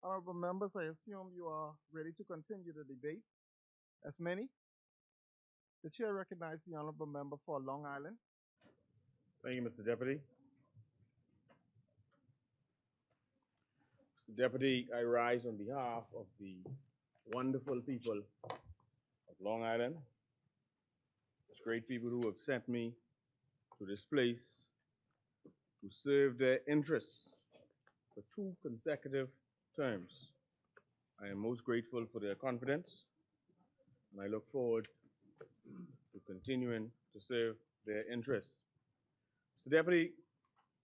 Honorable members, I assume you are ready to continue the debate. As many, the chair recognizes the honorable member for Long Island. Thank you, Mr. Deputy. Mr. Deputy, I rise on behalf of the wonderful people of Long Island, those great people who have sent me to this place to serve their interests for 2 consecutive terms. I am most grateful for their confidence, and I look forward to continuing to serve their interests. Mr. Deputy,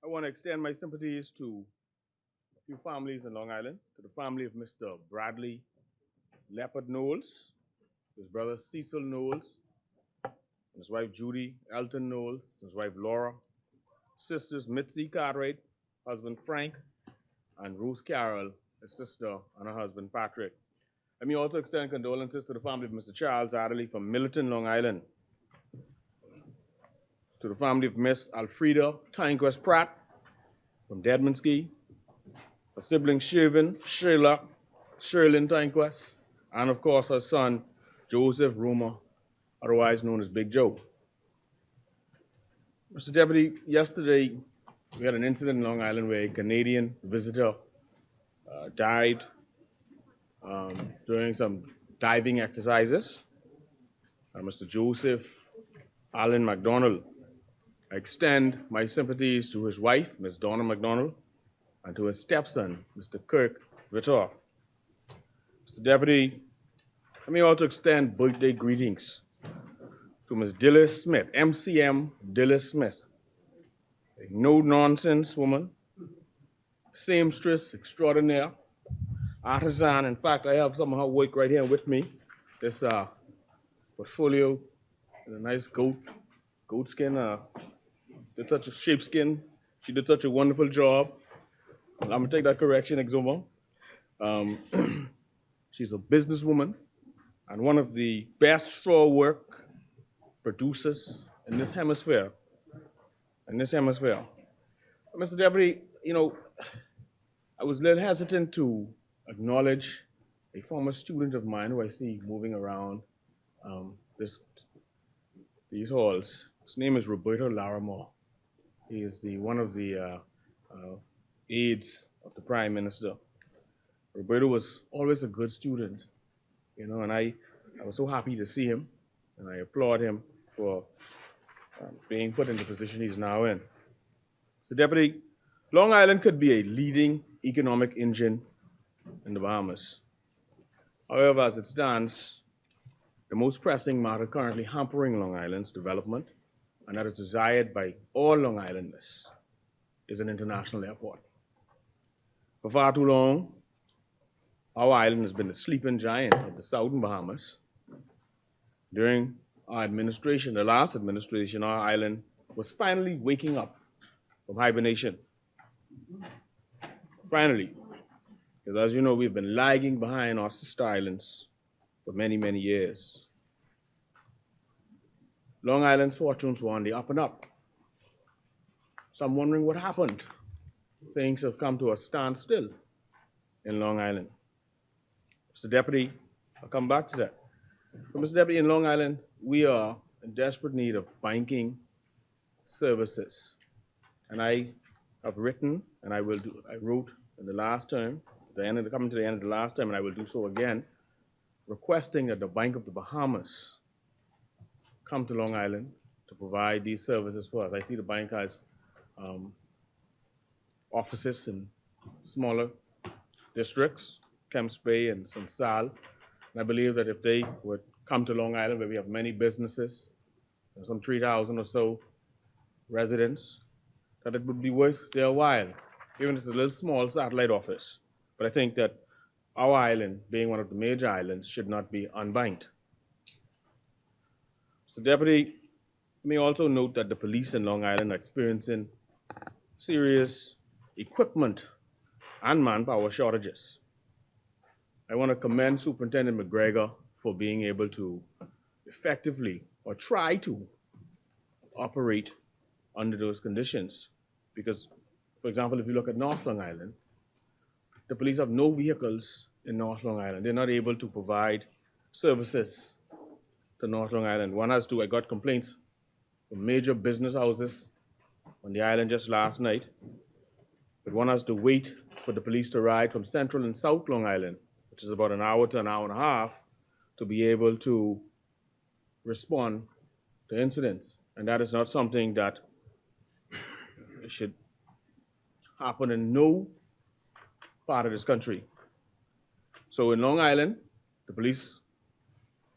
I want to extend my sympathies to a few families in Long Island, to the family of Mr. Bradley Leopard Knowles, his brother Cecil Knowles, his wife Judy Elton Knowles, his wife Laura, sisters Mitzi Cartwright, husband Frank, and Ruth Carroll, his sister, and her husband Patrick. Let me also extend condolences to the family of Mr. Charles Adderley from Milton, Long Island, to the family of Miss Alfreda Tynequest Pratt from Dedmanski, her siblings Shervin, Sherlock, Sherlyn Tynequest, and of course her son Joseph Rumor, otherwise known as Big Joe. Mr. Deputy, yesterday we had an incident in Long Island where a Canadian visitor died during some diving exercises. Mr. Joseph Allen McDonald. I extend my sympathies to his wife, Ms. Donna McDonald, and to his stepson, Mr. Kirk Vittor. Mr. Deputy, let me also extend birthday greetings to Ms. Dillis Smith, MCM Dillis Smith, a no-nonsense woman, seamstress extraordinaire, artisan. In fact, I have some of her work right here with me. This portfolio in a nice goat skin, did such a sheepskin. She did such a wonderful job. I'm gonna take that correction, Exuma. She's a businesswoman and one of the best straw work producers in this hemisphere. Mr. Deputy, I was a little hesitant to acknowledge a former student of mine who I see moving around these halls. His name is Roberto Larimore. He is one of the aides of the Prime Minister. Roberto was always a good student, and I was so happy to see him, and I applaud him for being put in the position he's now in. So, Deputy, Long Island could be a leading economic engine in the Bahamas. However, as it stands, the most pressing matter currently hampering Long Island's development, and that is desired by all Long Islanders, is an international airport. For far too long, our island has been the sleeping giant of the southern Bahamas. During our administration, the last administration, our island was finally waking up from hibernation. Finally, because as you know, we've been lagging behind our sister islands for many, many years. Long Island's fortunes were on the up and up. So I'm wondering what happened. Things have come to a standstill in Long Island. Mr. Deputy, I'll come back to that. But Mr. Deputy, in Long Island, we are in desperate need of banking services. And I have written, and I wrote in the last term, coming to the end of the last term, and I will do so again, requesting that the Bank of the Bahamas come to Long Island to provide these services for us. I see the bank has offices in smaller districts, Kemps Bay and St. Sal. And I believe that if they would come to Long Island, where we have many businesses, some 3,000 or so residents, that it would be worth their while, even if it's a little small satellite office. But I think that our island, being one of the major islands, should not be unbanked. So, Deputy, let me also note that the police in Long Island are experiencing serious equipment and manpower shortages. I want to commend Superintendent McGregor for being able to effectively, or try to, operate under those conditions. Because, for example, if you look at North Long Island, the police have no vehicles in North Long Island. They're not able to provide services to North Long Island. One has to, I got complaints from major business houses on the island just last night, but one has to wait for the police to ride from Central and South Long Island, which is about an hour to an hour and a half, to be able to respond to incidents. And that is not something that should happen in no part of this country. So in Long Island, the police,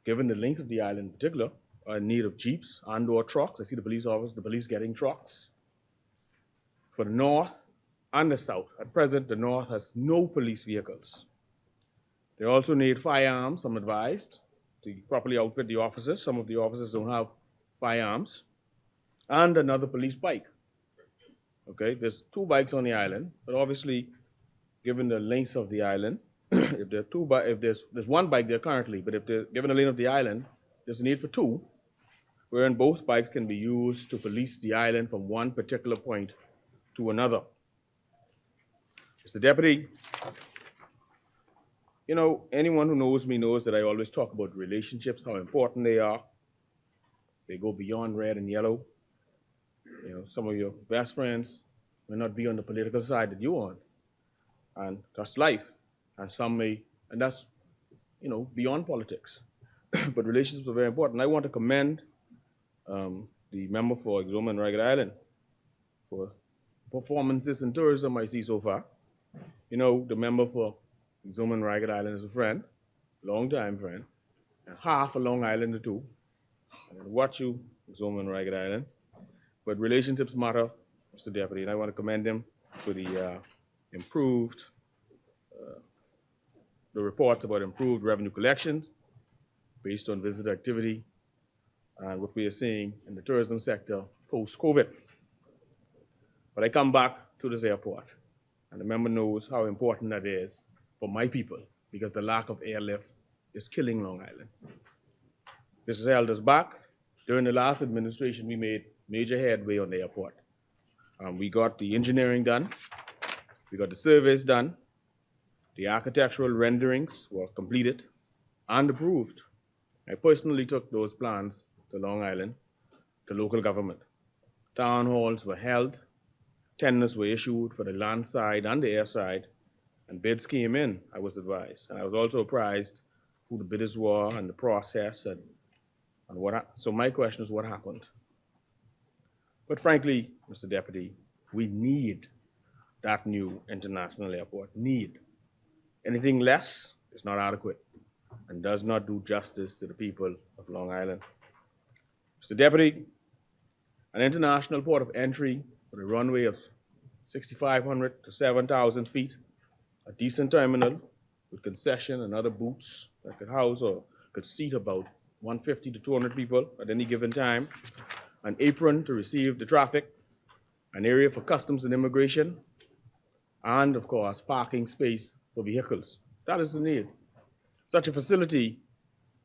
given the length of the island in particular, are in need of jeeps and or trucks. I see the police officers, the police getting trucks. For the north and the south, at present, the north has no police vehicles. They also need firearms, I'm advised, to properly outfit the officers. Some of the officers don't have firearms. And another police bike. Okay, there's 2 bikes on the island, but obviously, given the length of the island, if there's 1 bike there currently, but if they're given the length of the island, there's a need for 2, wherein both bikes can be used to police the island from one particular point to another. Mr. Deputy, anyone who knows me knows that I always talk about relationships, how important they are. They go beyond red and yellow. Some of your best friends may not be on the political side that you're on. And that's life. And some may, and that's, beyond politics. But relationships are very important. I want to commend the member for Exuma and Ragged Island for performances in tourism I see so far. The member for Exuma and Ragged Island is a friend, long-time friend, and half a Long Islander too. I watch you, Exuma and Ragged Island. But relationships matter, Mr. Deputy, and I want to commend him for the reports about improved revenue collections based on visitor activity and what we are seeing in the tourism sector post-COVID. But I come back to this airport, and the member knows how important that is for my people, because the lack of airlift is killing Long Island. This has held us back. During the last administration, we made major headway on the airport. We got the engineering done. We got the surveys done. The architectural renderings were completed and approved. I personally took those plans to Long Island, to local government. Town halls were held. Tenders were issued for the land side and the air side, and bids came in, I was advised. And I was also apprised who the bidders were and the process and what. So my question is, what happened? But frankly, Mr. Deputy, we need that new international airport. Need. Anything less is not adequate and does not do justice to the people of Long Island. Mr. Deputy, an international port of entry with a runway of 6,500 to 7,000 feet, a decent terminal with concession and other booths that could house or could seat about 150 to 200 people at any given time, an apron to receive the traffic, an area for customs and immigration, and of course, parking space for vehicles. That is the need. Such a facility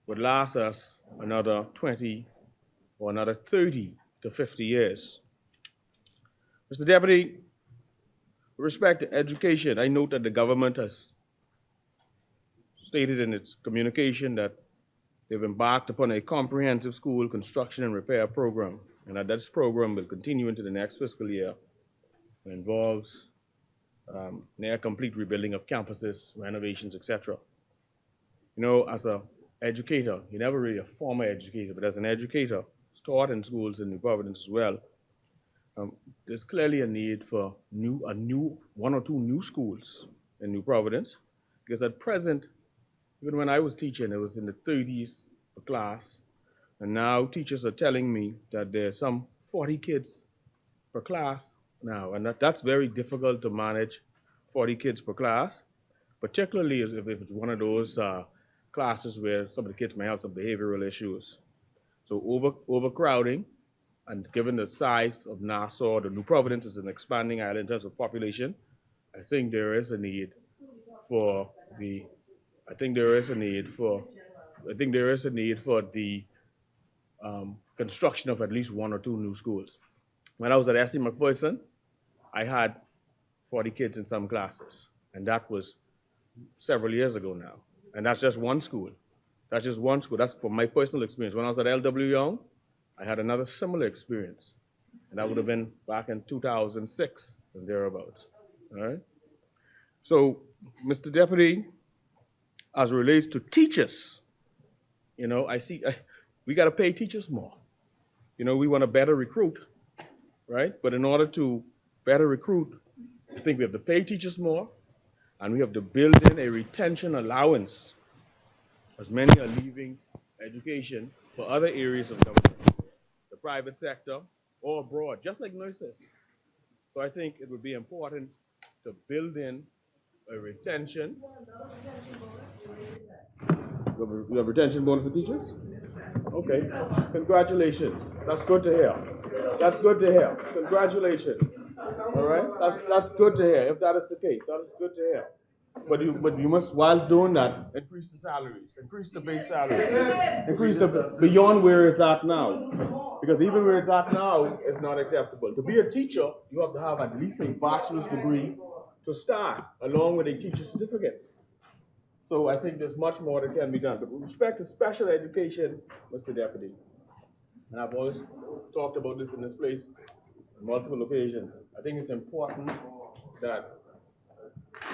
would last us another 20 or another 30 to 50 years. Mr. Deputy, with respect to education, I note that the government has stated in its communication that they've embarked upon a comprehensive school construction and repair program, and that this program will continue into the next fiscal year. It involves near complete rebuilding of campuses, renovations, etc. As an educator, you're never really a former educator, but as an educator, taught in schools in New Providence as well, there's clearly a need for one or two new schools in New Providence, because at present, even when I was teaching, it was in the 30s per class, and now teachers are telling me that there's some 40 kids per class now, and that's very difficult to manage 40 kids per class, particularly if it's one of those classes where some of the kids may have some behavioral issues. So overcrowding, and given the size of Nassau, the New Providence is an expanding island in terms of population, I think there is a need for the construction of at least one or two new schools. When I was at S.C. McPherson, I had 40 kids in some classes. And that was several years ago now. And that's just one school. That's just one school. That's from my personal experience. When I was at L.W. Young, I had another similar experience. And that would have been back in 2006 and thereabouts. All right? So, Mr. Deputy, as it relates to teachers, I see we got to pay teachers more. We want to better recruit, right? But in order to better recruit, I think we have to pay teachers more, and we have to build in a retention allowance, as many are leaving education for other areas of government, the private sector, or abroad, just like nurses. So I think it would be important to build in a retention. You have retention bonus for teachers? Okay. Congratulations. That's good to hear. That's good to hear. Congratulations. All right. That's good to hear. If that is the case, that is good to hear. But you must, whilst doing that, increase the salaries, increase the base salary, increase the beyond where it's at now. Because even where it's at now, it's not acceptable. To be a teacher, you have to have at least a bachelor's degree to start, along with a teacher's certificate. So I think there's much more that can be done. But with respect to special education, Mr. Deputy, and I've always talked about this in this place on multiple occasions, I think it's important that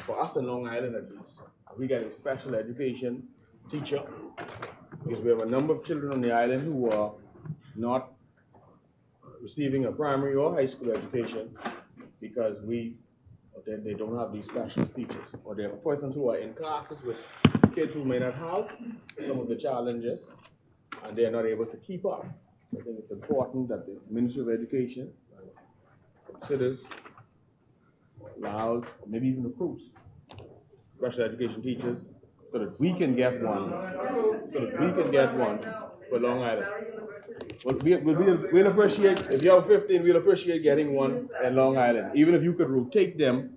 for us in Long Island at least, we get a special education teacher, because we have a number of children on the island who are not receiving a primary or high school education because they don't have these special teachers, or there are persons who are in classes with kids who may not have some of the challenges, and they are not able to keep up. I think it's important that the Ministry of Education considers, allows, or maybe even approves special education teachers so that we can get one, for Long Island. Well, we'll appreciate, if you have 15, we'll appreciate getting one in Long Island. Even if you could rotate them,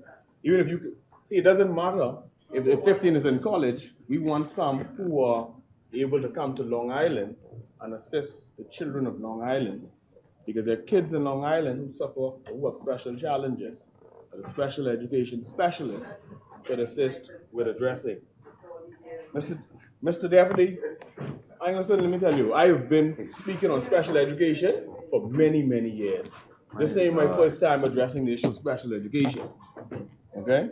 even if you could, see, it doesn't matter if 15 is in college, we want some who are able to come to Long Island and assist the children of Long Island, because there are kids in Long Island who suffer, who have special challenges, and a special education specialist could assist with addressing. Mr. Deputy, let me tell you, I have been speaking on special education for many, many years. This ain't my first time addressing the issue of special education. Okay?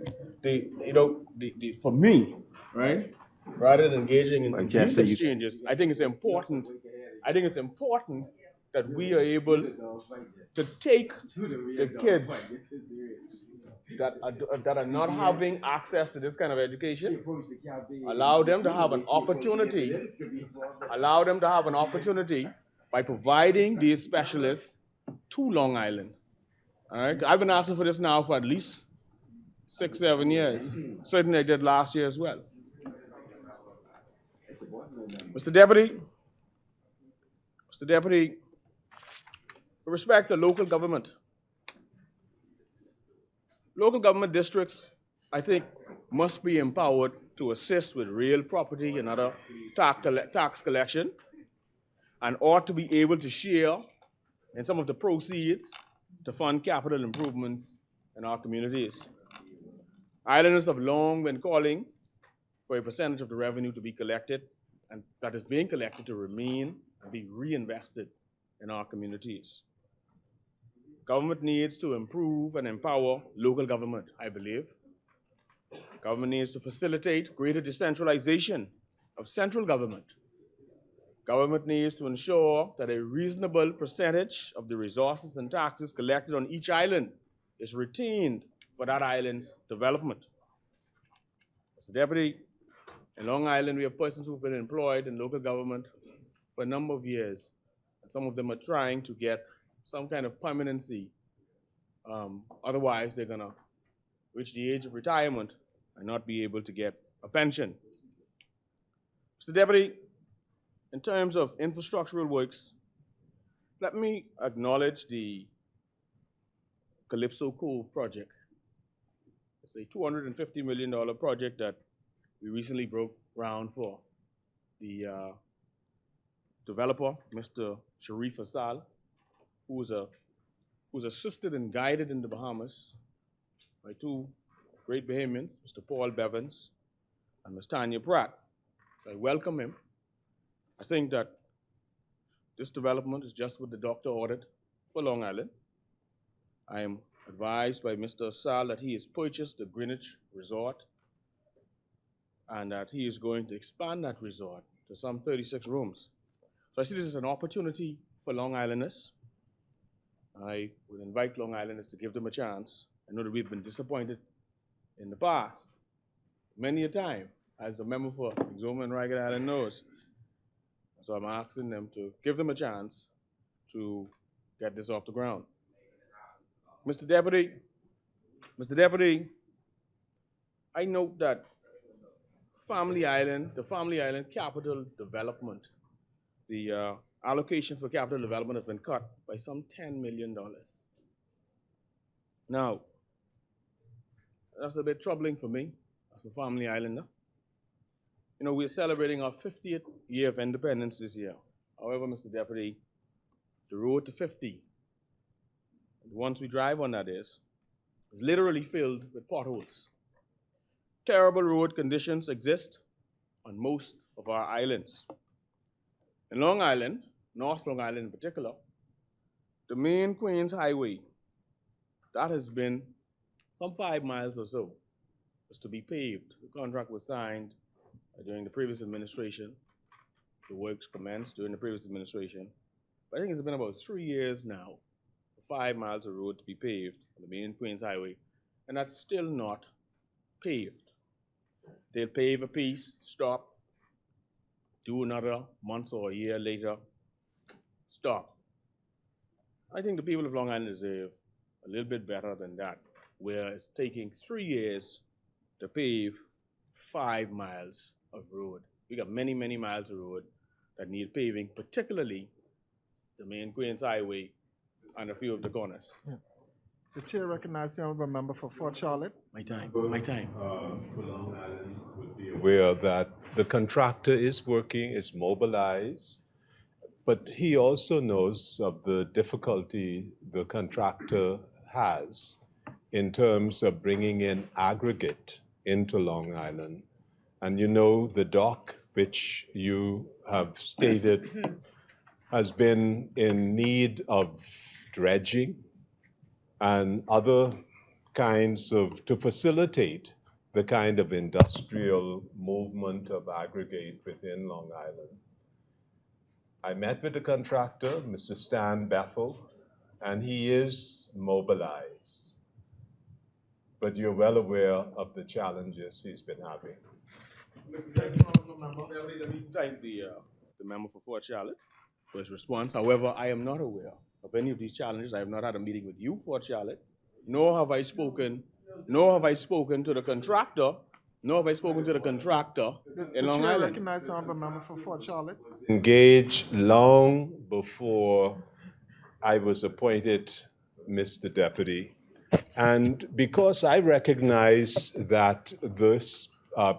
For me, right, rather than engaging in youth exchanges, I think it's important that we are able to take the kids that are not having access to this kind of education, allow them to have an opportunity, by providing these specialists to Long Island. All right? I've been asking for this now for at least 6, 7 years. Certainly I did last year as well. Mr. Deputy, with respect to local government districts, I think, must be empowered to assist with real property and other tax collection, and ought to be able to share in some of the proceeds to fund capital improvements in our communities. Islanders have long been calling for a percentage of the revenue to be collected, and that is being collected, to remain and be reinvested in our communities. Government needs to improve and empower local government, I believe. Government needs to facilitate greater decentralization of central government. Government needs to ensure that a reasonable percentage of the resources and taxes collected on each island is retained for that island's development. Mr. Deputy, in Long Island, we have persons who've been employed in local government for a number of years, and some of them are trying to get some kind of permanency. Otherwise, they're going to reach the age of retirement and not be able to get a pension. Mr. Deputy, in terms of infrastructural works, let me acknowledge the Calypso Cove project. It's a $250 million project that we recently broke ground for. The developer, Mr. Sharif Asal, who's assisted and guided in the Bahamas by 2 great Bahamians, Mr. Paul Bevins and Ms. Tanya Pratt. I welcome him. I think that this development is just what the doctor ordered for Long Island. I am advised by Mr. Sal that he has purchased the Greenwich Resort and that he is going to expand that resort to some 36 rooms. So I see this as an opportunity for Long Islanders. I would invite Long Islanders to give them a chance. I know that we've been disappointed in the past, many a time, as the member for Exuma and Ragged Island knows. So I'm asking them to give them a chance to get this off the ground. Mr. Deputy, I note that the Family Island capital development, the allocation for capital development has been cut by some $10 million. Now, that's a bit troubling for me as a Family Islander. You know, we're celebrating our 50th year of independence this year. However, Mr. Deputy, the road to 50, once we drive on that is literally filled with potholes. Terrible road conditions exist on most of our islands. In Long Island, North Long Island in particular, the main Queens Highway, that has been some 5 miles or so, is to be paved. The contract was signed during the previous administration. The works commenced during the previous administration. But I think it's been about 3 years now for 5 miles of road to be paved on the main Queens Highway, and that's still not paved. They'll pave a piece, stop, do another month or a year later, stop. I think the people of Long Island deserve a little bit better than that, where it's taking 3 years to pave 5 miles of road. We got many, many miles of road that need paving, particularly the main Queens Highway and a few of the corners. Yeah. The chair recognizes the honorable member for Fort Charlotte. My time, my time. Aware that the contractor is working, is mobilized, but he also knows of the difficulty the contractor has in terms of bringing in aggregate into Long Island. And you know, the dock, which you have stated, has been in need of dredging and other kinds of, to facilitate the kind of industrial movement of aggregate within Long Island. I met with the contractor, Mr. Stan Bethel, and he is mobilized. But you're well aware of the challenges he's been having. Let me thank the member for Fort Charlotte for his response. However, I am not aware of any of these challenges. I have not had a meeting with you, Fort Charlotte, nor have I spoken to the contractor, in Long The chair Island. recognizes the honorable member for Fort Charlotte. Engaged long before I was appointed Mr. Deputy. And because I recognize that this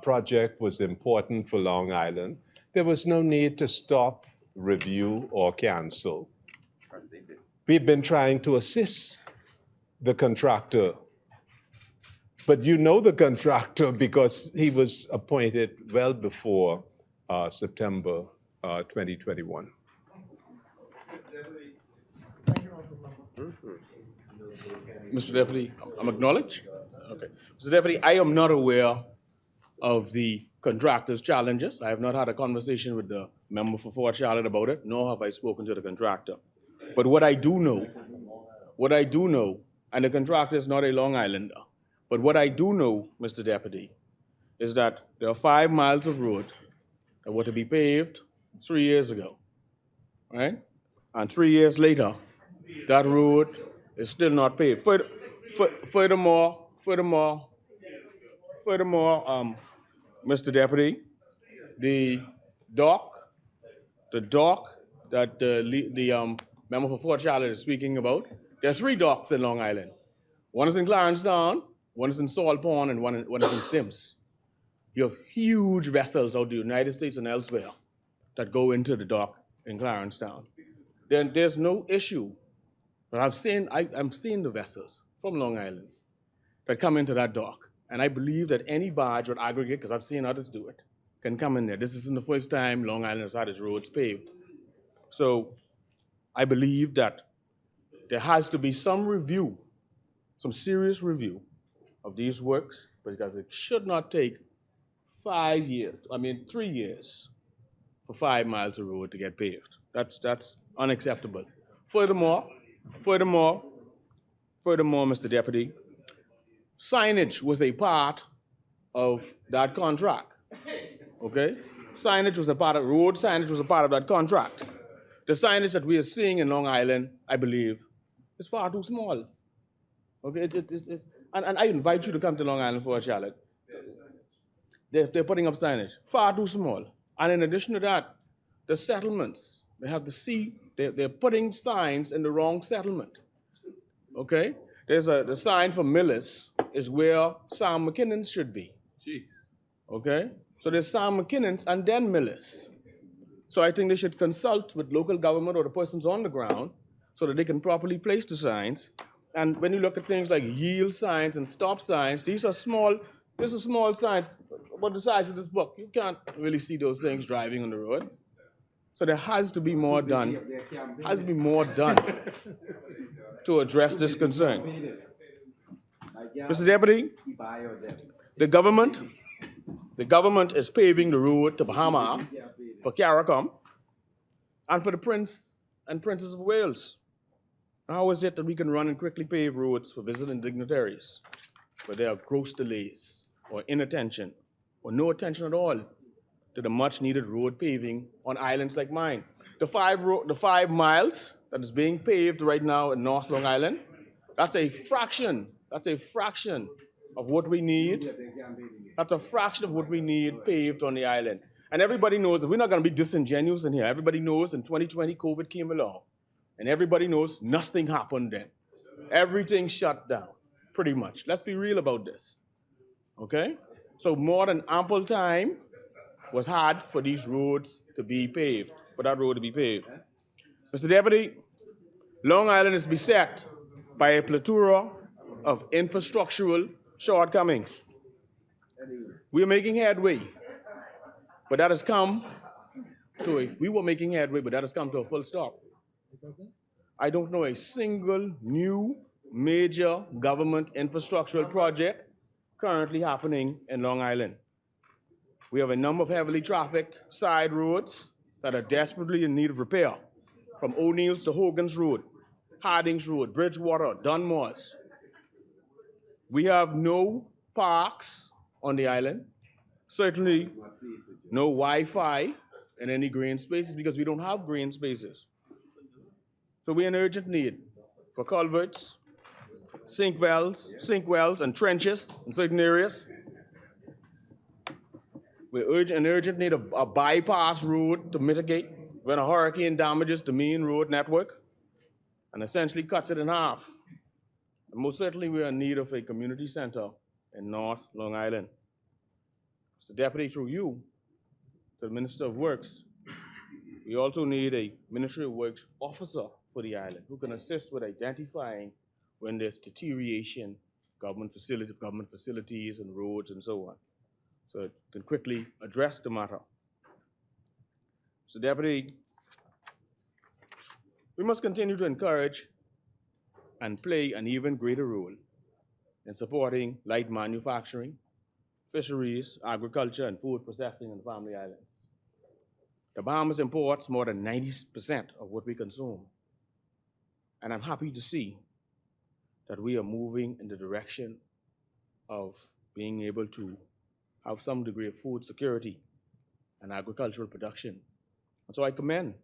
project was important for Long Island, there was no need to stop, review, or cancel. We've been trying to assist the contractor. But you know the contractor because he was appointed well before September 2021. Mr. Deputy, I'm acknowledged. Okay. Mr. Deputy, I am not aware of the contractor's challenges. I have not had a conversation with the member for Fort Charlotte about it, nor have I spoken to the contractor. But what I do know, and the contractor is not a Long Islander, but what I do know, Mr. Deputy, is that there are 5 miles of road that were to be paved 3 years ago, right? And 3 years later, that road is still not paved. Furthermore, Mr. Deputy, the dock that the member for Fort Charlotte is speaking about, there are 3 docks in Long Island. One is in Clarence Town, one is in Salt Pond, and one is in Sims. You have huge vessels out of the United States and elsewhere that go into the dock in Clarence Town. Then there's no issue. But I've seen the vessels from Long Island that come into that dock. And I believe that any barge or aggregate, because I've seen others do it, can come in there. This isn't the first time Long Island has had its roads paved. So I believe that there has to be some review, some serious review of these works, because it should not take 3 years for 5 miles of road to get paved. That's unacceptable. Furthermore, Mr. Deputy, signage was a part of that contract. Okay? Road signage was a part of that contract. The signage that we are seeing in Long Island, I believe, is far too small. Okay, and I invite you to come to Long Island for a challenge. They're putting up signage, far too small. And in addition to that, the settlements, they're putting signs in the wrong settlement. Okay? The sign for Millis is where Sam McKinnon's should be. Jeez. Okay? So there's Sam McKinnon's and then Millis. So I think they should consult with local government or the persons on the ground so that they can properly place the signs. And when you look at things like yield signs and stop signs, these are small signs about the size of this book. You can't really see those things driving on the road. So there has to be more done. To address this concern. Mr. Deputy, the government is paving the road to Bahama for CARICOM and for the Prince and Princess of Wales. How is it that we can run and quickly pave roads for visiting dignitaries, but there are gross delays or inattention or no attention at all to the much needed road paving on islands like mine? The 5 miles that is being paved right now in North Long Island, that's a fraction of what we need. That's a fraction of what we need paved on the island. And everybody knows that we're not going to be disingenuous in here. Everybody knows in 2020, COVID came along. And everybody knows nothing happened then. Everything shut down, pretty much. Let's be real about this. Okay? So more than ample time was had for these roads to be paved, for that road to be paved. Mr. Deputy, Long Island is beset by a plethora of infrastructural shortcomings. We are making headway, but that has come to a full stop. I don't know a single new major government infrastructural project currently happening in Long Island. We have a number of heavily trafficked side roads that are desperately in need of repair, from O'Neill's to Hogan's Road, Harding's Road, Bridgewater, Dunmore's. We have no parks on the island, certainly no Wi-Fi in any green spaces because we don't have green spaces. So we're in urgent need for culverts, sink wells, and trenches in certain areas. We're in urgent need of a bypass road to mitigate when a hurricane damages the main road network and essentially cuts it in half. And most certainly we're in need of a community center in North Long Island. Mr. Deputy, through you, to the Minister of Works, we also need a Ministry of Works officer for the island who can assist with identifying when there's deterioration, government facilities and roads and so on, so it can quickly address the matter. So, Deputy, we must continue to encourage and play an even greater role in supporting light manufacturing, fisheries, agriculture, and food processing on the Family Islands. The Bahamas imports more than 90% of what we consume. And I'm happy to see that we are moving in the direction of being able to have some degree of food security and agricultural production. And so I commend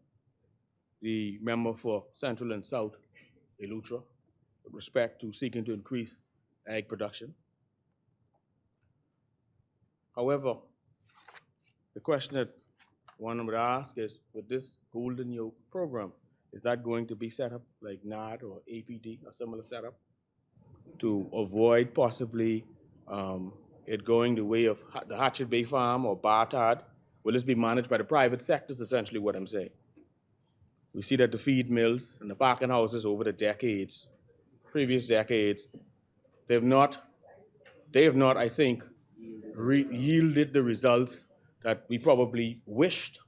the member for Central and South, Elutra, with respect to seeking to increase egg production. However, the question that one would ask is, with this Golden Yoke program, is that going to be set up like NAD or APD, a similar setup, to avoid possibly it going the way of the Hatchet Bay Farm or Bartard? Will this be managed by the private sector is essentially what I'm saying. We see that the feed mills and the packing houses over the previous decades, they've not they have not, I think, yielded the results that we probably wished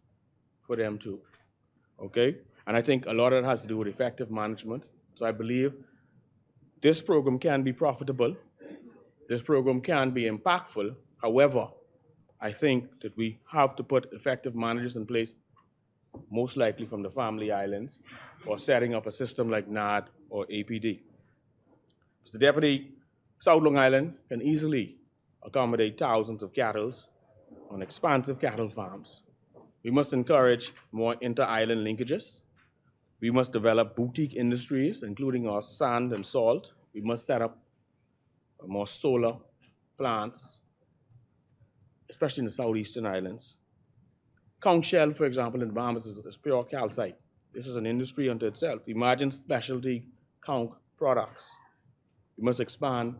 for them to, okay? And I think a lot of that has to do with effective management. So I believe this program can be profitable. This program can be impactful. However, I think that we have to put effective managers in place, most likely from the family islands, or setting up a system like NAD or APD. Mr. Deputy, South Long Island can easily accommodate thousands of cattle on expansive cattle farms. We must encourage more inter-island linkages. We must develop boutique industries, including our sand and salt. We must set up more solar plants, especially in the southeastern islands. Conch shell, for example, in the Bahamas is pure calcite. This is an industry unto itself. Imagine specialty conch products. We must expand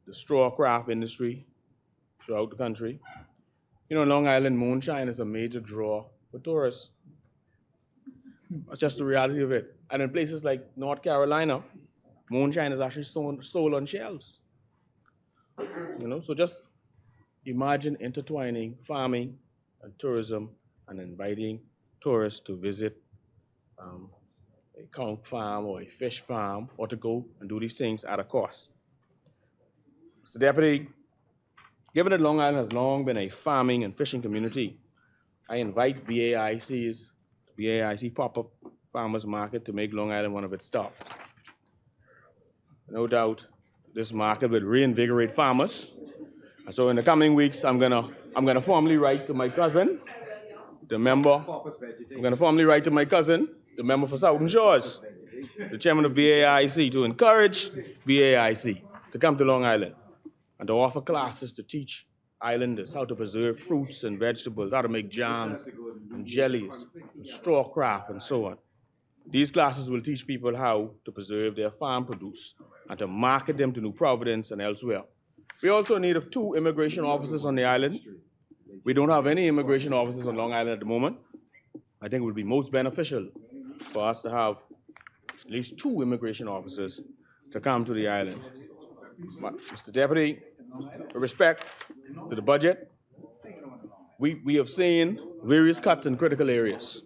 the straw craft industry throughout the country. You know, Long Island moonshine is a major draw for tourists. That's just the reality of it. And in places like North Carolina, moonshine is actually sold on shelves. You know, so just imagine intertwining farming and tourism and inviting tourists to visit a conch farm or a fish farm or to go and do these things at a cost. Mr. Deputy, given that Long Island has long been a farming and fishing community, I invite BAIC pop-up farmers market to make Long Island one of its stops. No doubt, this market will reinvigorate farmers. And so in the coming weeks, I'm gonna formally write to my cousin, the member. I'm gonna formally write to my cousin, the member for Southern Shores, the chairman of BAIC, to encourage BAIC to come to Long Island and to offer classes to teach islanders how to preserve fruits and vegetables, how to make jams and jellies, and straw craft, and so on. These classes will teach people how to preserve their farm produce and to market them to New Providence and elsewhere. We also need 2 immigration officers on the island. We don't have any immigration officers on Long Island at the moment. I think it would be most beneficial for us to have at least 2 immigration officers to come to the island. Mr. Deputy, with respect to the budget, we have seen various cuts in critical areas.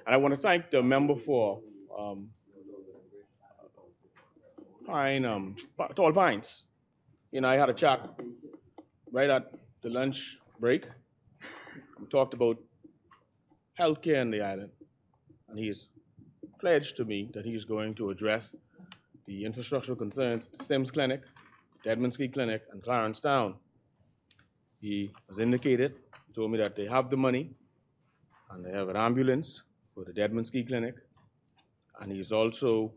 And I want to thank the member for Tall Pines. You know, I had a chat right at the lunch break. We talked about healthcare in the island. And he's pledged to me that he's going to address the infrastructural concerns at the Sims Clinic, the Edmondski Clinic, and Clarence Town. He has indicated, told me that they have the money and they have an ambulance for the Edmondski Clinic. And he's also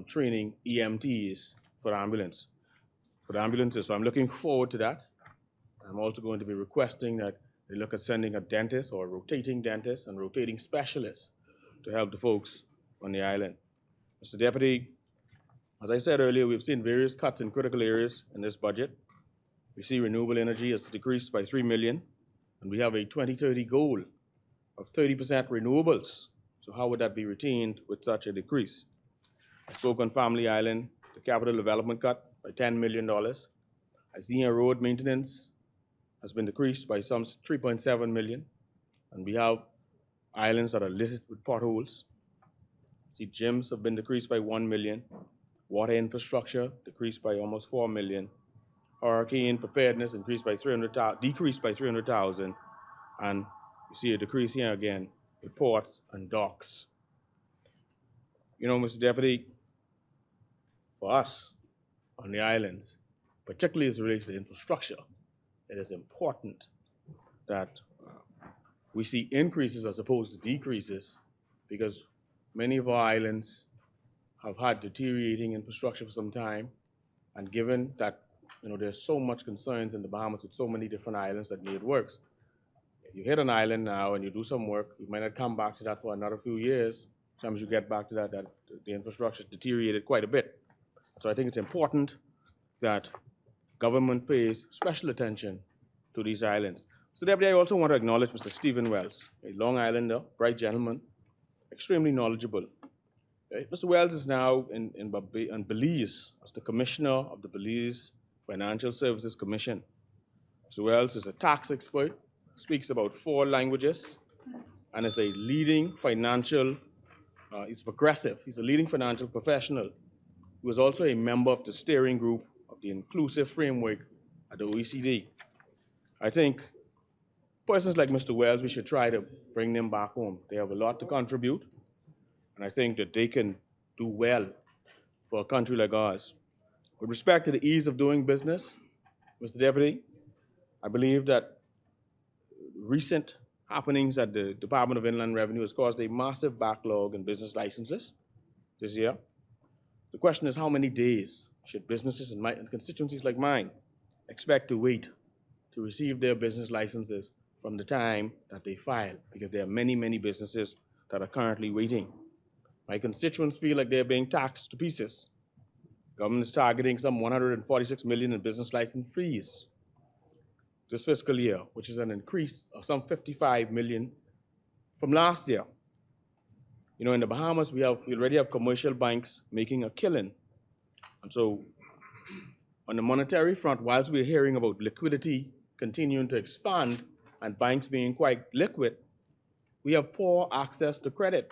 training EMTs for the ambulances. So I'm looking forward to that. I'm also going to be requesting that they look at sending a dentist or rotating dentists and rotating specialists to help the folks on the island. Mr. Deputy, as I said earlier, we've seen various cuts in critical areas in this budget. We see renewable energy has decreased by 3 million, and we have a 2030 goal of 30% renewables. So how would that be retained with such a decrease? I spoke on Family Island, the capital development cut by $10 million. I see our road maintenance has been decreased by some 3.7 million, and we have islands that are littered with potholes. See, gyms have been decreased by 1 million. Water infrastructure decreased by almost 4 million. Hurricane preparedness decreased by 300,000. And you see a decrease here again with ports and docks. You know, Mr. Deputy, for us on the islands, particularly as it relates to infrastructure, it is important that we see increases as opposed to decreases, because many of our islands have had deteriorating infrastructure for some time. And given that, you know, there's so much concerns in the Bahamas with so many different islands that need works, if you hit an island now and you do some work, you might not come back to that for another few years. Sometimes you get back to that the infrastructure deteriorated quite a bit. So I think it's important that government pays special attention to these islands. So Deputy, I also want to acknowledge Mr. Stephen Wells, a Long Islander, bright gentleman, extremely knowledgeable. Okay? Mr. Wells is now in Belize as the commissioner of the Belize Financial Services Commission. Mr. Wells is a tax expert, speaks about 4 languages, and is a leading financial, he's progressive. He's a leading financial professional who is also a member of the steering group of the inclusive framework at the OECD. I think persons like Mr. Wells, we should try to bring them back home. They have a lot to contribute, and I think that they can do well for a country like ours. With respect to the ease of doing business, Mr. Deputy, I believe that recent happenings at the Department of Inland Revenue has caused a massive backlog in business licenses this year. The question is, how many days should businesses in constituencies like mine expect to wait to receive their business licenses from the time that they file? Because there are many, many businesses that are currently waiting. My constituents feel like they're being taxed to pieces. Government is targeting some $146 million in business license fees this fiscal year, which is an increase of some $55 million from last year. You know, in the Bahamas, we already have commercial banks making a killing. And so on the monetary front, whilst we're hearing about liquidity continuing to expand and banks being quite liquid, we have poor access to credit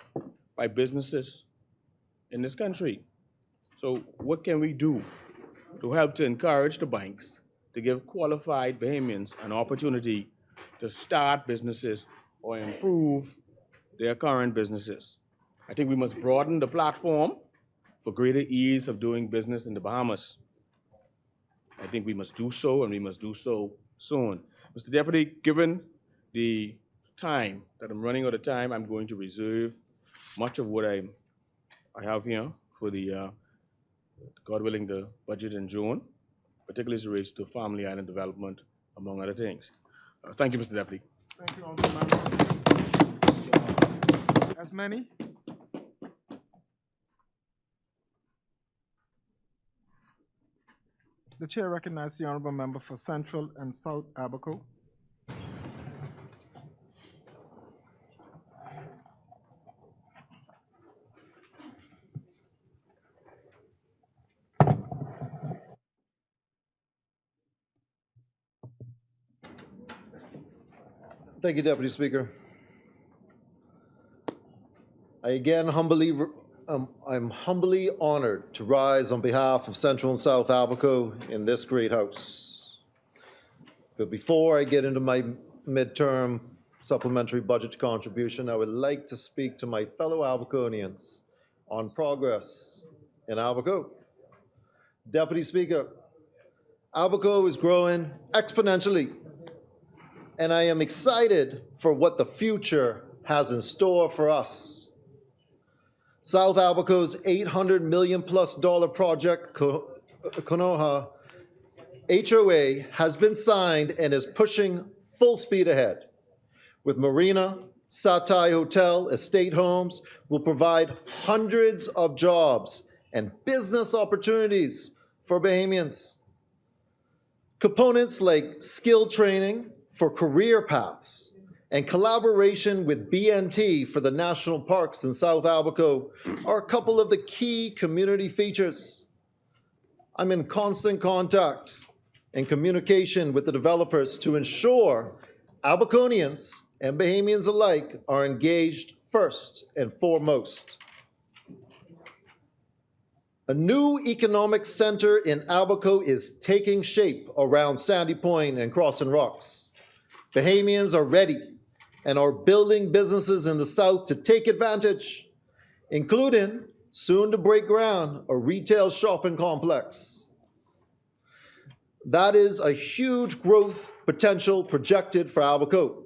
by businesses in this country. So what can we do to help to encourage the banks to give qualified Bahamians an opportunity to start businesses or improve their current businesses? I think we must broaden the platform for greater ease of doing business in the Bahamas. I think we must do so, and we must do so soon. Mr. Deputy, given the time that I'm running out of time, I'm going to reserve much of what I have here for the, God willing, the budget in June, particularly as it relates to family island development, among other things. Thank you, Mr. Deputy. Thank you, Alderman. As many? The chair recognizes the honorable member for Central and South Abaco. Thank you, Deputy Speaker. I'm humbly honored to rise on behalf of Central and South Abaco in this great house. But before I get into my midterm supplementary budget contribution, I would like to speak to my fellow Abaconians on progress in Abaco. Deputy Speaker, Abaco is growing exponentially, and I am excited for what the future has in store for us. South Abaco's $800 million+ project, Konoha HOA, has been signed and is pushing full speed ahead. With Marina, Satai Hotel, estate homes will provide hundreds of jobs and business opportunities for Bahamians. Components like skill training for career paths and collaboration with BNT for the national parks in South Abaco are a couple of the key community features. I'm in constant contact and communication with the developers to ensure Abaconians and Bahamians alike are engaged first and foremost. A new economic center in Abaco is taking shape around Sandy Point and Crossing Rocks. Bahamians are ready and are building businesses in the south to take advantage, including, soon to break ground, a retail shopping complex. That is a huge growth potential projected for Abaco.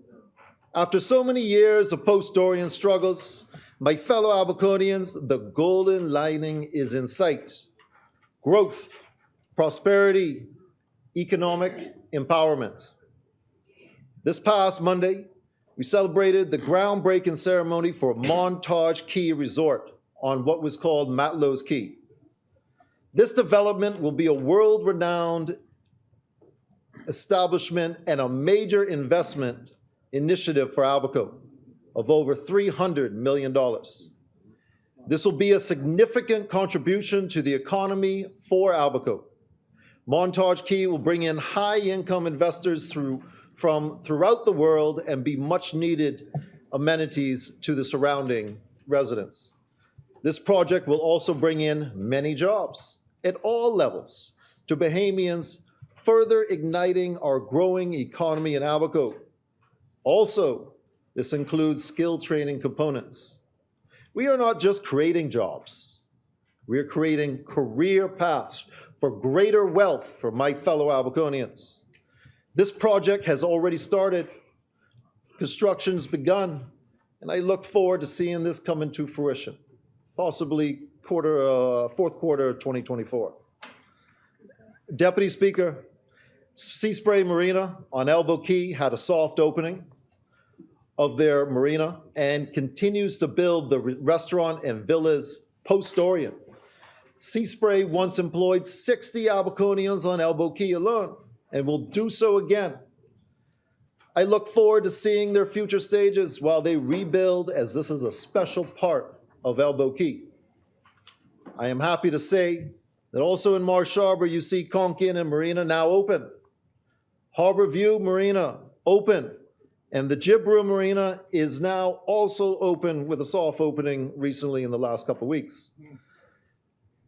After so many years of post-Dorian struggles, my fellow Abaconians, the golden lining is in sight. Growth, prosperity, economic empowerment. This past Monday, we celebrated the groundbreaking ceremony for Montage Key Resort on what was called Matlow's Key. This development will be a world-renowned establishment and a major investment initiative for Abaco of over $300 million. This will be a significant contribution to the economy for Abaco. Montage Key will bring in high-income investors from throughout the world and be much-needed amenities to the surrounding residents. This project will also bring in many jobs at all levels to Bahamians, further igniting our growing economy in Abaco. Also, this includes skill training components. We are not just creating jobs. We are creating career paths for greater wealth for my fellow Abaconians. This project has already started. Construction's begun, and I look forward to seeing this come into fruition, possibly fourth quarter of 2024. Deputy Speaker, Sea Spray Marina on Elbow Key had a soft opening of their marina and continues to build the restaurant and villas post-Dorian. Sea Spray once employed 60 Abaconians on Elbow Key alone and will do so again. I look forward to seeing their future stages while they rebuild, as this is a special part of Elbow Key. I am happy to say that also in Marsh Harbor, you see Conkin and Marina now open. Harbor View Marina open, and the Gibra Marina is now also open with a soft opening recently in the last couple of weeks.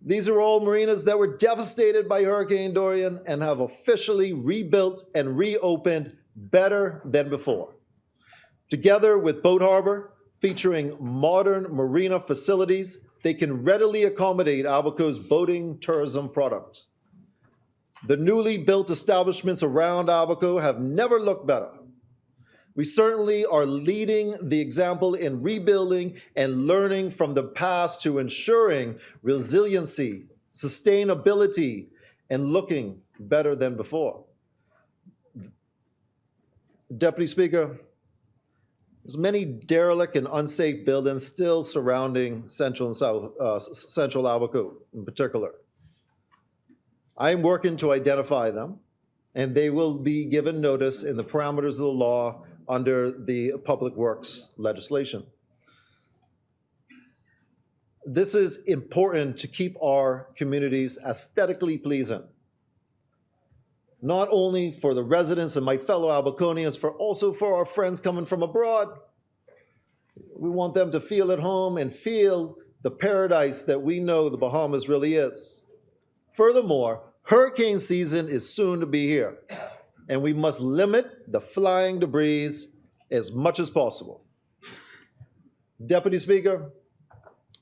These are all marinas that were devastated by Hurricane Dorian and have officially rebuilt and reopened better than before. Together with Boat Harbor, featuring modern marina facilities, they can readily accommodate Abaco's boating tourism product. The newly built establishments around Abaco have never looked better. We certainly are leading the example in rebuilding and learning from the past to ensuring resiliency, sustainability, and looking better than before. Deputy Speaker, there's many derelict and unsafe buildings still surrounding Central and Central Abaco in particular. I'm working to identify them, and they will be given notice in the parameters of the law under the Public Works legislation. This is important to keep our communities aesthetically pleasing, not only for the residents and my fellow Abaconians, also for our friends coming from abroad. We want them to feel at home and feel the paradise that we know the Bahamas really is. Furthermore, hurricane season is soon to be here, and we must limit the flying debris as much as possible. Deputy Speaker,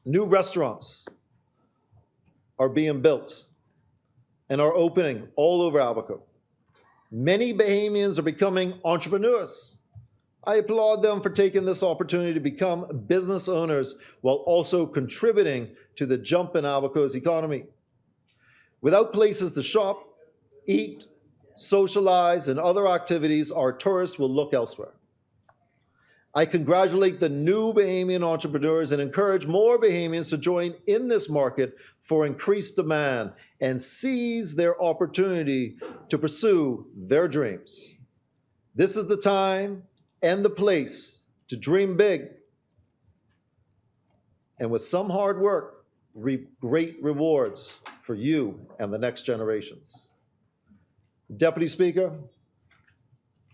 new restaurants are being built and are opening all over Abaco. Many Bahamians are becoming entrepreneurs. I applaud them for taking this opportunity to become business owners while also contributing to the jump in Abaco's economy. Without places to shop, eat, socialize, and other activities, our tourists will look elsewhere. I congratulate the new Bahamian entrepreneurs and encourage more Bahamians to join in this market for increased demand and seize their opportunity to pursue their dreams. This is the time and the place to dream big, and with some hard work, reap great rewards for you and the next generations. Deputy Speaker,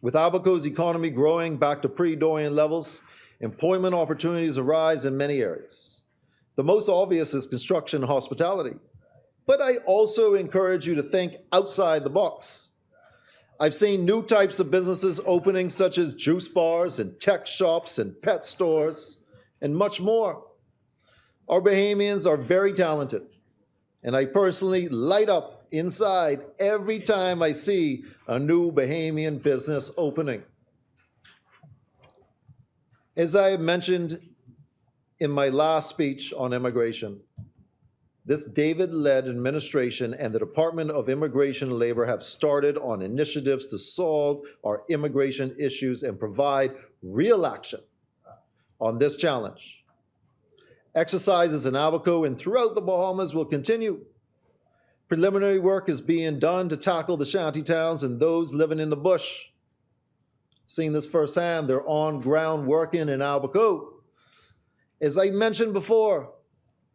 with Abaco's economy growing back to pre-Dorian levels, employment opportunities arise in many areas. The most obvious is construction and hospitality, but I also encourage you to think outside the box. I've seen new types of businesses opening, such as juice bars and tech shops and pet stores and much more. Our Bahamians are very talented, and I personally light up inside every time I see a new Bahamian business opening. As I mentioned in my last speech on immigration, this David-led administration and the Department of Immigration and Labor have started on initiatives to solve our immigration issues and provide real action on this challenge. Exercises in Abaco and throughout the Bahamas will continue. Preliminary work is being done to tackle the shanty towns and those living in the bush. Seeing this firsthand, they're on ground working in Abaco. As I mentioned before,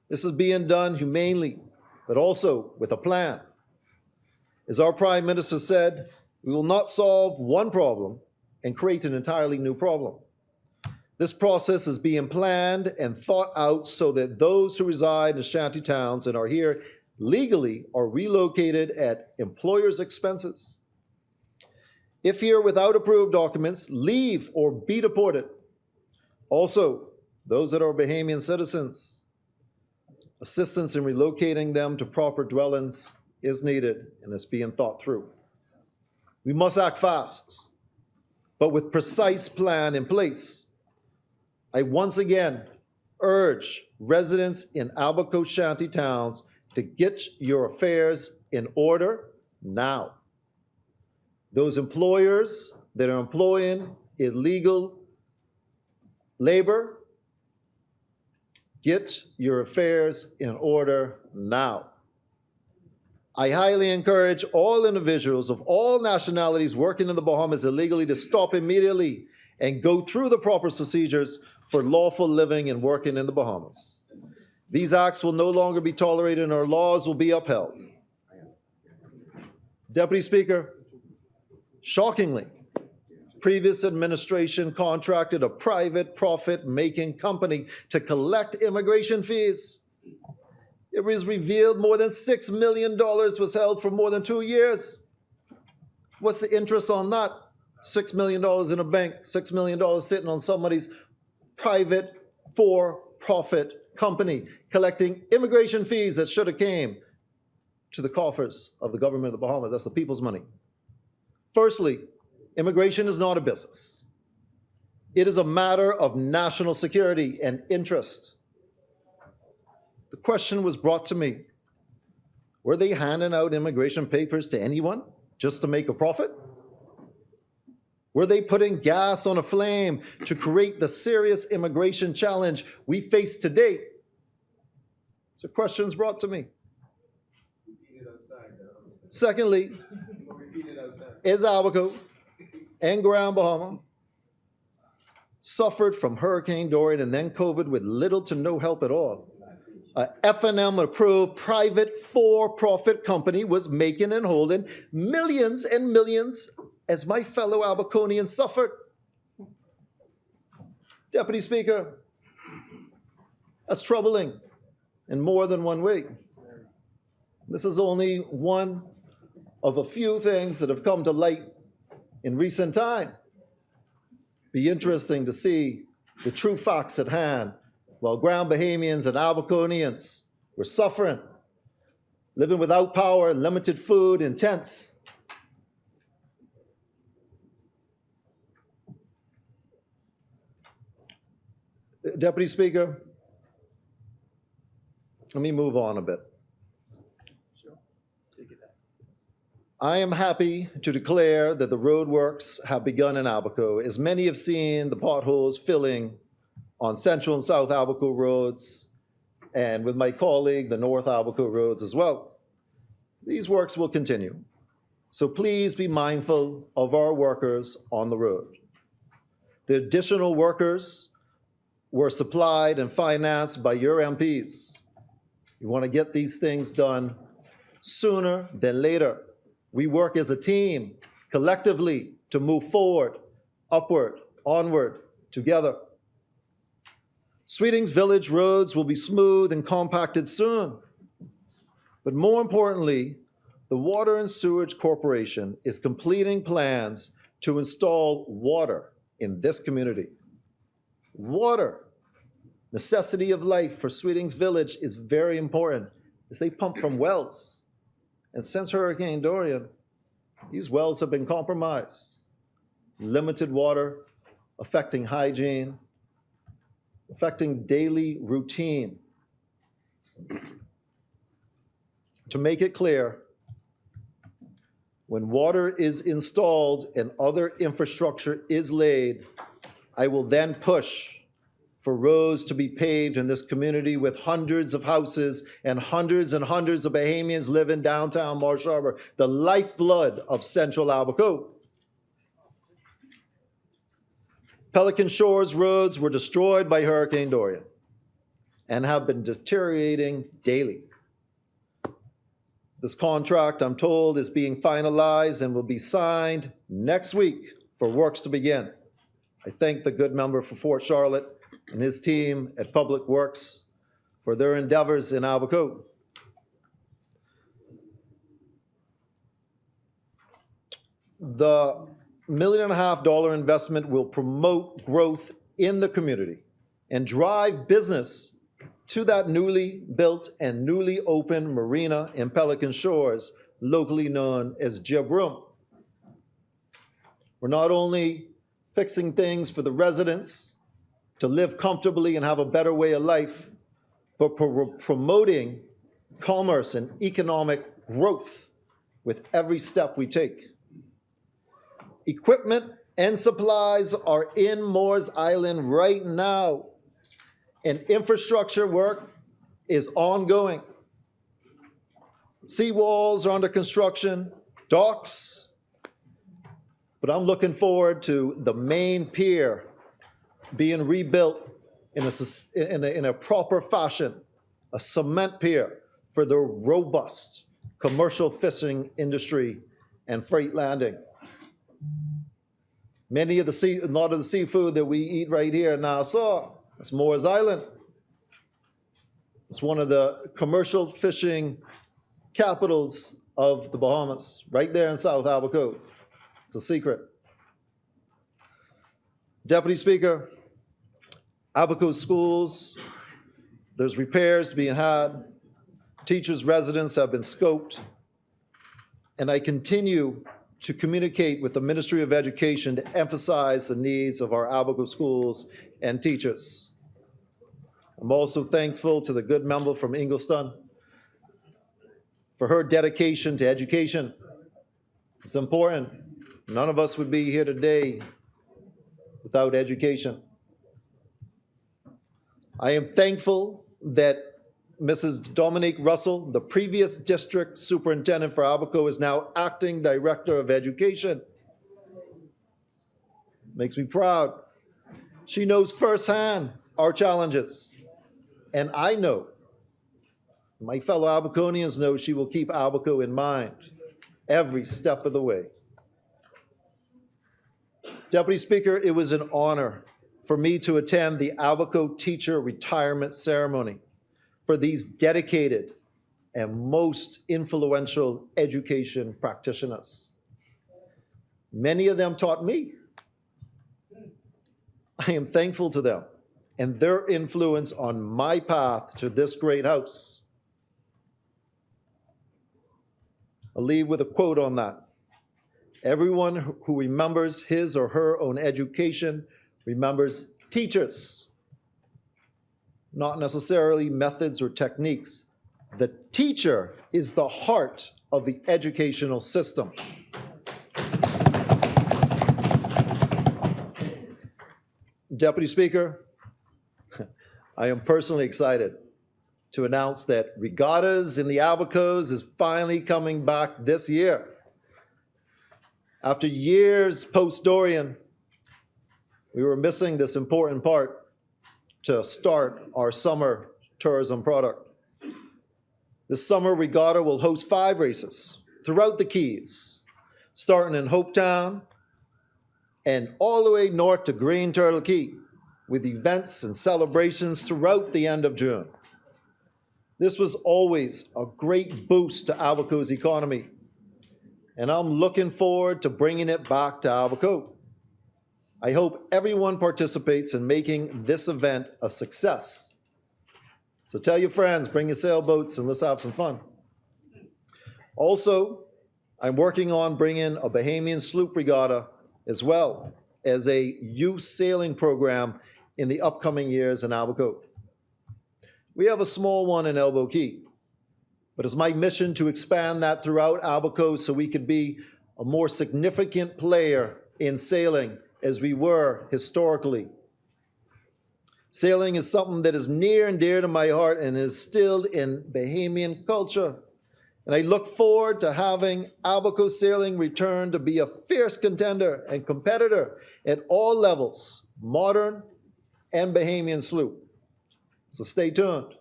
this is being done humanely, but also with a plan. As our Prime Minister said, we will not solve one problem and create an entirely new problem. This process is being planned and thought out so that those who reside in shanty towns and are here legally are relocated at employers' expenses. If here without approved documents, leave or be deported. Also, those that are Bahamian citizens, assistance in relocating them to proper dwellings is needed and is being thought through. We must act fast, but with precise plan in place. I once again urge residents in Abaco shanty towns to get your affairs in order now. Those employers that are employing illegal labor, get your affairs in order now. I highly encourage all individuals of all nationalities working in the Bahamas illegally to stop immediately and go through the proper procedures for lawful living and working in the Bahamas. These acts will no longer be tolerated and our laws will be upheld. Deputy Speaker, shockingly, previous administration contracted a private profit-making company to collect immigration fees. It was revealed more than $6 million was held for more than 2 years. What's the interest on that? $6 million in a bank, $6 million sitting on somebody's private for-profit company collecting immigration fees that should have came to the coffers of the government of the Bahamas. That's the people's money. Firstly, immigration is not a business. It is a matter of national security and interest. The question was brought to me, were they handing out immigration papers to anyone just to make a profit? Were they putting gas on a flame to create the serious immigration challenge we face today? So questions brought to me. Secondly, is Abaco and Grand Bahama suffered from Hurricane Dorian and then COVID with little to no help at all. A F&M approved private for-profit company was making and holding millions and millions as my fellow Abaconians suffered. Deputy Speaker, that's troubling in more than one way. This is only one of a few things that have come to light in recent time. Be interesting to see the true facts at hand while Grand Bahamians and Abaconians were suffering, living without power, limited food in tents. Deputy Speaker, let me move on a bit. I am happy to declare that the roadworks have begun in Abaco, as many have seen the potholes filling on Central and South Abaco roads, and with my colleague, the North Abaco roads as well. These works will continue, so please be mindful of our workers on the road. The additional workers were supplied and financed by your MPs. You want to get these things done sooner than later. We work as a team, collectively, to move forward, upward, onward, together. Sweetings Village roads will be smooth and compacted soon. But more importantly, the Water and Sewage Corporation is completing plans to install water in this community. Water, necessity of life for Sweetings Village, is very important as they pump from wells. And since Hurricane Dorian, these wells have been compromised. Limited water, affecting hygiene, affecting daily routine. To make it clear, when water is installed and other infrastructure is laid, I will then push for roads to be paved in this community with hundreds of houses and hundreds of Bahamians live in downtown Marsh Harbor, the lifeblood of Central Abaco. Pelican Shores roads were destroyed by Hurricane Dorian and have been deteriorating daily. This contract, I'm told, is being finalized and will be signed next week for works to begin. I thank the good member for Fort Charlotte and his team at Public Works for their endeavors in Abaco. The $1.5 million investment will promote growth in the community and drive business to that newly built and newly opened marina in Pelican Shores, locally known as Jib Room. We're not only fixing things for the residents to live comfortably and have a better way of life, but promoting commerce and economic growth with every step we take. Equipment and supplies are in Moores Island right now, and infrastructure work is ongoing. Seawalls are under construction, docks, but I'm looking forward to the main pier being rebuilt in a proper fashion, a cement pier for the robust commercial fishing industry and freight landing. A lot of the seafood that we eat right here in Nassau, it's Moores Island. It's one of the commercial fishing capitals of the Bahamas, right there in South Abaco. It's a secret. Deputy Speaker, Abaco schools, there's repairs being had. Teachers' residents have been scoped. And I continue to communicate with the Ministry of Education to emphasize the needs of our Abaco schools and teachers. I'm also thankful to the good member from Ingleston for her dedication to education. It's important. None of us would be here today without education. I am thankful that Mrs. Dominique Russell, the previous district superintendent for Abaco, is now acting director of education. Makes me proud. She knows firsthand our challenges. And I know, my fellow Abaconians know, she will keep Abaco in mind every step of the way. Deputy Speaker, it was an honor for me to attend the Abaco teacher retirement ceremony for these dedicated and most influential education practitioners. Many of them taught me. I am thankful to them and their influence on my path to this great house. I'll leave with a quote on that. Everyone who remembers his or her own education remembers teachers, not necessarily methods or techniques. The teacher is the heart of the educational system. Deputy Speaker, I am personally excited to announce that regattas in the Abacos is finally coming back this year. After years post-Dorian, we were missing this important part to start our summer tourism product. This summer, regatta will host 5 races throughout the Keys, starting in Hopetown and all the way north to Green Turtle Key, with events and celebrations throughout the end of June. This was always a great boost to Abaco's economy, and I'm looking forward to bringing it back to Abaco. I hope everyone participates in making this event a success. So tell your friends, bring your sailboats, and let's have some fun. Also, I'm working on bringing a Bahamian sloop regatta as well as a youth sailing program in the upcoming years in Abaco. We have a small one in Elbow Key, but it's my mission to expand that throughout Abaco so we could be a more significant player in sailing as we were historically. Sailing is something that is near and dear to my heart and is still in Bahamian culture. And I look forward to having Abaco sailing return to be a fierce contender and competitor at all levels, modern and Bahamian sloop. So stay tuned.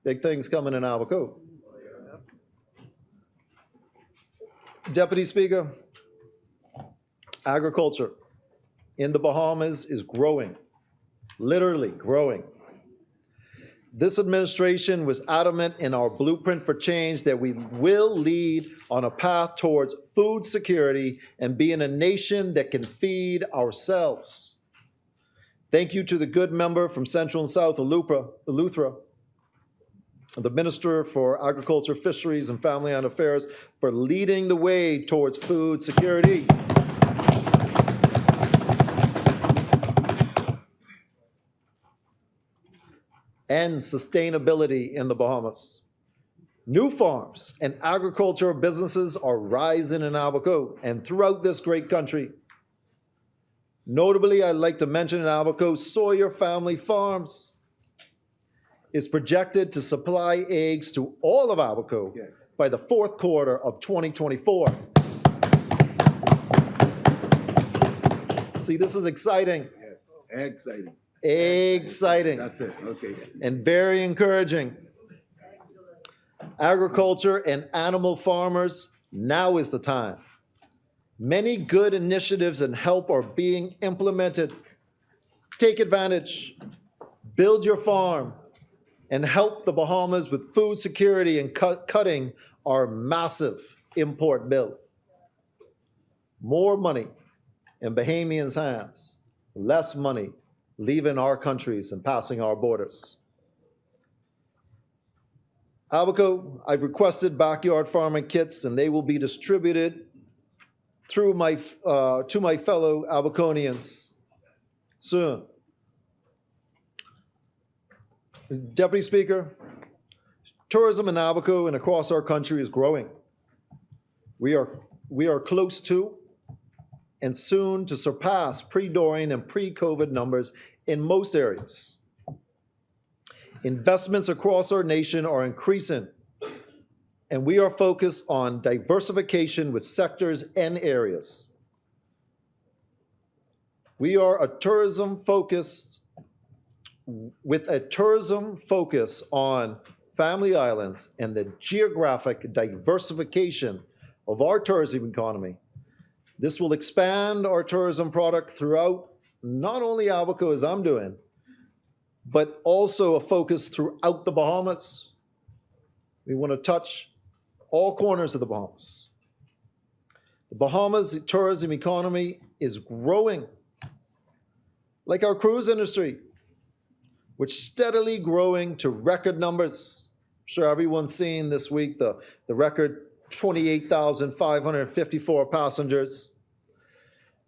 Big things coming in Abaco. Deputy Speaker, agriculture in the Bahamas is growing, literally growing. This administration was adamant in our blueprint for change that we will lead on a path towards food security and being a nation that can feed ourselves. Thank you to the good member from Central and South Eleuthera, the Minister for Agriculture, Fisheries, and Family and Affairs, for leading the way towards food security. And sustainability in the Bahamas. New farms and agricultural businesses are rising in Abaco and throughout this great country. Notably, I'd like to mention in Abaco, Sawyer Family Farms is projected to supply eggs to all of Abaco by the fourth quarter of 2024. See, this is exciting. Yes, exciting. Exciting. That's it, okay. And very encouraging. Agriculture and animal farmers, now is the time. Many good initiatives and help are being implemented. Take advantage, build your farm, and help the Bahamas with food security and cutting our massive import bill. More money in Bahamians' hands, less money leaving our countries and passing our borders. Abaco, I've requested backyard farming kits, and they will be distributed through to my fellow Abaconians soon. Deputy Speaker, tourism in Abaco and across our country is growing. We are close to and soon to surpass pre-Dorian and pre-COVID numbers in most areas. Investments across our nation are increasing, and we are focused on diversification with sectors and areas. We are a tourism focus on family islands and the geographic diversification of our tourism economy. This will expand our tourism product throughout not only Abaco as I'm doing, but also a focus throughout the Bahamas. We want to touch all corners of the Bahamas. The Bahamas tourism economy is growing, like our cruise industry, which steadily growing to record numbers. I'm sure everyone's seen this week the record 28,554 passengers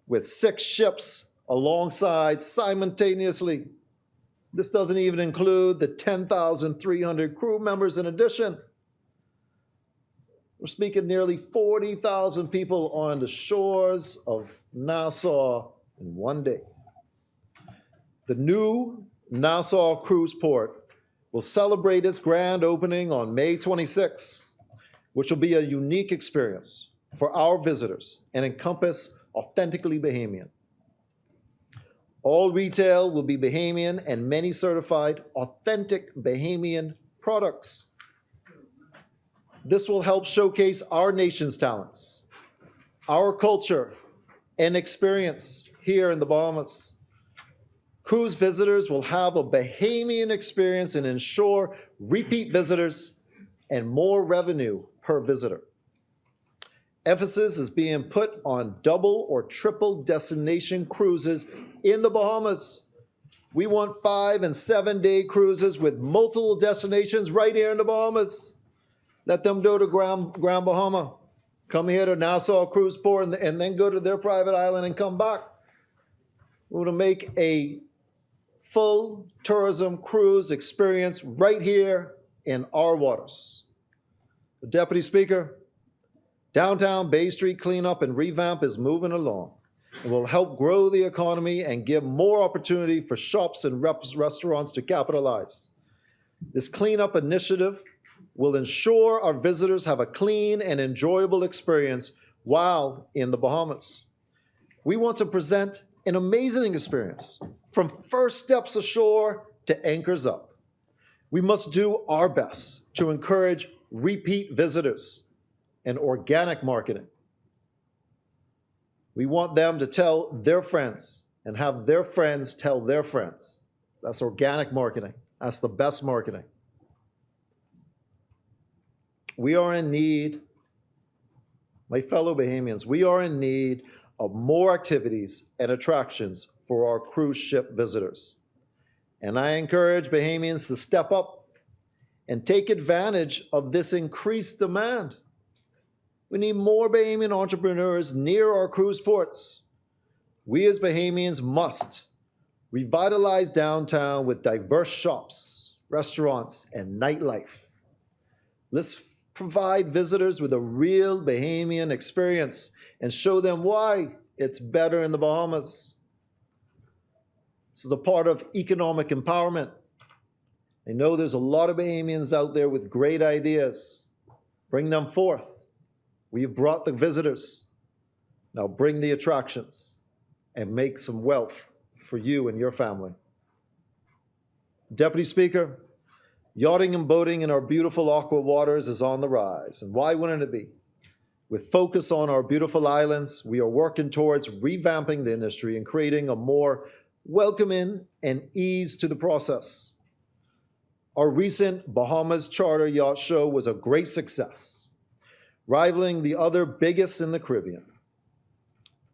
with 6 ships alongside simultaneously. This doesn't even include the 10,300 crew members in addition. We're speaking nearly 40,000 people on the shores of Nassau in one day. The new Nassau Cruise Port will celebrate its grand opening on May 26, which will be a unique experience for our visitors and encompass authentically Bahamian. All retail will be Bahamian and many certified authentic Bahamian products. This will help showcase our nation's talents, our culture, and experience here in the Bahamas. Cruise visitors will have a Bahamian experience and ensure repeat visitors and more revenue per visitor. Emphasis is being put on double or triple destination cruises in the Bahamas. We want 5- and 7-day cruises with multiple destinations right here in the Bahamas. Let them go to Grand Bahama, come here to Nassau Cruise Port, and then go to their private island and come back. We want to make a full tourism cruise experience right here in our waters. Deputy Speaker, downtown Bay Street cleanup and revamp is moving along. It will help grow the economy and give more opportunity for shops and restaurants to capitalize. This cleanup initiative will ensure our visitors have a clean and enjoyable experience while in the Bahamas. We want to present an amazing experience from first steps ashore to anchors up. We must do our best to encourage repeat visitors and organic marketing. We want them to tell their friends and have their friends tell their friends. That's organic marketing. That's the best marketing. We are in need, my fellow Bahamians, we are in need of more activities and attractions for our cruise ship visitors. And I encourage Bahamians to step up and take advantage of this increased demand. We need more Bahamian entrepreneurs near our cruise ports. We as Bahamians must revitalize downtown with diverse shops, restaurants, and nightlife. Let's provide visitors with a real Bahamian experience and show them why it's better in the Bahamas. This is a part of economic empowerment. I know there's a lot of Bahamians out there with great ideas. Bring them forth. We have brought the visitors. Now bring the attractions and make some wealth for you and your family. Deputy Speaker, yachting and boating in our beautiful aqua waters is on the rise, and why wouldn't it be? With focus on our beautiful islands, we are working towards revamping the industry and creating a more welcoming and ease to the process. Our recent Bahamas Charter Yacht Show was a great success, rivaling the other biggest in the Caribbean.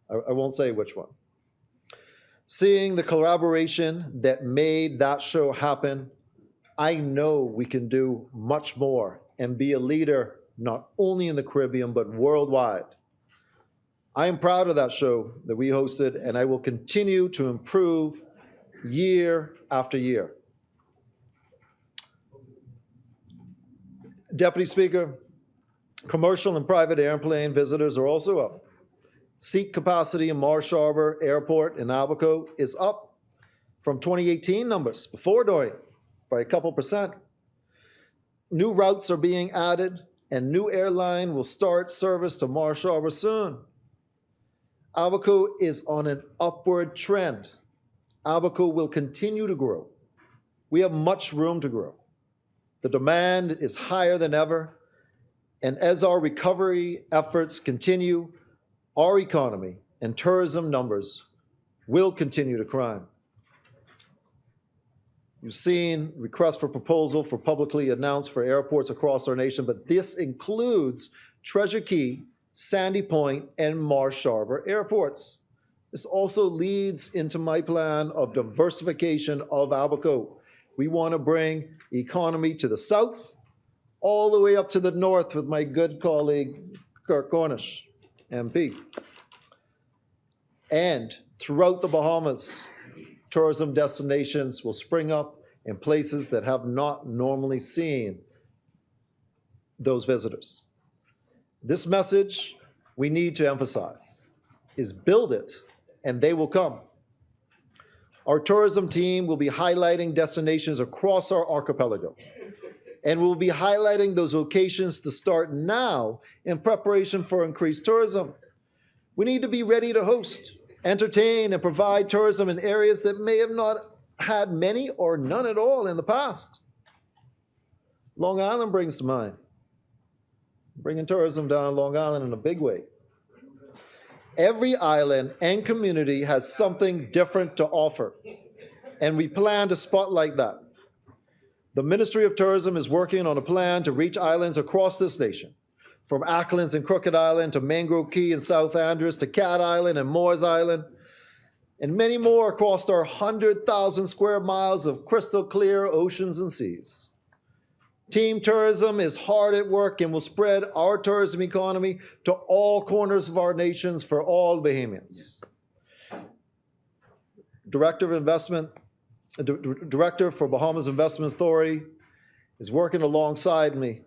I won't say which one. Seeing the collaboration that made that show happen, I know we can do much more and be a leader not only in the Caribbean, but worldwide. I am proud of that show that we hosted, and I will continue to improve year after year. Deputy Speaker, commercial and private airplane visitors are also up. Seat capacity in Marsh Harbor Airport in Abaco is up from 2018 numbers before Dorian by a couple percent. New routes are being added, and new airline will start service to Marsh Harbor soon. Abaco is on an upward trend. Abaco will continue to grow. We have much room to grow. The demand is higher than ever, and as our recovery efforts continue, our economy and tourism numbers will continue to climb. You've seen requests for proposal for publicly announced for airports across our nation, but this includes Treasure Key, Sandy Point, and Marsh Harbor airports. This also leads into my plan of diversification of Abaco. We want to bring economy to the south, all the way up to the north with my good colleague, Kirk Cornish, MP. And throughout the Bahamas, tourism destinations will spring up in places that have not normally seen those visitors. This message we need to emphasize is build it and they will come. Our tourism team will be highlighting destinations across our archipelago, and we'll be highlighting those locations to start now in preparation for increased tourism. We need to be ready to host, entertain, and provide tourism in areas that may have not had many or none at all in the past. Long Island brings to mind. Bringing tourism down Long Island in a big way. Every island and community has something different to offer, and we plan to spotlight that. The Ministry of Tourism is working on a plan to reach islands across this nation, from Acklands and Crooked Island to Mangrove Key and South Andros to Cat Island and Moores Island, and many more across our 100,000 square miles of crystal clear oceans and seas. Team Tourism is hard at work and will spread our tourism economy to all corners of our nations for all Bahamians. Director for Bahamas Investment Authority is working alongside me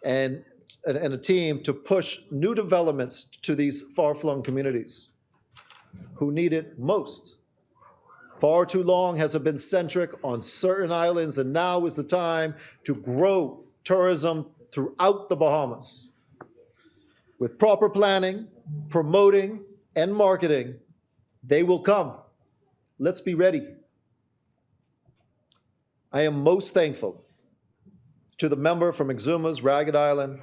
and a team to push new developments to these far-flung communities who need it most. Far too long has it been centric on certain islands, and now is the time to grow tourism throughout the Bahamas. With proper planning, promoting, and marketing, they will come. Let's be ready. I am most thankful to the member from Exuma's Ragged Island,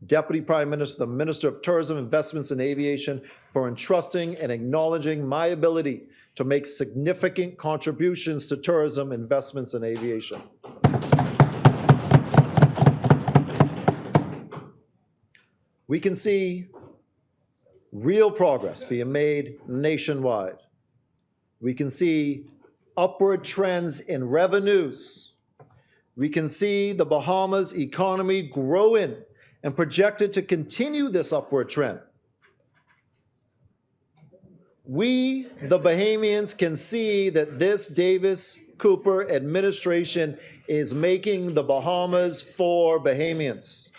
Deputy Prime Minister, the Minister of Tourism, Investments and Aviation, for entrusting and acknowledging my ability to make significant contributions to tourism, investments, and aviation. We can see real progress being made nationwide. We can see upward trends in revenues. We can see the Bahamas economy growing and projected to continue this upward trend. We, the Bahamians, can see that this Davis Cooper administration is making the Bahamas for Bahamians.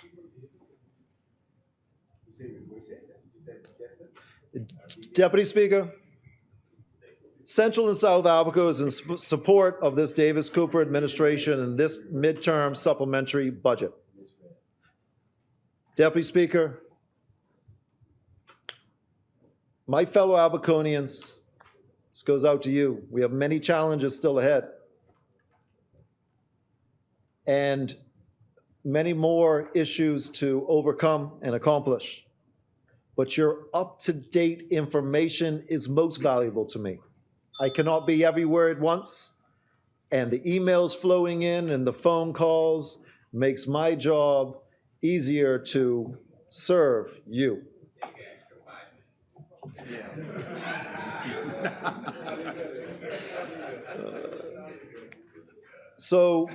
Deputy Speaker, Central and South Abaco is in support of this Davis Cooper administration and this midterm supplementary budget. Deputy Speaker, my fellow Abaconians, this goes out to you. We have many challenges still ahead and many more issues to overcome and accomplish. But your up-to-date information is most valuable to me. I cannot be everywhere at once, and the emails flowing in and the phone calls makes my job easier to serve you. So,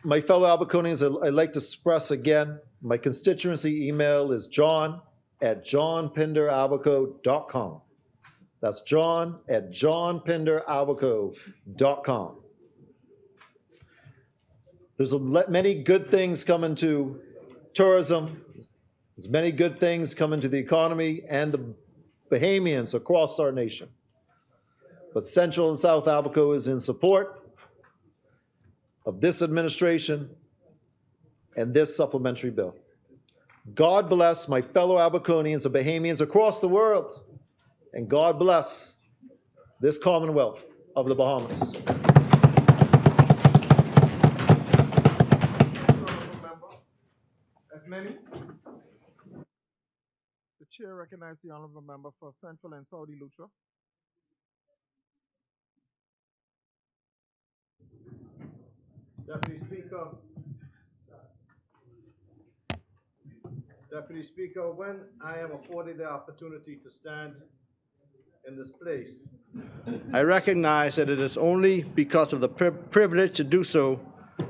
my fellow Abaconians, I'd like to express again, my constituency email is john@johnpinderabaco.com. That's john@johnpinderabaco.com. There's many good things coming to tourism. There's many good things coming to the economy and the Bahamians across our nation. But Central and South Abaco is in support of this administration and this supplementary bill. God bless my fellow Abaconians and Bahamians across the world. And God bless this Commonwealth of the Bahamas. As many? The chair recognizes the honorable member for Central and Saudi Lutra. Deputy Speaker, when I am afforded the opportunity to stand in this place, I recognize that it is only because of the privilege to do so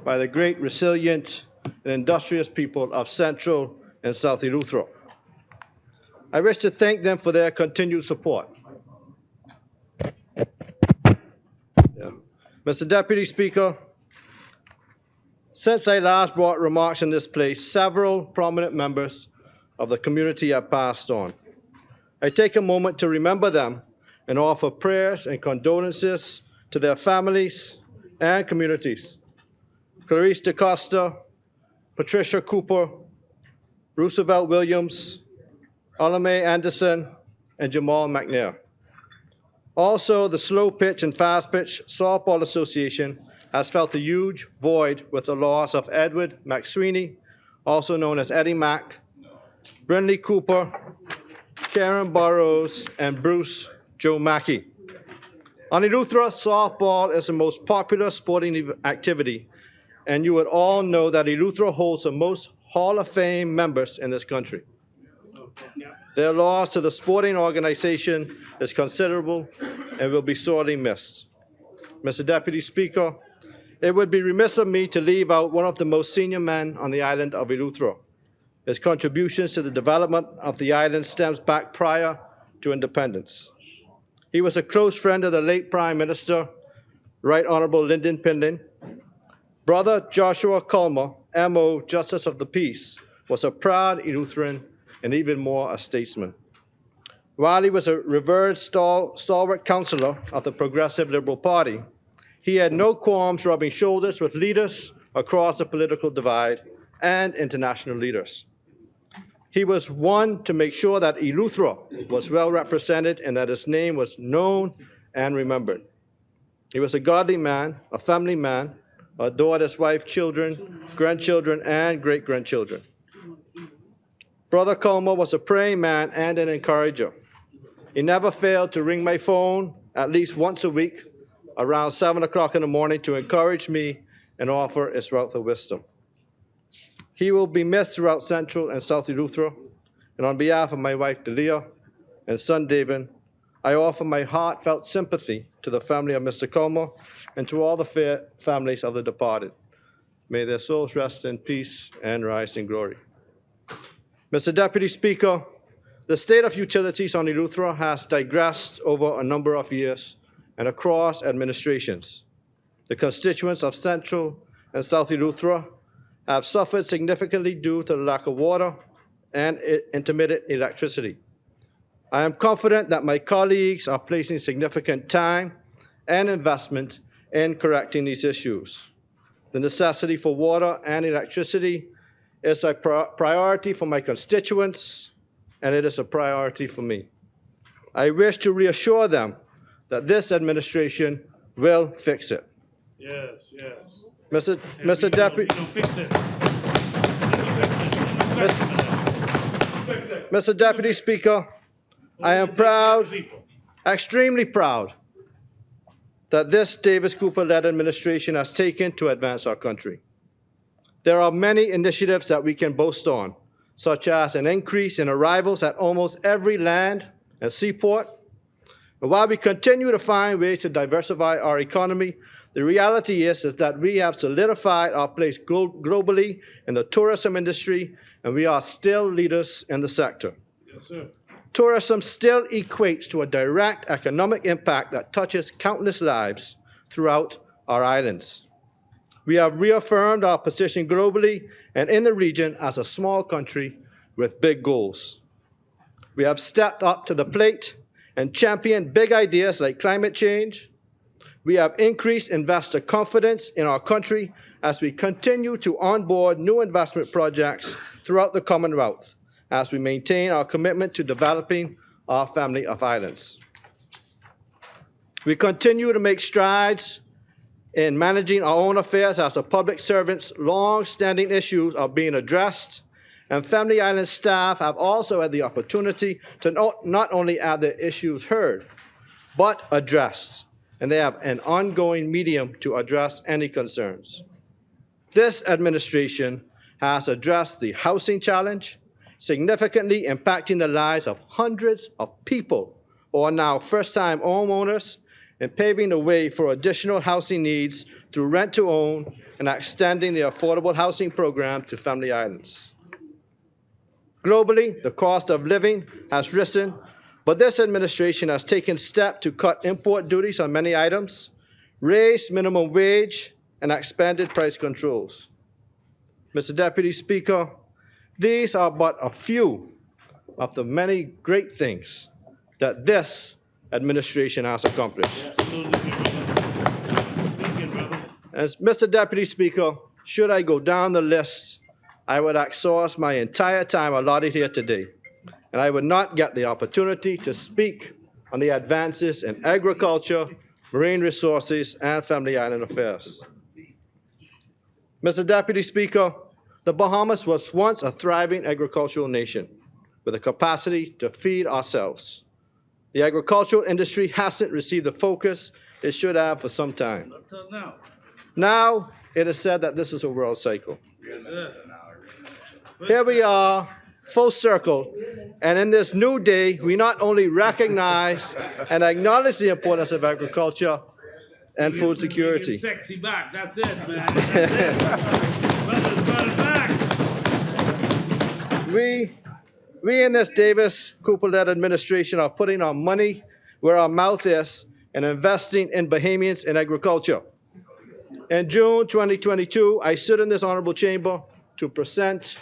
by the great, resilient, and industrious people of Central and South Eleuthera. I wish to thank them for their continued support. Mr. Deputy Speaker, since I last brought remarks in this place, several prominent members of the community have passed on. I take a moment to remember them and offer prayers and condolences to their families and communities. Clarice DaCosta, Patricia Cooper, Roosevelt Williams, Alame Anderson, and Jamal McNair. Also, the Slow Pitch and Fast Pitch Softball Association has felt a huge void with the loss of Edward McSweeney, also known as Eddie Mack, Brindley Cooper, Karen Burrows, and Bruce Joe Mackey. On Eleuthera, softball is the most popular sporting activity, and you would all know that Eleuthera holds the most Hall of Fame members in this country. Their loss to the sporting organization is considerable and will be sorely missed. Mr. Deputy Speaker, it would be remiss of me to leave out one of the most senior men on the island of Eleuthera. His contributions to the development of the island stems back prior to independence. He was a close friend of the late Prime Minister, Right Honorable Lyndon Pindling. Brother Joshua Culmer, M.O., Justice of the Peace, was a proud Eleutheran and even more a statesman. While he was a revered stalwart councillor of the Progressive Liberal Party, he had no qualms rubbing shoulders with leaders across the political divide and international leaders. He was one to make sure that Eleuthera was well represented and that his name was known and remembered. He was a godly man, a family man, adored his wife, children, grandchildren, and great-grandchildren. Brother Como was a praying man and an encourager. He never failed to ring my phone at least once a week around 7 o'clock in the morning to encourage me and offer his wealth of wisdom. He will be missed throughout Central and South Eleuthera, and on behalf of my wife Delia and son David, I offer my heartfelt sympathy to the family of Mr. Como and to all the families of the departed. May their souls rest in peace and rise in glory. Mr. Deputy Speaker, the state of utilities on Eleuthera has digressed over a number of years and across administrations. The constituents of Central and South Eleuthera have suffered significantly due to the lack of water and intermittent electricity. I am confident that my colleagues are placing significant time and investment in correcting these issues. The necessity for water and electricity is a priority for my constituents, and it is a priority for me. I wish to reassure them that this administration will fix it. Yes, yes. Mr. Deputy, Mr. Deputy Speaker, I am proud, extremely proud, that this Davis Cooper-led administration has taken to advance our country. There are many initiatives that we can boast on, such as an increase in arrivals at almost every land and seaport. And while we continue to find ways to diversify our economy, the reality is that we have solidified our place globally in the tourism industry, and we are still leaders in the sector. Yes, sir. Tourism still equates to a direct economic impact that touches countless lives throughout our islands. We have reaffirmed our position globally and in the region as a small country with big goals. We have stepped up to the plate and championed big ideas like climate change. We have increased investor confidence in our country as we continue to onboard new investment projects throughout the Commonwealth, as we maintain our commitment to developing our family of islands. We continue to make strides in managing our own affairs as a public servant's long-standing issues are being addressed, and Family Island staff have also had the opportunity to not only have their issues heard, but addressed, and they have an ongoing medium to address any concerns. This administration has addressed the housing challenge, significantly impacting the lives of hundreds of people who are now first-time homeowners and paving the way for additional housing needs through rent-to-own and extending the affordable housing program to Family Islands. Globally, the cost of living has risen, but this administration has taken steps to cut import duties on many items, raise minimum wage, and expanded price controls. Mr. Deputy Speaker, these are but a few of the many great things that this administration has accomplished. As Mr. Deputy Speaker, should I go down the list, I would exhaust my entire time allotted here today, and I would not get the opportunity to speak on the advances in agriculture, marine resources, and Family Island affairs. Mr. Deputy Speaker, the Bahamas was once a thriving agricultural nation with the capacity to feed ourselves. The agricultural industry hasn't received the focus it should have for some time. Until now. Now, it is said that this is a world cycle. Yes, sir. Here we are, full circle, and in this new day, we not only recognize and acknowledge the importance of agriculture and food security. Sexy back, that's it, man. That's it. Brothers, brought it back. We in this Davis Cooper-led administration are putting our money where our mouth is and investing in Bahamians in agriculture. In June 2022, I stood in this honorable chamber to present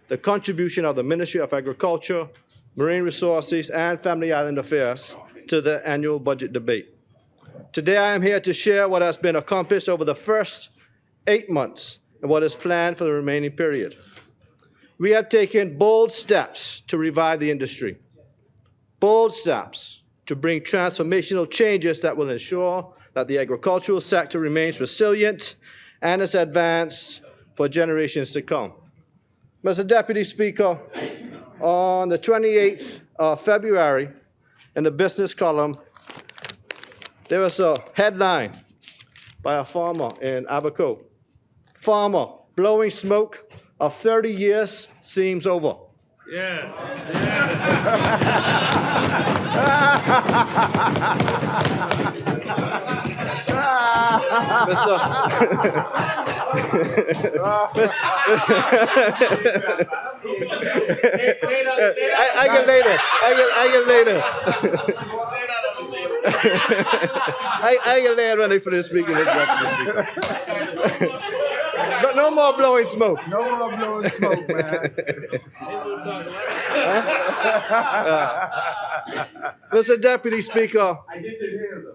the contribution of the Ministry of Agriculture, Marine Resources, and Family Island Affairs to the annual budget debate. Today, I am here to share what has been accomplished over the first 8 months and what is planned for the remaining period. We have taken bold steps to revive the industry, bold steps to bring transformational changes that will ensure that the agricultural sector remains resilient and is advanced for generations to come. Mr. Deputy Speaker, On the 28th of February, in the business column, there was a headline by a farmer in Abaco. Farmer, blowing smoke of 30 years seems over. Yeah. I get later. I get later. I get later when they finish speaking. No more blowing smoke. No more blowing smoke, man. Mr. Deputy Speaker. I didn't hear them.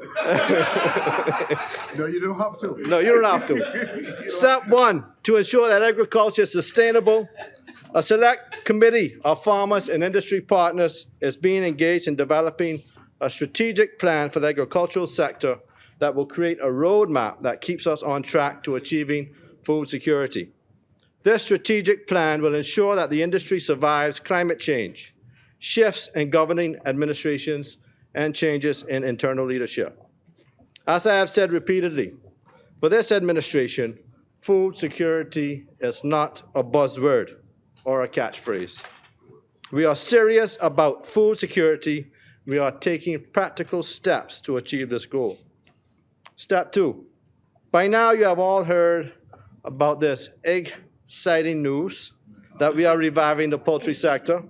No, you don't have to. No, you don't have to. Step one, to ensure that agriculture is sustainable, a select committee of farmers and industry partners is being engaged in developing a strategic plan for the agricultural sector that will create a roadmap that keeps us on track to achieving food security. This strategic plan will ensure that the industry survives climate change, shifts in governing administrations, and changes in internal leadership. As I have said repeatedly, for this administration, food security is not a buzzword or a catchphrase. We are serious about food security. We are taking practical steps to achieve this goal. Step two, by now you have all heard about this exciting news that we are reviving the poultry sector.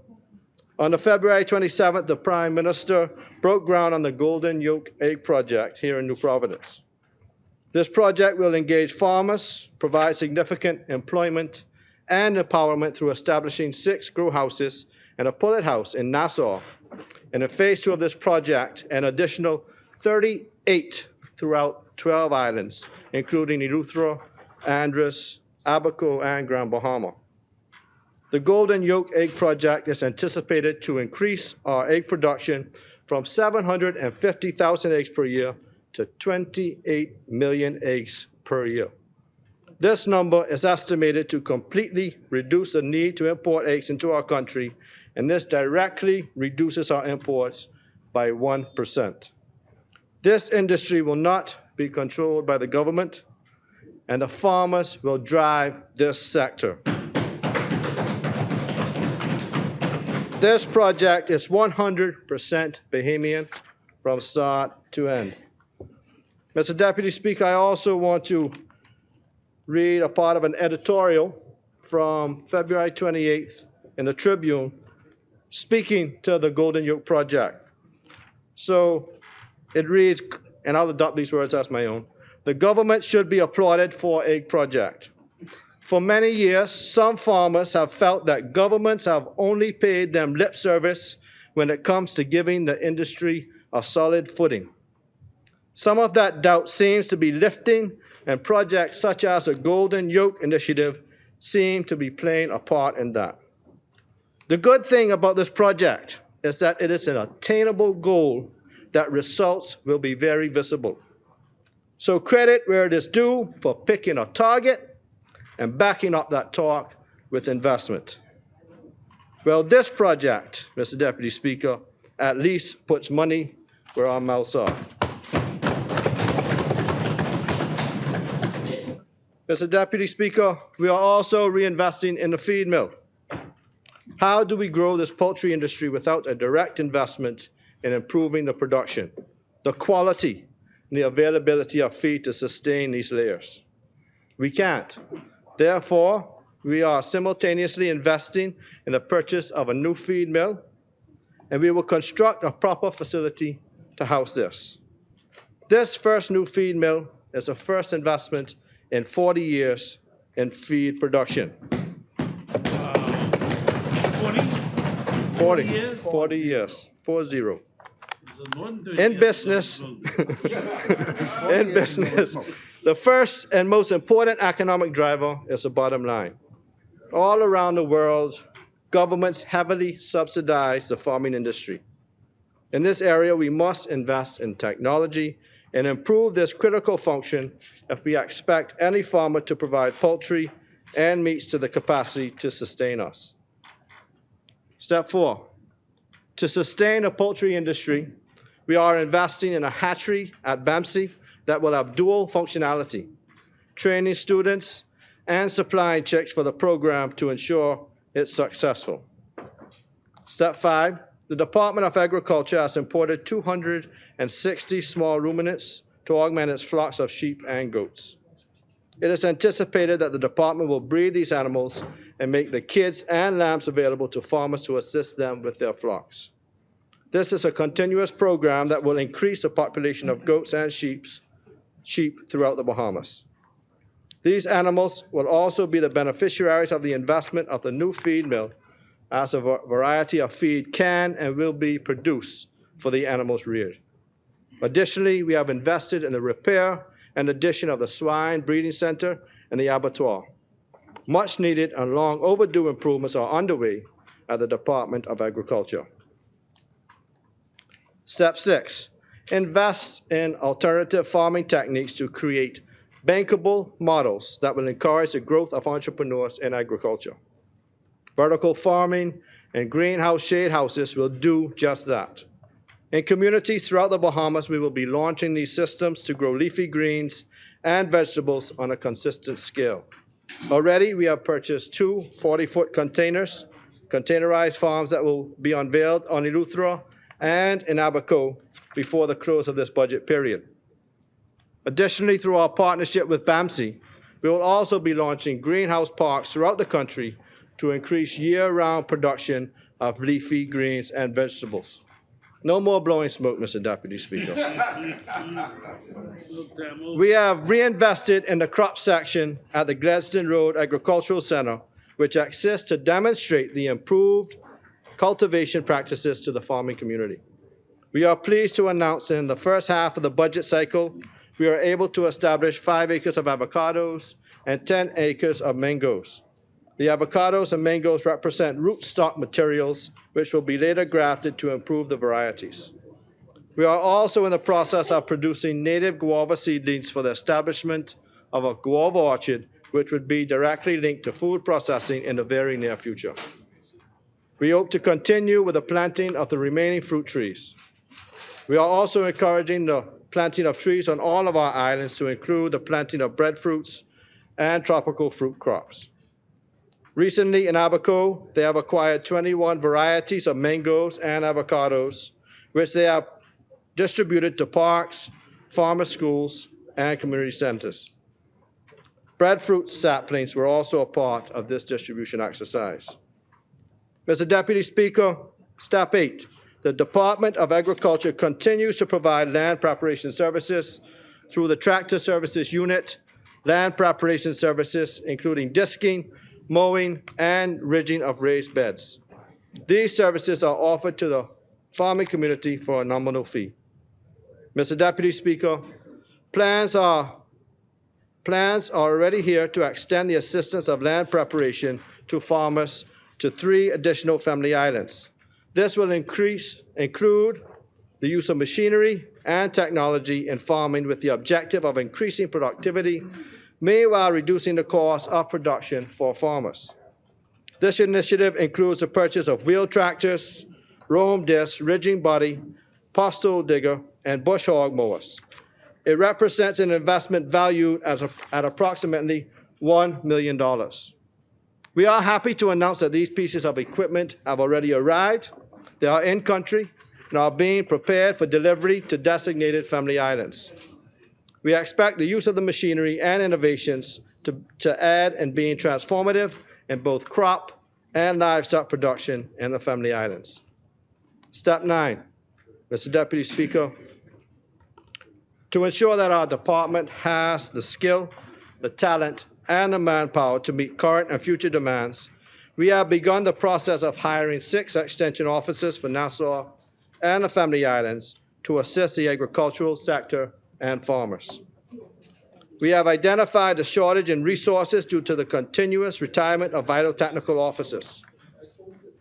On the February 27th, the Prime Minister broke ground on the Golden Yolk Egg Project here in New Providence. This project will engage farmers, provide significant employment and empowerment through establishing 6 grow houses and a pullet house in Nassau. And in phase 2 of this project, an additional 38 throughout 12 islands, including Eleuthera, Andros, Abaco, and Grand Bahama. The Golden Yolk Egg Project is anticipated to increase our egg production from 750,000 eggs per year to 28 million eggs per year. This number is estimated to completely reduce the need to import eggs into our country, and this directly reduces our imports by 1%. This industry will not be controlled by the government, and the farmers will drive this sector. This project is 100% Bahamian from start to end. Mr. Deputy Speaker, I also want to read a part of an editorial from February 28th in the Tribune speaking to the Golden Yolk Project. So it reads, and I'll adopt these words as my own, the government should be applauded for egg project. For many years, some farmers have felt that governments have only paid them lip service when it comes to giving the industry a solid footing. Some of that doubt seems to be lifting, and projects such as the Golden Yolk Initiative seem to be playing a part in that. The good thing about this project is that it is an attainable goal that results will be very visible. So credit where it is due for picking a target and backing up that talk with investment. Well, this project, Mr. Deputy Speaker, at least puts money where our mouths are. Mr. Deputy Speaker, we are also reinvesting in the feed mill. How do we grow this poultry industry without a direct investment in improving the production, the quality, and the availability of feed to sustain these layers? We can't. Therefore, we are simultaneously investing in the purchase of a new feed mill, and we will construct a proper facility to house this. This first new feed mill is a first investment in 40 years in feed production. 40 years? 40 years, 40. More than 30 In years. business, in business, the first and most important economic driver is the bottom line. All around the world, governments heavily subsidize the farming industry. In this area, we must invest in technology and improve this critical function if we expect any farmer to provide poultry and meats to the capacity to sustain us. Step 4, to sustain the poultry industry, we are investing in a hatchery at BAMC that will have dual functionality, training students and supplying chicks for the program to ensure it's successful. Step 5, the Department of Agriculture has imported 260 small ruminants to augment its flocks of sheep and goats. It is anticipated that the department will breed these animals and make the kids and lambs available to farmers to assist them with their flocks. This is a continuous program that will increase the population of goats and sheep throughout the Bahamas. These animals will also be the beneficiaries of the investment of the new feed mill, as a variety of feed can and will be produced for the animals reared. Additionally, we have invested in the repair and addition of the swine breeding center and the abattoir. Much needed and long overdue improvements are underway at the Department of Agriculture. Step 6, invest in alternative farming techniques to create bankable models that will encourage the growth of entrepreneurs in agriculture. Vertical farming and greenhouse shade houses will do just that. In communities throughout the Bahamas, we will be launching these systems to grow leafy greens and vegetables on a consistent scale. Already, we have purchased 2 40-foot containerized farms that will be unveiled on Eleuthera and in Abaco before the close of this budget period. Additionally, through our partnership with BAMC, we will also be launching greenhouse parks throughout the country to increase year-round production of leafy greens and vegetables. No more blowing smoke, Mr. Deputy Speaker. We have reinvested in the crop section at the Gladstone Road Agricultural Center, which exists to demonstrate the improved cultivation practices to the farming community. We are pleased to announce that in the first half of the budget cycle, we are able to establish 5 acres of avocados and 10 acres of mangoes. The avocados and mangoes represent rootstock materials, which will be later grafted to improve the varieties. We are also in the process of producing native guava seedlings for the establishment of a guava orchard, which would be directly linked to food processing in the very near future. We hope to continue with the planting of the remaining fruit trees. We are also encouraging the planting of trees on all of our islands to include the planting of breadfruits and tropical fruit crops. Recently in Abaco, they have acquired 21 varieties of mangoes and avocados, which they have distributed to parks, farmer schools, and community centers. Breadfruit saplings were also a part of this distribution exercise. Mr. Deputy Speaker, Step 8, the Department of Agriculture continues to provide land preparation services through the Tractor Services Unit, land preparation services including disking, mowing, and ridging of raised beds. These services are offered to the farming community for a nominal fee. Mr. Deputy Speaker, plans are already here to extend the assistance of land preparation to farmers to 3 additional family islands. This will include the use of machinery and technology in farming with the objective of increasing productivity, meanwhile reducing the cost of production for farmers. This initiative includes the purchase of wheel tractors, roam disc, ridging body, postal digger, and bush hog mowers. It represents an investment valued at approximately $1 million. We are happy to announce that these pieces of equipment have already arrived. They are in country and are being prepared for delivery to designated family islands. We expect the use of the machinery and innovations to add in being transformative in both crop and livestock production in the family islands. Step 9, Mr. Deputy Speaker, to ensure that our department has the skill, the talent, and the manpower to meet current and future demands, we have begun the process of hiring 6 extension officers for Nassau and the family islands to assist the agricultural sector and farmers. We have identified the shortage in resources due to the continuous retirement of vital technical officers.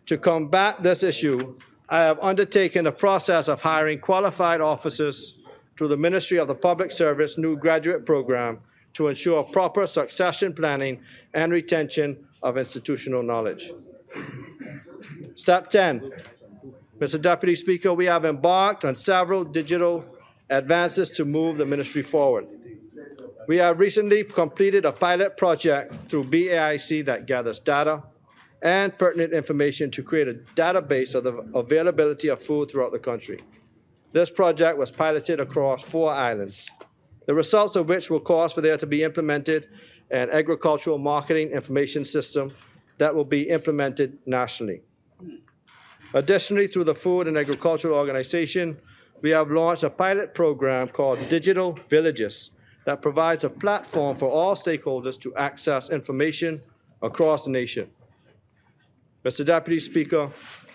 To combat this issue, I have undertaken the process of hiring qualified officers through the Ministry of the Public Service new graduate program to ensure proper succession planning and retention of institutional knowledge. Step 10, Mr. Deputy Speaker, we have embarked on several digital advances to move the ministry forward. We have recently completed a pilot project through BAIC that gathers data and pertinent information to create a database of the availability of food throughout the country. This project was piloted across 4 islands, the results of which will cause for there to be implemented an agricultural marketing information system that will be implemented nationally. Additionally, through the Food and Agricultural Organization, we have launched a pilot program called Digital Villages that provides a platform for all stakeholders to access information across the nation. Mr. Deputy Speaker,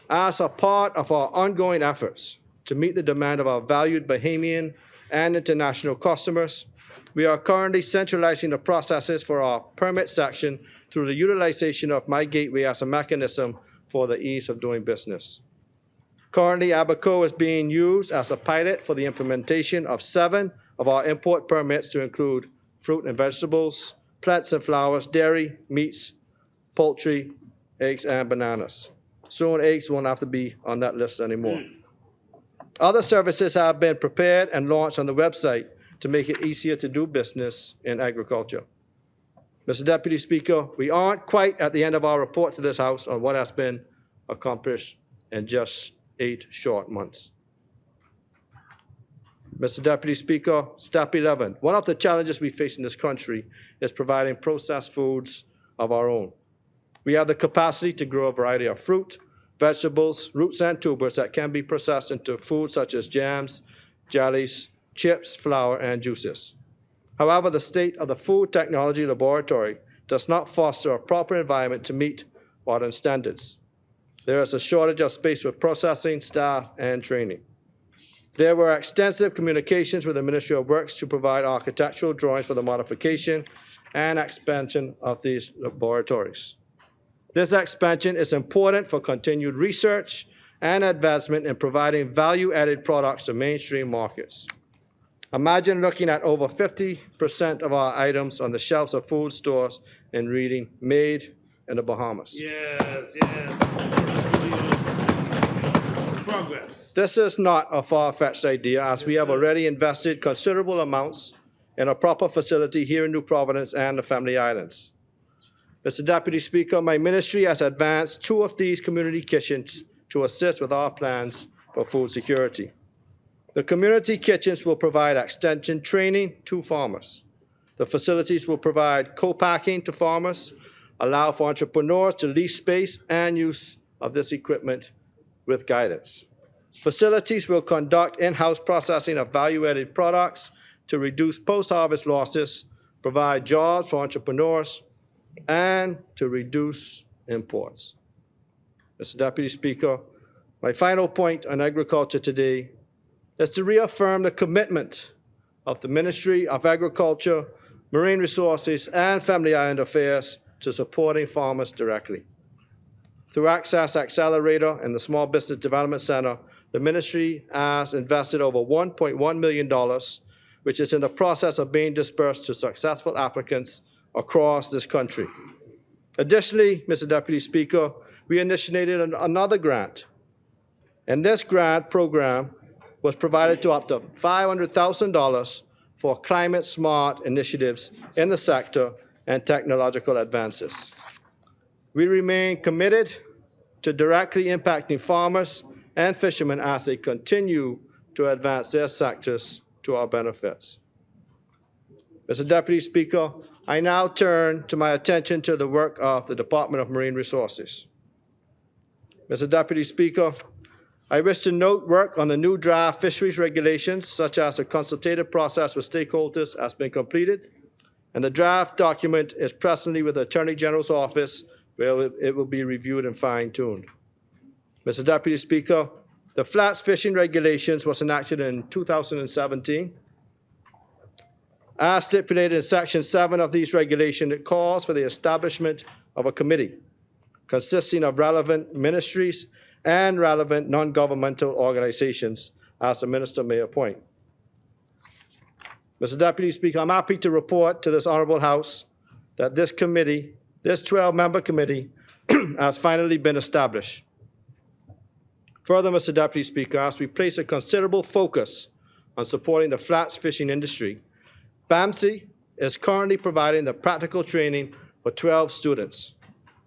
as a part of our ongoing efforts to meet the demand of our valued Bahamian and international customers, we are currently centralizing the processes for our permit section through the utilization of My Gateway as a mechanism for the ease of doing business. Currently, Abaco is being used as a pilot for the implementation of 7 of our import permits to include fruit and vegetables, plants and flowers, dairy, meats, poultry, eggs, and bananas. Soon, eggs won't have to be on that list anymore. Other services have been prepared and launched on the website to make it easier to do business in agriculture. Mr. Deputy Speaker, we aren't quite at the end of our report to this House on what has been accomplished in just 8 short months. Mr. Deputy Speaker, step 11. One of the challenges we face in this country is providing processed foods of our own. We have the capacity to grow a variety of fruit, vegetables, roots, and tubers that can be processed into foods such as jams, jellies, chips, flour, and juices. However, the state of the Food Technology Laboratory does not foster a proper environment to meet modern standards. There is a shortage of space for processing, staff, and training. There were extensive communications with the Ministry of Works to provide architectural drawings for the modification and expansion of these laboratories. This expansion is important for continued research and advancement in providing value-added products to mainstream markets. Imagine looking at over 50% of our items on the shelves of food stores and reading "Made in the Bahamas." Yes. Progress. This is not a far-fetched idea, as we have already invested considerable amounts in a proper facility here in New Providence and the Family Islands. Mr. Deputy Speaker, my ministry has advanced 2 of these community kitchens to assist with our plans for food security. The community kitchens will provide extension training to farmers. The facilities will provide co-packing to farmers, allow for entrepreneurs to lease space and use of this equipment with guidance. Facilities will conduct in-house processing of value-added products to reduce post-harvest losses, provide jobs for entrepreneurs, and to reduce imports. Mr. Deputy Speaker, my final point on agriculture today is to reaffirm the commitment of the Ministry of Agriculture, Marine Resources, and Family Island Affairs to supporting farmers directly. Through Access Accelerator and the Small Business Development Center, the ministry has invested over $1.1 million, which is in the process of being dispersed to successful applicants across this country. Additionally, Mr. Deputy Speaker, we initiated another grant, and this grant program was provided to up to $500,000 for climate-smart initiatives in the sector and technological advances. We remain committed to directly impacting farmers and fishermen as they continue to advance their sectors to our benefits. Mr. Deputy Speaker, I now turn to my attention to the work of the Department of Marine Resources. Mr. Deputy Speaker, I wish to note work on the new draft fisheries regulations, such as a consultative process with stakeholders, has been completed, and the draft document is presently with the Attorney General's office, where it will be reviewed and fine-tuned. Mr. Deputy Speaker, the flats fishing regulations was enacted in 2017. As stipulated in Section 7 of these regulations, it calls for the establishment of a committee consisting of relevant ministries and relevant non-governmental organizations, as the minister may appoint. Mr. Deputy Speaker, I'm happy to report to this honorable House that this committee, this 12-member committee, has finally been established. Further, Mr. Deputy Speaker, as we place a considerable focus on supporting the flats fishing industry, BAMSI is currently providing the practical training for 12 students.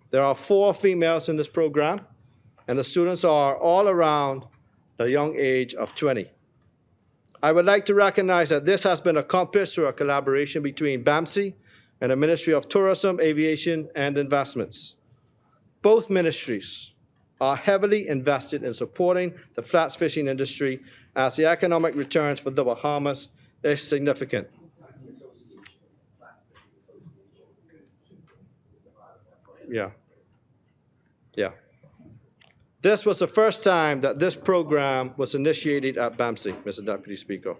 There are 4 females in this program, and the students are all around the young age of 20. I would like to recognize that this has been accomplished through a collaboration between BAMSI and the Ministry of Tourism, Aviation, and Investments. Both ministries are heavily invested in supporting the flats fishing industry as the economic returns for the Bahamas is significant. Yeah. This was the first time that this program was initiated at BAMSI, Mr. Deputy Speaker.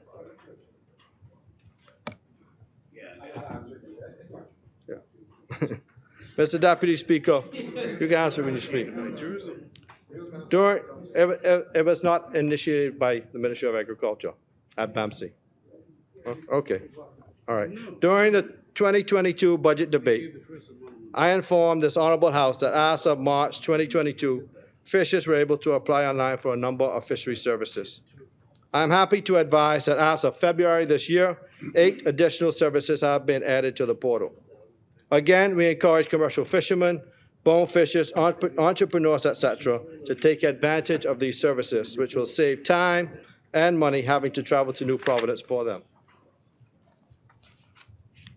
Yeah. Mr. Deputy Speaker, you can answer when you speak. It was not initiated by the Ministry of Agriculture at BAMSI. Okay, all right. During the 2022 budget debate, I informed this honorable House that as of March 2022, fishers were able to apply online for a number of fishery services. I am happy to advise that as of February this year, 8 additional services have been added to the portal. Again, we encourage commercial fishermen, bone fishers, entrepreneurs, etc., to take advantage of these services, which will save time and money having to travel to New Providence for them.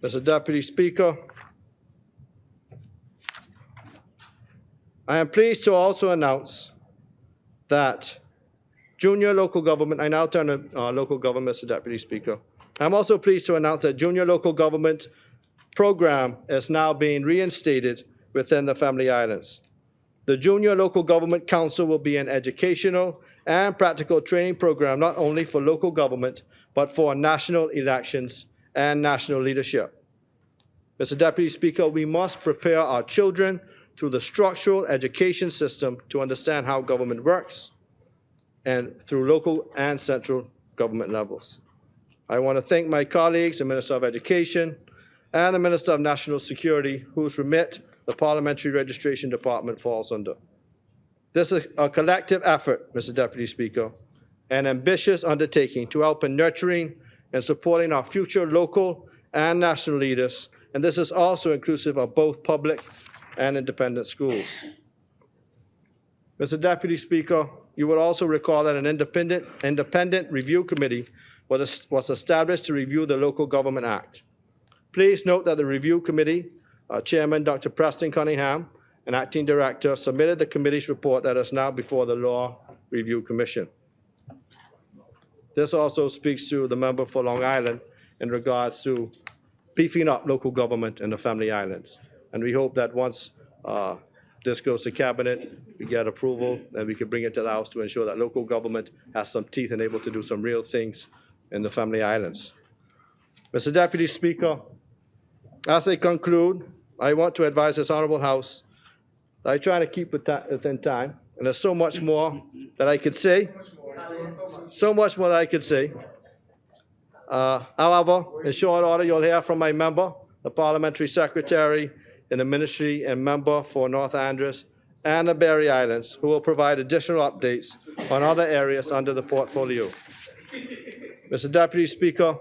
Mr. Deputy Speaker, I am pleased to also announce that junior local government, I now turn to local government, Mr. Deputy Speaker. I'm also pleased to announce that junior local government program is now being reinstated within the Family Islands. The Junior Local Government Council will be an educational and practical training program not only for local government, but for national elections and national leadership. Mr. Deputy Speaker, we must prepare our children through the structural education system to understand how government works and through local and central government levels. I want to thank my colleagues, the Minister of Education and the Minister of National Security, whose remit the Parliamentary Registration Department falls under. This is a collective effort, Mr. Deputy Speaker, an ambitious undertaking to help in nurturing and supporting our future local and national leaders, and this is also inclusive of both public and independent schools. Mr. Deputy Speaker, you will also recall that an independent review committee was established to review the Local Government Act. Please note that the review committee, Chairman Dr. Preston Cunningham and Acting Director submitted the committee's report that is now before the Law Review Commission. This also speaks to the member for Long Island in regards to beefing up local government in the Family Islands. And we hope that once this goes to Cabinet, we get approval, and we can bring it to the House to ensure that local government has some teeth and able to do some real things in the Family Islands. Mr. Deputy Speaker, as I conclude, I want to advise this honorable House that I try to keep within time, and there's so much more that I could say. So much more that I could say. However, in short order, you'll hear from my member, the Parliamentary Secretary in the Ministry and member for North Andros and the Berry Islands, who will provide additional updates on other areas under the portfolio. Mr. Deputy Speaker,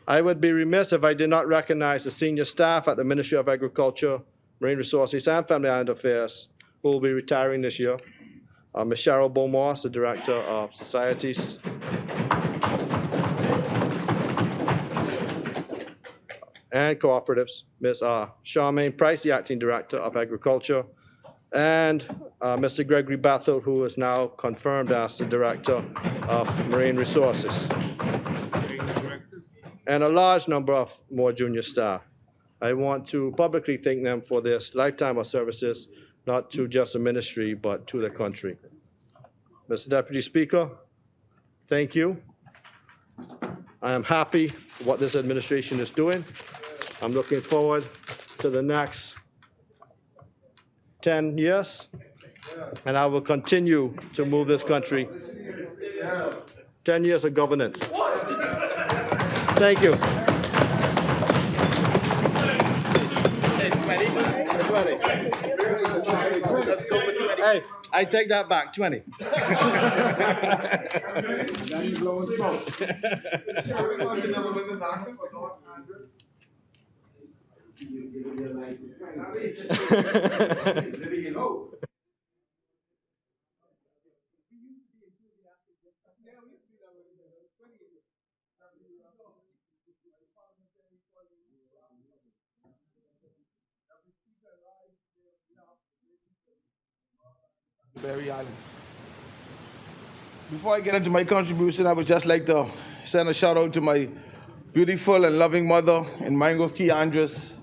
I would be remiss if I did not recognize the senior staff at the Ministry of Agriculture, Marine Resources, and Family Island Affairs, who will be retiring this year. Ms. Cheryl Beaumont, the Director of Societies. And Cooperatives. Ms. Charmaine Price, the Acting Director of Agriculture. And Mr. Gregory Bethel, who is now confirmed as the Director of Marine Resources. And a large number of more junior staff. I want to publicly thank them for their lifetime of services, not to just the ministry, but to the country. Mr. Deputy Speaker, thank you. I am happy with what this administration is doing. I'm looking forward to the next 10 years, and I will continue to move this country. 10 years of governance. Thank you. Let's go for 20. Hey, I take that back, 20. Now you blowing smoke. Berry Islands. Before I get into my contribution, I would just like to send a shout out to my beautiful and loving mother in Mangrove Key, Andres,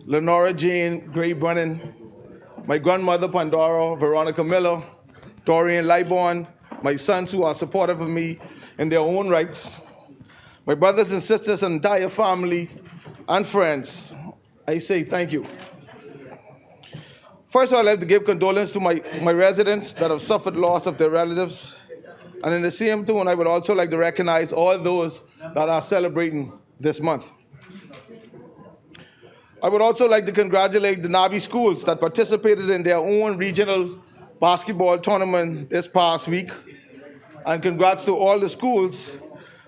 Lenora Jane Gray Brennan, my grandmother Pandora, Veronica Miller, Dorian Liborn, my sons who are supportive of me in their own rights, my brothers and sisters and entire family and friends. I say thank you. First, I'd like to give condolence to my residents that have suffered loss of their relatives. And in the same tone, I would also like to recognize all those that are celebrating this month. I would also like to congratulate the Nabi schools that participated in their own regional basketball tournament this past week. And congrats to all the schools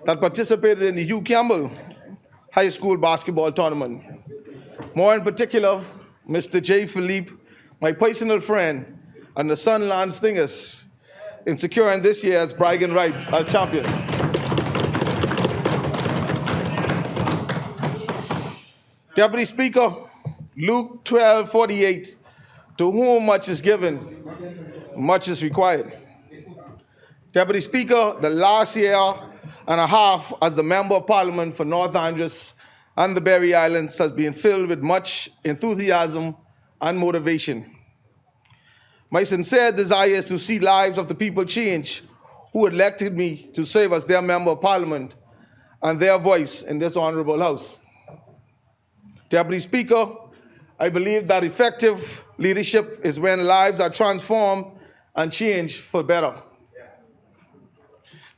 that participated in the Hugh Campbell High School basketball tournament. More in particular, Mr. J. Philippe, my personal friend, and the Sunland Stingers in securing this year's bragging rights as champions. Deputy Speaker, Luke 12:48, to whom much is given, much is required. Deputy Speaker, the last year and a half as the Member of Parliament for North Andros and the Berry Islands has been filled with much enthusiasm and motivation. My sincere desire is to see lives of the people change who elected me to serve as their Member of Parliament and their voice in this honorable House. Deputy Speaker, I believe that effective leadership is when lives are transformed and changed for better.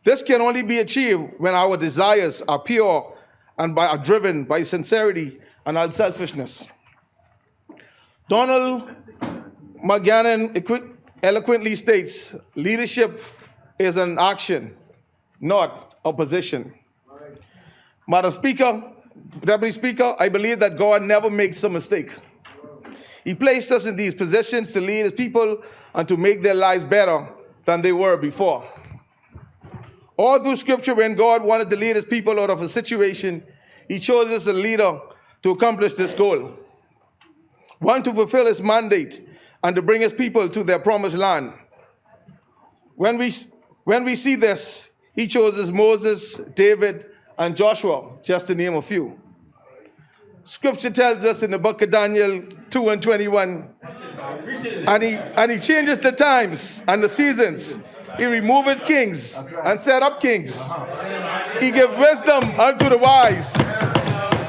This can only be achieved when our desires are pure and are driven by sincerity and unselfishness. Donald McGannon eloquently states, leadership is an action, not a position. Madam Speaker, Deputy Speaker, I believe that God never makes a mistake. He placed us in these positions to lead his people and to make their lives better than they were before. All through Scripture, when God wanted to lead his people out of a situation, he chose us as a leader to accomplish this goal. One, to fulfill his mandate and to bring his people to their promised land. When we see this, he chose Moses, David, and Joshua, just to name a few. Scripture tells us in the book of Daniel 2:21, and he changes the times and the seasons. He removeth kings and set up kings. He gives wisdom unto the wise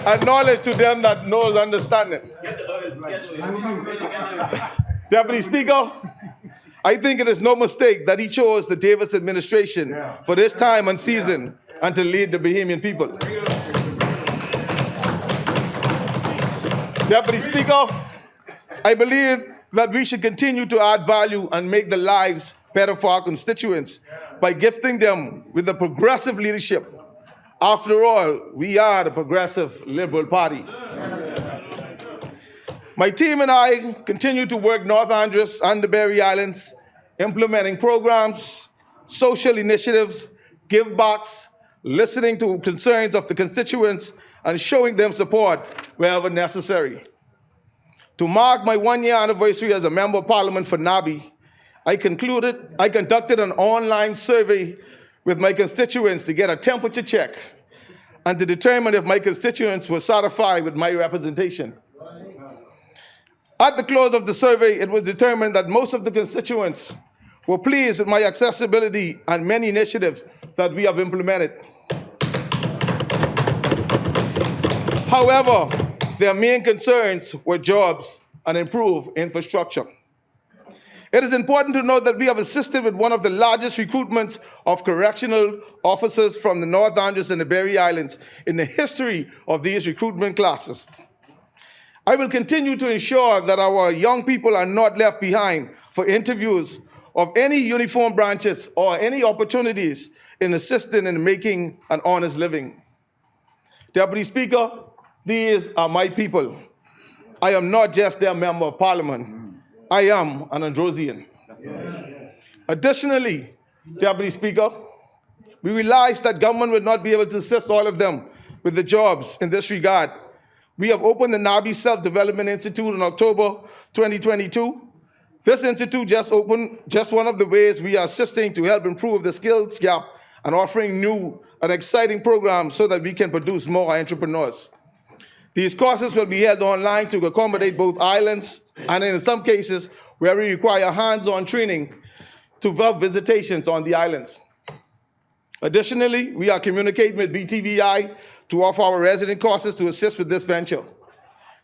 and knowledge to them that knows understanding. Deputy Speaker, I think it is no mistake that he chose the Davis administration for this time and season and to lead the Bahamian people. Deputy Speaker, I believe that we should continue to add value and make the lives better for our constituents by gifting them with a progressive leadership. After all, we are the Progressive Liberal Party. My team and I continue to work North Andros and the Berry Islands, implementing programs, social initiatives, give backs, listening to concerns of the constituents, and showing them support wherever necessary. To mark my one-year anniversary as a Member of Parliament for Nabi, I conducted an online survey with my constituents to get a temperature check and to determine if my constituents were satisfied with my representation. At the close of the survey, it was determined that most of the constituents were pleased with my accessibility and many initiatives that we have implemented. However, their main concerns were jobs and improved infrastructure. It is important to note that we have assisted with one of the largest recruitments of correctional officers from the North Andros and the Berry Islands in the history of these recruitment classes. I will continue to ensure that our young people are not left behind for interviews of any uniform branches or any opportunities in assisting in making an honest living. Deputy Speaker, these are my people. I am not just their member of parliament. I am an Androsian. Additionally, Deputy Speaker, we realize that government will not be able to assist all of them with the jobs in this regard. We have opened the Nabi Self-Development Institute in October 2022. This institute just opened just one of the ways we are assisting to help improve the skills gap and offering new and exciting programs so that we can produce more entrepreneurs. These courses will be held online to accommodate both islands and in some cases where we require hands-on training to visitations on the islands. Additionally, we are communicating with BTVI to offer our resident courses to assist with this venture.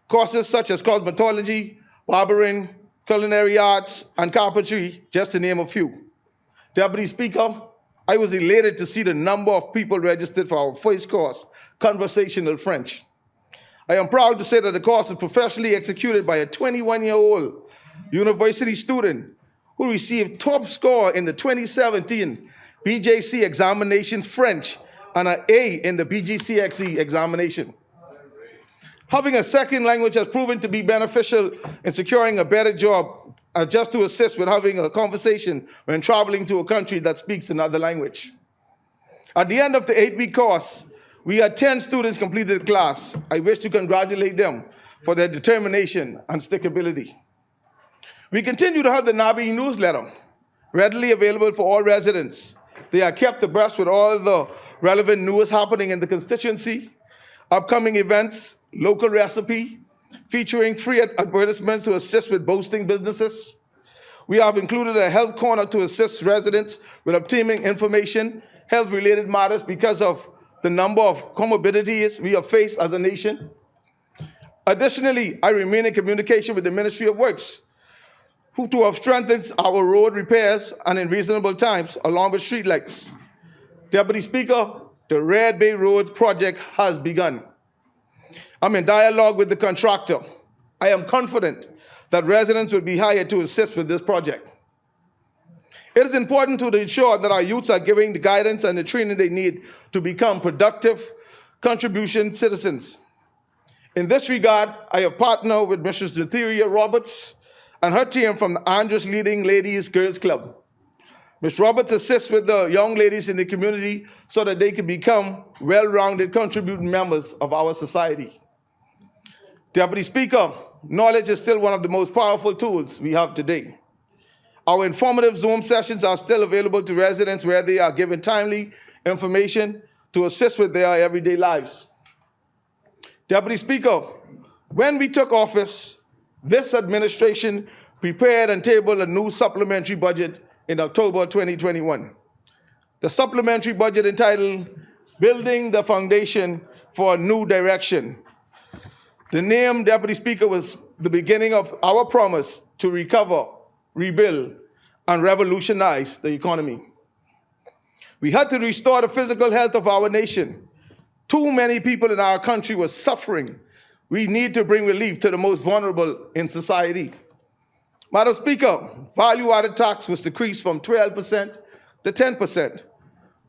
Courses such as cosmetology, barbering, culinary arts, and carpentry, just to name a few. Deputy Speaker, I was elated to see the number of people registered for our first course, Conversational French. I am proud to say that the course was professionally executed by a 21-year-old university student who received top score in the 2017 BJC examination French and an A in the BGCXE examination. Having a second language has proven to be beneficial in securing a better job, just to assist with having a conversation when traveling to a country that speaks another language. At the end of the 8-week course, we had 10 students completed the class. I wish to congratulate them for their determination and stickability. We continue to have the Nabi newsletter, readily available for all residents. They are kept abreast with all the relevant news happening in the constituency, upcoming events, local recipe, featuring free advertisements to assist with boosting businesses. We have included a health corner to assist residents with obtaining information, health-related matters because of the number of comorbidities we have faced as a nation. Additionally, I remain in communication with the Ministry of Works, who to have strengthened our road repairs and in reasonable times, along with streetlights. Deputy Speaker, the Red Bay Roads project has begun. I'm in dialogue with the contractor. I am confident that residents will be hired to assist with this project. It is important to ensure that our youths are given the guidance and the training they need to become productive contribution citizens. In this regard, I have partnered with Mrs. Natheria Roberts and her team from the Andrews Leading Ladies Girls Club. Ms. Roberts assists with the young ladies in the community so that they can become well-rounded contributing members of our society. Deputy Speaker, knowledge is still one of the most powerful tools we have today. Our informative Zoom sessions are still available to residents where they are given timely information to assist with their everyday lives. Deputy Speaker, when we took office, this administration prepared and tabled a new supplementary budget in October 2021. The supplementary budget entitled Building the Foundation for a New Direction. The name, Deputy Speaker, was the beginning of our promise to recover, rebuild, and revolutionize the economy. We had to restore the physical health of our nation. Too many people in our country were suffering. We need to bring relief to the most vulnerable in society. Madam Speaker, value-added tax was decreased from 12% to 10%.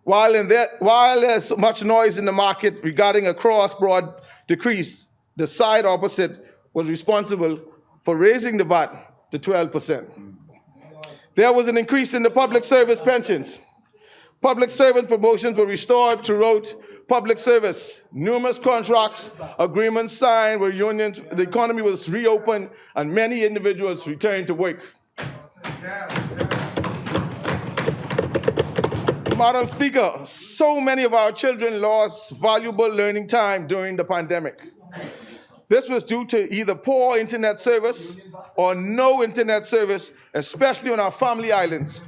While there's much noise in the market regarding a cross-border decrease, the side opposite was responsible for raising the VAT to 12%. There was an increase in the public service pensions. Public servant promotions were restored throughout public service. Numerous contracts, agreements signed with unions, the economy was reopened, and many individuals returned to work. Madam Speaker, so many of our children lost valuable learning time during the pandemic. This was due to either poor internet service or no internet service, especially on our family islands,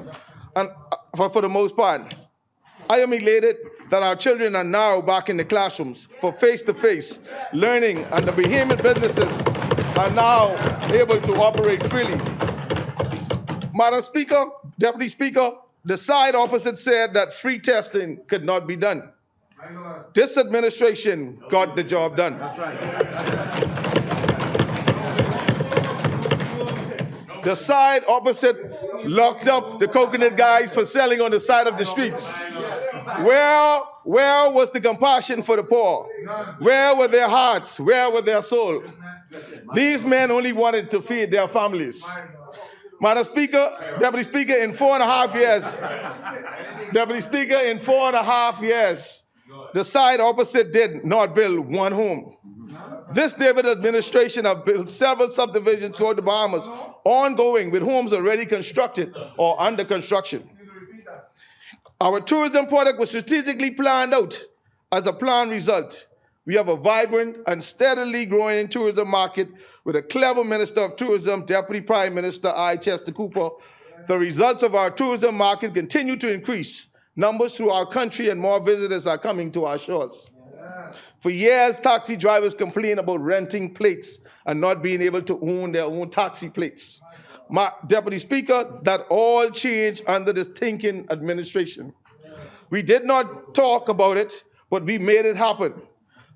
and for the most part. I am elated that our children are now back in the classrooms for face-to-face learning, and the behemoth businesses are now able to operate freely. Madam Speaker, Deputy Speaker, the side opposite said that free testing could not be done. This administration got the job done. That's right. The side opposite locked up the coconut guys for selling on the side of the streets. Where was the compassion for the poor? Where were their hearts? Where were their souls? These men only wanted to feed their families. Madam Speaker, Deputy Speaker, in 4.5 years, Deputy Speaker, in 4.5 years, the side opposite did not build one home. This David administration have built several subdivisions throughout the Bahamas, ongoing with homes already constructed or under construction. Our tourism product was strategically planned out. As a planned result, we have a vibrant and steadily growing tourism market with a clever Minister of Tourism, Deputy Prime Minister I. Chester Cooper. The results of our tourism market continue to increase. Numbers through our country and more visitors are coming to our shores. For years, taxi drivers complain about renting plates and not being able to own their own taxi plates. Deputy Speaker, that all changed under this thinking administration. We did not talk about it, but we made it happen.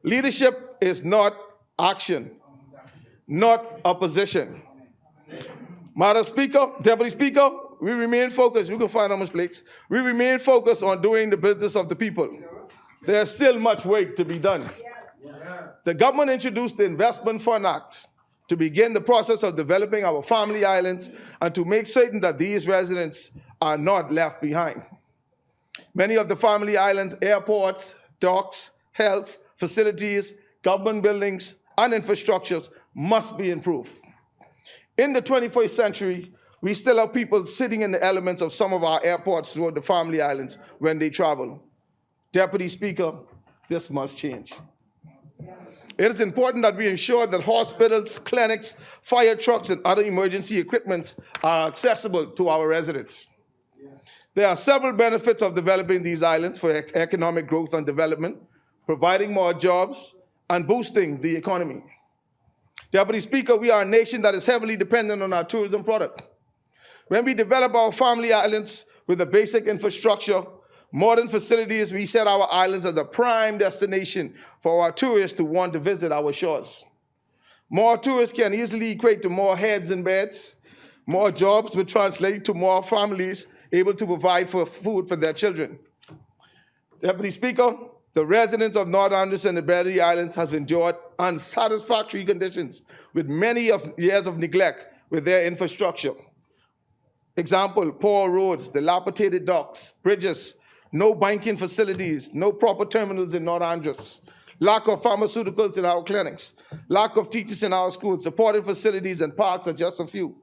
Leadership is not action, not opposition. Madam Speaker, Deputy Speaker, we remain focused. You can find how much plates. We remain focused on doing the business of the people. There's still much work to be done. The government introduced the Investment Fund Act to begin the process of developing our family islands and to make certain that these residents are not left behind. Many of the family islands, airports, docks, health facilities, government buildings, and infrastructures must be improved. In the 21st century, we still have people sitting in the elements of some of our airports throughout the family islands when they travel. Deputy Speaker, this must change. It is important that we ensure that hospitals, clinics, fire trucks, and other emergency equipment are accessible to our residents. There are several benefits of developing these islands for economic growth and development, providing more jobs, and boosting the economy. Deputy Speaker, we are a nation that is heavily dependent on our tourism product. When we develop our family islands with the basic infrastructure, modern facilities, we set our islands as a prime destination for our tourists to want to visit our shores. More tourists can easily equate to more heads in beds. More jobs will translate to more families able to provide for food for their children. Deputy Speaker, the residents of North Andros and the Berry Islands have endured unsatisfactory conditions with many years of neglect with their infrastructure. Example, poor roads, dilapidated docks, bridges, no banking facilities, no proper terminals in North Andros, lack of pharmaceuticals in our clinics, lack of teachers in our schools, supportive facilities and parks are just a few.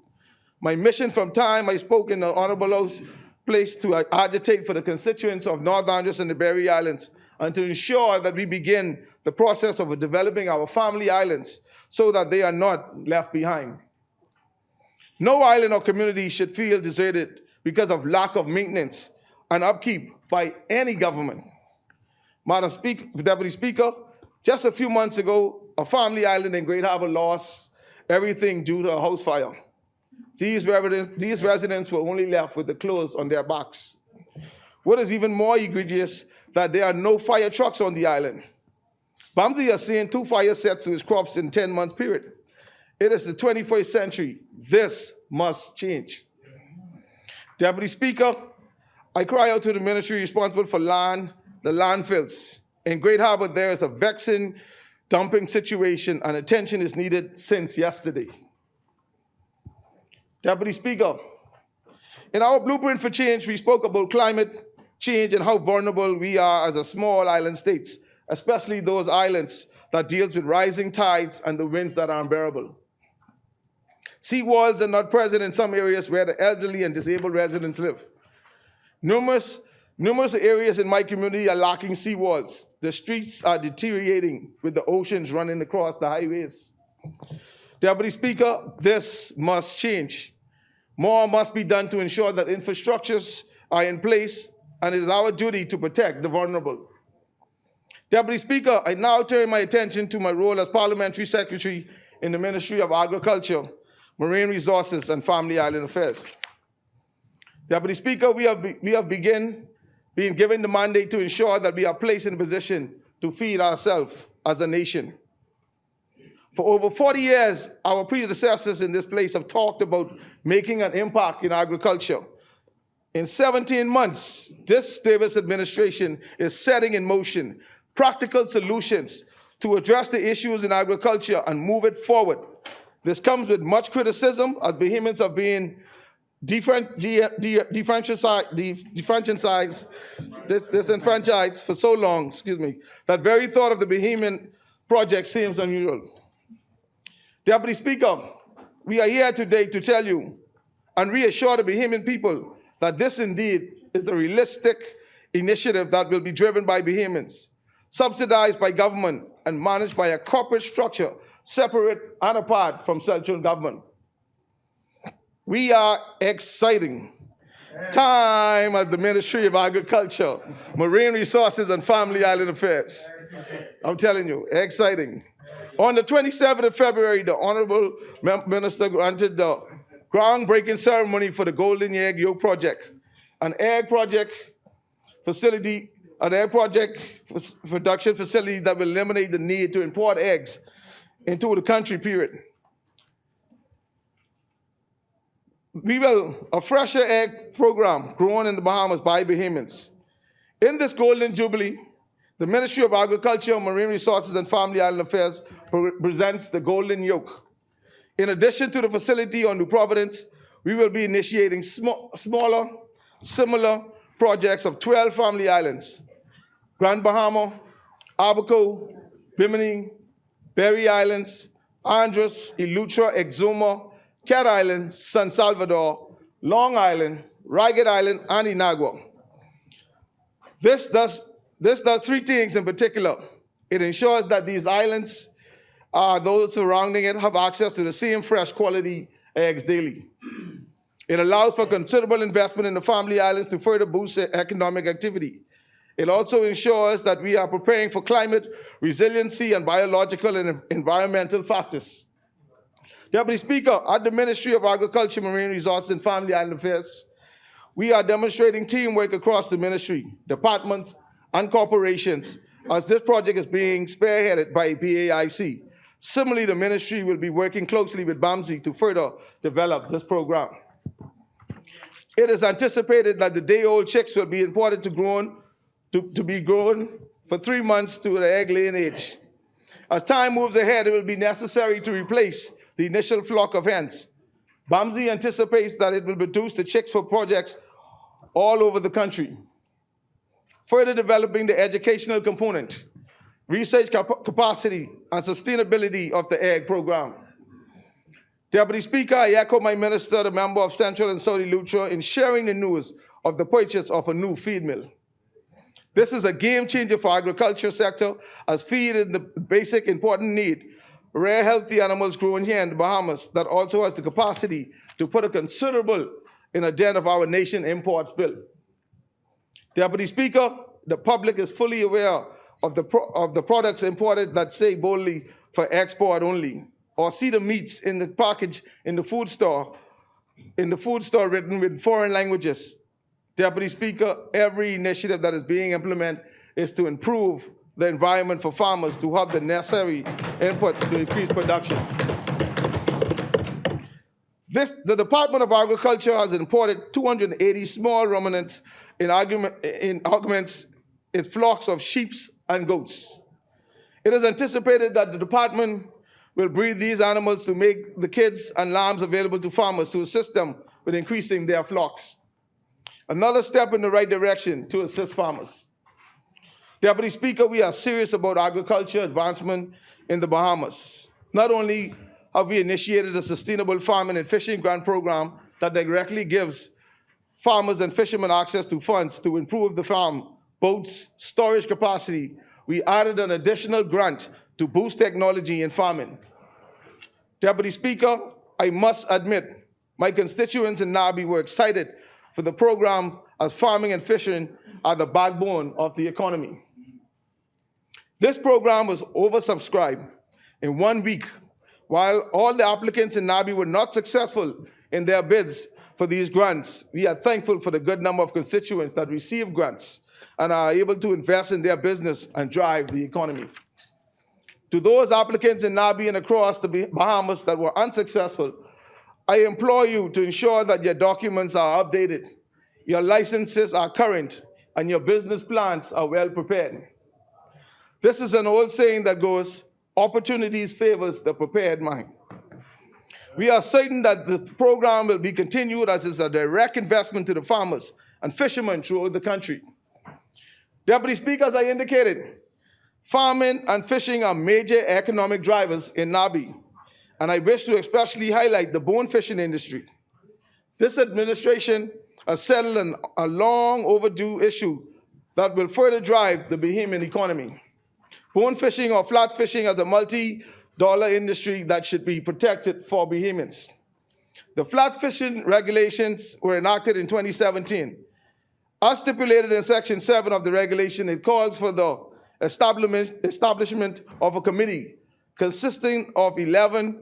My mission from time I spoke in the Honorable House place to agitate for the constituents of North Andros and the Berry Islands and to ensure that we begin the process of developing our family islands so that they are not left behind. No island or community should feel deserted because of lack of maintenance and upkeep by any government. Madam Speaker, Deputy Speaker, just a few months ago, a family island in Great Harbor lost everything due to a house fire. These residents were only left with the clothes on their backs. What is even more egregious, that there are no fire trucks on the island. Bamsey has seen 2 fire sets to his crops in 10 months period. It is the 21st century. This must change. Deputy Speaker, I cry out to the ministry responsible for land, the landfills. In Great Harbor, there is a vexing dumping situation and attention is needed since yesterday. Deputy Speaker, in our blueprint for change, we spoke about climate change and how vulnerable we are as a small island states, especially those islands that deals with rising tides and the winds that are unbearable. Seawalls are not present in some areas where the elderly and disabled residents live. Numerous areas in my community are lacking seawalls. The streets are deteriorating with the oceans running across the highways. Deputy Speaker, this must change. More must be done to ensure that infrastructures are in place, and it is our duty to protect the vulnerable. Deputy Speaker, I now turn my attention to my role as Parliamentary Secretary in the Ministry of Agriculture, Marine Resources, and Family Island Affairs. Deputy Speaker, we have been given the mandate to ensure that we are placed in a position to feed ourselves as a nation. For over 40 years, our predecessors in this place have talked about making an impact in agriculture. In 17 months, this Davis administration is setting in motion practical solutions to address the issues in agriculture and move it forward. This comes with much criticism as Bahamians have been disenfranchised for so long, that very thought of the Bahamian project seems unusual. Deputy Speaker, we are here today to tell you and reassure the Bahamian people that this indeed is a realistic initiative that will be driven by Bahamians, subsidized by government, and managed by a corporate structure separate and apart from central government. We are exciting time at the Ministry of Agriculture, Marine Resources, and Family Island Affairs. I'm telling you, exciting. On the 27th of February, the Honorable Minister granted the groundbreaking ceremony for the Golden Egg Yolk Project, an egg project facility, an egg project production facility that will eliminate the need to import eggs into the country, period. A fresher egg program grown in the Bahamas by Bahamians. In this Golden Jubilee, the Ministry of Agriculture, Marine Resources, and Family Island Affairs presents the Golden Yolk. In addition to the facility on New Providence, we will be initiating smaller, similar projects of 12 family islands: Grand Bahama, Abaco, Bimini, Berry Islands, Andros, Eleuthera, Exuma, Cat Island, San Salvador, Long Island, Ragged Island, and Inagua. This does three things in particular. It ensures that these islands, those surrounding it, have access to the same fresh quality eggs daily. It allows for considerable investment in the family islands to further boost economic activity. It also ensures that we are preparing for climate resiliency and biological and environmental factors. Deputy Speaker, at the Ministry of Agriculture, Marine Resources, and Family Island Affairs, we are demonstrating teamwork across the ministry, departments, and corporations as this project is being spearheaded by BAIC. Similarly, the ministry will be working closely with BAMSI to further develop this program. It is anticipated that the day-old chicks will be imported to be grown for 3 months to the egg-laying age. As time moves ahead, it will be necessary to replace the initial flock of hens. BAMSI anticipates that it will produce the chicks for projects all over the country. Further developing the educational component, research capacity, and sustainability of the egg program. Deputy Speaker, I echo my minister, the member of Central and South Eleuthera, in sharing the news of the purchase of a new feed mill. This is a game changer for agriculture sector, as feed is the basic important need. Rare healthy animals grown here in the Bahamas that also has the capacity to put a considerable in a den of our nation imports bill. Deputy Speaker, the public is fully aware of the products imported that say boldly for export only, or see the meats in the package in the food store written with foreign languages. Deputy Speaker, every initiative that is being implemented is to improve the environment for farmers to have the necessary inputs to increase production. The Department of Agriculture has imported 280 small ruminants in augments in flocks of sheep and goats. It is anticipated that the department will breed these animals to make the kids and lambs available to farmers to assist them with increasing their flocks. Another step in the right direction to assist farmers. Deputy Speaker, we are serious about agriculture advancement in the Bahamas. Not only have we initiated a sustainable farming and fishing grant program that directly gives farmers and fishermen access to funds to improve the farm, boats, storage capacity, we added an additional grant to boost technology in farming. Deputy Speaker, I must admit, my constituents in Nabi were excited for the program, as farming and fishing are the backbone of the economy. This program was oversubscribed in 1 week. While all the applicants in Nabi were not successful in their bids for these grants, we are thankful for the good number of constituents that received grants and are able to invest in their business and drive the economy. To those applicants in Nabi and across the Bahamas that were unsuccessful, I implore you to ensure that your documents are updated, your licenses are current, and your business plans are well prepared. This is an old saying that goes, opportunities favors the prepared mind. We are certain that the program will be continued as it's a direct investment to the farmers and fishermen throughout the country. Deputy Speaker, as I indicated, farming and fishing are major economic drivers in Nabi, and I wish to especially highlight the bone fishing industry. This administration has settled a long overdue issue that will further drive the Bahamian economy. Bone fishing or flat fishing is a multi-dollar industry that should be protected for Bahamians. The flat fishing regulations were enacted in 2017. As stipulated in Section 7 of the regulation, it calls for the establishment of a committee consisting of 11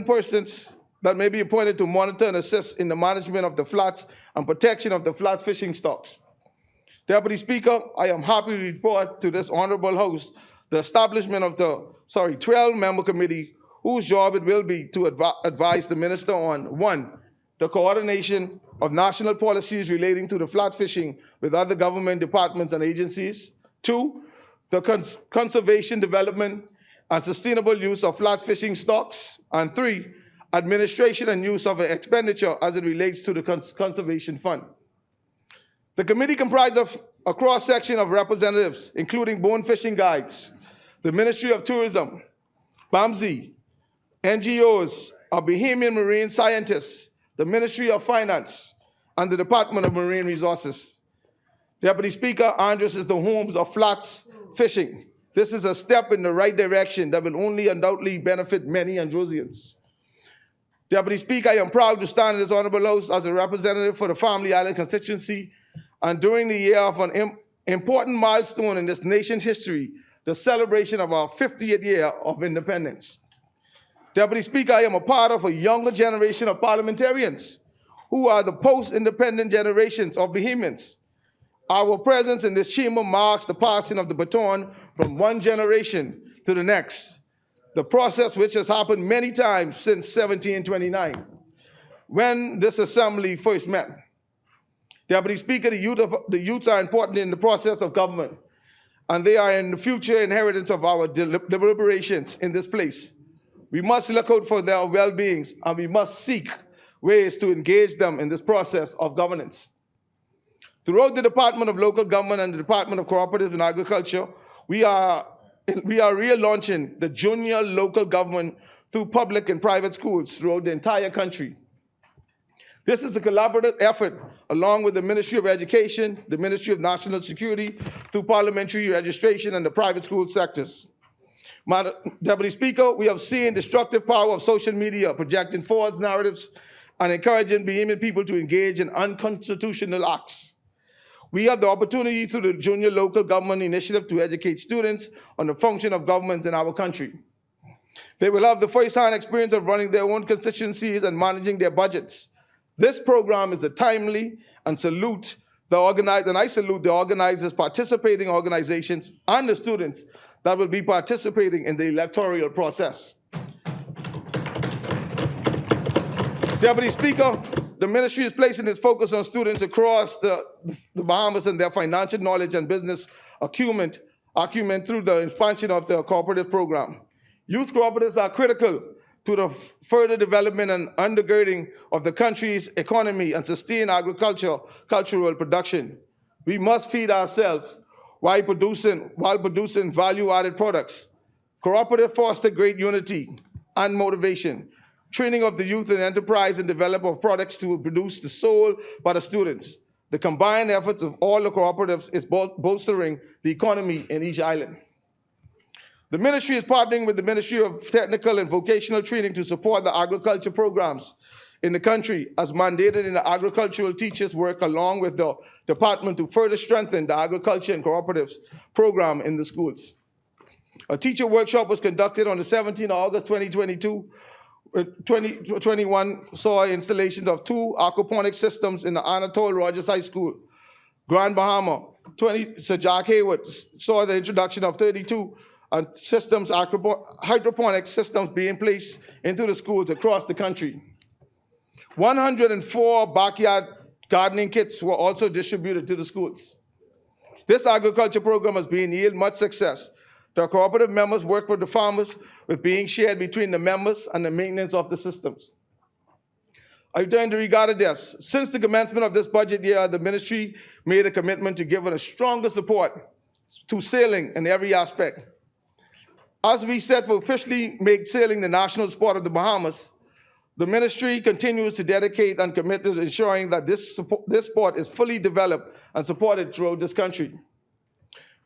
persons that may be appointed to monitor and assist in the management of the flats and protection of the flat fishing stocks. Deputy Speaker, I am happy to report to this honorable House the establishment of the 12-member committee whose job it will be to advise the Minister on 1, the coordination of national policies relating to the flat fishing with other government departments and agencies. 2, the conservation, development, and sustainable use of flat fishing stocks. And 3, administration and use of expenditure as it relates to the Conservation Fund. The committee comprises of a cross-section of representatives, including bone fishing guides, the Ministry of Tourism, BAMSI, NGOs, a Bahamian marine scientists, the Ministry of Finance, and the Department of Marine Resources. Deputy Speaker, Andros is the home of flats fishing. This is a step in the right direction that will only undoubtedly benefit many Androsians. Deputy Speaker, I am proud to stand in this honorable House as a representative for the Family Island constituency, and during the year of an important milestone in this nation's history, the celebration of our 50th year of independence. Deputy Speaker, I am a part of a younger generation of parliamentarians who are the post-independent generations of Bahamians. Our presence in this chamber marks the passing of the baton from one generation to the next, the process which has happened many times since 1729, when this assembly first met. Deputy Speaker, the youths are important in the process of government, and they are in the future inheritance of our deliberations in this place. We must look out for their well-beings, and we must seek ways to engage them in this process of governance. Throughout the Department of Local Government and the Department of Cooperatives and Agriculture, we are relaunching the junior local government through public and private schools throughout the entire country. This is a collaborative effort along with the Ministry of Education, the Ministry of National Security, through parliamentary registration and the private school sectors. Madam Deputy Speaker, we have seen destructive power of social media projecting false narratives and encouraging Bahamian people to engage in unconstitutional acts. We have the opportunity through the Junior Local Government Initiative to educate students on the function of governments in our country. They will have the first-hand experience of running their own constituencies and managing their budgets. This program is a timely and I salute the organizers, participating organizations, and the students that will be participating in the electoral process. Deputy Speaker, the ministry is placing its focus on students across the Bahamas and their financial knowledge and business acumen through the expansion of the cooperative program. Youth cooperatives are critical to the further development and undergirding of the country's economy and sustain cultural production. We must feed ourselves while producing value-added products. Cooperative foster great unity and motivation. Training of the youth in enterprise and development of products to produce the soul by the students. The combined efforts of all the cooperatives is bolstering the economy in each island. The ministry is partnering with the Ministry of Technical and Vocational Training to support the agriculture programs in the country as mandated in the agricultural teachers work along with the department to further strengthen the agriculture and cooperatives program in the schools. A teacher workshop was conducted on the 17th of August 2021 saw installations of 2 aquaponic systems in the Anatole Rogers High School, Grand Bahama. Sir Jack Hayward saw the introduction of 32 and systems, hydroponic systems being placed into the schools across the country. 104 backyard gardening kits were also distributed to the schools. This agriculture program has been yield much success. The cooperative members work with the farmers with being shared between the members and the maintenance of the systems. I return to regarded this. Since the commencement of this budget year, the ministry made a commitment to give a stronger support to sailing in every aspect. As we set to officially make sailing the national sport of the Bahamas, the ministry continues to dedicate and commit to ensuring that this sport is fully developed and supported throughout this country.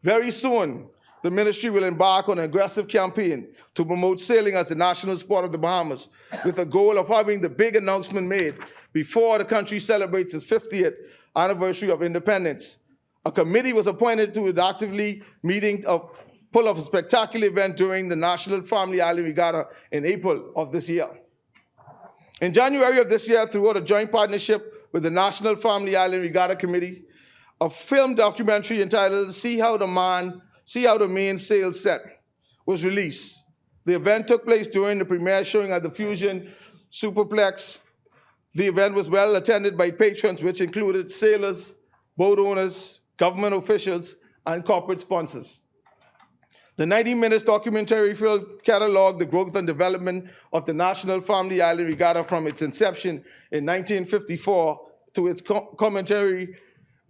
Very soon, the ministry will embark on an aggressive campaign to promote sailing as the national sport of the Bahamas, with a goal of having the big announcement made before the country celebrates its 50th anniversary of independence. A committee was appointed to actively pull off a spectacular event during the National Family Island Regatta in April of this year. In January of this year, throughout a joint partnership with the National Family Island Regatta Committee, a film documentary entitled See How the Main Sail Set was released. The event took place during the premiere showing at the Fusion Superplex. The event was well attended by patrons, which included sailors, boat owners, government officials, and corporate sponsors. The 90-minute documentary film cataloged the growth and development of the National Family Island Regatta from its inception in 1954 to its commentary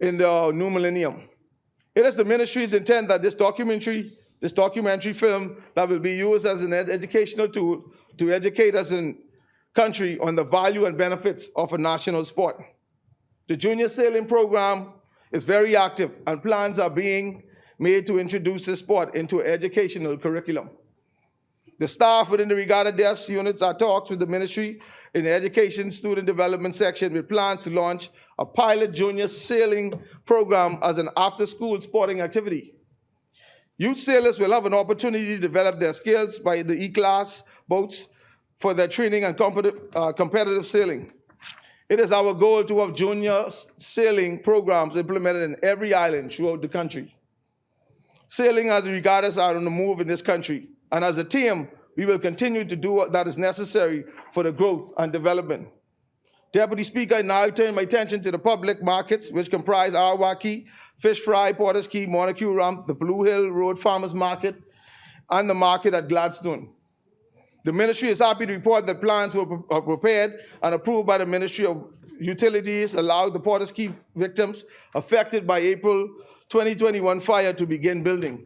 in the new millennium. It is the ministry's intent that this documentary film that will be used as an educational tool to educate us in country on the value and benefits of a national sport. The junior sailing program is very active, and plans are being made to introduce this sport into an educational curriculum. The staff within the regatta desk units are talks with the ministry in the education student development section with plans to launch a pilot junior sailing program as an after-school sporting activity. Youth sailors will have an opportunity to develop their skills by the E-class boats for their training and competitive sailing. It is our goal to have junior sailing programs implemented in every island throughout the country. Sailing and the regattas are on the move in this country, and as a team, we will continue to do what that is necessary for the growth and development. Deputy Speaker, I now turn my attention to the public markets, which comprise Awaki, Fish Fry, Porter's Key, Montague Ramp, the Blue Hill Road Farmers Market, and the market at Gladstone. The ministry is happy to report that plans were prepared and approved by the Ministry of Utilities, allowed the Porter's Key victims affected by April 2021 fire to begin building.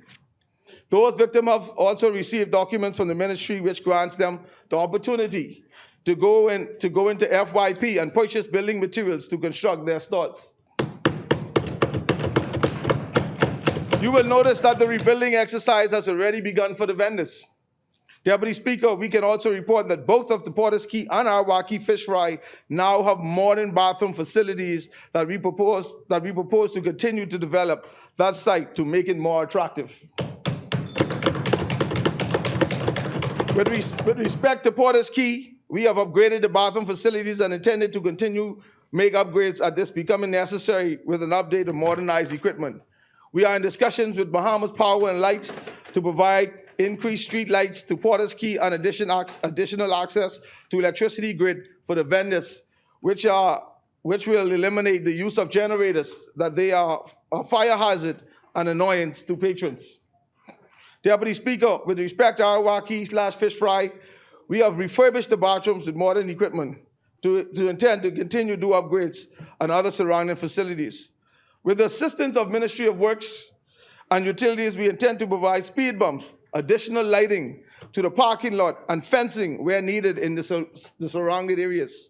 Those victims have also received documents from the ministry which grants them the opportunity to go into FYP and purchase building materials to construct their stores. You will notice that the rebuilding exercise has already begun for the vendors. Deputy Speaker, we can also report that both of the Porter's Key and Awaki Fish Fry now have modern bathroom facilities that we propose to continue to develop that site to make it more attractive. With respect to Porter's Key, we have upgraded the bathroom facilities and intended to continue make upgrades at this becoming necessary with an update of modernized equipment. We are in discussions with Bahamas Power and Light to provide increased street lights to Porter's Key and additional access to electricity grid for the vendors, which will eliminate the use of generators that they are a fire hazard and annoyance to patrons. Deputy Speaker, with respect to Awaki/Fish Fry, we have refurbished the bathrooms with modern equipment to intend to continue to do upgrades and other surrounding facilities. With the assistance of Ministry of Works and Utilities, we intend to provide speed bumps, additional lighting to the parking lot, and fencing where needed in the surrounding areas.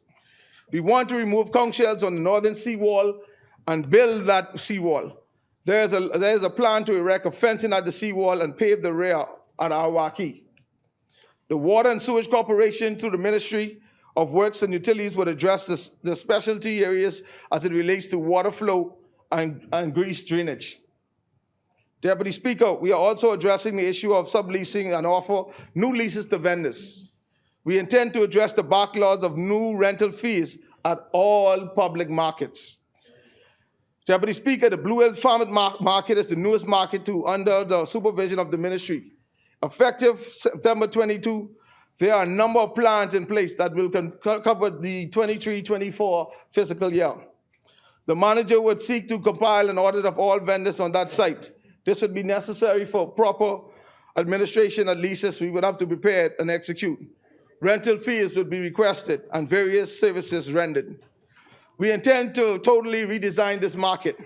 We want to remove conch shells on the northern seawall and build that seawall. There is a plan to erect a fencing at the seawall and pave the rear at Awaki. The Water and Sewage Corporation, through the Ministry of Works and Utilities, would address the specialty areas as it relates to water flow and grease drainage. Deputy Speaker, we are also addressing the issue of subleasing and offer new leases to vendors. We intend to address the backlogs of new rental fees at all public markets. Deputy Speaker, the Blue Hills Farmers Market is the newest market under the supervision of the ministry. Effective September 22, there are a number of plans in place that will cover the 23-24 fiscal year. The manager would seek to compile an audit of all vendors on that site. This would be necessary for proper administration of leases we would have to prepare and execute. Rental fees would be requested and various services rendered. We intend to totally redesign this market,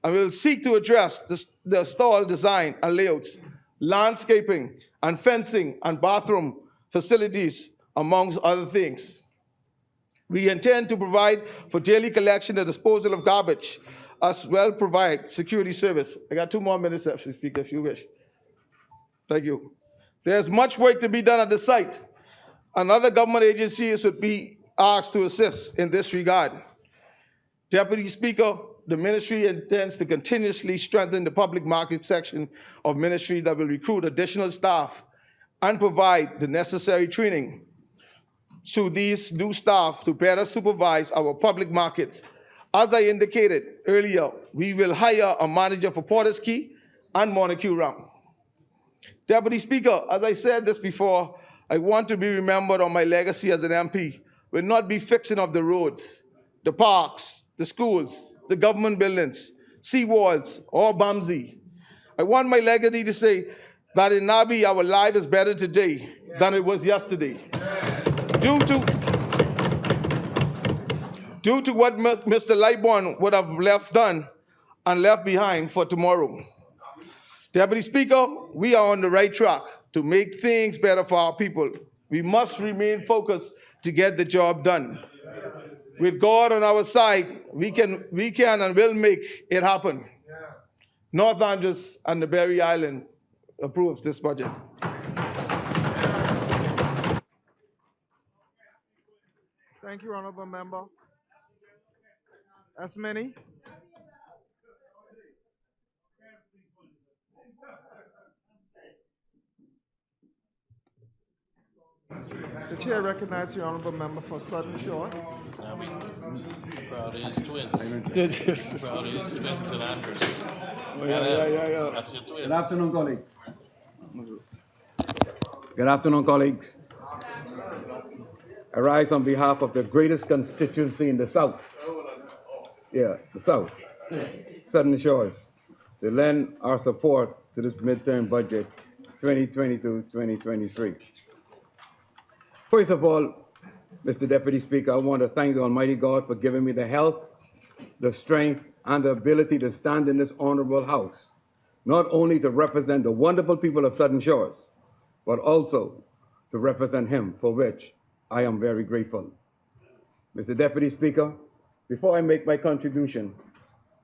and we will seek to address the stall design and layouts, landscaping and fencing and bathroom facilities, amongst other things. We intend to provide for daily collection and disposal of garbage, as well provide security service. I got 2 more minutes, Mr. Speaker, if you wish. Thank you. There's much work to be done at the site, and other government agencies would be asked to assist in this regard. Deputy Speaker, the ministry intends to continuously strengthen the public market section of ministry that will recruit additional staff and provide the necessary training to these new staff to better supervise our public markets. As I indicated earlier, we will hire a manager for Porter's Key and Montague Round. Deputy Speaker, as I said this before, I want to be remembered on my legacy as an MP will not be fixing of the roads, the parks, the schools, the government buildings, seawalls, or Bamsey. I want my legacy to say that in Nabi, our life is better today than it was yesterday. Due to what Mr. Lightborn would have left done and left behind for tomorrow. Deputy Speaker, we are on the right track to make things better for our people. We must remain focused to get the job done. With God on our side, we can and will make it happen. North Andros and the Berry Island approves this budget. Thank you, Honorable Member. As many. The chair recognizes the Honorable Member for Southern Shores. Proud is twins. Proud is twins and Andrews. Yeah. That's your twins. Good afternoon, colleagues. Good afternoon, colleagues. I rise on behalf of the greatest constituency in the South. Yeah, the South. Southern Shores. To lend our support to this midterm budget 2022-2023. First of all, Mr. Deputy Speaker, I want to thank the Almighty God for giving me the health, the strength, and the ability to stand in this honorable house, not only to represent the wonderful people of Southern Shores, but also to represent him, for which I am very grateful. Mr. Deputy Speaker, before I make my contribution,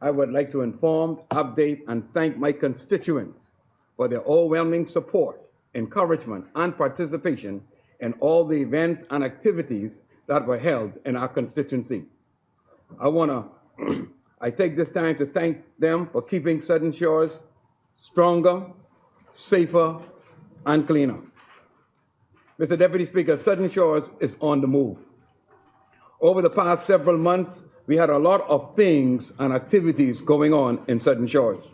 I would like to inform, update, and thank my constituents for their overwhelming support, encouragement, and participation in all the events and activities that were held in our constituency. I take this time to thank them for keeping Southern Shores stronger, safer, and cleaner. Mr. Deputy Speaker, Southern Shores is on the move. Over the past several months, we had a lot of things and activities going on in Southern Shores.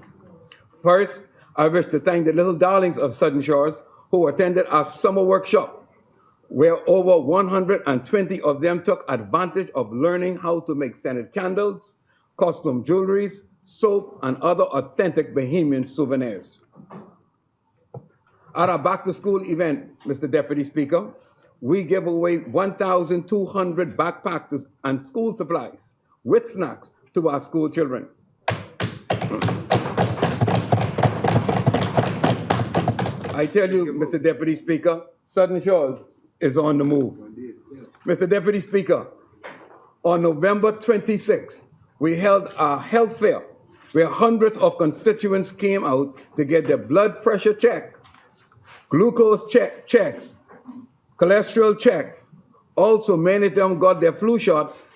First, I wish to thank the little darlings of Southern Shores who attended our summer workshop, where over 120 of them took advantage of learning how to make scented candles, custom jewelries, soap, and other authentic Bahamian souvenirs. At our back-to-school event, Mr. Deputy Speaker, we gave away 1,200 backpacks and school supplies with snacks to our school children. I tell you, Mr. Deputy Speaker, Southern Shores is on the move. Mr. Deputy Speaker, on November 26th, we held our health fair where hundreds of constituents came out to get their blood pressure checked, glucose check, cholesterol check. Also, many of them got their flu shots,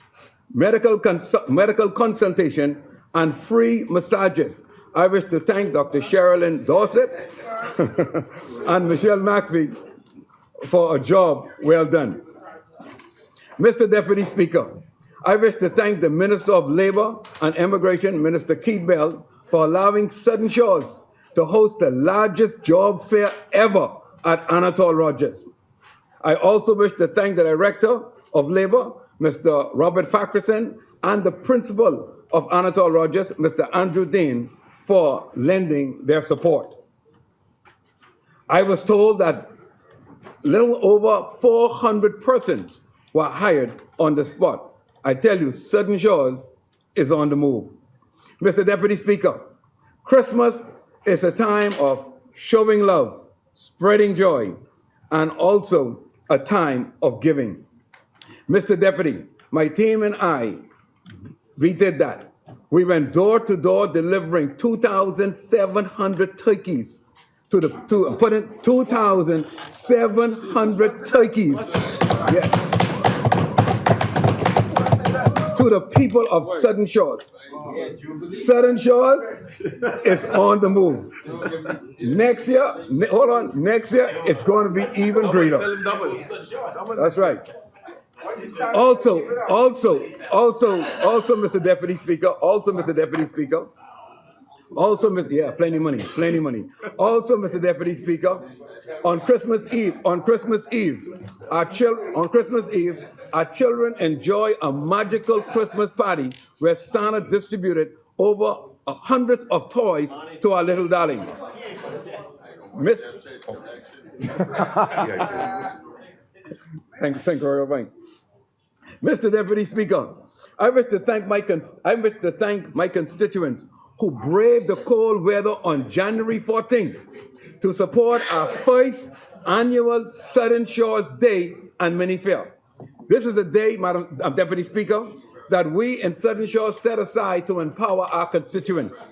medical consultation, and free massages. I wish to thank Dr. Sherilyn Dorset and Michelle McVie for a job well done. Mr. Deputy Speaker, I wish to thank the Minister of Labor and Immigration, Minister Keith Bell, for allowing Southern Shores to host the largest job fair ever at Anatole Rogers. I also wish to thank the Director of Labor, Mr. Robert Fackerson, and the Principal of Anatole Rogers, Mr. Andrew Dean, for lending their support. I was told that little over 400 persons were hired on the spot. I tell you, Southern Shores is on the move. Mr. Deputy Speaker, Christmas is a time of showing love, spreading joy, and also a time of giving. Mr. Deputy, my team and I, we did that. We went door to door delivering 2,700 turkeys put in 2,700 turkeys. Yes. To the people of Southern Shores. Southern Shores is on the move. Next year, next year it's going to be even greater. That's right. Also, Mr. Deputy Speaker, plenty money. Also, Mr. Deputy Speaker, on Christmas Eve, our children enjoy a magical Christmas party where Santa distributed over hundreds of toys to our little darlings. Thank you very much. Mr. Deputy Speaker, I wish to thank my constituents who braved the cold weather on January 14th to support our first annual Southern Shores Day and Mini Fair. This is a day, Madam Deputy Speaker, that we in Southern Shores set aside to empower our constituents.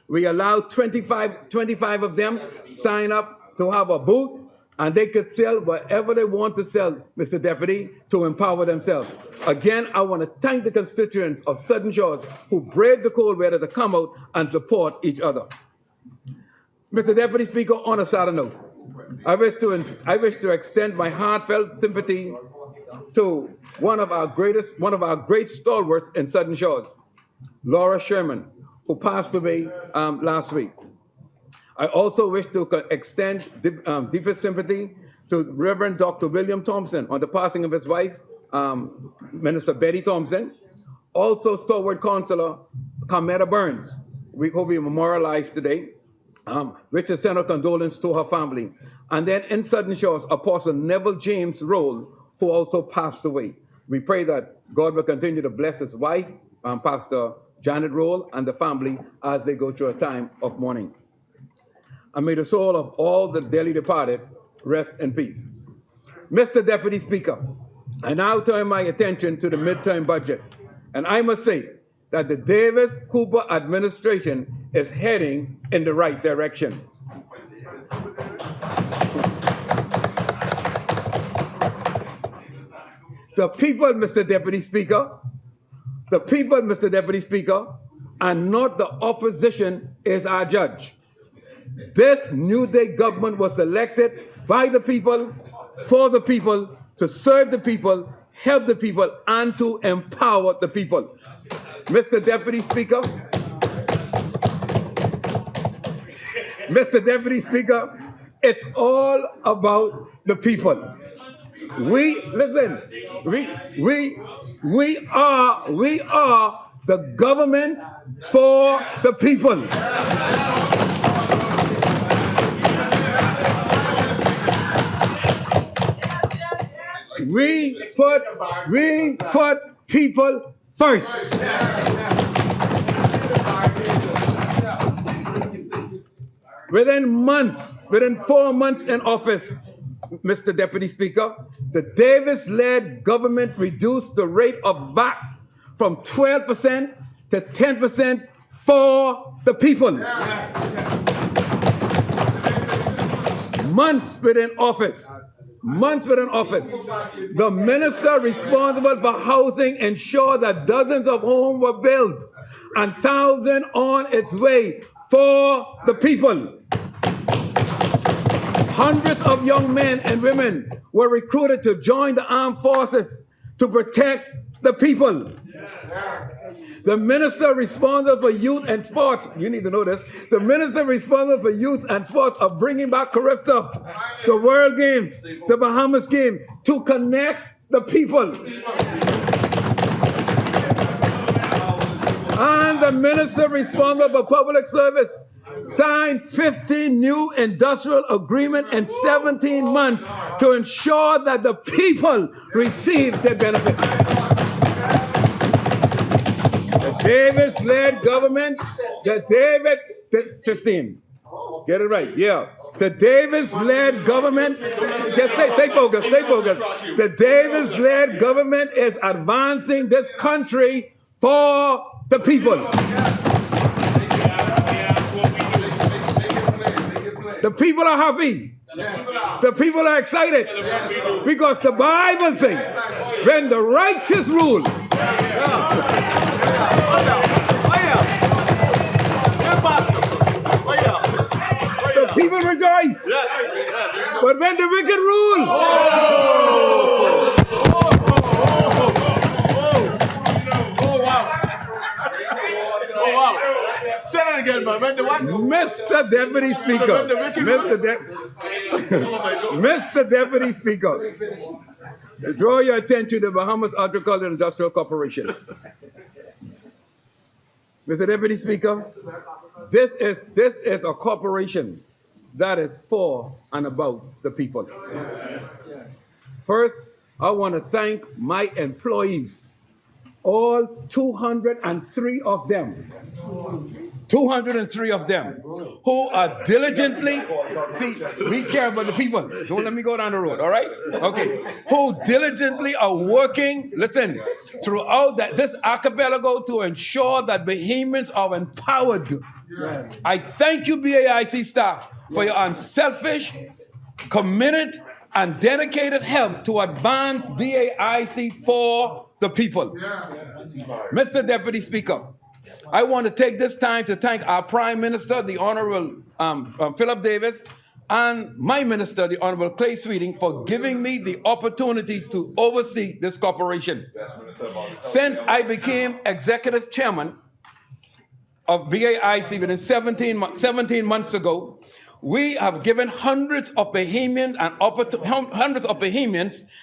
We allowed 25 of them sign up to have a booth, and they could sell whatever they want to sell, Mr. Deputy, to empower themselves. Again, I want to thank the constituents of Southern Shores who braved the cold weather to come out and support each other. Mr. Deputy Speaker, on a sadder note, I wish to extend my heartfelt sympathy to one of our great stalwarts in Southern Shores, Laura Sherman, who passed away last week. I also wish to extend deepest sympathy to Reverend Dr. William Thompson on the passing of his wife, Minister Betty Thompson. Also, stalwart Councillor Carmetta Burns, we hope we memorialized today. Richard sent our condolence to her family. And then in Southern Shores, Apostle Neville James Roll, who also passed away. We pray that God will continue to bless his wife, Pastor Janet Roll, and the family as they go through a time of mourning. And may the soul of all the dearly departed rest in peace. Mr. Deputy Speaker, I now turn my attention to the midterm budget. And I must say that the Davis-Cooper administration is heading in the right direction. The people, Mr. Deputy Speaker, and not the opposition is our judge. This New Day government was elected by the people, for the people, to serve the people, help the people, and to empower the people. Mr. Deputy Speaker, it's all about the people. We are the government for the people. We put people first. Within 4 months in office, Mr. Deputy Speaker, the Davis-led government reduced the rate of VAT from 12% to 10% for the people. Months within office, the minister responsible for housing ensured that dozens of homes were built and thousands on its way for the people. Hundreds of young men and women were recruited to join the armed forces to protect the people. The minister responsible for youth and sports, you need to know this, the minister responsible for youth and sports are bringing back Carifta, the World Games, the Bahamas Game, to connect the people. And the minister responsible for public service signed 15 new industrial agreements in 17 months to ensure that the people receive their benefits. The Davis-led government, 15. Get it right, yeah. The Davis-led government, just stay focused. The Davis-led government is advancing this country for the people. The people are happy. The people are excited because the Bible says, when the righteous rule, the people rejoice. But when the wicked rule, Say that again, man. Mr. Deputy Speaker, Mr. Deputy Speaker, draw your attention to the Bahamas Agricultural and Industrial Corporation. Mr. Deputy Speaker, this is a corporation that is for and about the people. First, I want to thank my employees, all 203 of them. 203 of them who are diligently, see, we care about the people. Don't let me go down the road, all right? Okay. Who diligently are working, listen, throughout this archipelago to ensure that Bahamians are empowered. Yes. I thank you, BAIC staff, for your unselfish, committed, and dedicated help to advance BAIC for the people. Mr. Deputy Speaker, I want to take this time to thank our Prime Minister, the Honorable Philip Davis, and my Minister, the Honorable Clay Sweeting, for giving me the opportunity to oversee this corporation. Since I became Executive Chairman of BAIC within 17 months ago, we have given hundreds of Bahamians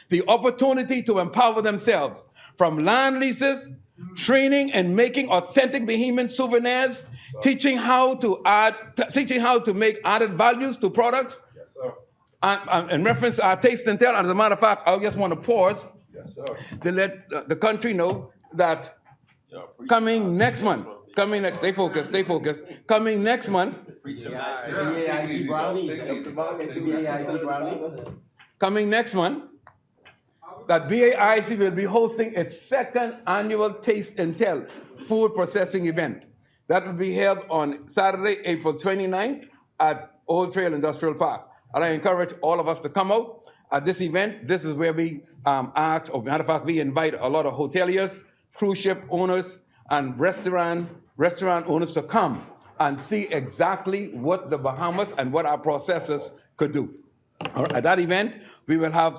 the opportunity to empower themselves, from land leases, training and making authentic Bahamian souvenirs, teaching how to make added values to products. Yes, sir. And in reference to our taste and tell, and as a matter of fact, I just want to pause to let the country know that coming next month, stay focused, coming next month, coming next month, that BAIC will be hosting its second annual Taste and Tell food processing event. That will be held on Saturday, April 29th at Old Trail Industrial Park. And I encourage all of us to come out at this event. This is where we ask, or matter of fact, we invite a lot of hoteliers, cruise ship owners, and restaurant owners to come and see exactly what the Bahamas and what our processors could do. At that event, we will have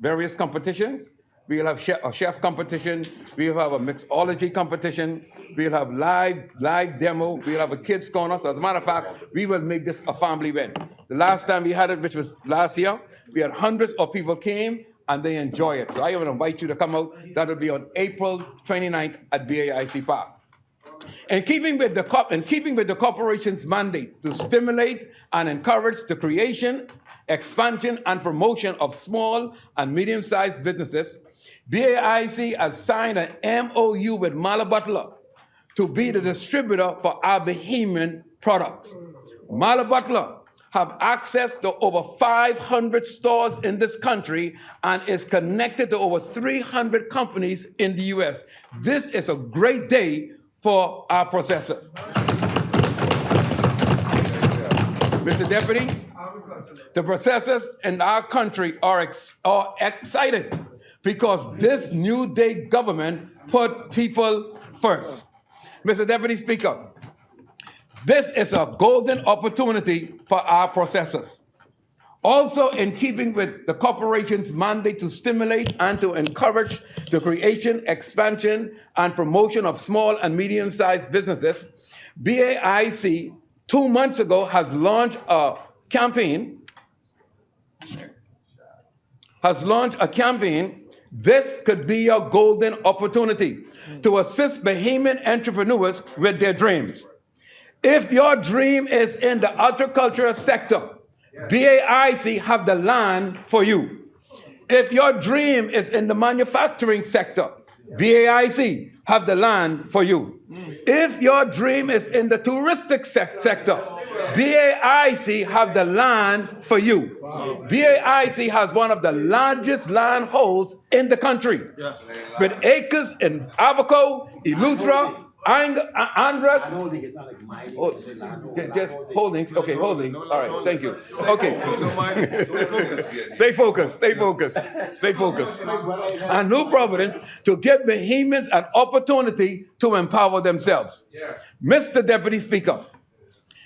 various competitions. We will have a chef competition. We will have a mixology competition. We will have live demo. We will have a kids corner. So as a matter of fact, we will make this a family event. The last time we had it, which was last year, we had hundreds of people came and they enjoy it. So I will invite you to come out. That will be on April 29th at BAIC Park. In keeping with the corporation's mandate to stimulate and encourage the creation, expansion, and promotion of small and medium-sized businesses, BAIC has signed an MOU with Mala Butler to be the distributor for our Bahamian products. Mala Butler have access to over 500 stores in this country and is connected to over 300 companies in the U.S. This is a great day for our processors. Mr. Deputy, the processors in our country are excited because this New Day government put people first. Mr. Deputy Speaker, this is a golden opportunity for our processors. Also, in keeping with the corporation's mandate to stimulate and to encourage the creation, expansion, and promotion of small and medium-sized businesses, BAIC 2 months ago has launched a campaign. This could be your golden opportunity to assist Bahamian entrepreneurs with their dreams. If your dream is in the agricultural sector, BAIC have the land for you. If your dream is in the manufacturing sector, BAIC have the land for you. If your dream is in the touristic sector, BAIC have the land for you. BAIC has one of the largest land holds in the country, with acres in Abaco, Eleuthera, Andros. Just holding. Okay, holding. All right, thank you. Okay. Stay focused. And New Providence to give Bahamians an opportunity to empower themselves. Mr. Deputy Speaker,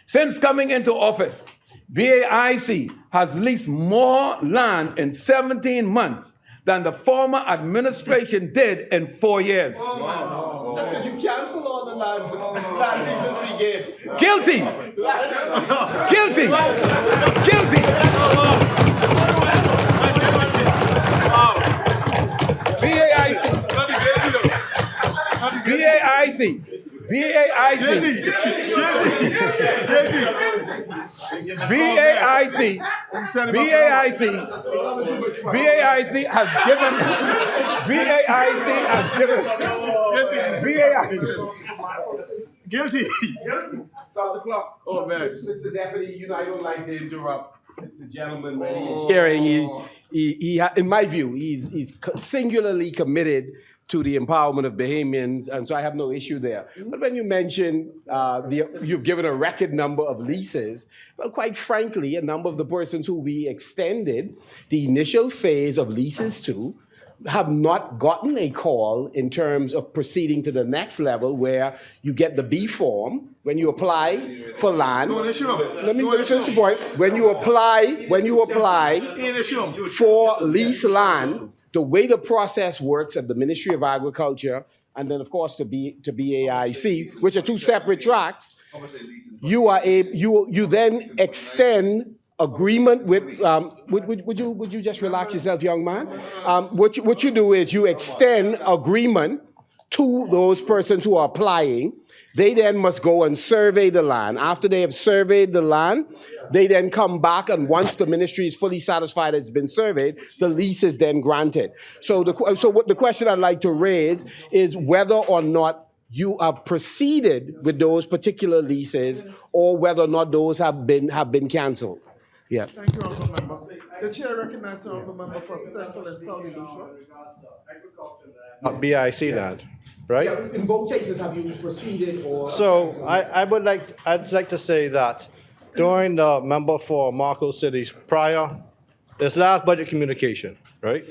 since coming into office, BAIC has leased more land in 17 months than the former administration did in 4 years. That's because you cancel all the land leases we gave. Guilty. BAIC has given. Guilty. Stop the clock. Oh, man. Mr. Deputy, I don't like to interrupt the gentleman when he's sharing. He, in my view, he's singularly committed to the empowerment of Bahamians, and so I have no issue there. But when you mention you've given a record number of leases, well, quite frankly, a number of the persons who we extended the initial phase of leases to have not gotten a call in terms of proceeding to the next level where you get the B form when you apply for land. Let me finish the point. When you apply for lease land, the way the process works at the Ministry of Agriculture and then, of course, to BAIC, which are two separate tracks, you then extend agreement with. Would you just relax yourself, young man? What you do is you extend agreement to those persons who are applying. They then must go and survey the land. After they have surveyed the land, they then come back, and once the ministry is fully satisfied it's been surveyed, the lease is then granted. So the question I'd like to raise is whether or not you have proceeded with those particular leases, or whether or not those have been canceled. Yeah. Thank you, Honourable Member. The Chair recognizes the Honourable Member for Central and South Eleuthera. BIC land, right? Yeah, in both cases, have you proceeded or? So I'd like to say that during the member for Marco City's this last budget communication, right?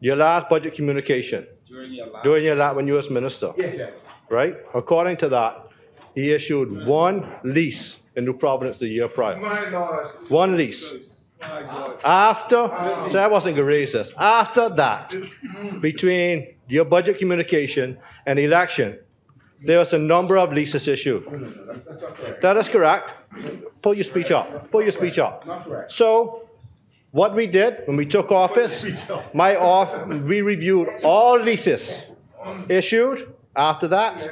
Your last budget communication. During your last, when you was minister. Yes. Right? According to that, he issued one lease in New Providence the year prior. My Lord. One lease. So I wasn't going to raise this. After that, between your budget communication and election, there was a number of leases issued. That is correct. Pull your speech up. So what we did when we took office, we reviewed all leases issued after that,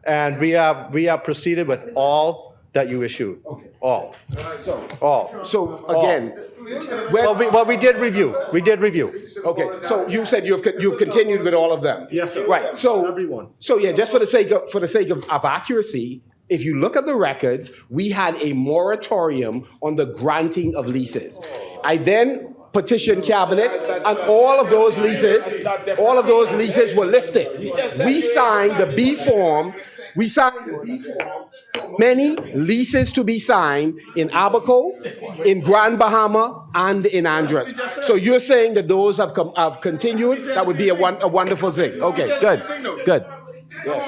and we have proceeded with all that you issued. All. So again, well, we did review. okay. So you said you've continued with all of them. Yes, sir. Right. So everyone. So yeah, just for the sake of accuracy, if you look at the records, we had a moratorium on the granting of leases. I then petitioned cabinet, and all of those leases were lifted. We signed the B form. Many leases to be signed in Abaco, in Grand Bahama, and in Andros. So you're saying that those have continued? That would be a wonderful thing. Okay, good. Yes.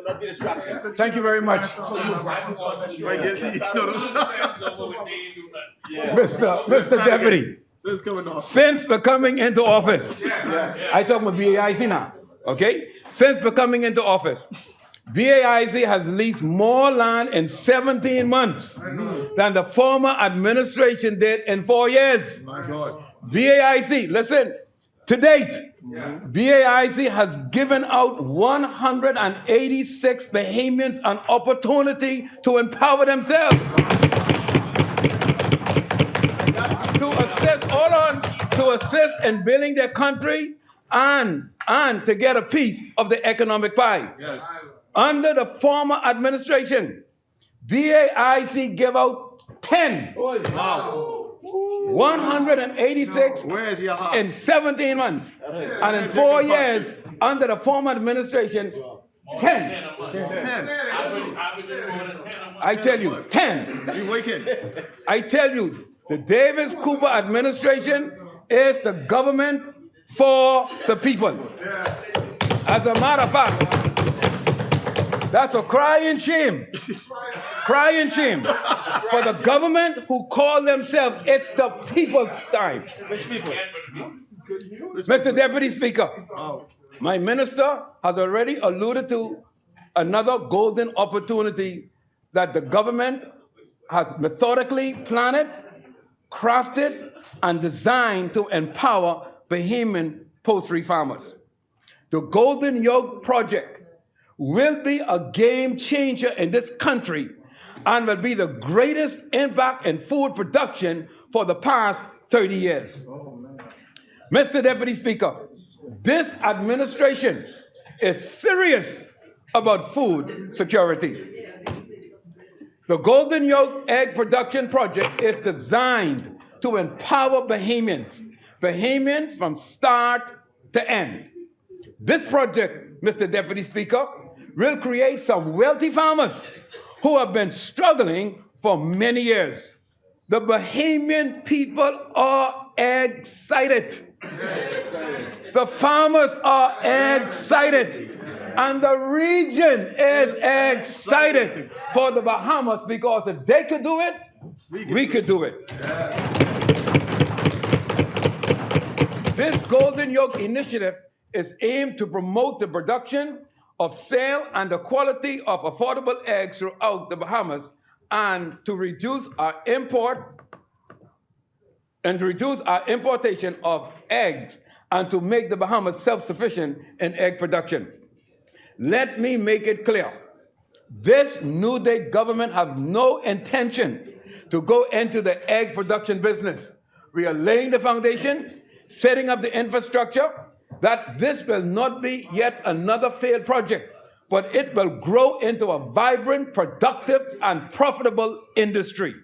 not be distracted. Thank you very much. Mr. Deputy, since becoming into office, I talk about BAIC now, okay? Since becoming into office, BAIC has leased more land in 17 months than the former administration did in 4 years. My God. BAIC, listen, to date, BAIC has given out 186 Bahamians an opportunity to empower themselves. To assist in building their country and to get a piece of the economic pie. Yes. Under the former administration, BAIC gave out 10. Wow. 186 Where's your heart? in 17 months. And in 4 years, under the former administration, 10. I tell you, 10. You wicked. I tell you, the Davis Cooper administration is the government for the people. As a matter of fact, that's a crying shame. Crying shame for the government who call themselves it's the people's time. Which people? Mr. Deputy Speaker, my minister has already alluded to another golden opportunity that the government has methodically planned, crafted, and designed to empower Bahamian poultry farmers. The Golden Yoke Project will be a game changer in this country and will be the greatest impact in food production for the past 30 years. Mr. Deputy Speaker, this administration is serious about food security. The Golden Yoke Egg Production Project is designed to empower Bahamians from start to end. This project, Mr. Deputy Speaker, will create some wealthy farmers who have been struggling for many years. The Bahamian people are excited. The farmers are excited. And the region is excited for the Bahamas because if they could do it, we could do it. This Golden Yoke initiative is aimed to promote the production of sale and the quality of affordable eggs throughout the Bahamas and to reduce our importation of eggs and to make the Bahamas self-sufficient in egg production. Let me make it clear. This New Day government have no intentions to go into the egg production business. We are laying the foundation, setting up the infrastructure, that this will not be yet another failed project, but it will grow into a vibrant, productive, and profitable industry.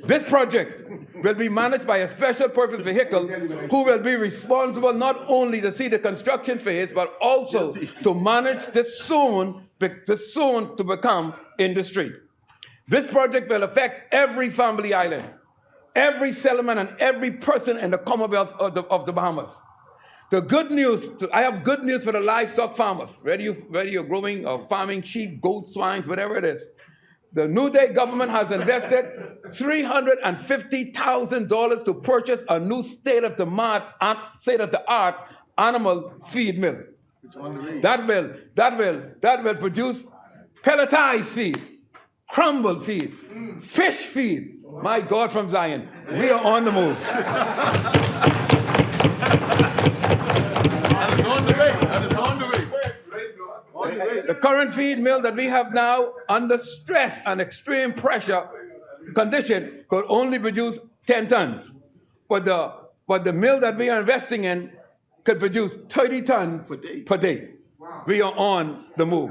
This project will be managed by a special purpose vehicle who will be responsible not only to see the construction phase, but also to manage this soon to become industry. This project will affect every family island, every settlement, and every person in the Commonwealth of the Bahamas. The good news, I have good news for the livestock farmers, whether you're growing or farming sheep, goats, swine, whatever it is. The New Day government has invested $350,000 to purchase a new state-of-the-art animal feed mill. That will produce pelletized feed, crumble feed, fish feed. My God from Zion, we are on the move. The current feed mill that we have now, under stress and extreme pressure condition, could only produce 10 tons. But the mill that we are investing in could produce 30 tons per day. We are on the move.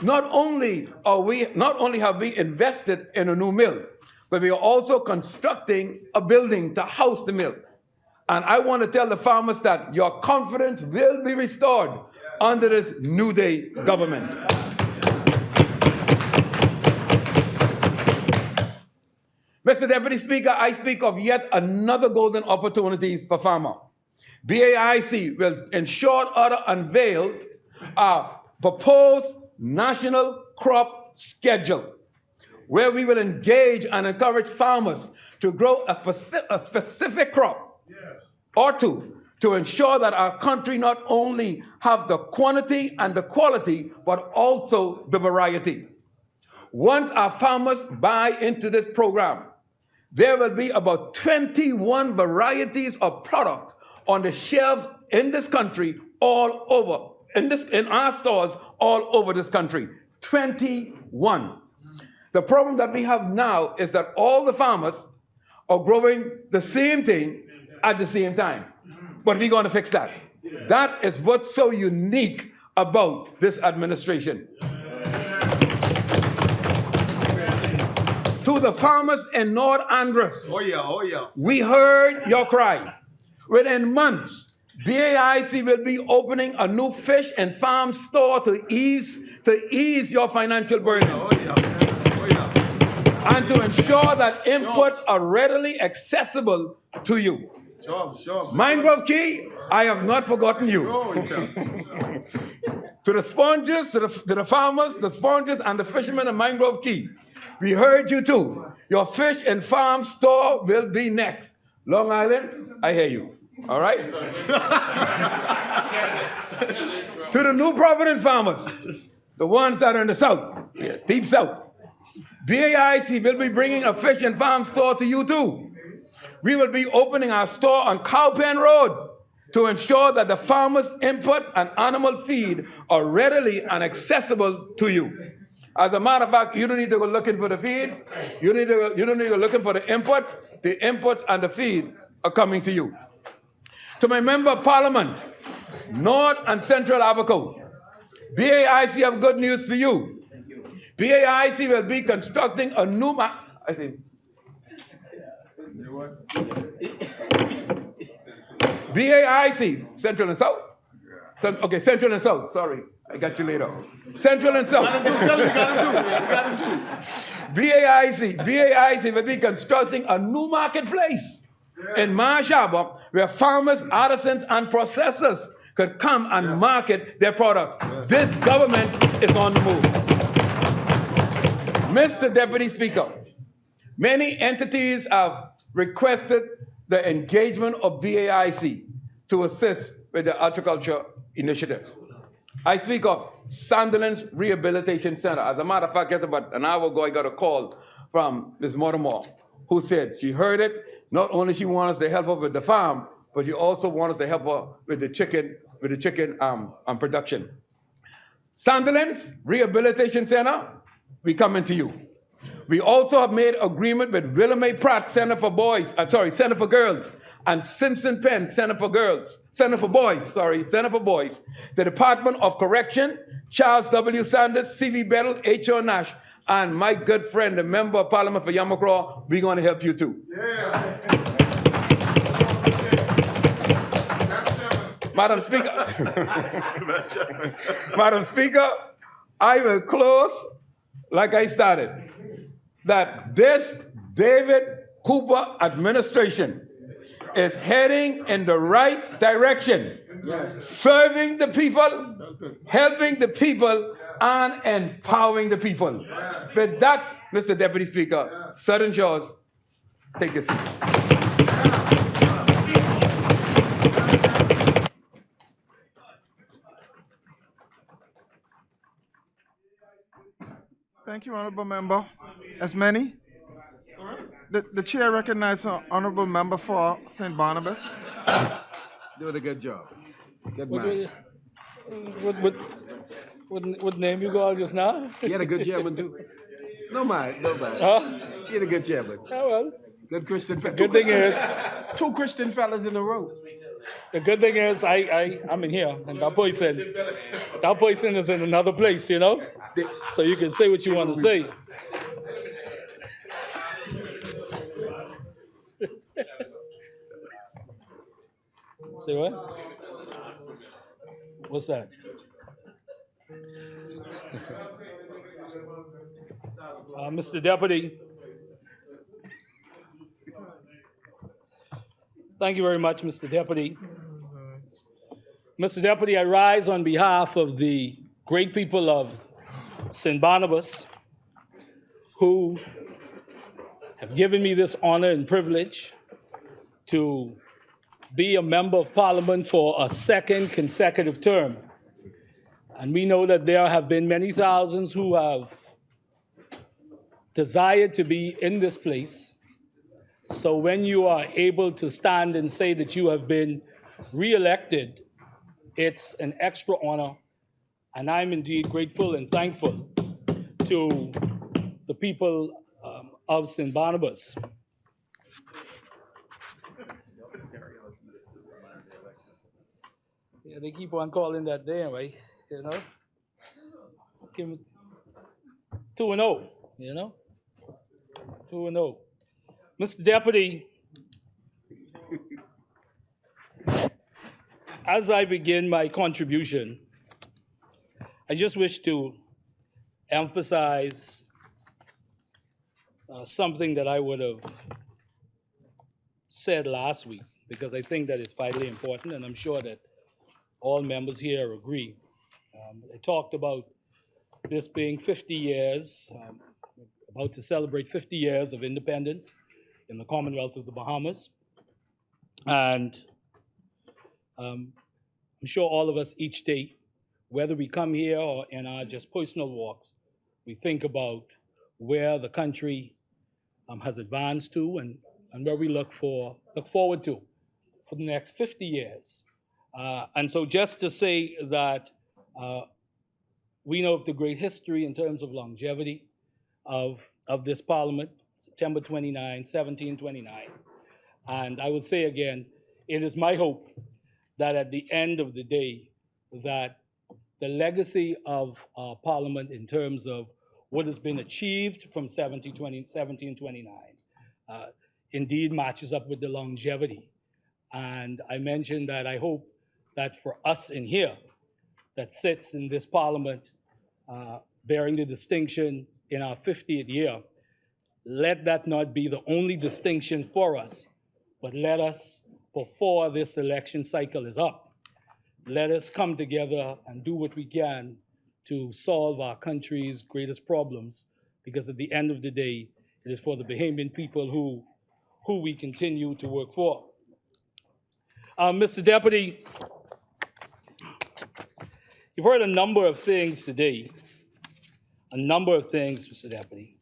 Not only have we invested in a new mill, but we are also constructing a building to house the mill. And I want to tell the farmers that your confidence will be restored under this New Day government. Mr. Deputy Speaker, I speak of yet another golden opportunity for farmers. BAIC will, in short order, unveil a proposed national crop schedule where we will engage and encourage farmers to grow a specific crop or two to ensure that our country not only have the quantity and the quality, but also the variety. Once our farmers buy into this program, there will be about 21 varieties of products on the shelves in this country all over, in our stores all over this country. 21. The problem that we have now is that all the farmers are growing the same thing at the same time. But we're going to fix that. That is what's so unique about this administration. To the farmers in North Andros, we heard your cry. Within months, BAIC will be opening a new fish and farm store to ease your financial burden. And to ensure that inputs are readily accessible to you. Mangrove Key, I have not forgotten you. To the sponges, to the farmers, the sponges, and the fishermen of Mangrove Key, we heard you too. Your fish and farm store will be next. Long Island, I hear you. All right? To the New Providence farmers, the ones that are in the south, deep south, BAIC will be bringing a fish and farm store to you too. We will be opening our store on Cowpen Road to ensure that the farmers' input and animal feed are readily and accessible to you. As a matter of fact, you don't need to go looking for the feed. You don't need to go looking for the inputs. The inputs and the feed are coming to you. To my member of Parliament, North and Central Abaco, BAIC have good news for you. BAIC will be constructing a new BAIC, Central and South? Okay, Central and South, sorry. I got you later. Central and South. BAIC will be constructing a new marketplace in Marsh Harbor where farmers, artisans, and processors could come and market their products. This government is on the move. Mr. Deputy Speaker, many entities have requested the engagement of BAIC to assist with the horticulture initiatives. I speak of Sunderland's Rehabilitation Center. As a matter of fact, just about an hour ago, I got a call from Ms. Mortimer, who said she heard it. Not only she wants to help her with the farm, but she also wants to help her with the chicken production. Sunderland's Rehabilitation Center, we coming to you. We also have made agreement with Willamette Pratt Center for Girls, and Simpson Penn Center for Boys. The Department of Correction, Charles W. Sanders, C.V. Bettle, H.O. Nash, and my good friend, the Member of Parliament for Yamacraw, we're going to help you too. Yeah. Madam Speaker, I will close like I started. That this David Cooper administration is heading in the right direction, serving the people, helping the people, and empowering the people. With that, Mr. Deputy Speaker, Southern Shores, take your seat. Thank you, Honorable Member. As many, the chair recognizes Honorable Member for St. Barnabas. Doing a good job. Good What, man. what name you called just now? You had a good chairman too. No mind. Huh? You had a good chairman. Oh, well. Good Christian fellas. Good thing is, Two Christian fellas in a row. the good thing is, I'm in here, and that person is in another place, you know? So you can say what you want to say. Say what? What's that? Mr. Deputy. Thank you very much, Mr. Deputy. Mr. Deputy, I rise on behalf of the great people of St. Barnabas who have given me this honor and privilege to be a member of Parliament for a second consecutive term. And we know that there have been many thousands who have desired to be in this place. So when you are able to stand and say that you have been re-elected, it's an extra honor. And I'm indeed grateful and thankful to the people of St. Barnabas. Yeah, they keep on calling that day, right? You know? Give it 2-0, you know? 2-0. Mr. Deputy, as I begin my contribution, I just wish to emphasize something that I would have said last week, because I think that it's vitally important, and I'm sure that all members here agree. I talked about this being 50 years, about to celebrate 50 years of independence in the Commonwealth of the Bahamas. And I'm sure all of us each day, whether we come here or in our just personal walks, we think about where the country has advanced to and where we look forward to for the next 50 years. And so just to say that we know of the great history in terms of longevity of this Parliament, September 29, 1729. And I would say again, it is my hope that at the end of the day, that the legacy of our Parliament in terms of what has been achieved from 1729 indeed matches up with the longevity. And I mentioned that I hope that for us in here that sits in this Parliament bearing the distinction in our 50th year, let that not be the only distinction for us, but let us, before this election cycle is up, let us come together and do what we can to solve our country's greatest problems, because at the end of the day, it is for the Bahamian people who we continue to work for. Mr. Deputy, you've heard a number of things today, Mr. Deputy.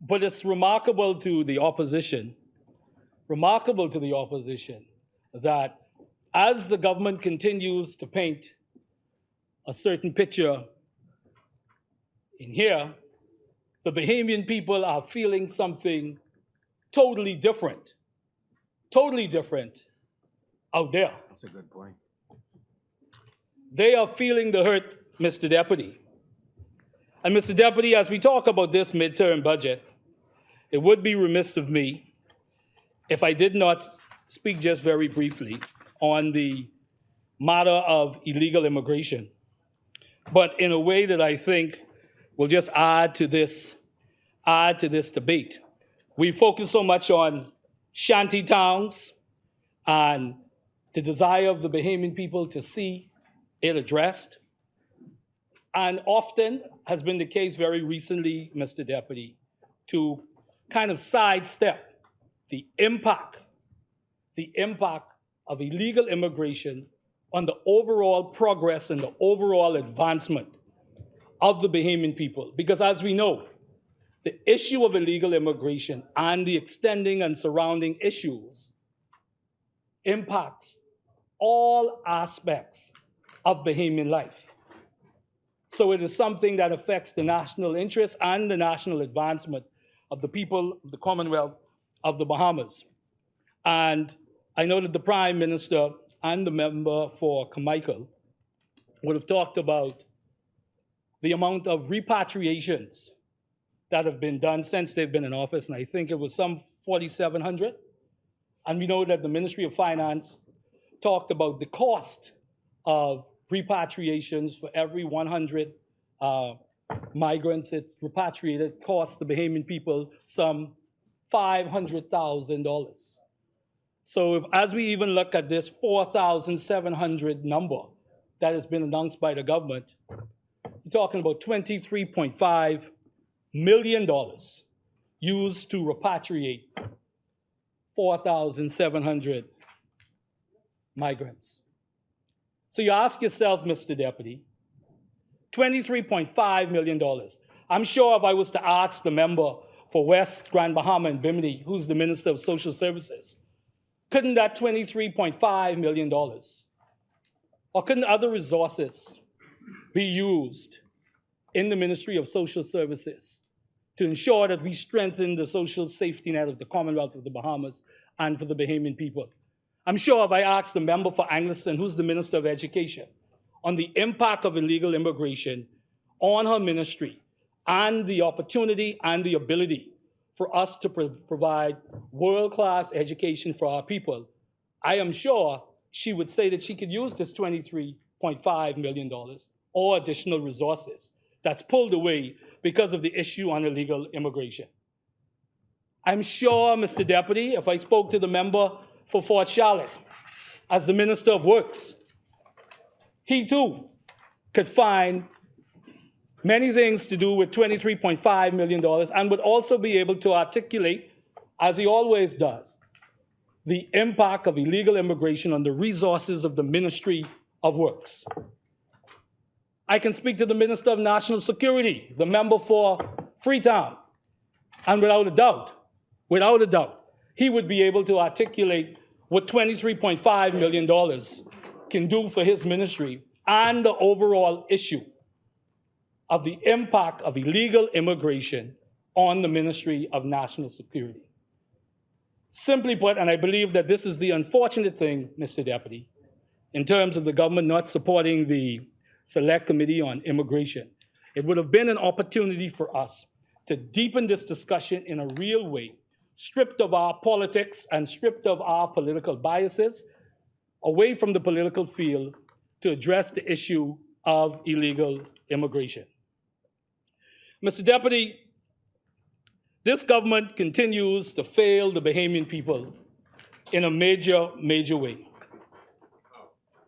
But it's remarkable to the opposition that as the government continues to paint a certain picture in here, the Bahamian people are feeling something totally different out there. That's a good point. They are feeling the hurt, Mr. Deputy. And Mr. Deputy, as we talk about this midterm budget, it would be remiss of me if I did not speak just very briefly on the matter of illegal immigration, but in a way that I think will just add to this debate. We focus so much on shanty towns and the desire of the Bahamian people to see it addressed. And often has been the case very recently, Mr. Deputy, to kind of sidestep the impact of illegal immigration on the overall progress and the overall advancement of the Bahamian people. Because as we know, the issue of illegal immigration and the extending and surrounding issues impacts all aspects of Bahamian life. So it is something that affects the national interest and the national advancement of the people of the Commonwealth of the Bahamas. And I know that the Prime Minister and the member for Carmichael would have talked about the amount of repatriations that have been done since they've been in office, and I think it was some 4,700. And we know that the Ministry of Finance talked about the cost of repatriations for every 100 migrants. It's repatriated, costs the Bahamian people some $500,000. So if, as we even look at this 4,700 number that has been announced by the government, you're talking about $23.5 million used to repatriate 4,700 migrants. So you ask yourself, Mr. Deputy, $23.5 million. I'm sure if I was to ask the member for West Grand Bahama and Bimini, who's the Minister of Social Services, couldn't that $23.5 million, or couldn't other resources be used in the Ministry of Social Services to ensure that we strengthen the social safety net of the Commonwealth of the Bahamas and for the Bahamian people? I'm sure if I asked the member for Angleston, who's the Minister of Education, on the impact of illegal immigration on her ministry and the opportunity and the ability for us to provide world-class education for our people, I am sure she would say that she could use this $23.5 million or additional resources that's pulled away because of the issue on illegal immigration. I'm sure, Mr. Deputy, if I spoke to the member for Fort Charlotte as the Minister of Works, he too could find many things to do with $23.5 million and would also be able to articulate, as he always does, the impact of illegal immigration on the resources of the Ministry of Works. I can speak to the Minister of National Security, the member for Freetown, and without a doubt, he would be able to articulate what $23.5 million can do for his ministry and the overall issue of the impact of illegal immigration on the Ministry of National Security. Simply put, and I believe that this is the unfortunate thing, Mr. Deputy, in terms of the government not supporting the Select Committee on Immigration, it would have been an opportunity for us to deepen this discussion in a real way, stripped of our politics and stripped of our political biases, away from the political field to address the issue of illegal immigration. Mr. Deputy, this government continues to fail the Bahamian people in a major, major way.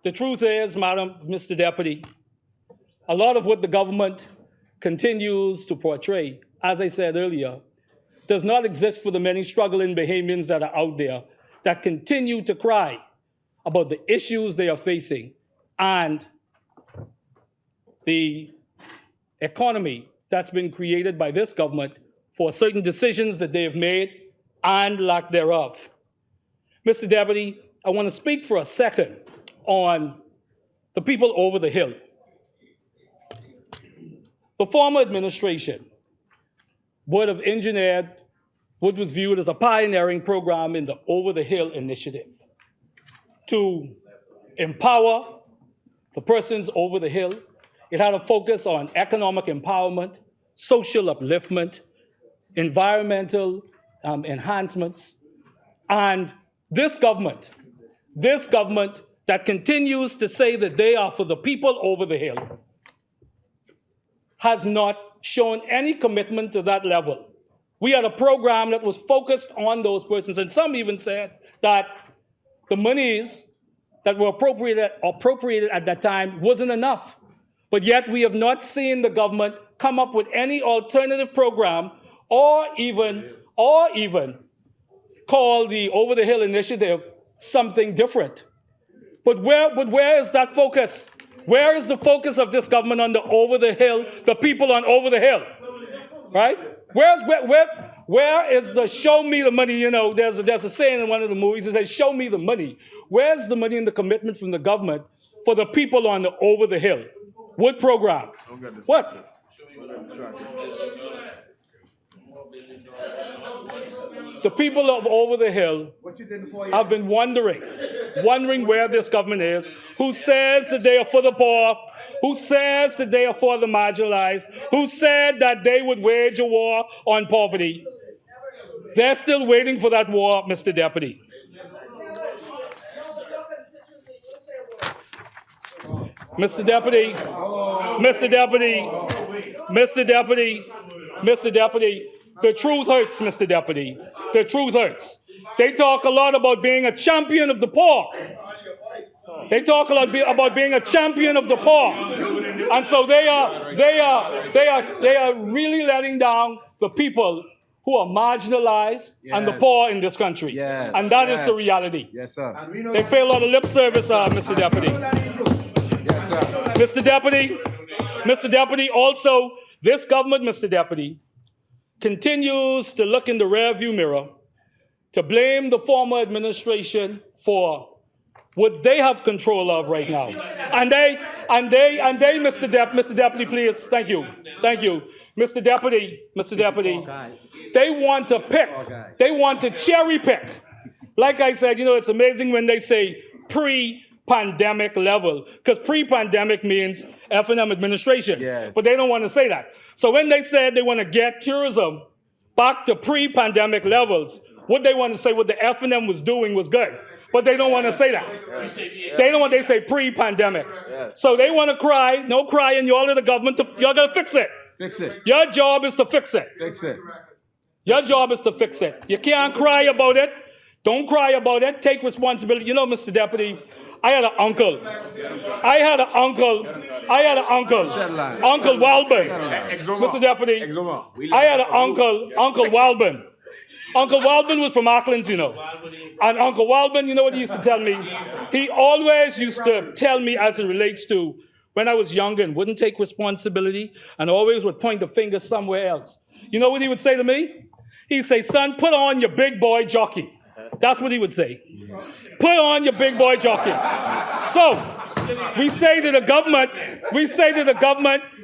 The truth is, Mr. Deputy, a lot of what the government continues to portray, as I said earlier, does not exist for the many struggling Bahamians that are out there that continue to cry about the issues they are facing and the economy that's been created by this government for certain decisions that they have made and lack thereof. Mr. Deputy, I want to speak for a second on the people over the hill. The former administration would have engineered what was viewed as a pioneering program in the Over the Hill initiative to empower the persons over the hill. It had a focus on economic empowerment, social upliftment, environmental enhancements. And this government that continues to say that they are for the people over the hill has not shown any commitment to that level. We had a program that was focused on those persons, and some even said that the monies that were appropriated at that time wasn't enough. But yet we have not seen the government come up with any alternative program or even call the Over the Hill initiative something different. But where is that focus? Where is the focus of this government on the Over the Hill, the people on Over the Hill? Right? Where is the show me the money? You know, there's a saying in one of the movies that says, show me the money. Where's the money and the commitment from the government for the people on the Over the Hill? What program? What? The people of Over the Hill have been wondering where this government is, who says that they are for the poor, who says that they are for the marginalized, who said that they would wage a war on poverty. They're still waiting for that war, Mr. Deputy. Mr. Deputy, the truth hurts, Mr. Deputy. The truth hurts. They talk a lot about being a champion of the poor. They talk a lot about being a champion of the poor. And so they are really letting down the people who are marginalized and the poor in this country. Yes. And that is the reality. Yes, sir. They pay a lot of lip service, Mr. Deputy. Yes, sir. Mr. Deputy, also, this government, Mr. Deputy, continues to look in the rearview mirror to blame the former administration for what they have control of right now. And they, Mr. Deputy, please, thank you. Mr. Deputy, they want to pick, they want to cherry pick. Like I said, it's amazing when they say pre-pandemic level, because pre-pandemic means F&M administration, but they don't want to say that. So when they said they want to get tourism back to pre-pandemic levels, what they want to say, what the F&M was doing was good. But they don't want to say that. They say pre-pandemic. So they want to cry, no crying, y'all in the government, y'all got to fix it. Fix it. Your job is to fix it. Fix it. Your job is to fix it. You can't cry about it. Don't cry about it. Take responsibility. Mr. Deputy, I had an uncle. Uncle Walben. Mr. Deputy, I had an Uncle Walben. Uncle Walben was from Auckland, And Uncle Walben, you know what he used to tell me? He always used to tell me as it relates to when I was younger and wouldn't take responsibility and always would point the finger somewhere else. You know what he would say to me? He'd say, son, put on your big boy jockey. That's what he would say. Put on your big boy jockey. So, we say to the government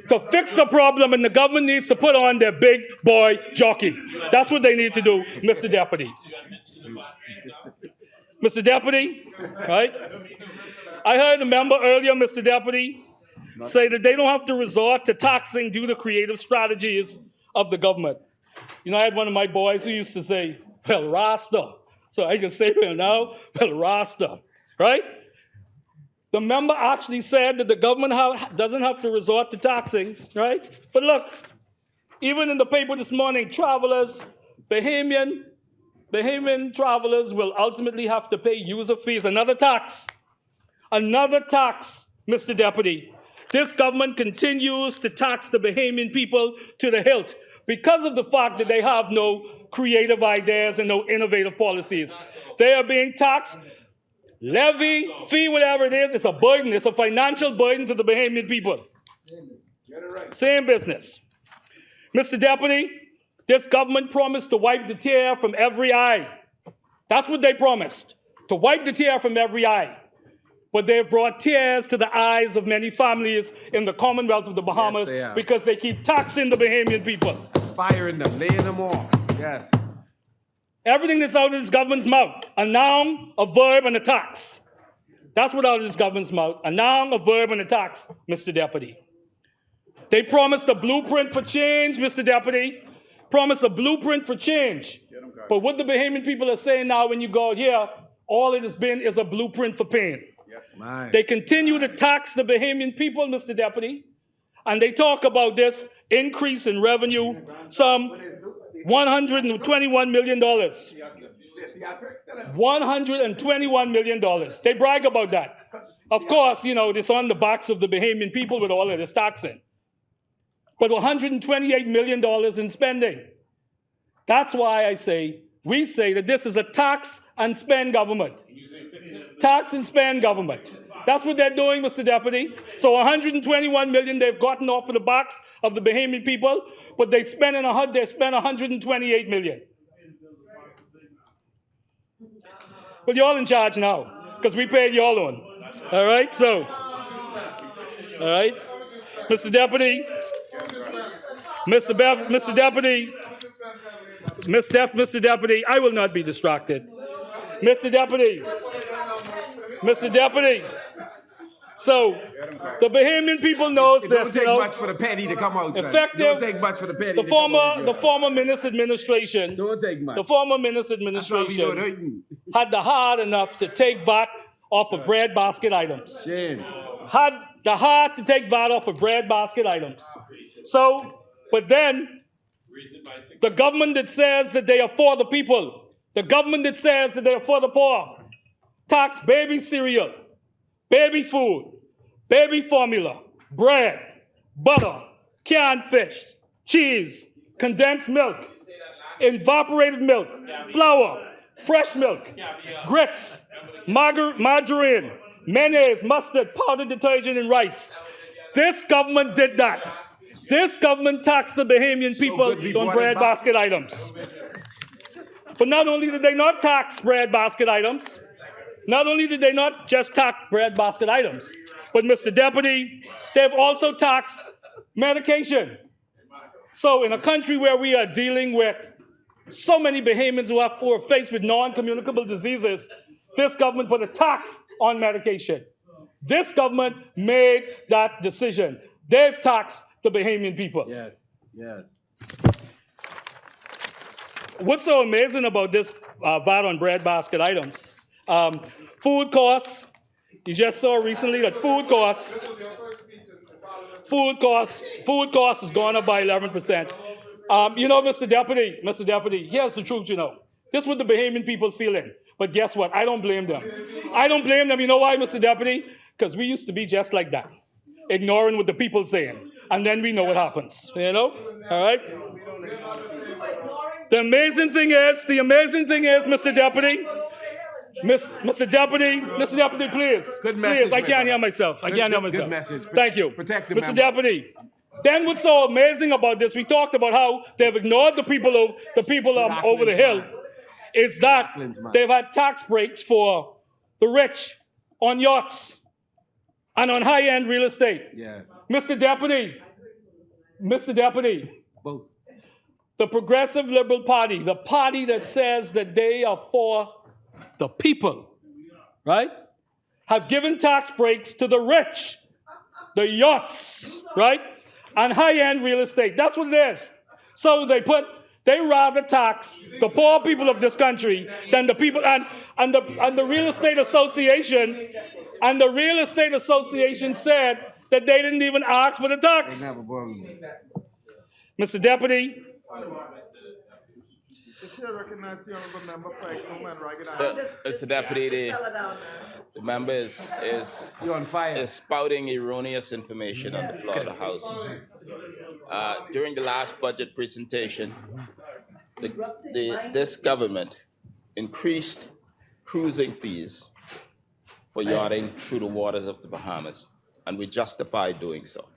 to fix the problem, and the government needs to put on their big boy jockey. That's what they need to do, Mr. Deputy. Mr. Deputy, right? I heard a member earlier, Mr. Deputy, say that they don't have to resort to taxing due to creative strategies of the government. I had one of my boys who used to say, well, Rasta. So I can say to him now, well, Rasta, right? The member actually said that the government doesn't have to resort to taxing, right? But look, even in the paper this morning, travelers, Bahamian travelers will ultimately have to pay user fees. Another tax, Mr. Deputy. This government continues to tax the Bahamian people to the hilt because of the fact that they have no creative ideas and no innovative policies. They are being taxed. Levy, fee, whatever it is, it's a burden. It's a financial burden to the Bahamian people. Same business. Mr. Deputy, this government promised to wipe the tear from every eye. That's what they promised, to wipe the tear from every eye. But they've brought tears to the eyes of many families in the Commonwealth of the Bahamas because they keep taxing the Bahamian people. Firing them, laying them off. Yes. Everything that's out of this government's mouth, a noun, a verb, and a tax. That's what out of this government's mouth, a noun, a verb, and a tax, Mr. Deputy. They promised a blueprint for change, Mr. Deputy. Promised a blueprint for change. But what the Bahamian people are saying now when you go out here, all it has been is a blueprint for pain. They continue to tax the Bahamian people, Mr. Deputy, and they talk about this increase in revenue, some $121 million. $121 million. They brag about that. Of course, it's on the backs of the Bahamian people with all of this taxing. But $128 million in spending. That's why we say that this is a tax and spend government. Tax and spend government. That's what they're doing, Mr. Deputy. So $121 million they've gotten off of the backs of the Bahamian people, but they spent $128 million. Well, you're all in charge now, because we paid y'all on. All right, so, all right, Mr. Deputy, Mr. Deputy, I will not be distracted. Mr. Deputy. So, the Bahamian people knows this. It don't take much for the penny to come out. Effective. Don't take much for the penny. The former Minister administration. Don't take much. The former Minister administration had the heart enough to take VAT off of bread basket items. Shame. Had the heart to take VAT off of bread basket items. So, but then the government that says that they are for the people The government that says that they're for the poor, tax baby cereal, baby food, baby formula, bread, butter, canned fish, cheese, condensed milk, evaporated milk, flour, fresh milk, grits, margarine, mayonnaise, mustard, powdered detergent, and rice. This government did that. This government taxed the Bahamian people on bread basket items. But not only did they not tax bread basket items, not only did they not just tax bread basket items, but Mr. Deputy, they've also taxed medication. So in a country where we are dealing with so many Bahamians who are faced with non-communicable diseases, this government put a tax on medication. This government made that decision. They've taxed the Bahamian people. Yes, yes. What's so amazing about this VAT on bread basket items? Food costs. You just saw recently that food costs has gone up by 11%. Mr. Deputy, here's the truth, This is what the Bahamian people feeling. But guess what? I don't blame them. I don't blame them. You know why, Mr. Deputy? Because we used to be just like that, ignoring what the people saying. And then we know what happens, All right? The amazing thing is, Mr. Deputy, Mr. Deputy, please. Good message, please, I can't hear myself. Good message. Thank you. Protect the Mr. member. Deputy. Then what's so amazing about this, we talked about how they've ignored the people over the hill, is that they've had tax breaks for the rich on yachts and on high-end real estate. Yes. Mr. Deputy, Both. the Progressive Liberal Party, the party that says that they are for the people, right, have given tax breaks to the rich, the yachts, right, and high-end real estate. That's what it is. So they rather tax the poor people of this country than the people, and the Real Estate Association, said that they didn't even ask for the tax. Mr. Deputy. The chair recognizes the honorable member for Exum and Ragged Island. Mr. Deputy, the member is You're on fire. spouting erroneous information on the floor of the House. During the last budget presentation, this government increased cruising fees for yachting through the waters of the Bahamas, and we justified doing so.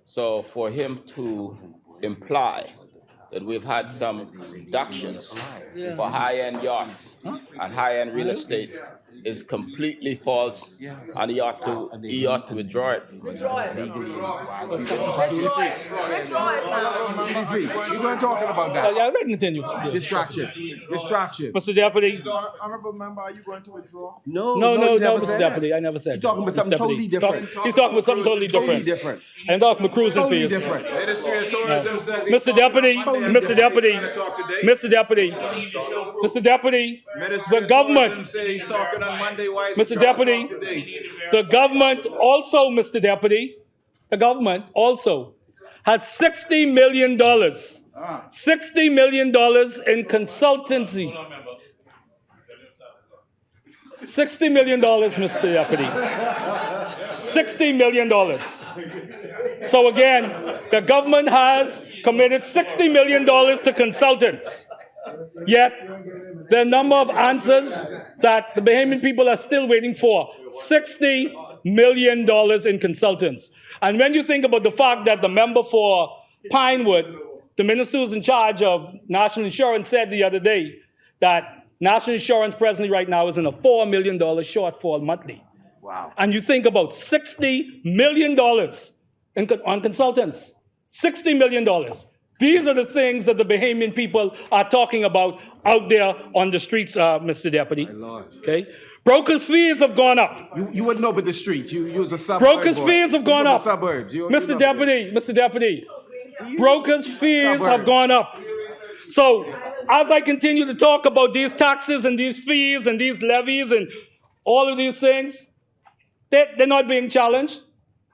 So for him to imply that we've had some reductions for high-end yachts and high-end real estate is completely false, and he ought to withdraw it. Easy. We're going to talk about that. Yeah, let me continue. Distraction. Mr. Deputy. Honorable member, are you going to withdraw? No, Mr. Deputy. I never said. You're talking about something totally different. He's talking about something totally different. I'm talking about cruising fees. Different. Mr. Deputy, the government, Mr. Deputy, the government also, Mr. Deputy, the government also has $60 million in consultancy. $60 million, Mr. Deputy. $60 million. So again, the government has committed $60 million to consultants. Yet, the number of answers that the Bahamian people are still waiting for, $60 million in consultants. And when you think about the fact that the member for Pinewood, the minister who's in charge of national insurance, said the other day that national insurance presently right now is in a $4 million shortfall monthly. Wow. And you think about $60 million on consultants. $60 million. These are the things that the Bahamian people are talking about out there on the streets, Mr. Deputy. Okay? Brokers' fees have gone up. You wouldn't know but the streets. You use a suburb. Brokers' fees have gone up. Suburbs. Mr. Deputy, brokers' fees have gone up. So, as I continue to talk about these taxes and these fees and these levies and all of these things, they're not being challenged.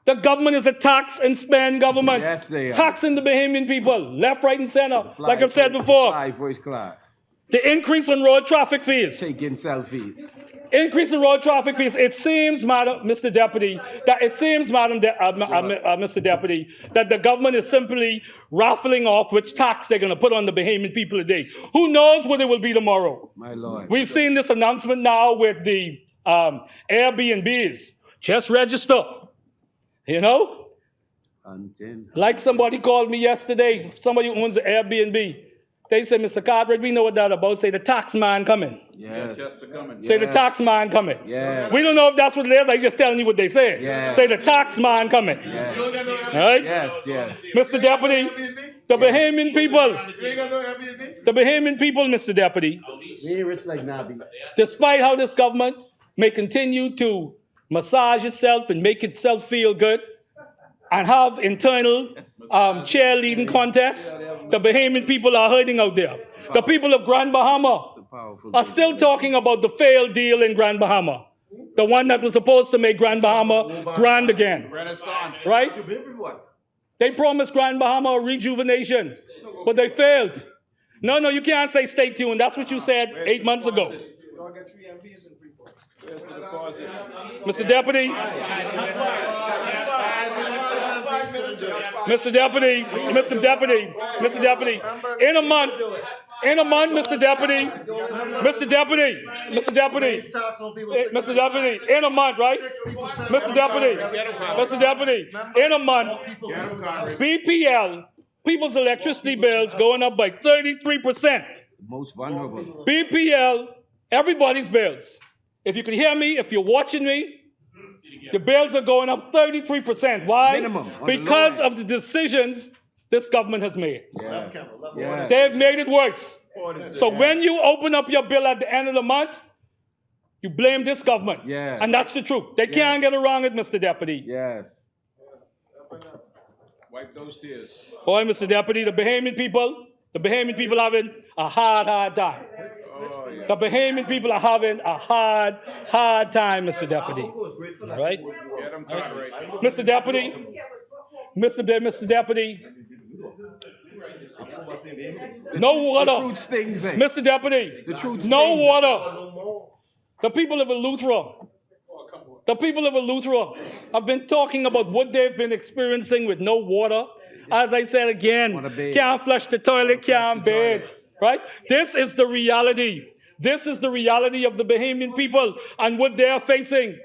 The government is a tax and spend government. Yes, they are. Taxing the Bahamian people, left, right, and center, like I've said before. First class. The increase in road traffic fees. Taking selfies. Increase in road traffic fees. It seems, Mr. Deputy, Mr. Deputy, that the government is simply raffling off which tax they're going to put on the Bahamian people today. Who knows what it will be tomorrow? My Lord. We've seen this announcement now with the Airbnbs. Just register. You know? Like somebody called me yesterday, somebody who owns an Airbnb. They said, Mr. Cartwright, we know what that's about. Say the tax man coming. Yes. Say the tax man coming. Yes. We don't know if that's what it is. I'm just telling you what they said. Yes. Say the tax man coming. Yes. All right? Yes, yes. Mr. Deputy, the Bahamian people, Mr. Deputy, We ain't rich like Nabi. despite how this government may continue to massage itself and make itself feel good, and have internal cheerleading contests, the Bahamian people are hurting out there. The people of Grand Bahama are still talking about the failed deal in Grand Bahama. The one that was supposed to make Grand Bahama grand again. Right? They promised Grand Bahama a rejuvenation, but they failed. No, you can't say stay tuned. That's what you said 8 months ago. Mr. Deputy, Mr. Deputy, in a month, Mr. Deputy, in a month, right? Mr. Deputy, in a month, BPL, people's electricity bills going up by 33%. Most vulnerable. BPL, everybody's bills. If you can hear me, if you're watching me, the bills are going up 33%. Why? Minimum, because of the decisions this government has made. Yeah. They've made it worse. So when you open up your bill at the end of the month, you blame this government. Yeah. And that's the truth. They can't get around it, Mr. Deputy. Yes. Wipe those tears. Boy, Mr. Deputy, the Bahamian people having a hard time. The Bahamian people are having a hard time, Mr. Deputy. All right? Mr. Deputy, Mr. Deputy, no water. The truth stings, eh? Mr. Deputy, The truth no stings. water. The people of Eleuthera have been talking about what they've been experiencing with no water. As I said again, can't flush the toilet, can't bathe. Right? This is the reality. This is the reality of the Bahamian people and what they are facing.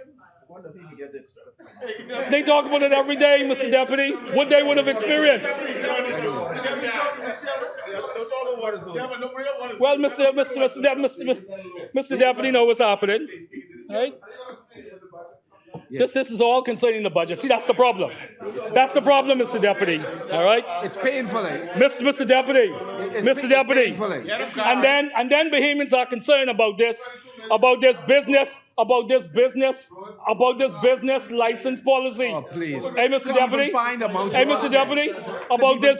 They talk about it every day, Mr. Deputy, what they would have experienced. Well, Mr. Deputy, know what's happening. Right? This is all concerning the budget. See, that's the problem. That's the problem, Mr. Deputy. All right? It's painful, eh? Mr. Deputy. Mr. Deputy. Painful, eh? And then Bahamians are concerned about this business license policy. Oh, please. Hey, Mr. Deputy. Hey, Mr. Deputy. About this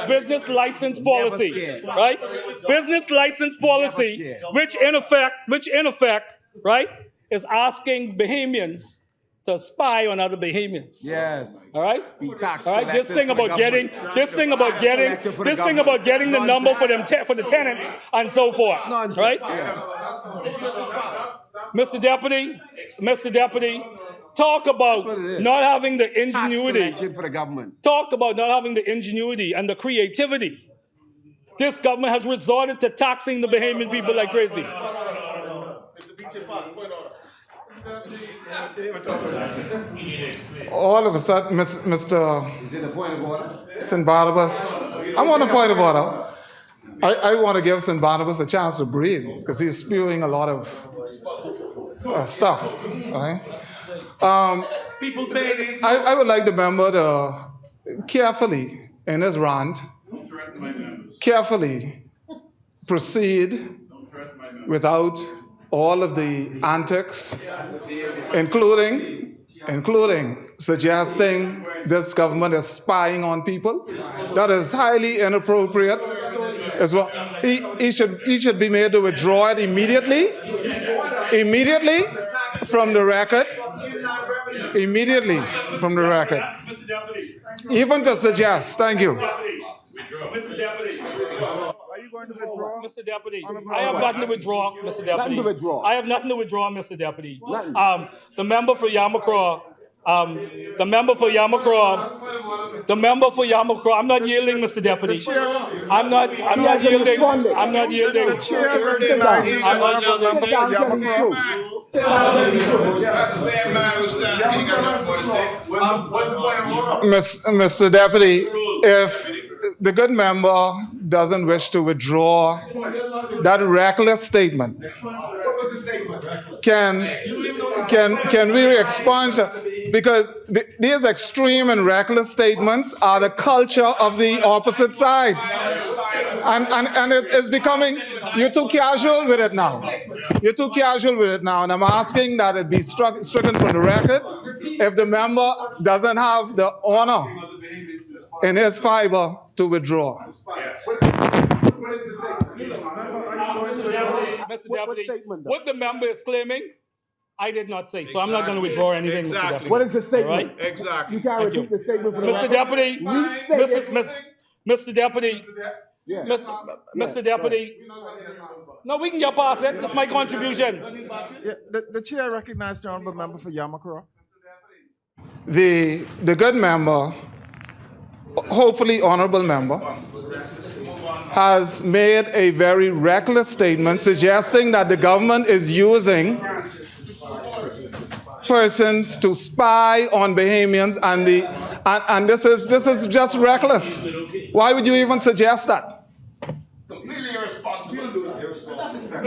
business license policy, right? Business license policy, which in effect, right, is asking Bahamians to spy on other Bahamians. Yes. All right? Be tax All right, this thing about getting the number for the tenant and so forth. Nonsense. Right? Yeah. Mr. Deputy, talk about not having the ingenuity. Tax for the government. Talk about not having the ingenuity and the creativity. This government has resorted to taxing the Bahamian people like crazy. All of a sudden, Mr. Is it a point of order? St. Barnabas, I want a point of order. I want to give St. Barnabas a chance to breathe because he's spewing a lot of stuff. Right? I would like the member to carefully, in his rant, carefully proceed without all of the antics, including suggesting this government is spying on people. That is highly inappropriate as well. He should be made to withdraw it immediately from the record. Immediately from the record. Even to suggest, thank you. Are you going to withdraw? Mr. Deputy, Honorable I have member. nothing to withdraw, Mr. Deputy. Nothing to withdraw. I have nothing to withdraw, Mr. Deputy. Nothing. The member for Yamacraw, the member for Yamacraw, the member for Yamacraw, I'm not yielding, Mr. Deputy. I'm not yielding. I'm not yielding. The chair recognizes the honorable member for Yamacraw. Mr. Deputy, if the good member doesn't wish to withdraw that reckless statement, can we expunge it? Because these extreme and reckless statements are the culture of the opposite side. And it's becoming, you're too casual with it now. You're too casual with it now. And I'm asking that it be stricken from the record if the member doesn't have the honor in his fiber to withdraw. Mr. Deputy, what the member is claiming, I did not say, so I'm not going to withdraw anything, Mr. Deputy. What is the statement? All right? Exactly. You can't repeat the statement for the Mr. Deputy, Mr. Deputy, Yeah. Mr. Deputy. No, we can get past it. That's my contribution. Yeah, the chair recognizes the honorable member for Yamacraw. The good member, hopefully honorable member, has made a very reckless statement suggesting that the government is using persons to spy on Bahamians, and this is just reckless. Why would you even suggest that? Completely irresponsible.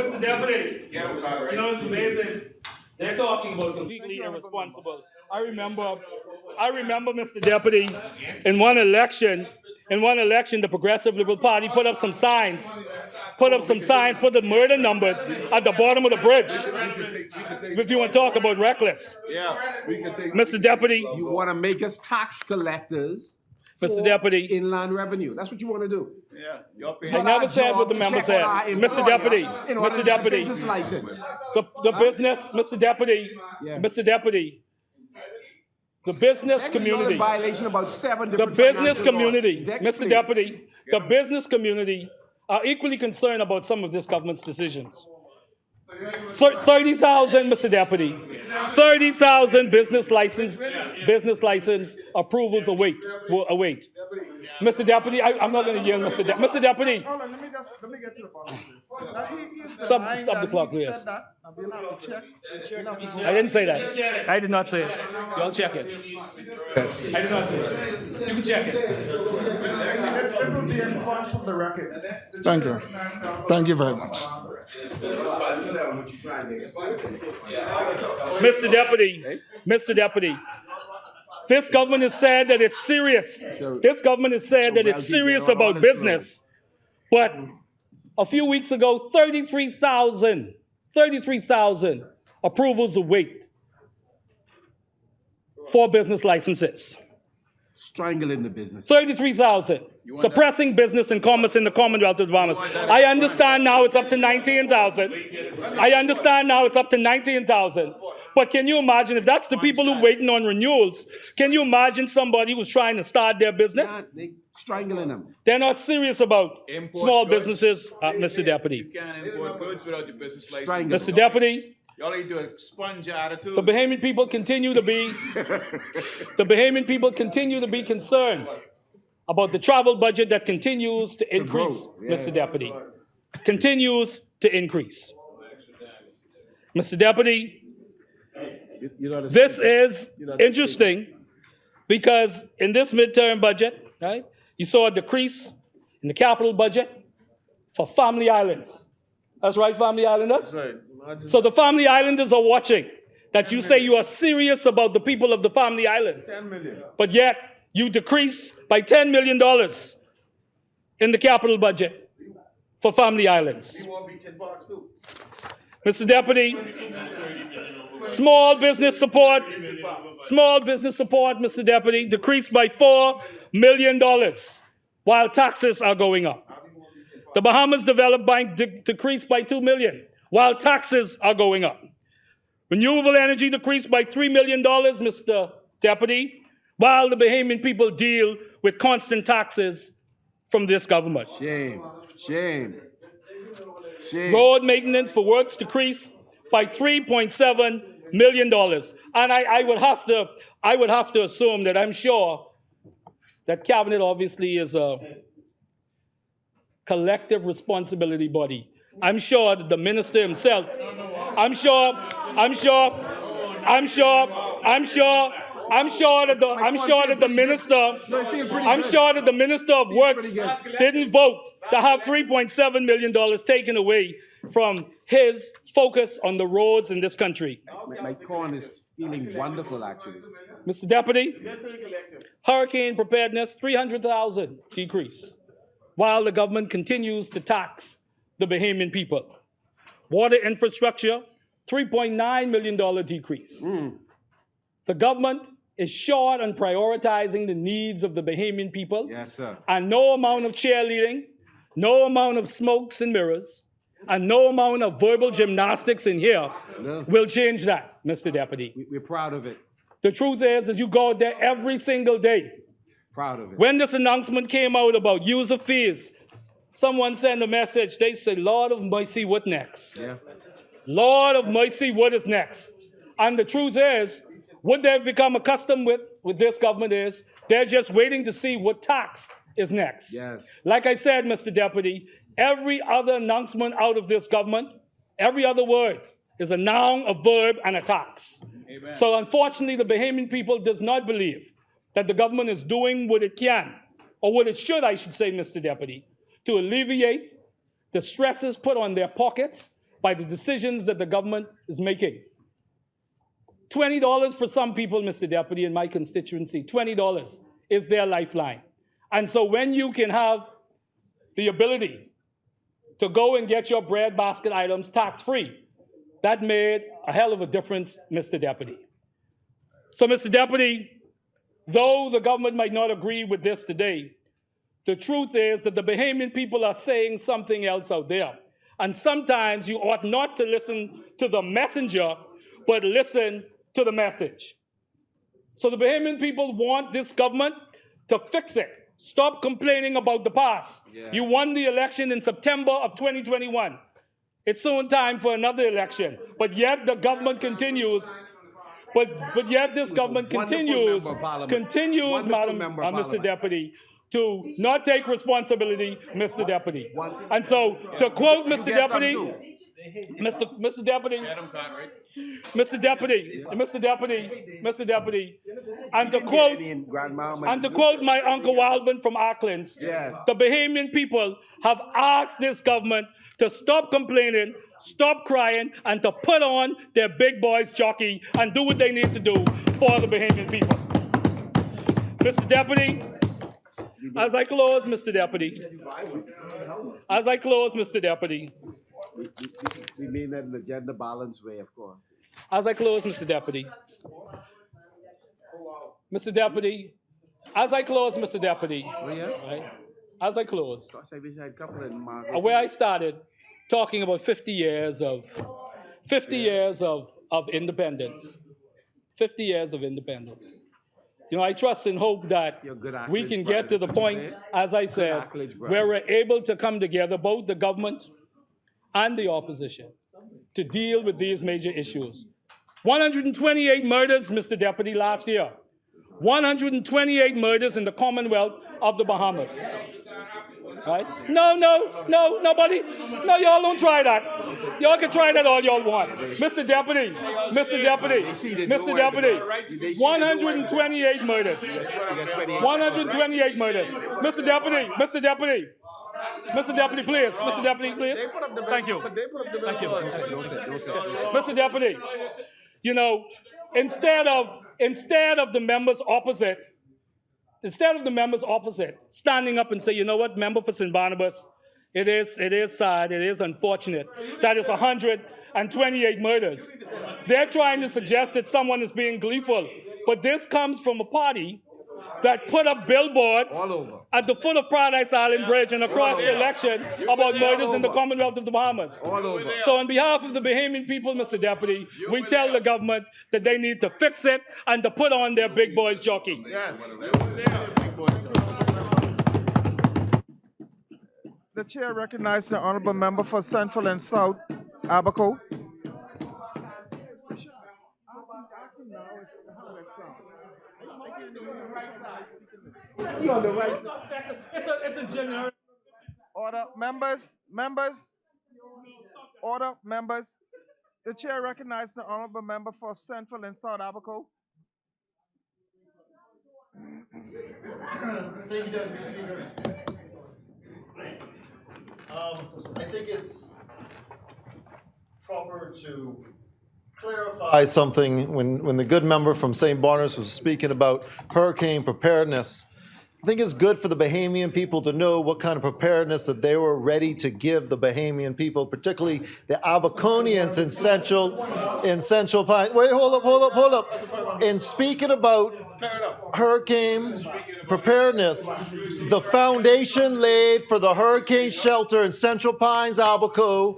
Mr. Deputy, you know, it's amazing. They're talking about completely irresponsible. I remember, Mr. Deputy, in one election, the Progressive Liberal Party put up some signs, put the murder numbers at the bottom of the bridge. If you want to talk about reckless. Yeah, we can take. Mr. Deputy. You want to make us tax collectors, Mr. Deputy. Inland revenue. That's what you want to do. Yeah. I never said what the member said. Mr. Deputy, Mr. Deputy. Business license. The business, Mr. Deputy, Mr. Deputy. The business community. Violation about 7 The different business financial community, laws. Mr. Deputy, the business community are equally concerned about some of this government's decisions. 30,000, Mr. Deputy, 30,000 business license approvals await. Mr. Deputy, I'm not going to yield, Mr. Deputy. Mr. Deputy. Hold on, let me get to the bottom of it. Now, he's Stop denying the that clock, he please. said that. Now, we'll have to check. I didn't say that. I did not say it. Y'all check it. I did not say it. You can check it. It will be expunged from the record. Thank you. Thank you very much. Mr. Deputy, this government has said that it's serious. This government has said that it's serious about business. But a few weeks ago, 33,000 approvals await for business licenses. Strangling the business. 33,000. Suppressing business and commerce in the Commonwealth of the Bahamas. I understand now it's up to 19,000. But can you imagine, if that's the people who are waiting on renewals, can you imagine somebody who's trying to start their business? Yeah, they strangling them. They're not serious about small businesses, Mr. Deputy. You can't import goods without your business license. Mr. Deputy, Y'all need to expunge your attitude. the Bahamian people continue to be concerned about the travel budget that continues to increase, Mr. Deputy. Continues to increase. Mr. Deputy, this is interesting because in this midterm budget, right, you saw a decrease in the capital budget for Family Islands. That's right, Family Islanders? Right. So the Family Islanders are watching that you say you are serious about the people of the Family Islands. 10 million. But yet you decrease by $10 million in the capital budget for Family Islands. Mr. Deputy, small business support, Mr. Deputy, decreased by $4 million while taxes are going up. The Bahamas Developed Bank decreased by $2 million while taxes are going up. Renewable energy decreased by $3 million, Mr. Deputy, while the Bahamian people deal with constant taxes from this government. Shame. Shame. Road maintenance for works decreased by $3.7 million. And I would have to assume that I'm sure that cabinet obviously is a collective responsibility body. I'm sure that the minister himself, I'm sure that the minister of works didn't vote to have $3.7 million taken away from his focus on the roads in this country. My corn is feeling wonderful, actually. Mr. Deputy, hurricane preparedness, 300,000 decrease, while the government continues to tax the Bahamian people. Water infrastructure, $3.9 million decrease. The government is short on prioritizing the needs of the Bahamian people. Yes, sir. And no amount of cheerleading, no amount of smokes and mirrors, and no amount of verbal gymnastics in here will change that, Mr. Deputy. We're proud of it. The truth is you go out there every single day. Proud of it. When this announcement came out about user fees, someone sent a message. They said, Lord of mercy, what next? Yeah. Lord of mercy, what is next? And the truth is, what they've become accustomed with this government is they're just waiting to see what tax is next. Yes. Like I said, Mr. Deputy, every other announcement out of this government, every other word is a noun, a verb, and a tax. Amen. So unfortunately, the Bahamian people does not believe that the government is doing what it can, or what it should, I should say, Mr. Deputy, to alleviate the stresses put on their pockets by the decisions that the government is making. $20 for some people, Mr. Deputy, in my constituency, $20 is their lifeline. And so when you can have the ability to go and get your bread basket items tax-free, that made a hell of a difference, Mr. Deputy. So, Mr. Deputy, though the government might not agree with this today, the truth is that the Bahamian people are saying something else out there. And sometimes you ought not to listen to the messenger, but listen to the message. So the Bahamian people want this government to fix it. Stop complaining about the past. Yeah. You won the election in September of 2021. It's soon time for another election. But yet the government continues. But yet this government continues, Mr. Deputy, to not take responsibility, Mr. Deputy. And so, to quote Mr. Deputy, Mr. Deputy, and to quote my Uncle Wildman from Auckland, yes, the Bahamian people have asked this government to stop complaining, stop crying, and to put on their big boys jockey and do what they need to do for the Bahamian people. Mr. Deputy, as I close, Mr. Deputy, we mean that in a gender balanced way, of course. As I close, Mr. Deputy, right? As I close, where I started talking about 50 years of independence, 50 years of independence. You know, I trust and hope that we can get to the point, as I said, where we're able to come together, both the government and the opposition, to deal with these major issues. 128 murders, Mr. Deputy, last year. 128 murders in the Commonwealth of the Bahamas. Right? No, nobody. No, y'all don't try that. Y'all can try that all y'all want. Mr. Deputy, 128 murders. 128 murders. Mr. Deputy, please. Thank you. Mr. Deputy, you know, instead of the members opposite standing up and say, you know what, member for St. Barnabas, it is sad, it is unfortunate that it's 128 murders. They're trying to suggest that someone is being gleeful, but this comes from a party that put up billboards at the foot of Paradise Island Bridge and across the election about murders in the Commonwealth of the Bahamas. So on behalf of the Bahamian people, Mr. Deputy, we tell the government that they need to fix it and to put on their big boys jockey. The chair recognizes the honorable member for Central and South Abaco. It's a generic. Order, order, members. The chair recognizes the honorable member for Central and South Abaco. Thank you, Deputy Speaker. I think it's proper to clarify something when the good member from St. Barnabas was speaking about hurricane preparedness. I think it's good for the Bahamian people to know what kind of preparedness that they were ready to give the Bahamian people, particularly the Abaconians in Central Pine. Wait, hold up. In speaking about hurricane preparedness, the foundation laid for the hurricane shelter in Central Pines, Abaco,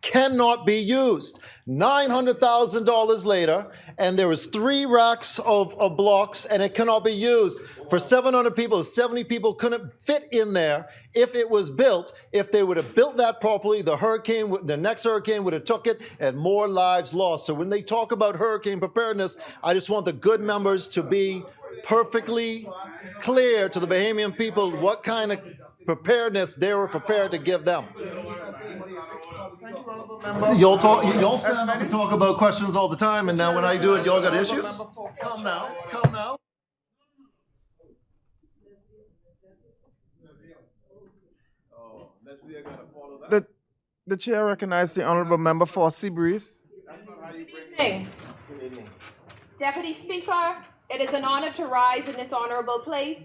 cannot be used. $900,000 later, and there was 3 racks of blocks, and it cannot be used. For 700 people, 70 people couldn't fit in there if it was built. If they would have built that properly, the next hurricane would have took it, and more lives lost. So when they talk about hurricane preparedness, I just want the good members to be perfectly clear to the Bahamian people what kind of preparedness they were prepared to give them. Y'all stand up and talk about questions all the time, and now when I do it, y'all got issues? Come now. The chair recognizes the honorable member for Seabreeze. Good evening. Deputy Speaker, it is an honor to rise in this honorable place,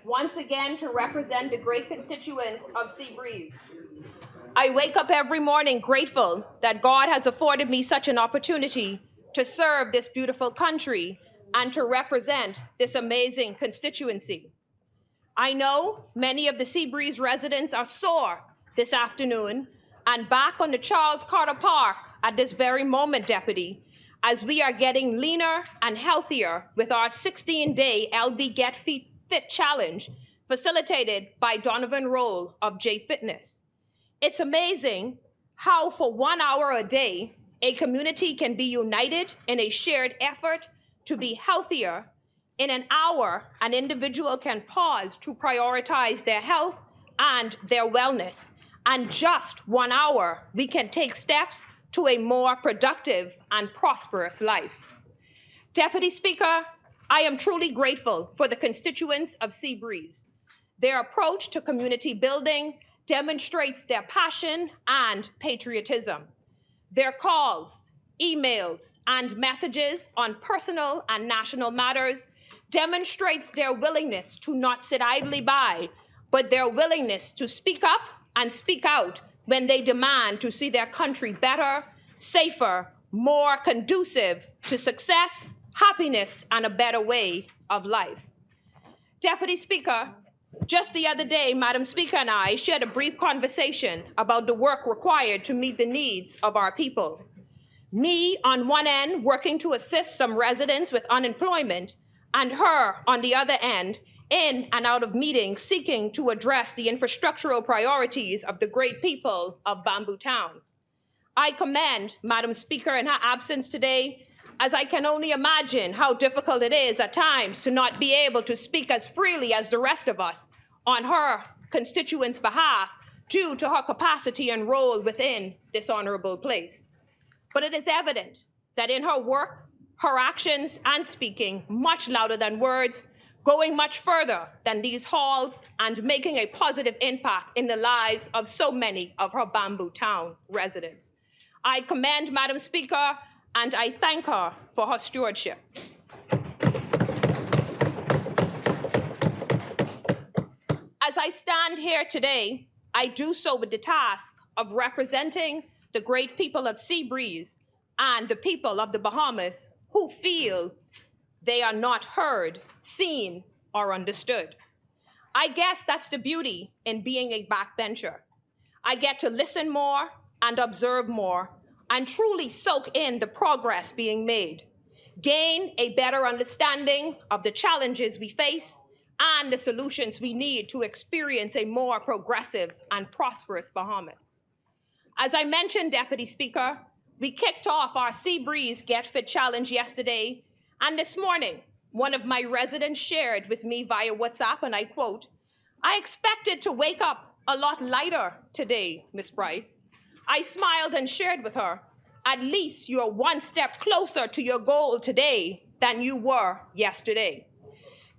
once again to represent the great constituents of Seabreeze. I wake up every morning grateful that God has afforded me such an opportunity to serve this beautiful country and to represent this amazing constituency. I know many of the Seabreeze residents are sore this afternoon and back on the Charles Carter Park at this very moment, Deputy, as we are getting leaner and healthier with our 16-day LB Get Fit Challenge facilitated by Donovan Roll of J Fitness. It's amazing how for 1 hour a day, a community can be united in a shared effort to be healthier. In an hour, an individual can pause to prioritize their health and their wellness. And just 1 hour, we can take steps to a more productive and prosperous life. Deputy Speaker, I am truly grateful for the constituents of Seabreeze. Their approach to community building demonstrates their passion and patriotism. Their calls, emails, and messages on personal and national matters demonstrates their willingness to not sit idly by, but their willingness to speak up and speak out when they demand to see their country better, safer, more conducive to success, happiness, and a better way of life. Deputy Speaker, just the other day, Madam Speaker and I shared a brief conversation about the work required to meet the needs of our people. Me, on one end, working to assist some residents with unemployment, and her, on the other end, in and out of meetings seeking to address the infrastructural priorities of the great people of Bamboo Town. I commend Madam Speaker in her absence today, as I can only imagine how difficult it is at times to not be able to speak as freely as the rest of us on her constituents' behalf due to her capacity and role within this honorable place. But it is evident that in her work, her actions and speaking much louder than words, going much further than these halls and making a positive impact in the lives of so many of her Bamboo Town residents. I commend Madam Speaker and I thank her for her stewardship. As I stand here today, I do so with the task of representing the great people of Seabreeze and the people of the Bahamas who feel they are not heard, seen, or understood. I guess that's the beauty in being a backbencher. I get to listen more and observe more and truly soak in the progress being made, gain a better understanding of the challenges we face, and the solutions we need to experience a more progressive and prosperous Bahamas. As I mentioned, Deputy Speaker, we kicked off our Sea Breeze Get Fit Challenge yesterday, and this morning, one of my residents shared with me via WhatsApp, and I quote, "I expected to wake up a lot lighter today, Ms. Bryce." I smiled and shared with her, "At least you're one step closer to your goal today than you were yesterday."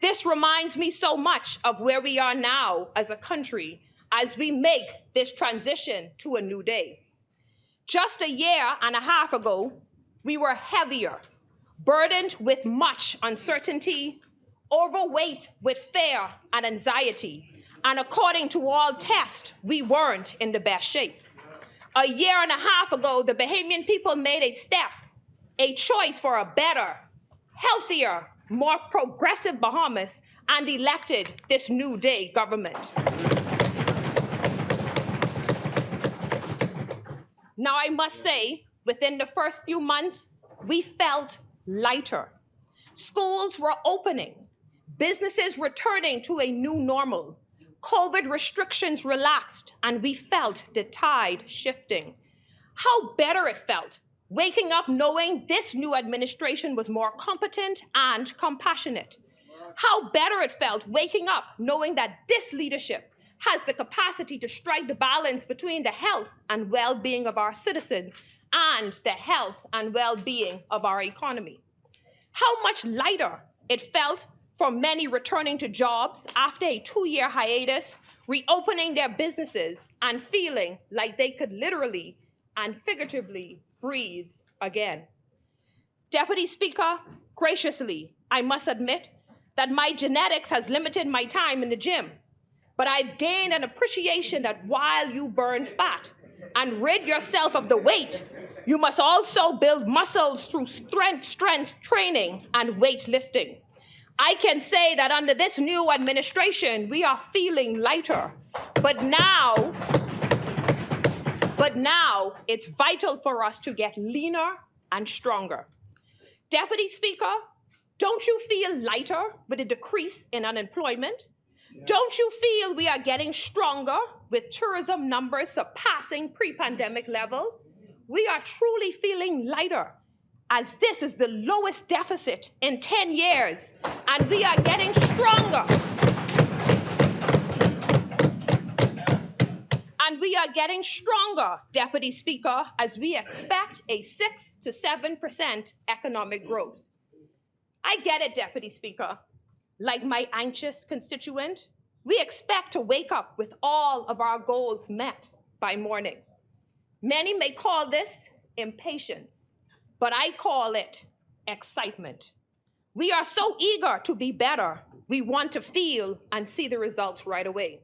This reminds me so much of where we are now as a country as we make this transition to a new day. Just a year and a half ago, we were heavier, burdened with much uncertainty, overweight with fear and anxiety, and according to all tests, we weren't in the best shape. A year and a half ago, the Bahamian people made a step, a choice for a better, healthier, more progressive Bahamas, and elected this new day government. Now, I must say, within the first few months, we felt lighter. Schools were opening, businesses returning to a new normal, COVID restrictions relaxed, and we felt the tide shifting. How better it felt, waking up knowing this new administration was more competent and compassionate. How better it felt waking up knowing that this leadership has the capacity to strike the balance between the health and well-being of our citizens and the health and well-being of our economy. How much lighter it felt for many returning to jobs after a 2-year hiatus, reopening their businesses and feeling like they could literally and figuratively breathe again. Deputy Speaker, graciously, I must admit that my genetics has limited my time in the gym, but I've gained an appreciation that while you burn fat and rid yourself of the weight, you must also build muscles through strength training and weightlifting. I can say that under this new administration, we are feeling lighter, but now it's vital for us to get leaner and stronger. Deputy Speaker, don't you feel lighter with a decrease in unemployment? Don't you feel we are getting stronger with tourism numbers surpassing pre-pandemic level? We are truly feeling lighter as this is the lowest deficit in 10 years, and we are getting stronger. And we are getting stronger, Deputy Speaker, as we expect a 6 to 7% economic growth. I get it, Deputy Speaker. Like my anxious constituent, we expect to wake up with all of our goals met by morning. Many may call this impatience, but I call it excitement. We are so eager to be better, we want to feel and see the results right away.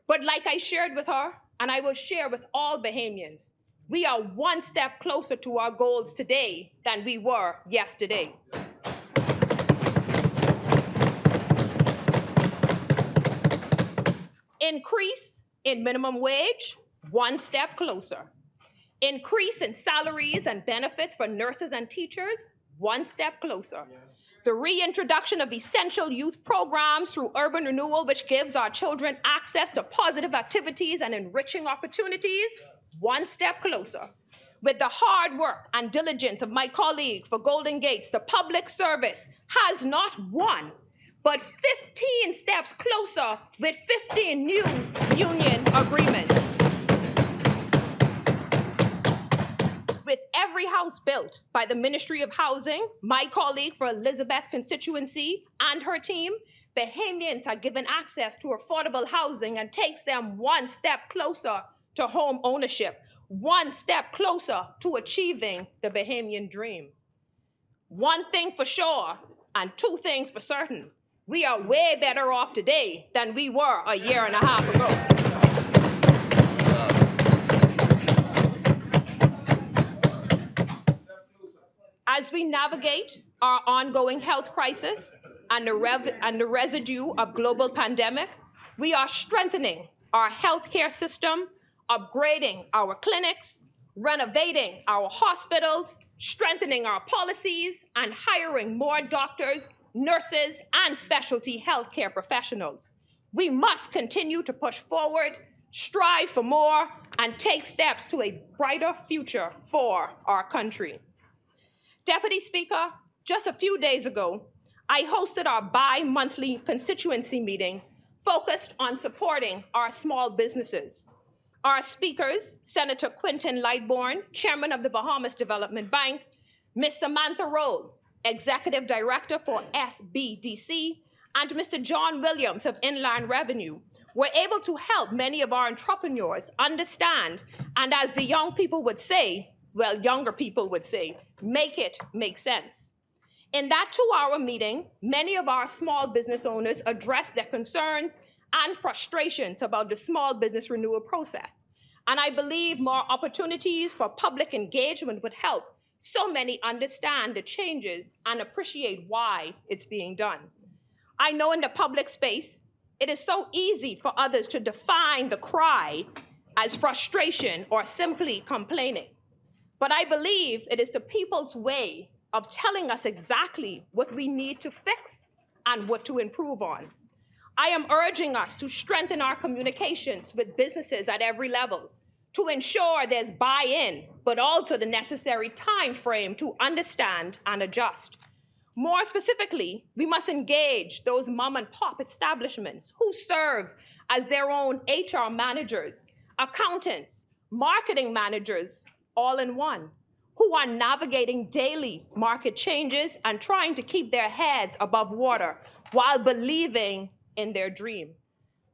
But like I shared with her, and I will share with all Bahamians, we are one step closer to our goals today than we were yesterday. Increase in minimum wage, one step closer. Increase in salaries and benefits for nurses and teachers, one step closer. The reintroduction of essential youth programs through urban renewal, which gives our children access to positive activities and enriching opportunities, one step closer. With the hard work and diligence of my colleague for Golden Gates, the public service has not one, but 15 steps closer with 15 new union agreements. With every house built by the Ministry of Housing, my colleague for Elizabeth constituency and her team, Bahamians are given access to affordable housing and takes them one step closer to home ownership, one step closer to achieving the Bahamian dream. One thing for sure, and two things for certain, we are way better off today than we were a year and a half ago. As we navigate our ongoing health crisis and the residue of global pandemic, we are strengthening our healthcare system, upgrading our clinics, renovating our hospitals, strengthening our policies, and hiring more doctors nurses, and specialty healthcare professionals. We must continue to push forward, strive for more, and take steps to a brighter future for our country. Deputy Speaker, just a few days ago, I hosted our bi-monthly constituency meeting focused on supporting our small businesses. Our speakers, Senator Quinton Lightbourne, Chairman of the Bahamas Development Bank, Ms. Samantha Roll, Executive Director for SBDC, and Mr. John Williams of Inland Revenue, were able to help many of our entrepreneurs understand, and as the young people would say, well, younger people would say, make it make sense. In that 2-hour meeting, many of our small business owners addressed their concerns and frustrations about the small business renewal process. And I believe more opportunities for public engagement would help so many understand the changes and appreciate why it's being done. I know in the public space, it is so easy for others to define the cry as frustration or simply complaining. But I believe it is the people's way of telling us exactly what we need to fix and what to improve on. I am urging us to strengthen our communications with businesses at every level to ensure there's buy-in, but also the necessary time frame to understand and adjust. More specifically, we must engage those mom and pop establishments who serve as their own HR managers, accountants, marketing managers, all in one, who are navigating daily market changes and trying to keep their heads above water while believing in their dream.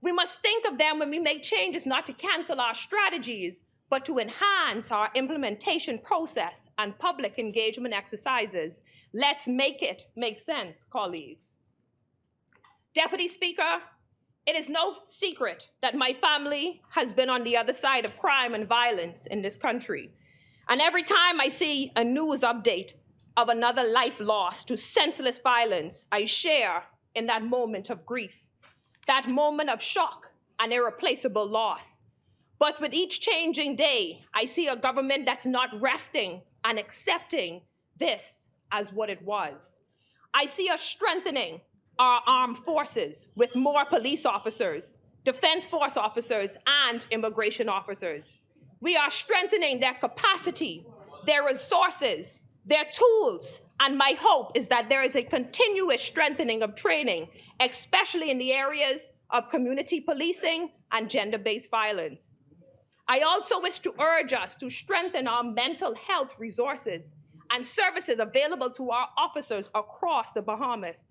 We must think of them when we make changes not to cancel our strategies, but to enhance our implementation process and public engagement exercises. Let's make it make sense, colleagues. Deputy Speaker, it is no secret that my family has been on the other side of crime and violence in this country. And every time I see a news update of another life lost to senseless violence, I share in that moment of grief, that moment of shock and irreplaceable loss. But with each changing day, I see a government that's not resting and accepting this as what it was. I see us strengthening our armed forces with more police officers, defense force officers, and immigration officers. We are strengthening their capacity, their resources, their tools, and my hope is that there is a continuous strengthening of training, especially in the areas of community policing and gender-based violence. I also wish to urge us to strengthen our mental health resources and services available to our officers across the Bahamas,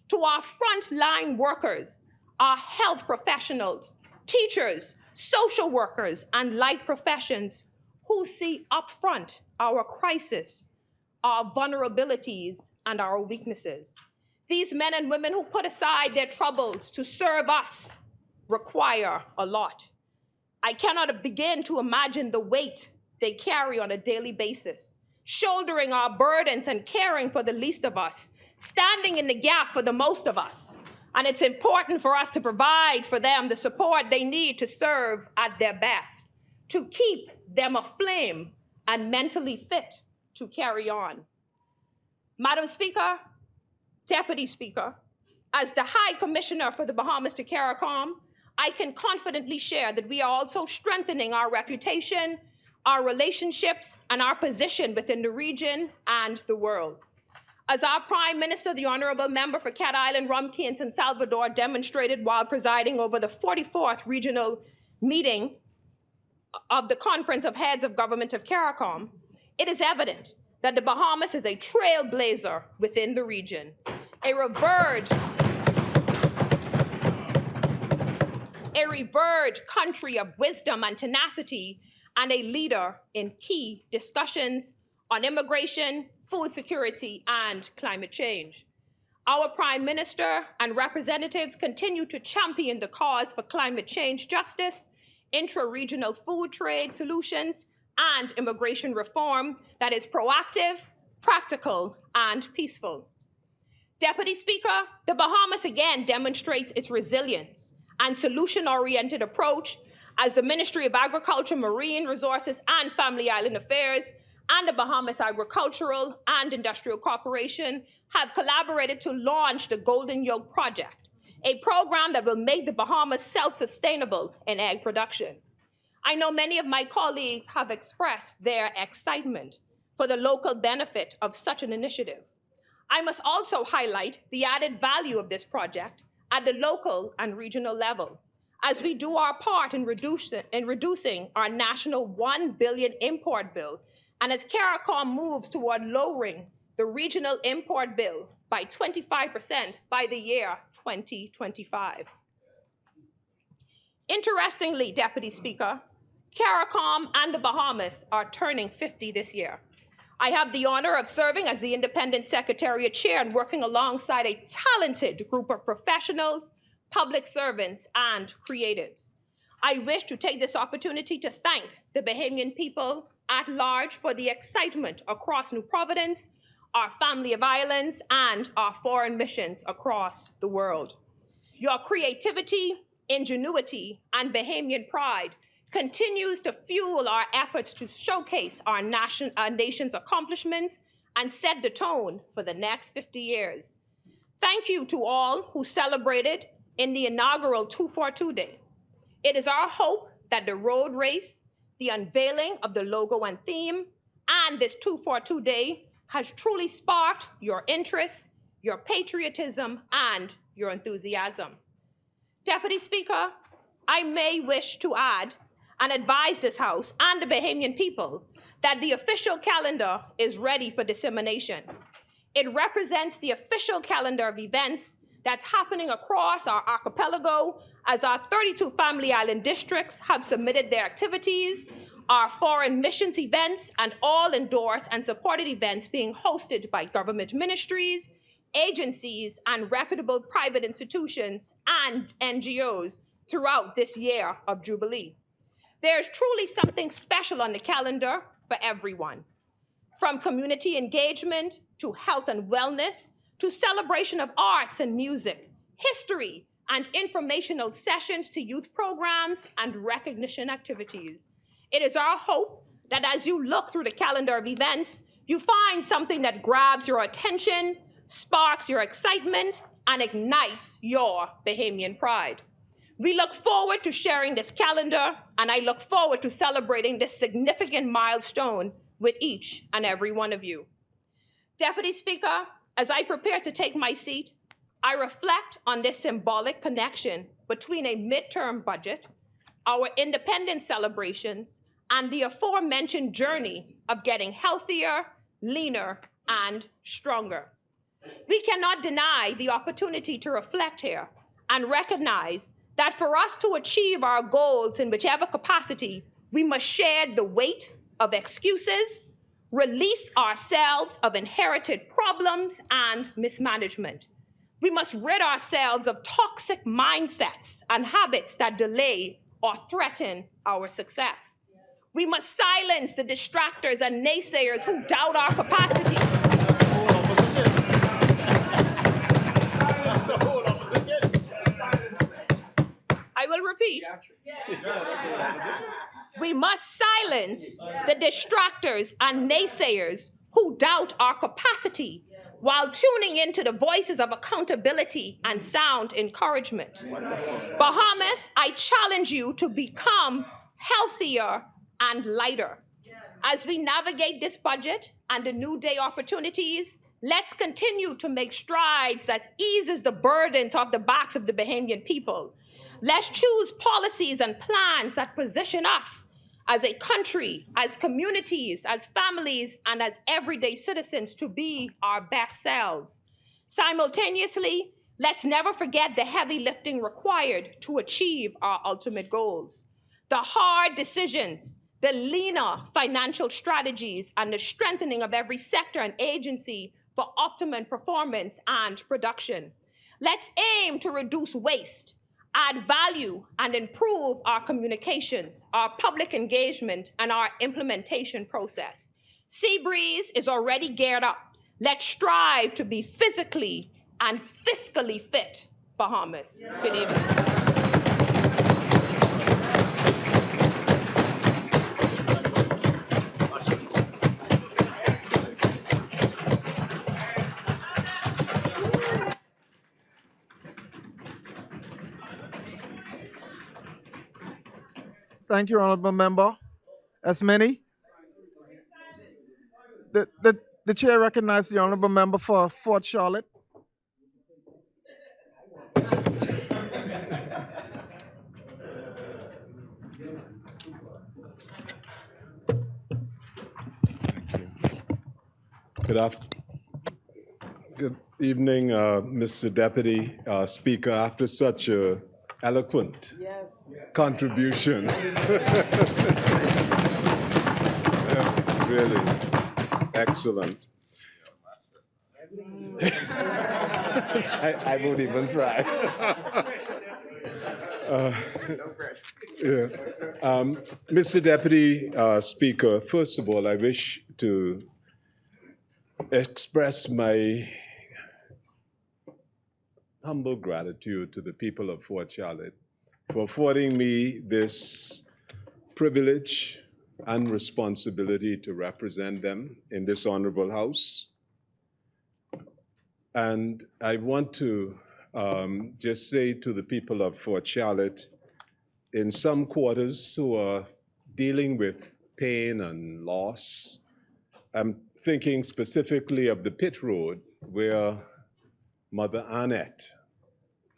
to our frontline workers, our health professionals, teachers, social workers, and like professions who see upfront our crisis, our vulnerabilities, and our weaknesses. These men and women who put aside their troubles to serve us require a lot. I cannot begin to imagine the weight they carry on a daily basis, shouldering our burdens and caring for the least of us, standing in the gap for the most of us. And it's important for us to provide for them the support they need to serve at their best, to keep them aflame and mentally fit to carry on. Madam Speaker, Deputy Speaker, as the High Commissioner for the Bahamas to CARICOM, I can confidently share that we are also strengthening our reputation, our relationships, and our position within the region and the world. As our Prime Minister, the Honorable Member for Cat Island, Rumkey, and San Salvador demonstrated while presiding over the 44th regional meeting of the Conference of Heads of Government of CARICOM, it is evident that the Bahamas is a trailblazer within the region, a revered country of wisdom and tenacity, and a leader in key discussions on immigration, food security, and climate change. Our Prime Minister and representatives continue to champion the cause for climate change justice, intra-regional food trade solutions, and immigration reform that is proactive, practical, and peaceful. Deputy Speaker, the Bahamas again demonstrates its resilience and solution-oriented approach as the Ministry of Agriculture, Marine Resources, and Family Island Affairs and the Bahamas Agricultural and Industrial Corporation have collaborated to launch the Golden Yolk Project, a program that will make the Bahamas self-sustainable in egg production. I know many of my colleagues have expressed their excitement for the local benefit of such an initiative. I must also highlight the added value of this project at the local and regional level, as we do our part in reducing our national $1 billion import bill, and as CARICOM moves toward lowering the regional import bill by 25% by the year 2025. Interestingly, Deputy Speaker, CARICOM and the Bahamas are turning 50 this year. I have the honor of serving as the Independent Secretariat Chair and working alongside a talented group of professionals, public servants, and creatives. I wish to take this opportunity to thank the Bahamian people at large for the excitement across New Providence, our family of islands, and our foreign missions across the world. Your creativity, ingenuity, and Bahamian pride continues to fuel our efforts to showcase our nation's accomplishments and set the tone for the next 50 years. Thank you to all who celebrated in the inaugural 242 Day. It is our hope that the road race, the unveiling of the logo and theme, and this 242 Day has truly sparked your interest, your patriotism, and your enthusiasm. Deputy Speaker, I may wish to add and advise this House and the Bahamian people that the official calendar is ready for dissemination. It represents the official calendar of events that's happening across our archipelago as our 32 family island districts have submitted their activities, our foreign missions events, and all endorsed and supported events being hosted by government ministries, agencies, and reputable private institutions and NGOs throughout this year of Jubilee. There's truly something special on the calendar for everyone, from community engagement to health and wellness to celebration of arts and music, history, and informational sessions to youth programs and recognition activities. It is our hope that as you look through the calendar of events, you find something that grabs your attention, sparks your excitement, and ignites your Bahamian pride. We look forward to sharing this calendar, and I look forward to celebrating this significant milestone with each and every one of you. Deputy Speaker, as I prepare to take my seat, I reflect on this symbolic connection between a midterm budget, our independence celebrations, and the aforementioned journey of getting healthier, leaner, and stronger. We cannot deny the opportunity to reflect here and recognize that for us to achieve our goals in whichever capacity, we must share the weight of excuses, release ourselves of inherited problems and mismanagement. We must rid ourselves of toxic mindsets and habits that delay or threaten our success. We must silence the distractors and naysayers who doubt our capacity. I will repeat. We must silence the distractors and naysayers who doubt our capacity while tuning into the voices of accountability and sound encouragement. Bahamas, I challenge you to become healthier and lighter. As we navigate this budget and the new day opportunities, let's continue to make strides that eases the burdens off the backs of the Bahamian people. Let's choose policies and plans that position us as a country, as communities, as families, and as everyday citizens to be our best selves. Simultaneously, let's never forget the heavy lifting required to achieve our ultimate goals. The hard decisions, the leaner financial strategies, and the strengthening of every sector and agency for optimum performance and production. Let's aim to reduce waste, add value, and improve our communications, our public engagement, and our implementation process. Seabreeze is already geared up. Let's strive to be physically and fiscally fit Bahamas. Good evening. Thank you, honorable member. As many. The chair recognizes the honorable member for Fort Charlotte. Good evening, Mr. Deputy Speaker. After such a eloquent contribution, really excellent. I won't even try. Yeah. Mr. Deputy Speaker, first of all, I wish to express my humble gratitude to the people of Fort Charlotte for affording me this privilege and responsibility to represent them in this honorable house. And I want to just say to the people of Fort Charlotte, in some quarters who are dealing with pain and loss, I'm thinking specifically of the pit road where Mother Annette,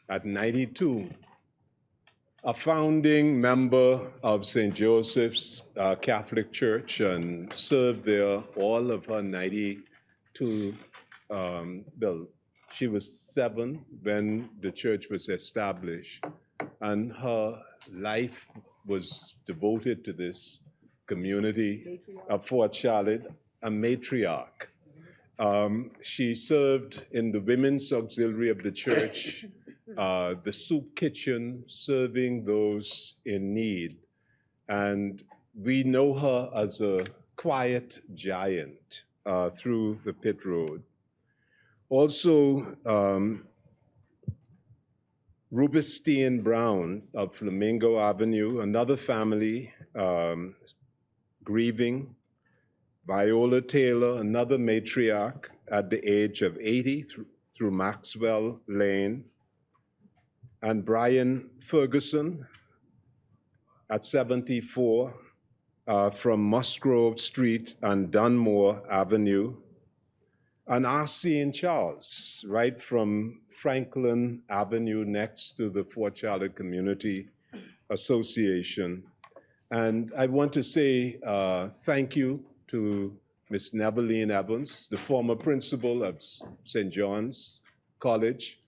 at 92, a founding member of St. Joseph's Catholic Church and served there all of her 92, well, she was 7 when the church was established, and her life was devoted to this community of Fort Charlotte, a matriarch. She served in the women's auxiliary of the church, the soup kitchen, serving those in need. And we know her as a quiet giant through the pit road. Also, Rubinstein Brown of Flamingo Avenue, another family grieving. Viola Taylor, another matriarch at the age of 80 through Maxwell Lane. And Brian Ferguson at 74 from Musgrove Street and Dunmore Avenue. And R.C. and Charles, right from Franklin Avenue next to the Fort Charlotte Community Association. And I want to say thank you to Ms. Neveline Evans, the former principal of St. John's College,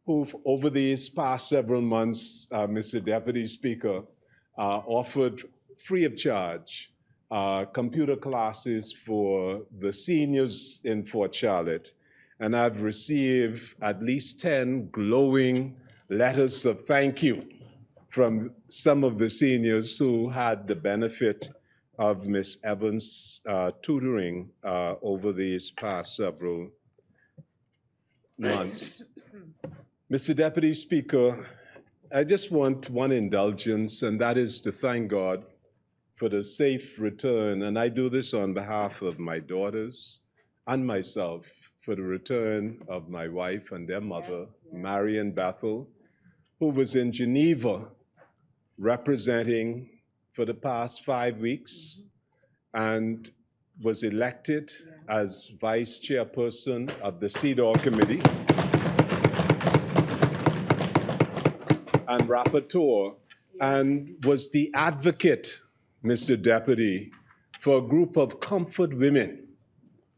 who over these past several months, Mr. Deputy Speaker, offered free of charge computer classes for the seniors in Fort Charlotte. And I've received at least 10 glowing letters of thank you from some of the seniors who had the benefit of Ms. Evans' tutoring over these past several months. Mr. Deputy Speaker, I just want one indulgence, and that is to thank God for the safe return, and I do this on behalf of my daughters and myself, for the return of my wife and their mother, Marion Bethel, who was in Geneva representing for the past 5 weeks and was elected as vice chairperson of the CEDAW committee and rapporteur, and was the advocate, Mr. Deputy, for a group of comfort women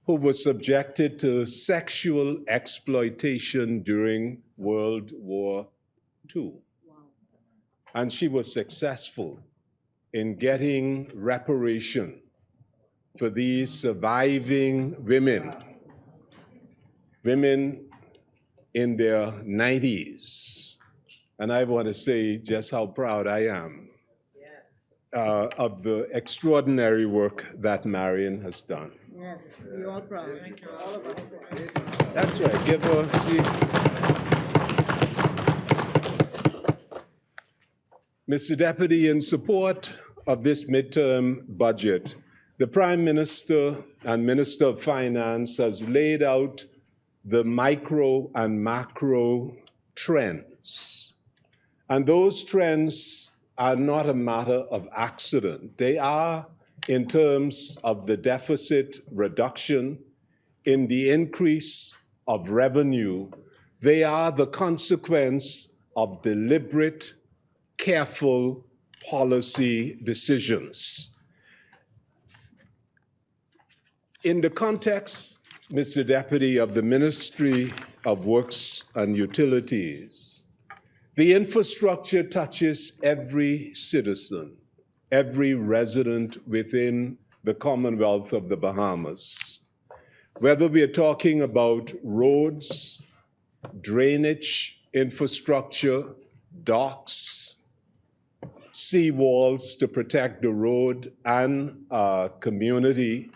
who were subjected to sexual exploitation during World War II. And she was successful in getting reparation for these surviving women, women in their 90s. And I want to say just how proud I am of the extraordinary work that Marion has done. Yes, we're all proud. Thank you, all of us. That's right. Give her. Mr. Deputy, in support of this midterm budget, the Prime Minister and Minister of Finance has laid out the micro and macro trends. And those trends are not a matter of accident. They are in terms of the deficit reduction, in the increase of revenue. They are the consequence of deliberate, careful policy decisions. In the context, Mr. Deputy, of the Ministry of Works and Utilities, the infrastructure touches every citizen, every resident within the Commonwealth of the Bahamas. Whether we are talking about roads, drainage infrastructure, docks, seawalls to protect the road and community,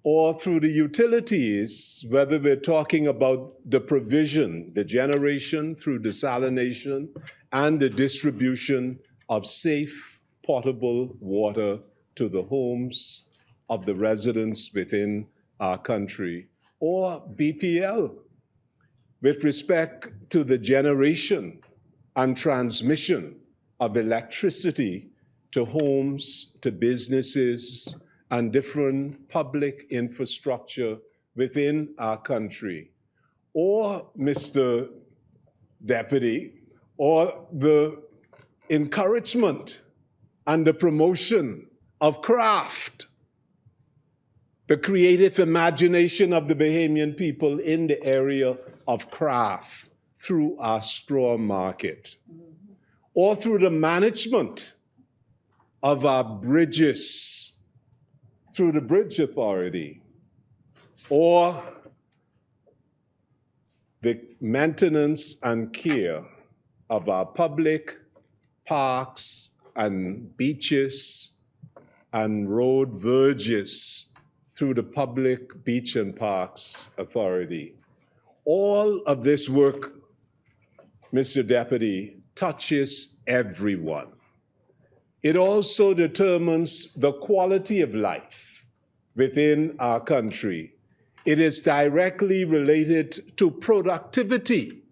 or through the utilities, whether we're talking about the provision, the generation through desalination, and the distribution of safe, potable water to the homes of the residents within our country, or BPL, with respect to the generation and transmission of electricity to homes, to businesses, and different public infrastructure within our country, or, Mr. Deputy, or the encouragement and the promotion of craft, the creative imagination of the Bahamian people in the area of craft through our straw market, or through the management of our bridges through the Bridge Authority, or the maintenance and care of our public parks and beaches and road verges through the Public Beach and Parks Authority. All of this work, Mr. Deputy, touches everyone. It also determines the quality of life within our country. It is directly related to productivity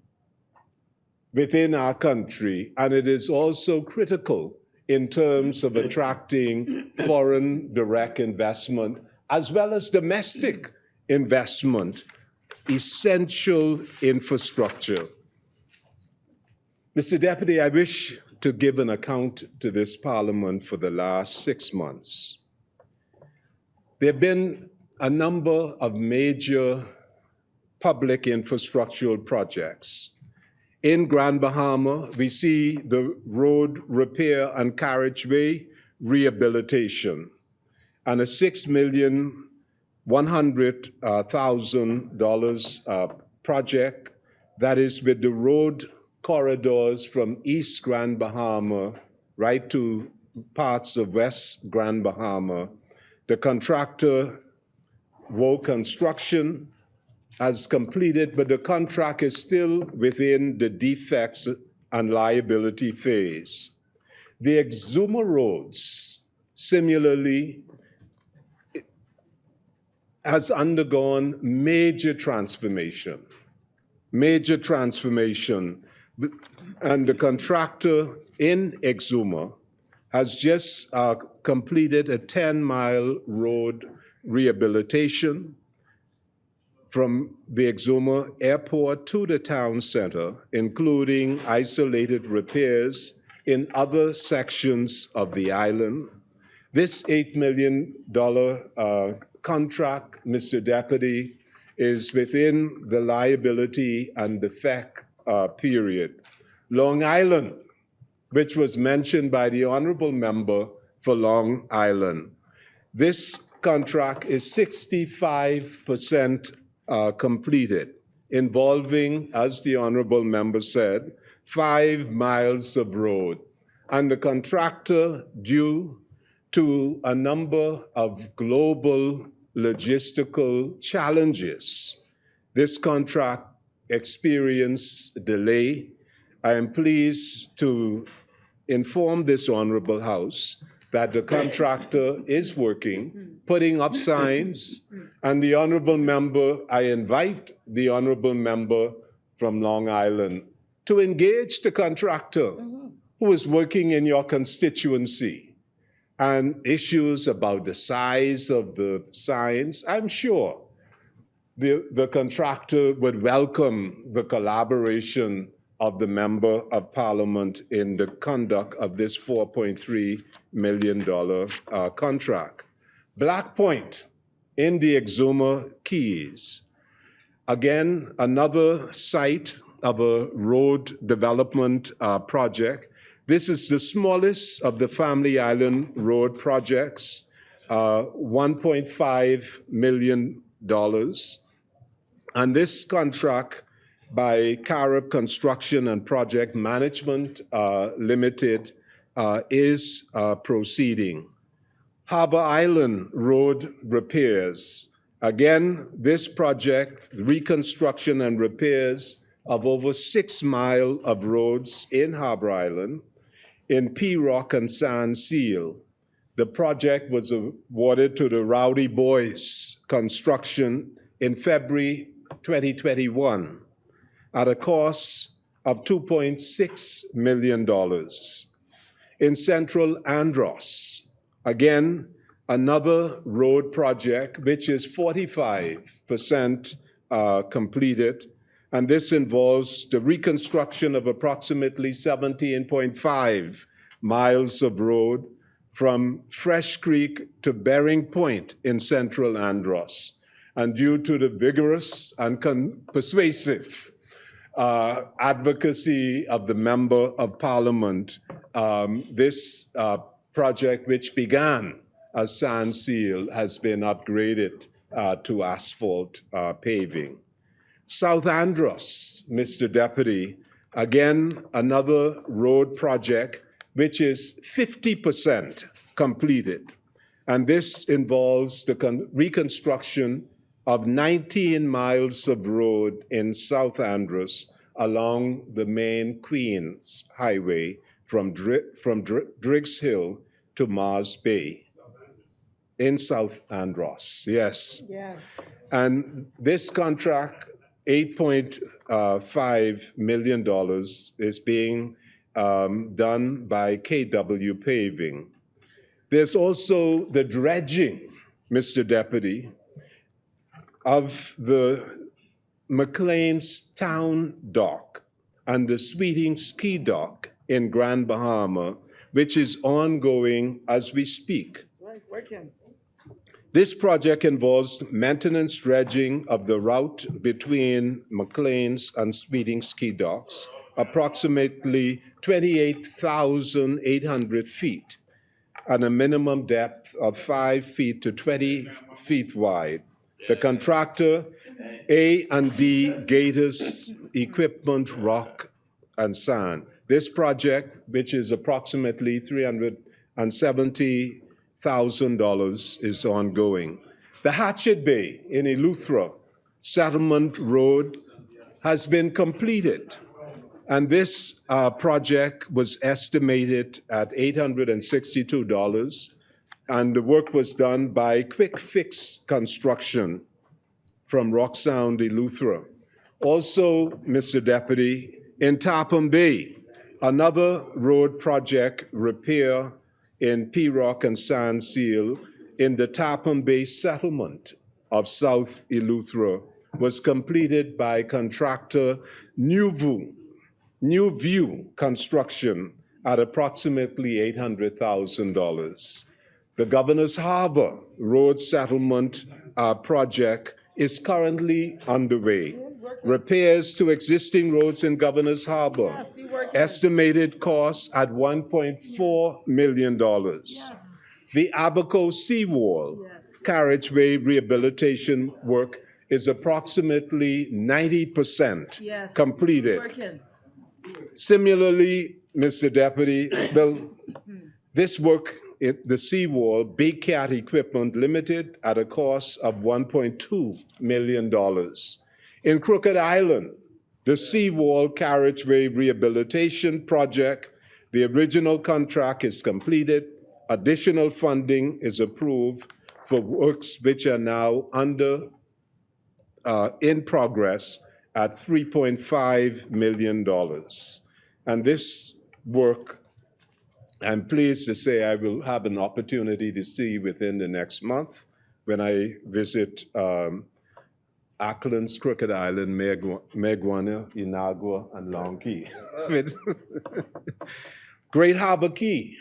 within our country, and it is also critical in terms of attracting foreign direct investment as well as domestic investment, essential infrastructure. Mr. Deputy, I wish to give an account to this Parliament for the last 6 months. There have been a number of major public infrastructural projects. In Grand Bahama, we see the road repair and carriageway rehabilitation and a $6,100,000 project that is with the road corridors from East Grand Bahama right to parts of West Grand Bahama. The contractor, Woe Construction, has completed, but the contract is still within the defects and liability phase. The Exuma roads, similarly, has undergone major transformation, and the contractor in Exuma has just completed a 10-mile road rehabilitation from the Exuma Airport to the town center, including isolated repairs in other sections of the island. This $8 million contract, Mr. Deputy, is within the liability and defect period. Long Island, which was mentioned by the honorable member for Long Island. This contract is 65% completed, involving, as the honorable member said, 5 miles of road. And the contractor, due to a number of global logistical challenges, this contract experienced delay. I am pleased to inform this honorable House that the contractor is working, putting up signs, and the honorable member, I invite the honorable member from Long Island to engage the contractor who is working in your constituency and issues about the size of the signs, I'm sure the contractor would welcome the collaboration of the Member of Parliament in the conduct of this $4.3 million contract. Black Point in the Exuma Keys. Again, another site of a road development project. This is the smallest of the Family Island road projects, $1.5 million. And this contract by Carib Construction and Project Management Limited is proceeding. Harbor Island Road repairs. Again, this project, reconstruction and repairs of over 6 miles of roads in Harbor Island, in P-Rock and San Seal. The project was awarded to the Rowdy Boys Construction in February 2021 at a cost of $2.6 million. In Central Andros, again, another road project which is 45% completed, and this involves the reconstruction of approximately 17.5 miles of road from Fresh Creek to Bering Point in Central Andros. And due to the vigorous and persuasive advocacy of the Member of Parliament, this project, which began as sand seal, has been upgraded to asphalt paving. South Andros, Mr. Deputy, again, another road project which is 50% completed. And this involves the reconstruction of 19 miles of road in South Andros along the main Queens Highway from Driggs Hill to Mars Bay in South Andros, yes. Yes. And this contract, $8.5 million, is being done by KW Paving. There's also the dredging, Mr. Deputy, of the McLean's Town Dock and the Sweeting Ski Dock in Grand Bahama, which is ongoing as we speak. That's right, working. This project involves maintenance dredging of the route between McLean's and Sweeting Ski Docks, approximately 28,800 feet, and a minimum depth of 5 feet to 20 feet wide. The contractor, A&D Gators Equipment, Rock and Sand. This project, which is approximately $370,000, is ongoing. The Hatchet Bay in Eleuthera Settlement Road has been completed. And this project was estimated at $862, and the work was done by Quick Fix Construction from Rock Sound, Eleuthera. Also, Mr. Deputy, in Tappan Bay, another road project repair in P-Rock and San Seal in the Tappan Bay settlement of South Eleuthera was completed by contractor New View Construction at approximately $800,000. The Governor's Harbor Road Settlement project is currently underway. Repairs to existing roads in Governor's Harbor, estimated cost at $1.4 million. Yes. The Abaco Seawall carriageway rehabilitation work is approximately 90% completed. Working. Similarly, Mr. Deputy, well, this work, the seawall, Big Cat Equipment Limited, at a cost of $1.2 million. In Crooked Island, the seawall carriageway rehabilitation project, the original contract is completed. Additional funding is approved for works which are now in progress at $3.5 million. And this work I'm pleased to say I will have an opportunity to see within the next month when I visit Acklands, Crooked Island, Meguana, Inagua, and Long Key. Great Harbor Key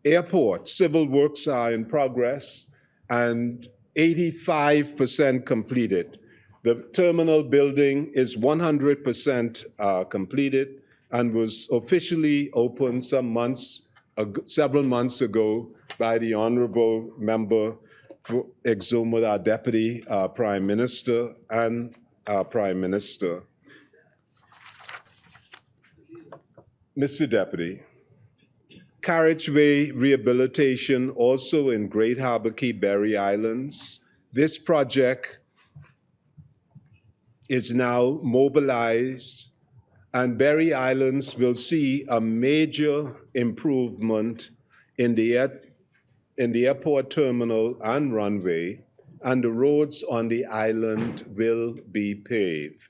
Airport, civil works are in progress and 85% completed. The terminal building is 100% completed and was officially opened several months ago by the honorable member for Exuma, our deputy prime minister, and our prime minister. Mr. Deputy, carriageway rehabilitation also in Great Harbor Key, Berry Islands. This project is now mobilized, and Berry Islands will see a major improvement in the airport terminal and runway, and the roads on the island will be paved.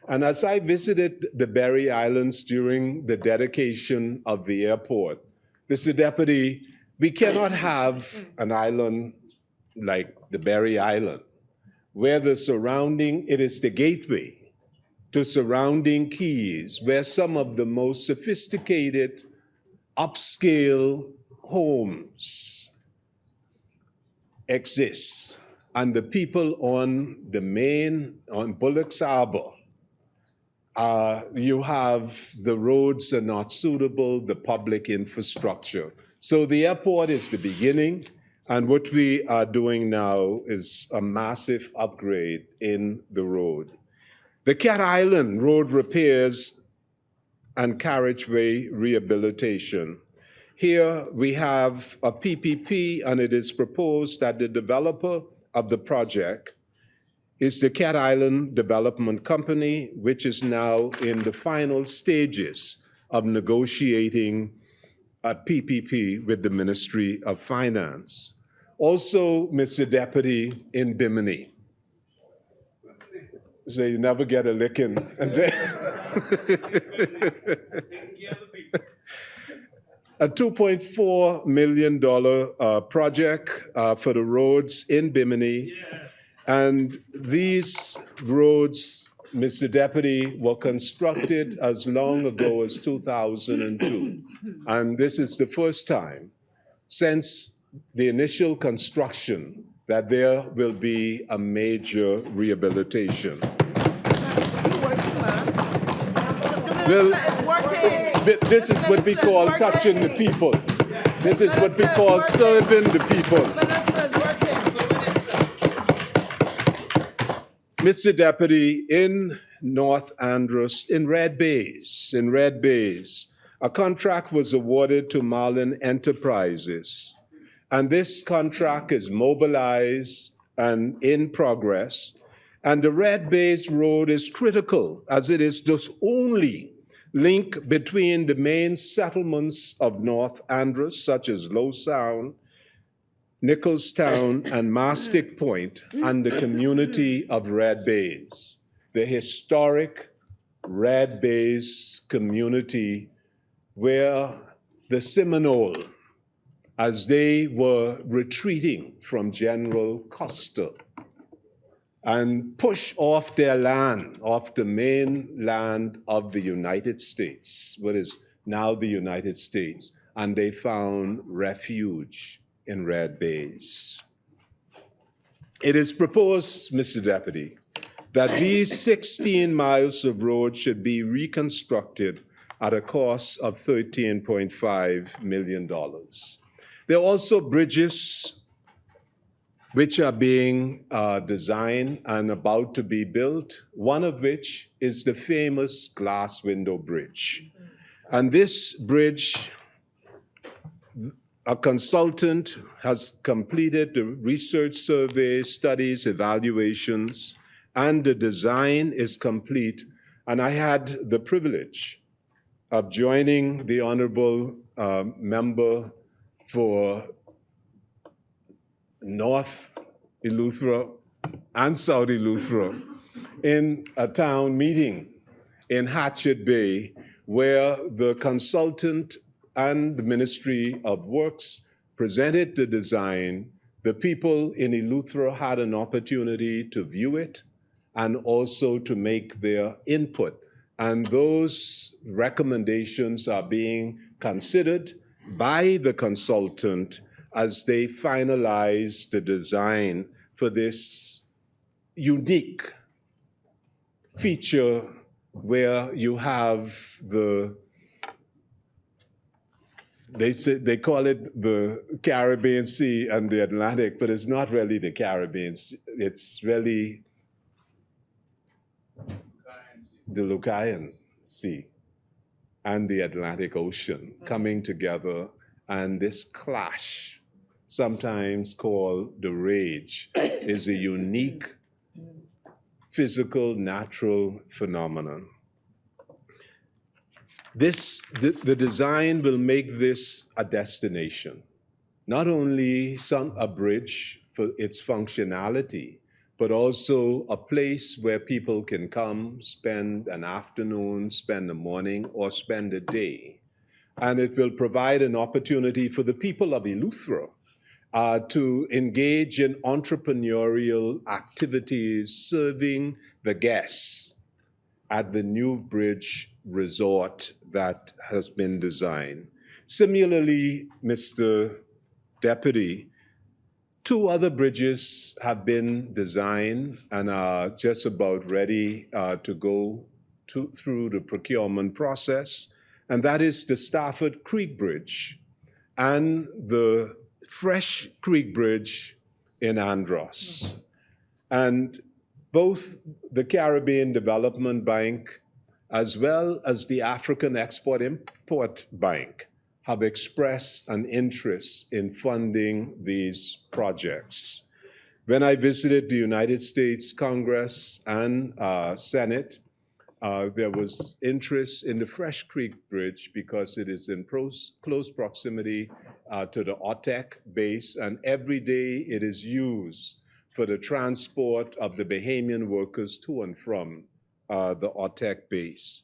And as I visited the Berry Islands during the dedication of the airport, Mr. Deputy, we cannot have an island like the Berry Island, where it is the gateway to surrounding keys, where some of the most sophisticated, upscale homes exist. And the people on Bullock's Harbor, you have the roads are not suitable, the public infrastructure. So the airport is the beginning, and what we are doing now is a massive upgrade in the road. The Cat Island road repairs and carriageway rehabilitation. Here we have a PPP, and it is proposed that the developer of the project is the Cat Island Development Company, which is now in the final stages of negotiating a PPP with the Ministry of Finance. Also, Mr. Deputy, in Bimini. So you never get a licking. A $2.4 million project for the roads in Bimini. Yes. And these roads, Mr. Deputy, were constructed as long ago as 2002. And this is the first time since the initial construction that there will be a major rehabilitation. Well, this is what we call touching the people. This is what we call serving the people. Mr. Deputy, in North Andros, in Red Bays, a contract was awarded to Marlin Enterprises. And this contract is mobilized and in progress. And the Red Bays Road is critical, as it is the only link between the main settlements of North Andros, such as Low Sound, Nicholstown, and Mastic Point, and the community of Red Bays. The historic Red Bays community where the Seminole, as they were retreating from General Custer and pushed off their land, off the main land of the United States, what is now the United States, and they found refuge in Red Bays. It is proposed, Mr. Deputy, that these 16 miles of road should be reconstructed at a cost of $13.5 million. There are also bridges which are being designed and about to be built, one of which is the famous Glass Window Bridge. And this bridge, a consultant has completed the research survey, studies, evaluations, and the design is complete. And I had the privilege of joining the honorable member for North Eleuthera and South Eleuthera in a town meeting in Hatchet Bay, where the consultant and the Ministry of Works presented the design. The people in Eleuthera had an opportunity to view it and also to make their input. And those recommendations are being considered by the consultant as they finalize the design for this unique feature where you have they call it the Caribbean Sea and the Atlantic, but it's not really the Caribbean Sea. It's really the Lucayan Sea and the Atlantic Ocean coming together, and this clash, sometimes called the rage, is a unique physical, natural phenomenon. The design will make this a destination, not only a bridge for its functionality, but also a place where people can come, spend an afternoon, spend a morning, or spend a day. And it will provide an opportunity for the people of Eleuthera to engage in entrepreneurial activities serving the guests at the new bridge resort that has been designed. Similarly, Mr. Deputy, 2 other bridges have been designed and are just about ready to go through the procurement process, and that is the Stafford Creek Bridge and the Fresh Creek Bridge in Andros. And both the Caribbean Development Bank as well as the African Export-Import Bank have expressed an interest in funding these projects. When I visited the United States Congress and Senate, there was interest in the Fresh Creek Bridge because it is in close proximity to the OTEC base, and every day it is used for the transport of the Bahamian workers to and from the OTEC base.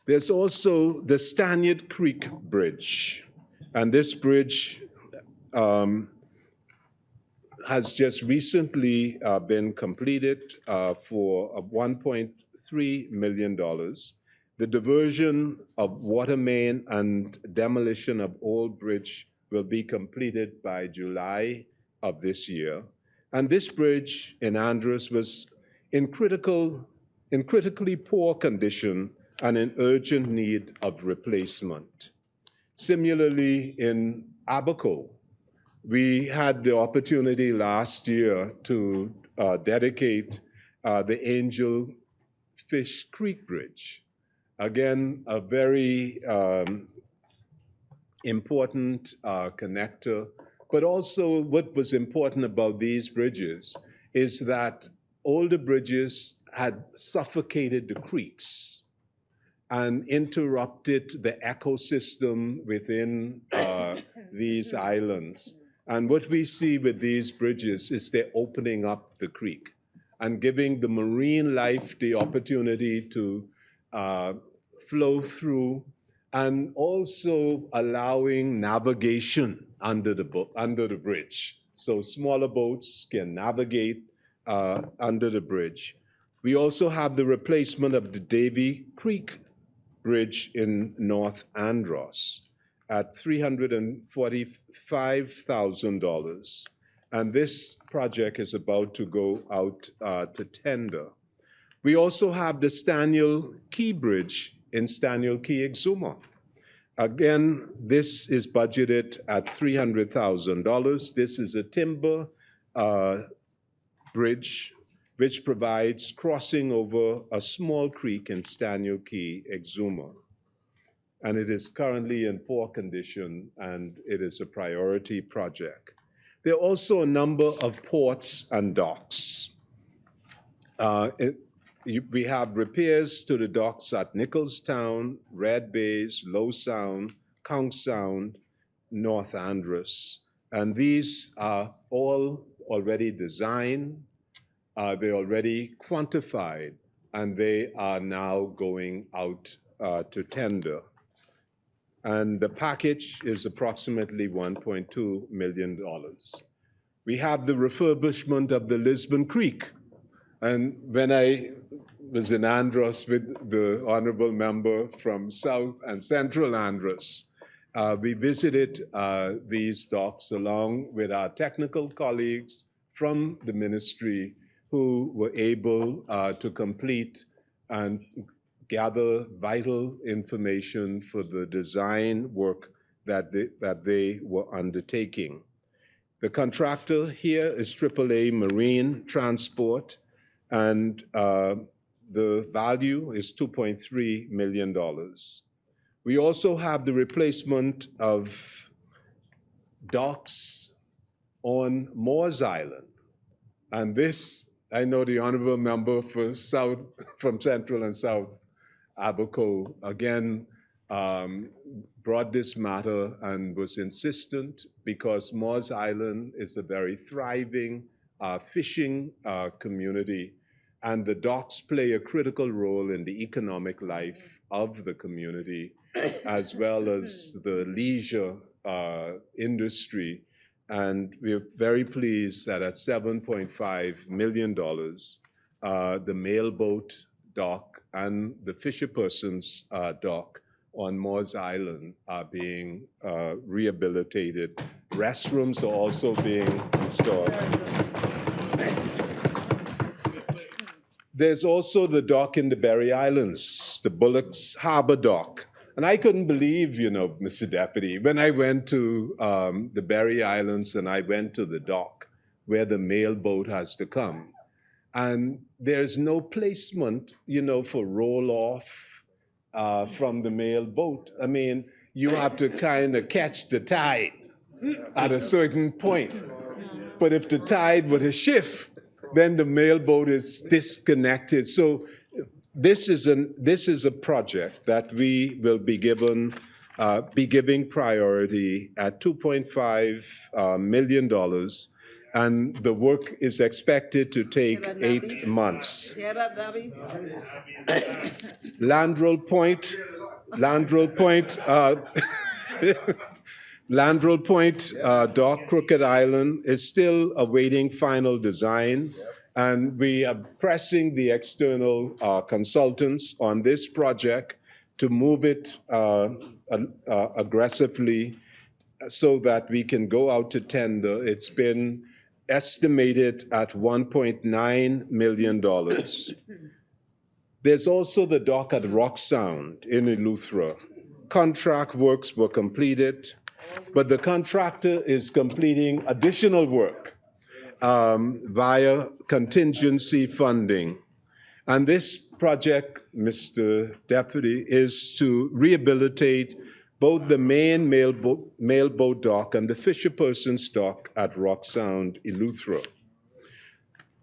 There's also the Stanyard Creek Bridge, and this bridge has just recently been completed for $1.3 million. The diversion of water main and demolition of old bridge will be completed by July of this year. And this bridge in Andros was in critically poor condition and in urgent need of replacement. Similarly, in Abaco, we had the opportunity last year to dedicate the Angel Fish Creek Bridge. Again, a very important connector, but also what was important about these bridges is that older bridges had suffocated the creeks and interrupted the ecosystem within these islands. And what we see with these bridges is they're opening up the creek and giving the marine life the opportunity to flow through, and also allowing navigation under the bridge. So smaller boats can navigate under the bridge. We also have the replacement of the Davy Creek Bridge in North Andros at $345,000. And this project is about to go out to tender. We also have the Staniel Key Bridge in Staniel Key, Exuma. Again, this is budgeted at $300,000. This is a timber bridge which provides crossing over a small creek in Staniel Key, Exuma. And it is currently in poor condition, and it is a priority project. There are also a number of ports and docks. We have repairs to the docks at Nicholstown, Red Bays, Low Sound, Conch Sound, North Andros. And these are all already designed, they're already quantified, and they are now going out to tender. and the package is approximately $1.2 million. We have the refurbishment of the Lisbon Creek. And when I was in Andros with the honorable member from South and Central Andros, we visited these docks along with our technical colleagues from the ministry who were able to complete and gather vital information for the design work that they were undertaking. The contractor here is AAA Marine Transport, and the value is $2.3 million. We also have the replacement of docks on Moores Island. And this, I know the honorable member for South, from Central and South Abaco, again, brought this matter and was insistent because Moores Island is a very thriving fishing community, and the docks play a critical role in the economic life of the community, as well as the leisure industry. And we're very pleased that at $7.5 million, the mailboat dock and the fisherperson's dock on Moores Island are being rehabilitated. Restrooms are also being installed. There's also the dock in the Berry Islands, the Bullocks Harbor Dock. And I couldn't believe, you know, Mr. Deputy, when I went to the Berry Islands and I went to the dock where the mailboat has to come. And there's no placement, you know, for roll-off from the mailboat. I mean, you have to kind of catch the tide at a certain point. But if the tide were to shift, then the mailboat is disconnected. So this is a project that we will be giving priority at $2.5 million, and the work is expected to take 8 months. Landroll Point Dock, Crooked Island, is still awaiting final design, and we are pressing the external consultants on this project to move it aggressively so that we can go out to tender. It's been estimated at $1.9 million. There's also the dock at Rock Sound in Eleuthera. Contract works were completed, but the contractor is completing additional work via contingency funding. And this project, Mr. Deputy, is to rehabilitate both the main mailboat dock and the fisherperson's dock at Rock Sound, Eleuthera.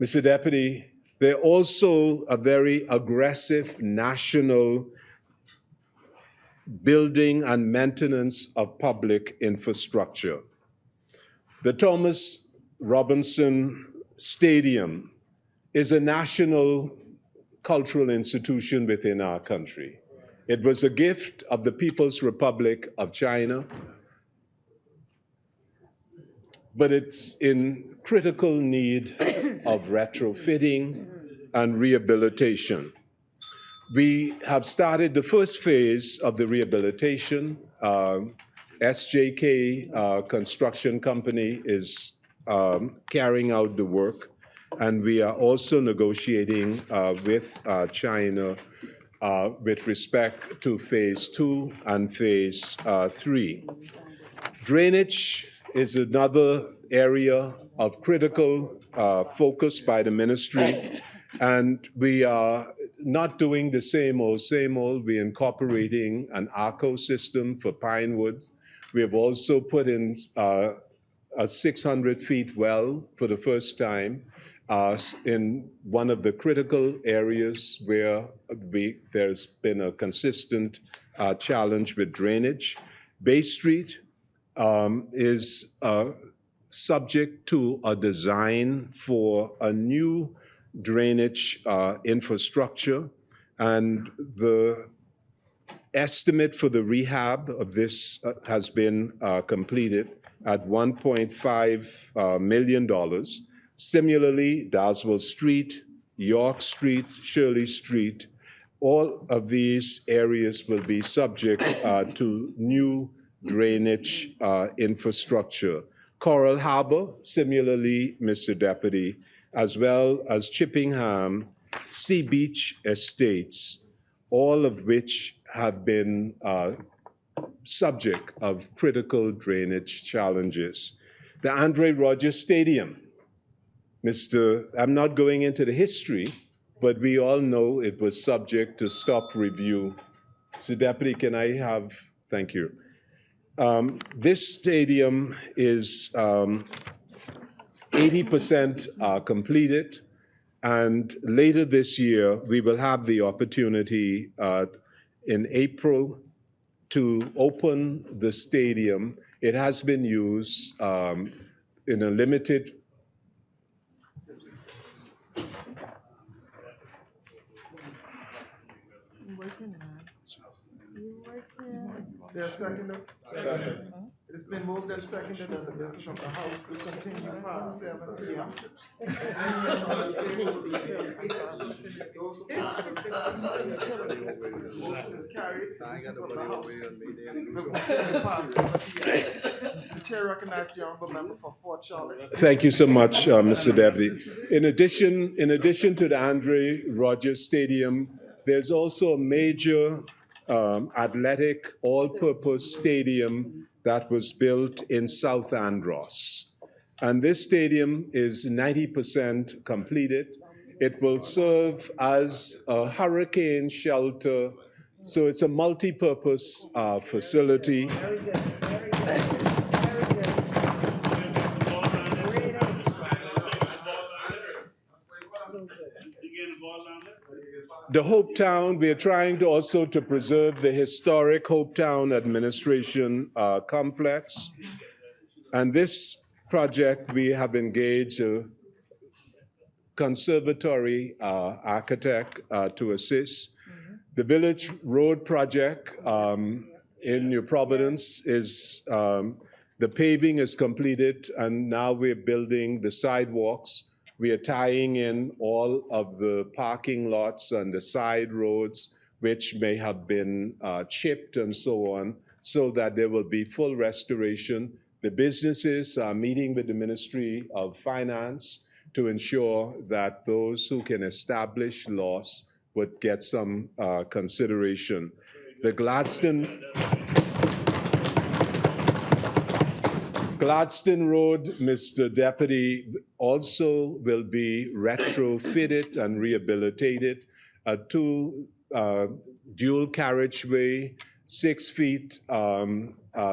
Mr. Deputy, there are also a very aggressive national building and maintenance of public infrastructure. The Thomas Robinson Stadium is a national cultural institution within our country. It was a gift of the People's Republic of China, but it's in critical need of retrofitting and rehabilitation. We have started the first phase of the rehabilitation. SJK Construction Company is carrying out the work, and we are also negotiating with China with respect to phase 2 and phase 3. Drainage is another area of critical focus by the ministry, and we are not doing the same old, we're incorporating an ARCO system for Pinewood. We have also put in a 600 feet well for the first time in one of the critical areas where there's been a consistent challenge with drainage. Bay Street is subject to a design for a new drainage infrastructure, and the Estimate for the rehab of this has been completed at $1.5 million. Similarly, Doswell Street, York Street, Shirley Street, all of these areas will be subject to new drainage infrastructure. Coral Harbor, similarly, Mr. Deputy, as well as Chippingham, Sea Beach Estates, all of which have been subject of critical drainage challenges. The Andre Rogers Stadium, I'm not going into the history, but we all know it was subject to stop review. So Deputy, can I have, thank you. This stadium is 80% completed, and later this year, we will have the opportunity in April to open the stadium. It has been used in a limited Is there a second? Second. It has been moved and seconded that the business of the House will continue past 7 p.m. Motion is carried. The business of the House will continue past 7 p.m. The chair recognizes the honorable member for Fort Charlotte. Thank you so much, Mr. Deputy. In addition to the Andre Rogers Stadium, there's also a major athletic all-purpose stadium that was built in South Andros. And this stadium is 90% completed. It will serve as a hurricane shelter. So it's a multi-purpose facility. The Hope Town, we are trying to also to preserve the historic Hope Town Administration complex. And this project, we have engaged a conservatory architect to assist. The Village Road project in New Providence is, the paving is completed, and now we're building the sidewalks. We are tying in all of the parking lots and the side roads, which may have been chipped and so on, so that there will be full restoration. The businesses are meeting with the Ministry of Finance to ensure that those who can establish loss would get some consideration. The Gladstone Road, Mr. Deputy, also will be retrofitted and rehabilitated. Two dual carriageway, 6 feet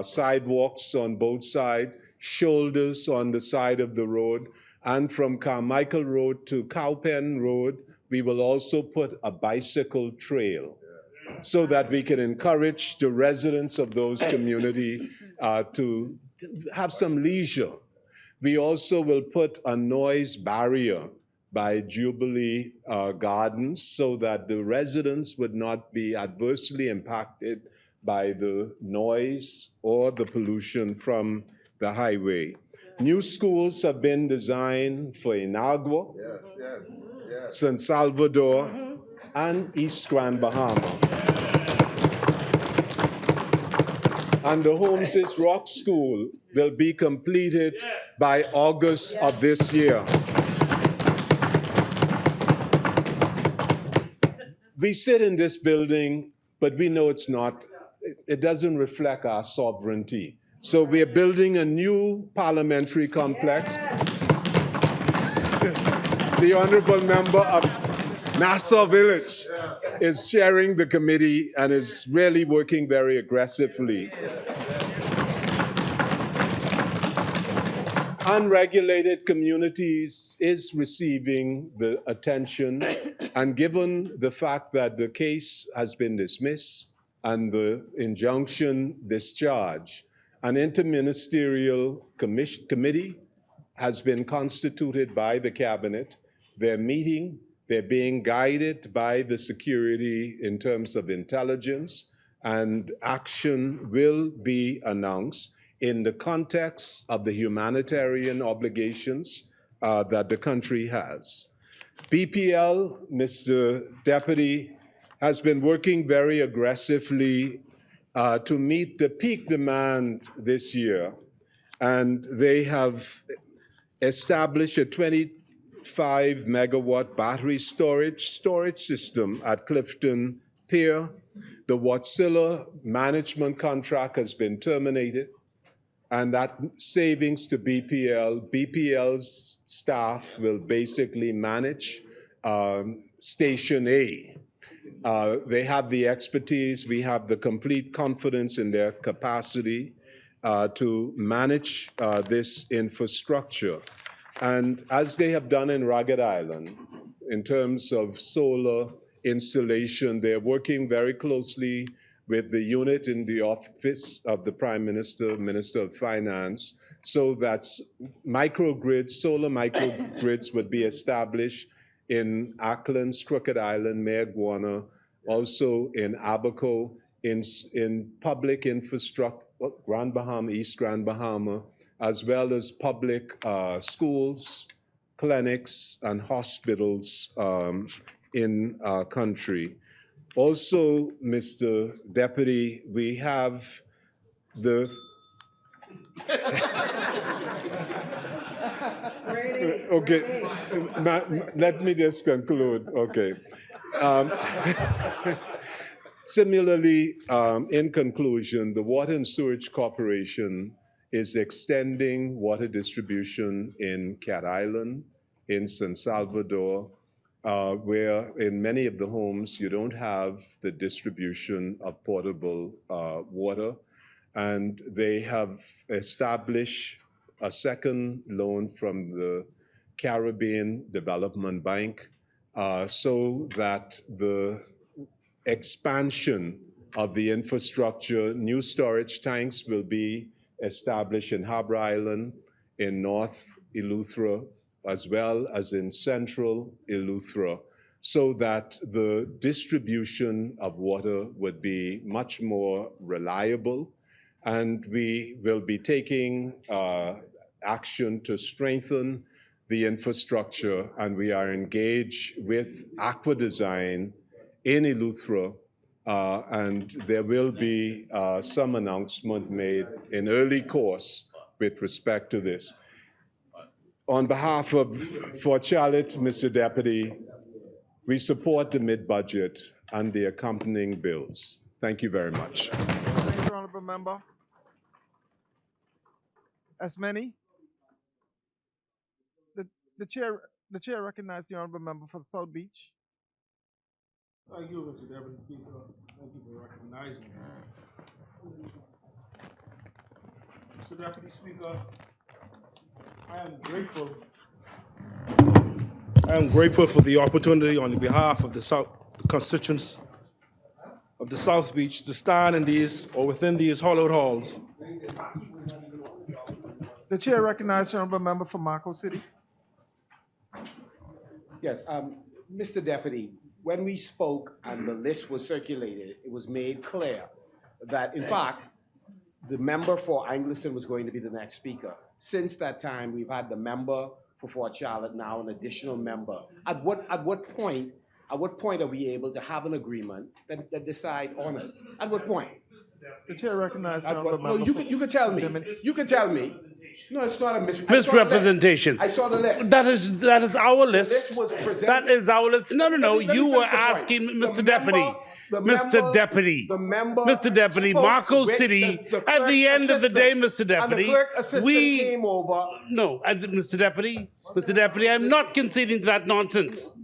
sidewalks on both sides, shoulders on the side of the road, and from Carmichael Road to Cowpen Road, we will also put a bicycle trail so that we can encourage the residents of those communities to have some leisure. We also will put a noise barrier by Jubilee Gardens so that the residents would not be adversely impacted by the noise or the pollution from the highway. New schools have been designed for Inagua, San Salvador, and East Grand Bahama. And the Holmes's Rock School will be completed by August of this year. We sit in this building, but we know it doesn't reflect our sovereignty. So we're building a new parliamentary complex. The honorable member of Nassau Village is chairing the committee and is really working very aggressively. Unregulated communities is receiving the attention, and given the fact that the case has been dismissed and the injunction discharged, an interministerial committee has been constituted by the cabinet. They're meeting, they're being guided by the security in terms of intelligence, and action will be announced in the context of the humanitarian obligations that the country has. BPL, Mr. Deputy, has been working very aggressively to meet the peak demand this year, and they have established a 25 megawatt battery storage system at Clifton Pier. The Wärtsilä management contract has been terminated, and that savings to BPL. BPL's staff will basically manage Station A. They have the expertise. We have the complete confidence in their capacity to manage this infrastructure. And as they have done in Rugged Island, in terms of solar installation, they're working very closely with the unit in the office of the Prime Minister, Minister of Finance, so that microgrids, solar microgrids would be established in Acklands, Crooked Island, Mayaguana, also in Abaco, in public infrastructure, Grand Bahama, East Grand Bahama, as well as public schools, clinics, and hospitals in our country. Also, Mr. Deputy, we have the okay, let me just conclude. Okay. Similarly, in conclusion, the Water and Sewerage Corporation is extending water distribution in Cat Island, in San Salvador, where in many of the homes you don't have the distribution of potable water. And they have established a second loan from the Caribbean Development Bank so that the expansion of the infrastructure, new storage tanks will be established in Harbour Island, in North Eleuthera, as well as in Central Eleuthera, so that the distribution of water would be much more reliable. And we will be taking action to strengthen the infrastructure, and we are engaged with Aqua Design in Eleuthera, and there will be some announcement made in early course with respect to this. On behalf of Fort Charlotte, Mr. Deputy, we support the mid-budget and the accompanying bills. Thank you very much. Thank you, Honorable Member. As many, the chair recognizes the Honorable Member for the South Beach. Thank you, Mr. Deputy Speaker. Thank you for recognizing me. Mr. Deputy Speaker, I am grateful for the opportunity on behalf of the constituents of the South Beach to stand in these or within these hollowed halls. The chair recognizes the Honorable Member for Marco City. Yes, Mr. Deputy, when we spoke and the list was circulated, it was made clear that, in fact, the member for Angleton was going to be the next speaker. Since that time, we've had the member for Fort Charlotte, now an additional member. At what point are we able to have an agreement that decide on us? At what point? The chair recognizes the Honorable Member. No, you can tell me. You can tell me. No, it's not a misrepresentation. I saw the list. That is our list. The list was presented. That is our list. No. You were asking, Mr. Deputy. Mr. Deputy, Marco City, at the end of the day, Mr. Deputy, Mr. Deputy, I'm not conceding to that nonsense.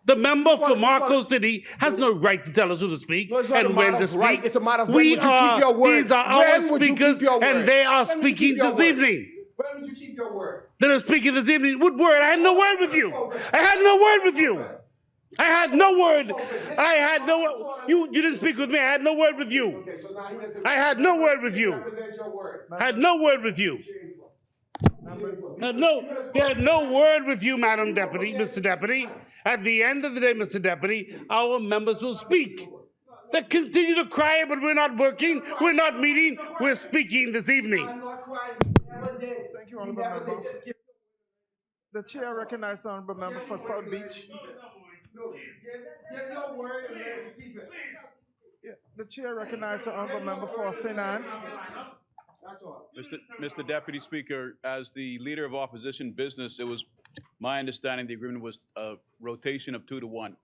The member for Marco City has no right to tell us who to speak and when to speak. Right. It's a matter of when would you keep your word. These are our speakers, and they are speaking this evening. When would you keep your word? They're speaking this evening. What word? I had no word with you. I had no word with you. I had no word. I had no. You didn't speak with me. I had no word with you. I had no word with you. I had no word with you. No, they had no word with you, Madam Deputy, Mr. Deputy. At the end of the day, Mr. Deputy, our members will speak. that continue to cry, but we're not working, we're not meeting, we're speaking this evening. Thank you, Honorable Member. The chair recognizes the Honorable Member for South Beach. Yeah, the chair recognizes the Honorable Member for St. Anne's. Mr. Deputy Speaker, as the leader of opposition business, it was my understanding the agreement was a rotation of 2 to 1.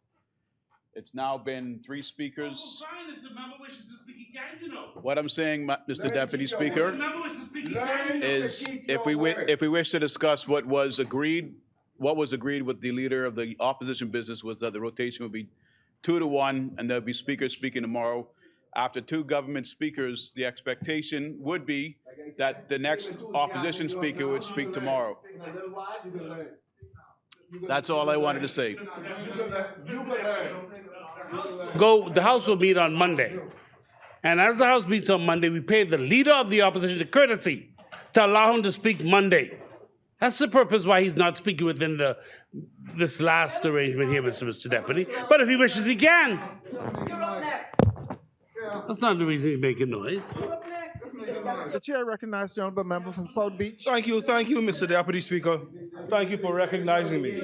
It's now been 3 speakers. Fine, if the member wishes to speak, he can, you know. What I'm saying, Mr. Deputy Speaker, If the member wishes to speak, he can. is if we wish to discuss what was agreed with the leader of the opposition business was that the rotation would be 2 to 1, and there'll be speakers speaking tomorrow. After 2 government speakers, the expectation would be that the next opposition speaker would speak tomorrow. That's all I wanted to say. The House will meet on Monday. And as the House meets on Monday, we pay the leader of the opposition the courtesy to allow him to speak Monday. That's the purpose why he's not speaking within this last arrangement here, Mr. Deputy. But if he wishes, he can. That's not the reason he's making noise. The chair recognizes the Honorable Member from South Beach. Thank you, Mr. Deputy Speaker. Thank you for recognizing me.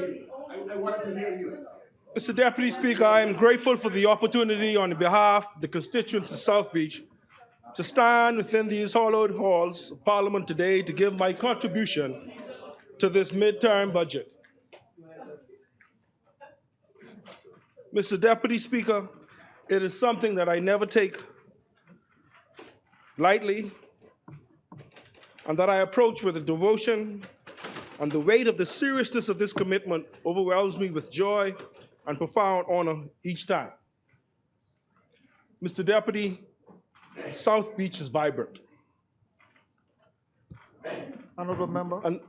Mr. Deputy Speaker, I am grateful for the opportunity on behalf of the constituents of South Beach to stand within these hallowed halls of Parliament today to give my contribution to this midterm budget. Mr. Deputy Speaker, it is something that I never take lightly and that I approach with a devotion, and the weight of the seriousness of this commitment overwhelms me with joy and profound honor each time. Mr. Deputy, South Beach is vibrant. Honorable Member.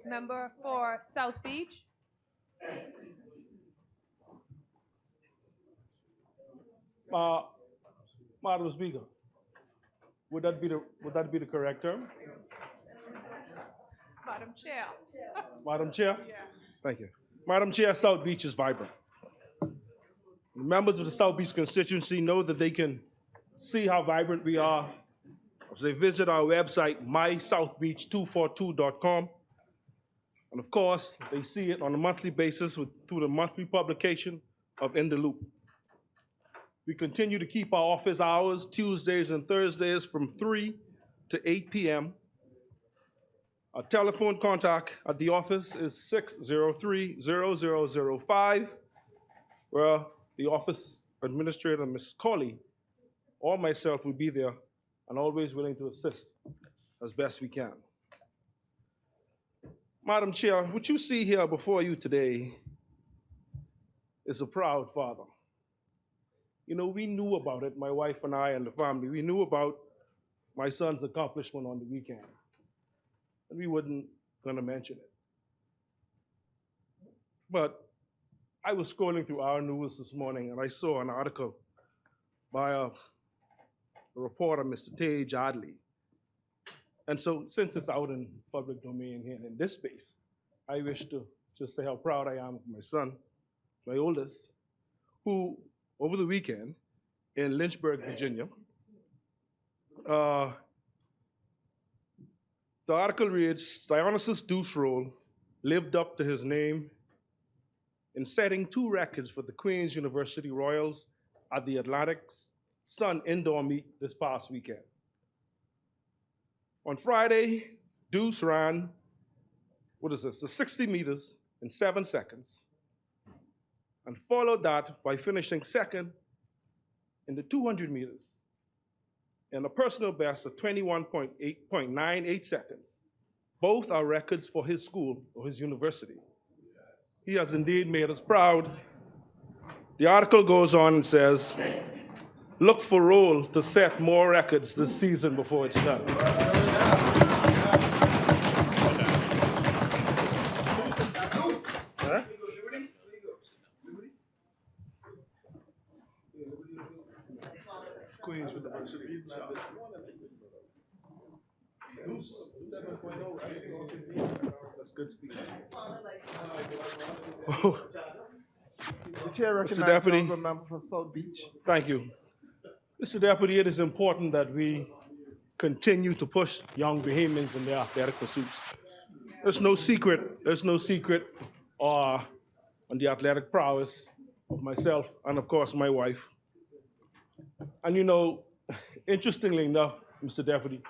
Member for South Beach. Madam Speaker, would that be the correct term? Madam Chair. Madam Chair? Yeah. Thank you. Madam Chair, South Beach is vibrant. Members of the South Beach constituency know that they can see how vibrant we are as they visit our website, mysouthbeach242.com. And of course, they see it on a monthly basis through the monthly publication of In the Loop. We continue to keep our office hours Tuesdays and Thursdays from 3 to 8 p.m. Our telephone contact at the office is 603-0005, where the office administrator, Ms. Colley, or myself will be there and always willing to assist as best we can. Madam Chair, what you see here before you today is a proud father. You know, we knew about it, my wife and I and the family. We knew about my son's accomplishment on the weekend, and we weren't gonna mention it. But I was scrolling through our news this morning, and I saw an article by a reporter, Mr. Tage Adley. And so, since it's out in public domain here in this space, I wish to just say how proud I am of my son, my oldest, who, over the weekend, in Lynchburg, Virginia, the article reads, Dionysus Deuce-Roll lived up to his name in setting 2 records for the Queen's University Royals at the Atlantic Sun indoor meet this past weekend. On Friday, Deuce ran, the 60 meters in 7 seconds, and followed that by finishing second in the 200 meters in a personal best of 21.98 seconds. Both are records for his school or his university. He has indeed made us proud. The article goes on and says, look for Roll to set more records this season before it's done. arranged with the virtual this morning. That's good speech. The chair recognizes the Deputy. honorable member for South Beach. Thank you. Mr. Deputy, it is important that we continue to push young Bahamians in their athletic pursuits. There's no secret on the athletic prowess of myself and, of course, my wife. And you know, interestingly enough, Mr. Deputy,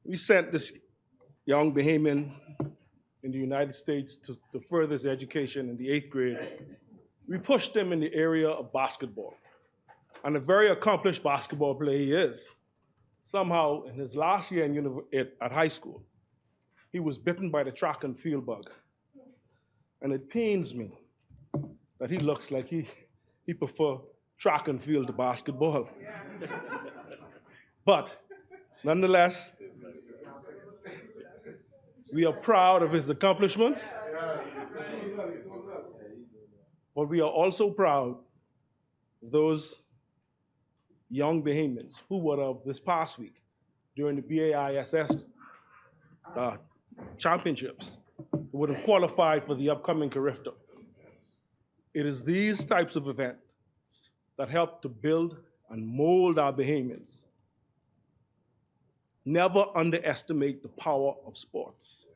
we sent this young Bahamian in the United States to further his education in the 8th grade. We pushed him in the area of basketball. And a very accomplished basketball player he is. Somehow, in his last year at high school, he was bitten by the track and field bug. And it pains me that he looks like he prefer track and field to basketball. But nonetheless, we are proud of his accomplishments, but we are also proud of those young Bahamians who were of this past week during the BAISS championships who would have qualified for the upcoming Carifta. It is these types of events that help to build and mold our Bahamians. Never underestimate the power of sports.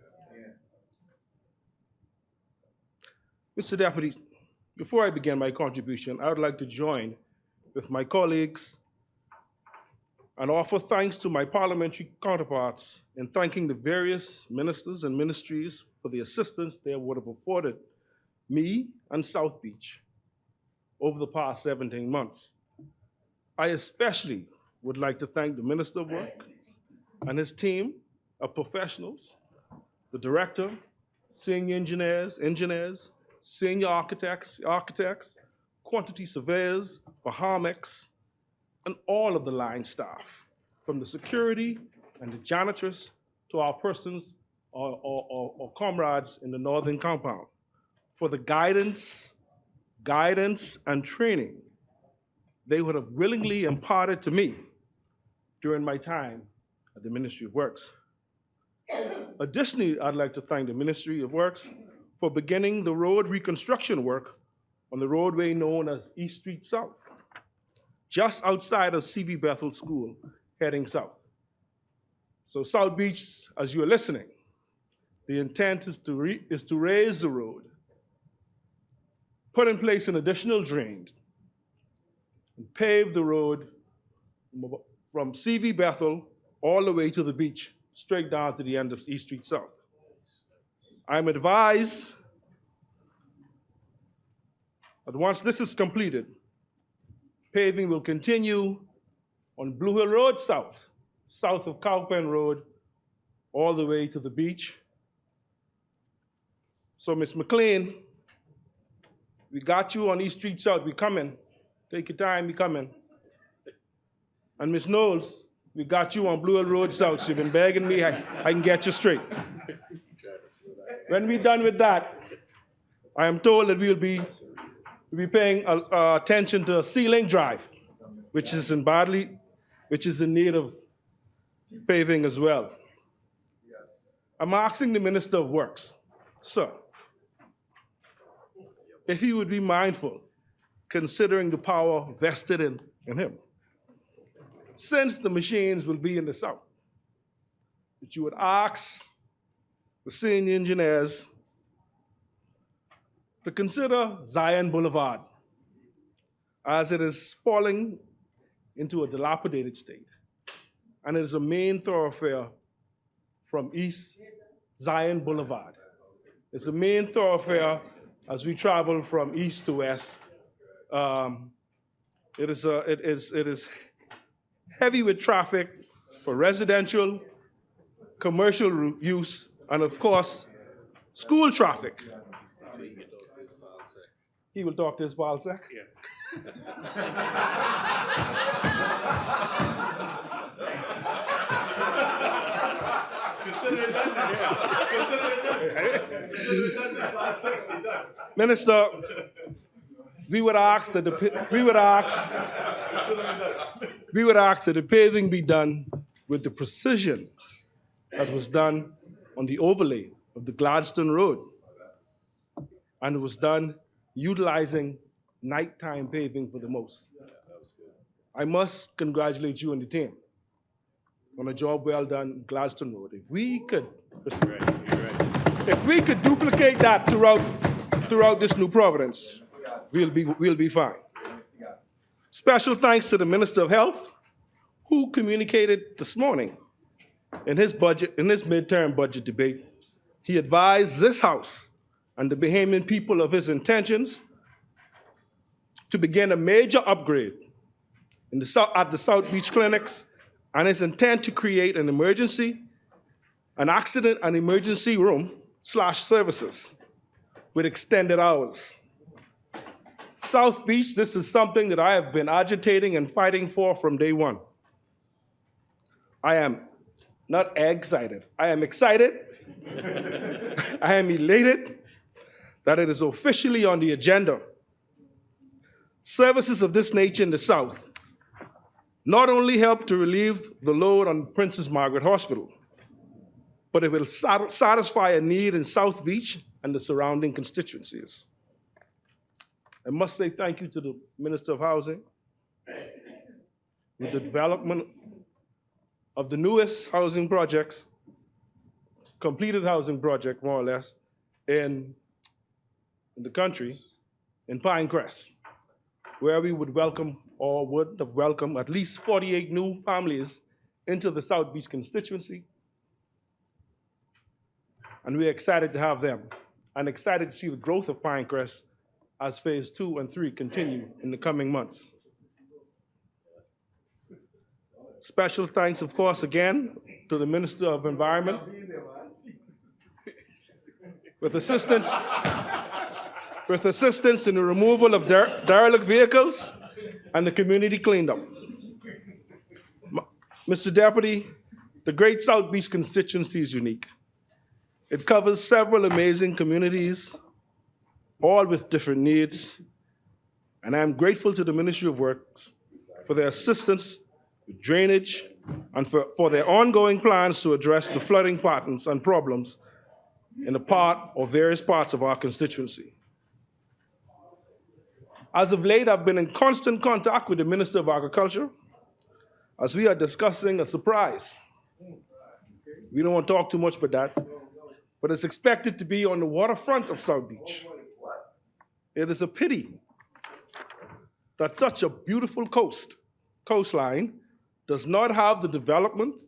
Mr. Deputy, before I begin my contribution, I would like to join with my colleagues and offer thanks to my parliamentary counterparts in thanking the various ministers and ministries for the assistance they would have afforded me and South Beach over the past 17 months. I especially would like to thank the Minister of Works and his team of professionals, the director, senior engineers, senior architects, quantity surveyors, Bahamex, and all of the line staff, from the security and the janitress to our persons or comrades in the northern compound, for the guidance and training they would have willingly imparted to me during my time at the Ministry of Works. Additionally, I'd like to thank the Ministry of Works for beginning the road reconstruction work on the roadway known as East Street South, just outside of C.V. Bethel School, heading south. So South Beach, as you are listening, the intent is to raise the road, put in place an additional drain, and pave the road from C.V. Bethel all the way to the beach, straight down to the end of East Street South. I'm advised that once this is completed, paving will continue on Blue Hill Road south of Cowpen Road, all the way to the beach. So, Ms. McLean, we got you on East Street South. We coming. Take your time, we coming. And Ms. Knowles, we got you on Blue Hill Road south. She's been begging me, I can get you straight. When we're done with that, I am told that we'll be paying attention to Sea Link Drive, which is in need of paving as well. I'm asking the Minister of Works, sir, if he would be mindful, considering the power vested in him, since the machines will be in the south, that you would ask the senior engineers to consider Zion Boulevard, as it is falling into a dilapidated state. And it is a main thoroughfare from East Zion Boulevard. It's a main thoroughfare as we travel from east to west. It is heavy with traffic for residential, commercial use, and of course, school traffic. He will talk to his Balzac? Yeah. Consider it done now. Consider it done. Minister, we would ask we would ask that the paving be done with the precision that was done on the overlay of the Gladstone Road. And it was done utilizing nighttime paving for the most. I must congratulate you and the team on a job well done in Gladstone Road. If we could duplicate that throughout this New Providence, we'll be fine. Special thanks to the Minister of Health, who communicated this morning in his midterm budget debate. He advised this House and the Bahamian people of his intentions to begin a major upgrade at the South Beach clinics and his intent to create an accident and emergency room / services with extended hours. South Beach, this is something that I have been agitating and fighting for from day one. I am not excited. I am excited. I am elated that it is officially on the agenda. Services of this nature in the South not only help to relieve the load on Princess Margaret Hospital, but it will satisfy a need in South Beach and the surrounding constituencies. I must say thank you to the Minister of Housing with the development of the newest housing projects, completed housing project, more or less, in the country, in Pinecrest, where we would welcome or would have welcomed at least 48 new families into the South Beach constituency. And we're excited to have them and excited to see the growth of Pinecrest as phase 2 and 3 continue in the coming months. Special thanks, of course, again to the Minister of Environment with assistance in the removal of derelict vehicles and the community cleanup. Mr. Deputy, the Great South Beach constituency is unique. It covers several amazing communities, all with different needs, and I am grateful to the Ministry of Works for their assistance with drainage and for their ongoing plans to address the flooding patterns and problems in a part or various parts of our constituency. As of late, I've been in constant contact with the Minister of Agriculture as we are discussing a surprise. We don't want to talk too much about that, but it's expected to be on the waterfront of South Beach. It is a pity that such a beautiful coastline does not have the development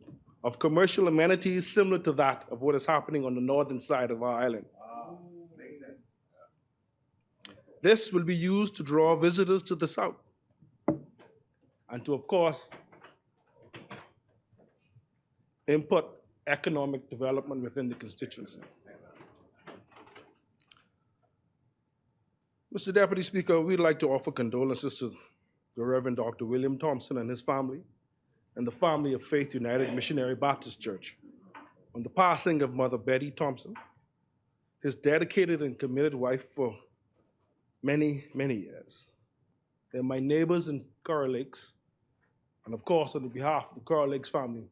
of commercial amenities similar to that of what is happening on the northern side of our island. This will be used to draw visitors to the south and to, of course, input economic development within the constituency. Mr. Deputy Speaker, we'd like to offer condolences to the Reverend Dr. William Thompson and his family and the family of Faith United Missionary Baptist Church on the passing of Mother Betty Thompson, his dedicated and committed wife for many, many years. They're my neighbors in Coral Lakes, and of course, on behalf of the Coral Lakes family,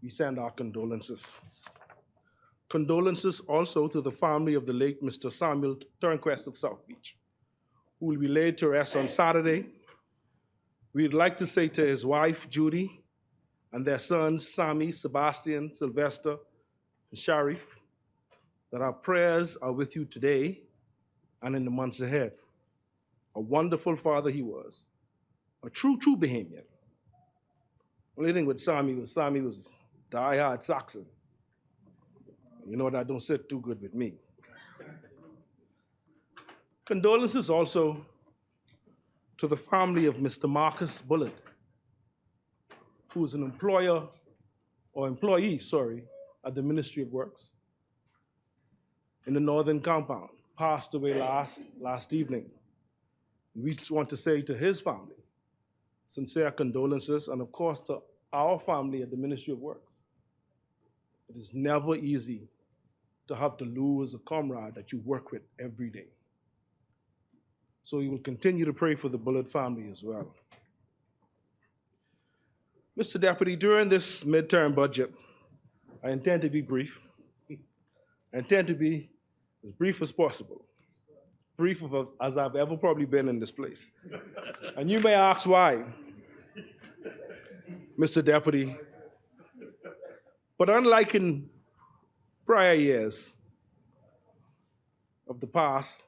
we send our condolences. Condolences also to the family of the late Mr. Samuel Turnquest of South Beach, who will be laid to rest on Saturday. We'd like to say to his wife, Judy, and their sons, Sammy, Sebastian, Sylvester, and Sharif, that our prayers are with you today and in the months ahead. A wonderful father he was, a true Bahamian. Only thing with Sammy was die-hard Saxon. You know that don't sit too good with me. Condolences also to the family of Mr. Marcus Bullard, who is an employee at the Ministry of Works in the Northern Compound, passed away last evening. We just want to say to his family, sincere condolences, and of course to our family at the Ministry of Works. It is never easy to have to lose a comrade that you work with every day. So we will continue to pray for the Bullard family as well. Mr. Deputy, during this midterm budget, I intend to be brief. I intend to be as brief as possible. Brief as I've ever probably been in this place. And you may ask why, Mr. Deputy. But unlike in prior years of the past,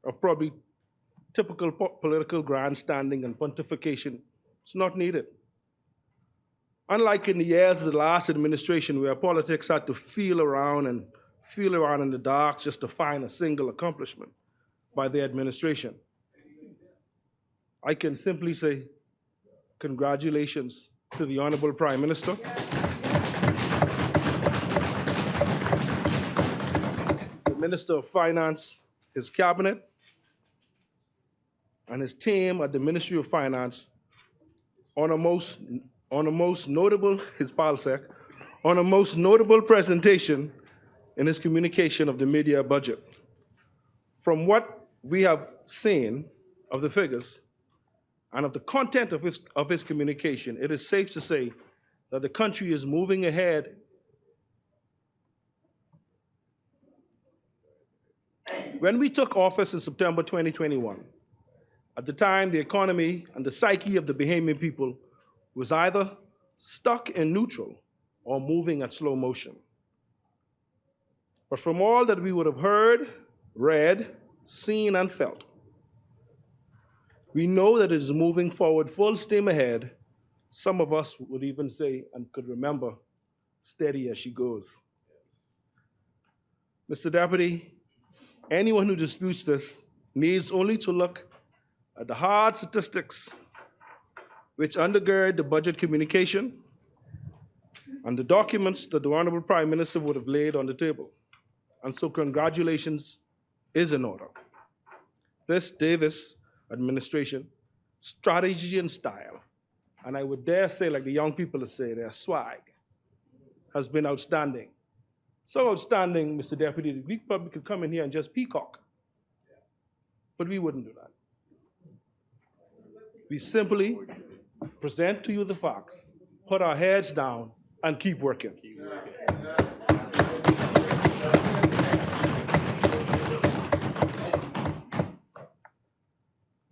of probably typical political grandstanding and pontification, it's not needed. Unlike in the years of the last administration where politics had to feel around in the dark just to find a single accomplishment by the administration, I can simply say congratulations to the Honorable Prime Minister. The Minister of Finance, his cabinet, and his team at the Ministry of Finance on a most notable, his PALSEC, on a most notable presentation in his communication of the media budget. From what we have seen of the figures and of the content of his communication, it is safe to say that the country is moving ahead when we took office in September 2021. At the time, the economy and the psyche of the Bahamian people was either stuck in neutral or moving at slow motion. But from all that we would have heard, read, seen, and felt, we know that it is moving forward full steam ahead. Some of us would even say, and could remember, steady as she goes. Mr. Deputy, anyone who disputes this needs only to look at the hard statistics which undergird the budget communication and the documents that the Honorable Prime Minister would have laid on the table. And so congratulations is in order. This Davis administration, strategy and style, and I would dare say, like the young people say, their swag, has been outstanding. So outstanding, Mr. Deputy, we probably could come in here and just peacock. But we wouldn't do that. We simply present to you the facts, put our heads down, and keep working.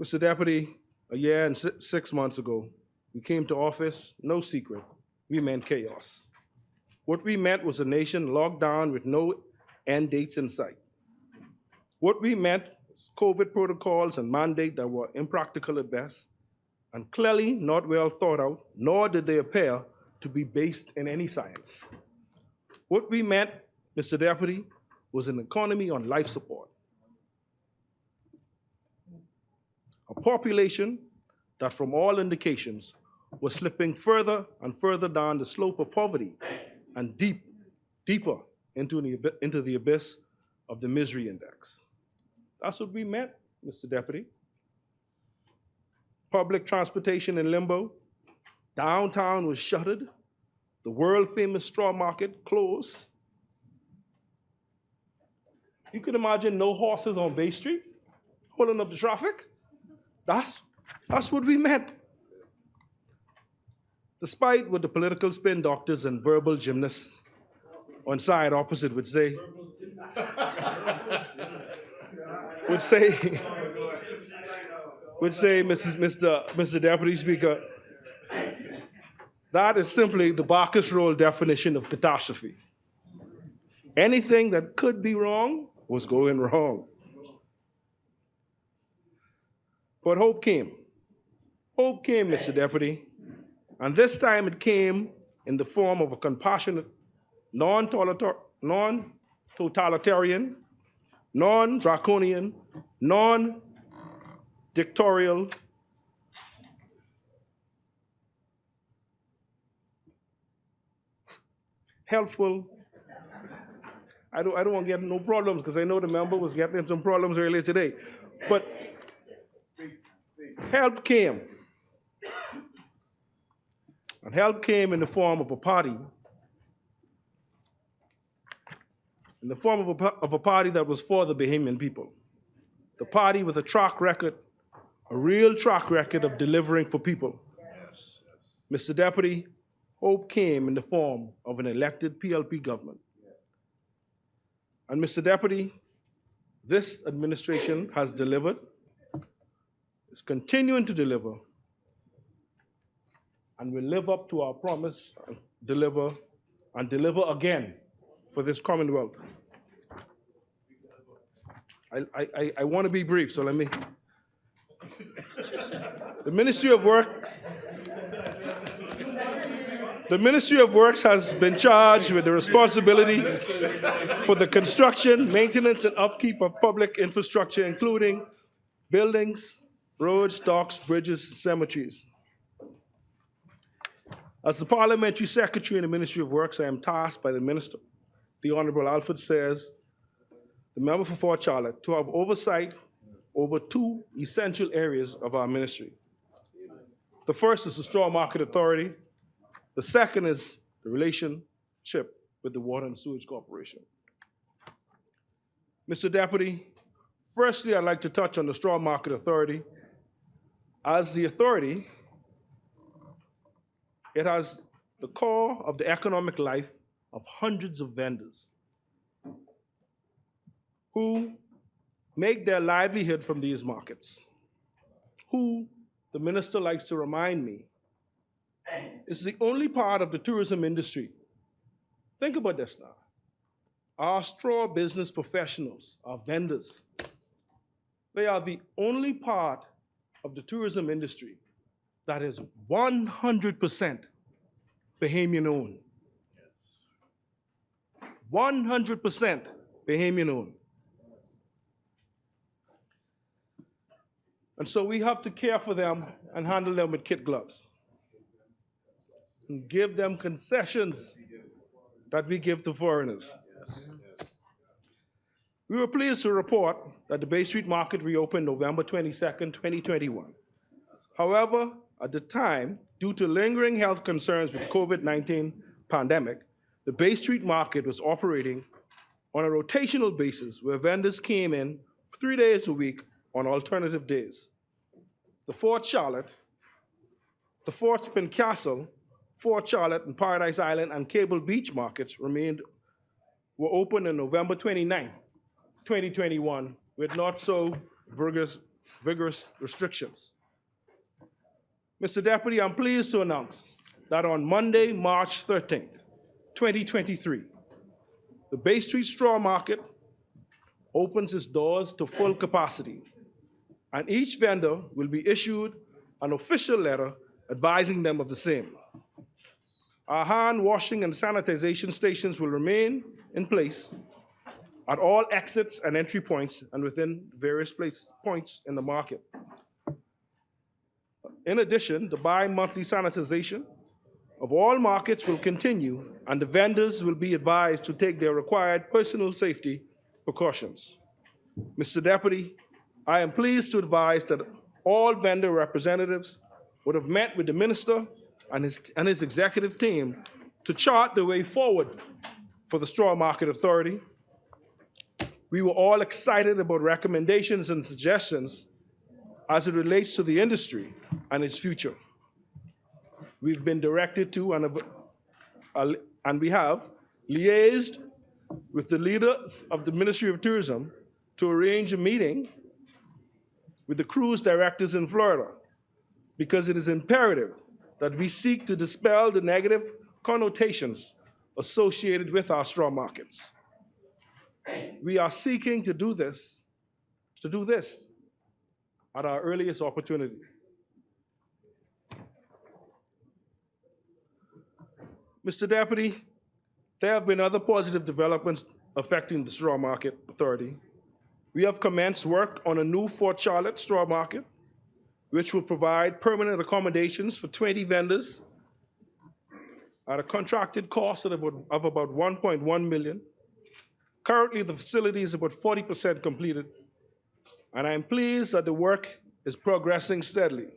Mr. Deputy, a year and 6 months ago, we came to office, no secret, we meant chaos. What we meant was a nation locked down with no end dates in sight. What we meant was COVID protocols and mandates that were impractical at best, and clearly not well thought out, nor did they appear to be based in any science. What we meant, Mr. Deputy, was an economy on life support. A population that from all indications was slipping further and further down the slope of poverty and deeper into the abyss of the misery index. That's what we meant, Mr. Deputy. Public transportation in limbo, downtown was shuttered, the world-famous straw market closed. You can imagine no horses on Bay Street holding up the traffic. That's what we meant. Despite what the political spin doctors and verbal gymnasts on side opposite would say, Mr. Deputy Speaker, that is simply the Bacchus roll definition of catastrophe. Anything that could be wrong was going wrong. But hope came. Hope came, Mr. Deputy, and this time it came in the form of a compassionate, non-totalitarian, non-draconian, non-dictatorial, helpful. I don't want to get no problems because I know the member was getting some problems earlier today. But help came. And help came in the form of a party, in the form of a party that was for the Bahamian people. The party with a track record, a real track record of delivering for people. Mr. Deputy, hope came in the form of an elected PLP government. And Mr. Deputy, this administration has delivered, is continuing to deliver, and will live up to our promise and deliver again for this Commonwealth. I want to be brief, so let me. The Ministry of Works has been charged with the responsibility for the construction, maintenance, and upkeep of public infrastructure, including buildings, roads, docks, bridges, and cemeteries. As the Parliamentary Secretary in the Ministry of Works, I am tasked by the Minister, the Honorable Alfred Sayers, the member for Fort Charlotte, to have oversight over two essential areas of our ministry. The first is the Straw Market Authority. The second is the relationship with the Water and Sewage Corporation. Mr. Deputy, firstly, I'd like to touch on the Straw Market Authority. As the authority, it has the core of the economic life of hundreds of vendors who make their livelihood from these markets, who, the minister likes to remind me, is the only part of the tourism industry. Think about this now. Our straw business professionals, our vendors, they are the only part of the tourism industry that is 100% Bahamian owned. 100% Bahamian owned. And so we have to care for them and handle them with kid gloves. And give them concessions that we give to foreigners. We were pleased to report that the Bay Street Market reopened November 22nd, 2021. However, at the time, due to lingering health concerns with COVID-19 pandemic, the Bay Street Market was operating on a rotational basis where vendors came in 3 days a week on alternative days. The Fort Charlotte, the Fort Fincastle, Fort Charlotte and Paradise Island and Cable Beach markets were open on November 29, 2021 with not so vigorous restrictions. Mr. Deputy, I'm pleased to announce that on Monday, March 13th, 2023, the Bay Street Straw Market opens its doors to full capacity, and each vendor will be issued an official letter advising them of the same. Our hand washing and sanitization stations will remain in place at all exits and entry points and within various points in the market. In addition, the bi-monthly sanitization of all markets will continue, and the vendors will be advised to take their required personal safety precautions. Mr. Deputy, I am pleased to advise that all vendor representatives would have met with the minister and his executive team to chart the way forward for the Straw Market Authority. We were all excited about recommendations and suggestions as it relates to the industry and its future. We've been directed to and we have liaised with the leaders of the Ministry of Tourism to arrange a meeting with the cruise directors in Florida, because it is imperative that we seek to dispel the negative connotations associated with our straw markets. We are seeking to do this at our earliest opportunity. Mr. Deputy, there have been other positive developments affecting the Straw Market Authority. We have commenced work on a new Fort Charlotte straw market, which will provide permanent accommodations for 20 vendors at a contracted cost of about $1.1 million. Currently, the facility is about 40% completed, and I am pleased that the work is progressing steadily.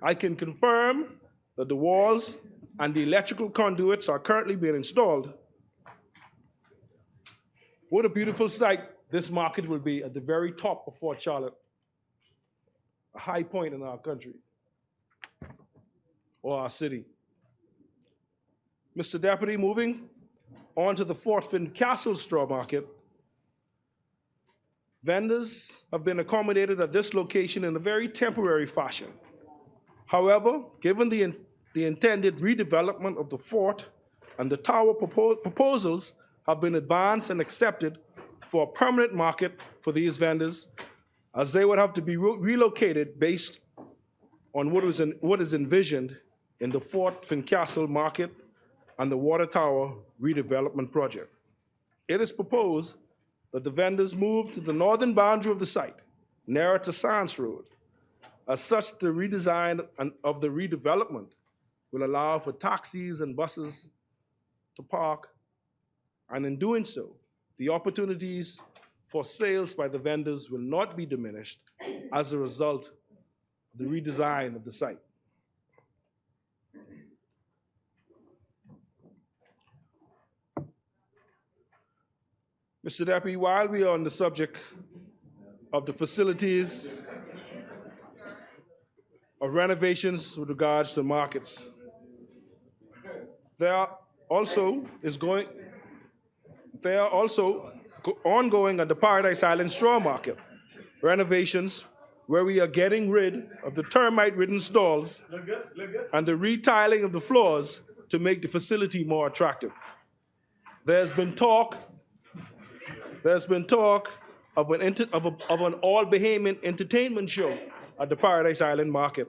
I can confirm that the walls and the electrical conduits are currently being installed. What a beautiful sight this market will be at the very top of Fort Charlotte, a high point in our country. or our city. Mr. Deputy, moving on to the Fort Fincastle straw market, vendors have been accommodated at this location in a very temporary fashion. However, given the intended redevelopment of the fort and the tower proposals have been advanced and accepted for a permanent market for these vendors, as they would have to be relocated based on what is envisioned in the Fort Fincastle market and the water tower redevelopment project. It is proposed that the vendors move to the northern boundary of the site, nearer to Sands Road. As such, the redesign of the redevelopment will allow for taxis and buses to park, and in doing so, the opportunities for sales by the vendors will not be diminished as a result of the redesign of the site. Mr. Deputy, while we are on the subject of the facilities of renovations with regards to markets, there are also ongoing at the Paradise Island straw market renovations where we are getting rid of the termite-ridden stalls and the retiling of the floors to make the facility more attractive. There's been talk of an all-Bahamian entertainment show at the Paradise Island market.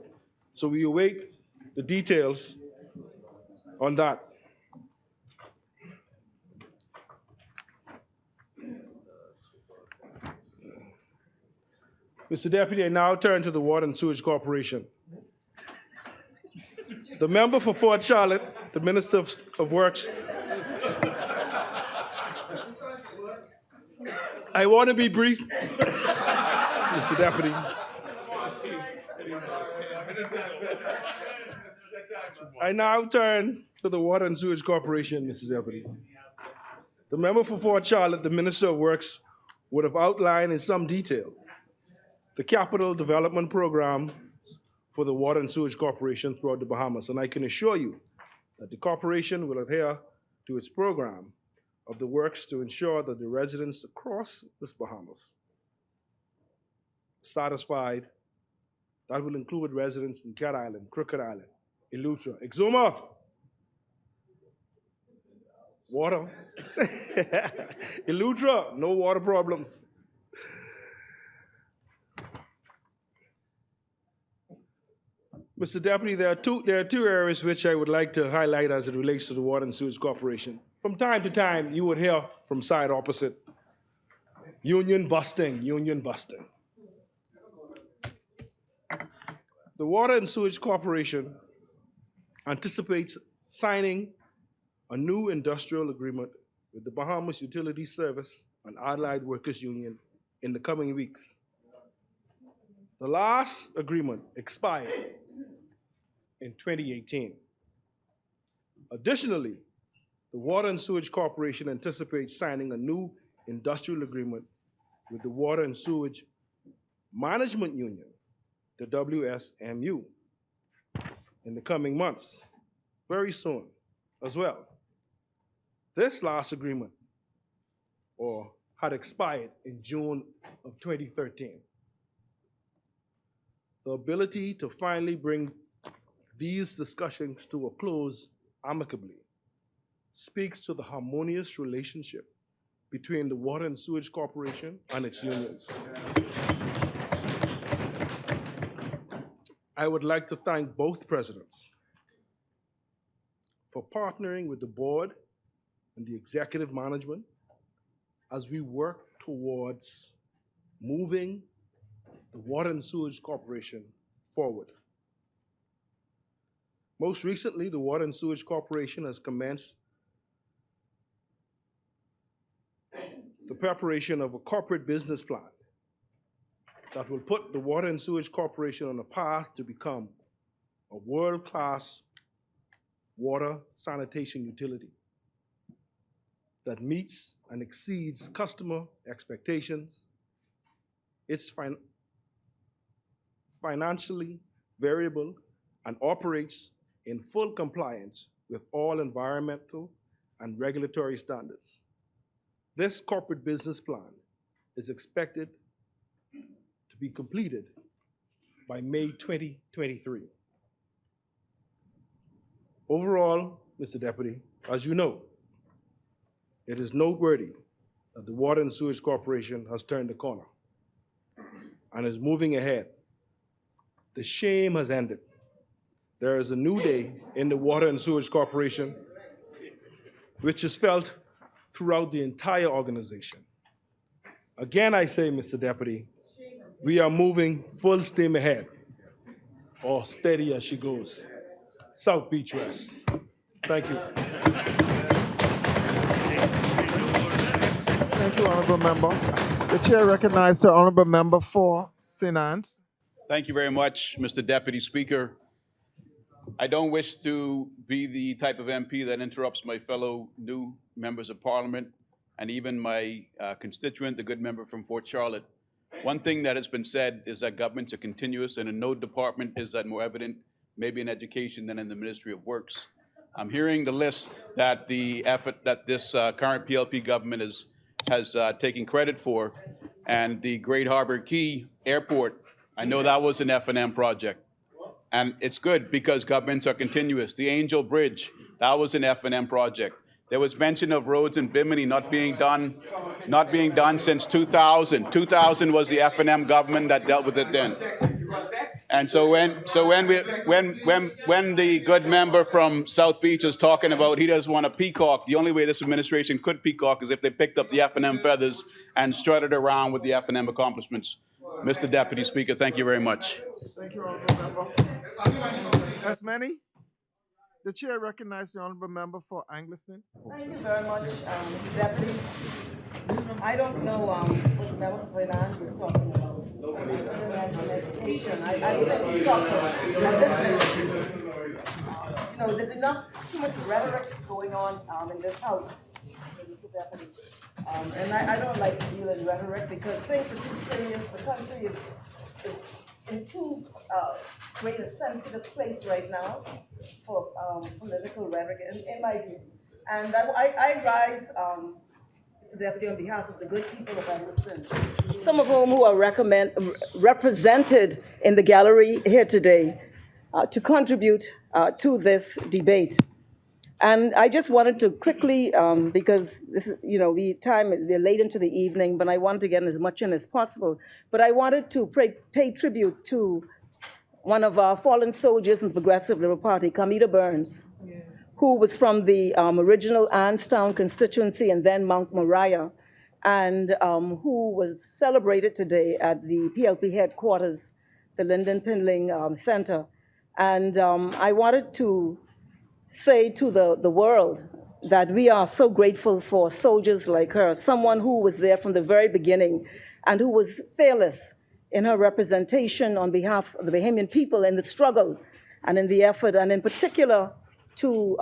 So we await the details on that. Mr. Deputy, I now turn to the Water and Sewage Corporation. The member for Fort Charlotte, the Minister of Works. I want to be brief, Mr. Deputy. I now turn to the Water and Sewage Corporation, Mr. Deputy. The member for Fort Charlotte, the Minister of Works, would have outlined in some detail the capital development program for the Water and Sewage Corporation throughout the Bahamas, and I can assure you that the corporation will adhere to its program of the works to ensure that the residents across this Bahamas are satisfied. That will include residents in Cat Island, Crooked Island, Eleuthera, Exuma, water, Eleuthera, no water problems. Mr. Deputy, there are two areas which I would like to highlight as it relates to the Water and Sewage Corporation. From time to time, you would hear from side opposite, union busting, union busting. The Water and Sewage Corporation anticipates signing a new industrial agreement with the Bahamas Utility Service and Allied Workers Union in the coming weeks. The last agreement expired in 2018. Additionally, the Water and Sewage Corporation anticipates signing a new industrial agreement with the Water and Sewage Management Union, the WSMU, in the coming months, very soon as well. This last agreement had expired in June of 2013. The ability to finally bring these discussions to a close amicably speaks to the harmonious relationship between the Water and Sewage Corporation and its unions. I would like to thank both presidents for partnering with the board and the executive management as we work towards moving the Water and Sewage Corporation forward. Most recently, the Water and Sewage Corporation has commenced the preparation of a corporate business plan that will put the Water and Sewage Corporation on a path to become a world-class water sanitation utility that meets and exceeds customer expectations. It's financially variable and operates in full compliance with all environmental and regulatory standards. This corporate business plan is expected to be completed by May 2023. Overall, Mr. Deputy, as you know, it is noteworthy that the Water and Sewage Corporation has turned the corner and is moving ahead. The shame has ended. There is a new day in the Water and Sewage Corporation, which is felt throughout the entire organization. Again, I say, Mr. Deputy, we are moving full steam ahead, or steady as she goes. South Beach West. Thank you. Thank you, Honorable Member. The Chair recognizes the Honorable Member for St. Anne's. Thank you very much, Mr. Deputy Speaker. I don't wish to be the type of MP that interrupts my fellow new members of Parliament and even my constituent, the good member from Fort Charlotte. One thing that has been said is that governments are continuous, and in no department is that more evident, maybe in education than in the Ministry of Works. I'm hearing the list that the effort that this current PLP government has taken credit for, and the Great Harbor Key Airport, I know that was an F&M project. And it's good because governments are continuous. The Angel Bridge, that was an F&M project. There was mention of roads in Bimini not being done since 2000. 2000 was the F&M government that dealt with it then. And so when the good member from South Beach is talking about he doesn't want to peacock, the only way this administration could peacock is if they picked up the F&M feathers and strutted around with the F&M accomplishments. Mr. Deputy Speaker, thank you very much. Thank you, Honorable Member. As many, the Chair recognizes the Honorable Member for Angliston. Thank you very much, Mr. Deputy. I don't know what the member for St. Anne's was talking about. Education. I don't think he's talking about this issue. You know, there's too much rhetoric going on in this House, Mr. Deputy. And I don't like to deal in rhetoric because things are too serious. The country is in too great a sensitive place right now for political rhetoric, in my view. And I rise, Mr. Deputy, on behalf of the good people of Angliston, some of whom who are represented in the gallery here today, to contribute to this debate. And I just wanted to quickly, because this is, we're late into the evening, but I wanted to get as much in as possible. But I wanted to pay tribute to one of our fallen soldiers in the Progressive Liberal Party, Kamita Burns, who was from the original Anstown constituency and then Mount Moriah, and who was celebrated today at the PLP headquarters, the Lyndon Pindling Center. And I wanted to say to the world that we are so grateful for soldiers like her, someone who was there from the very beginning and who was fearless in her representation on behalf of the Bahamian people in the struggle and in the effort, and in particular to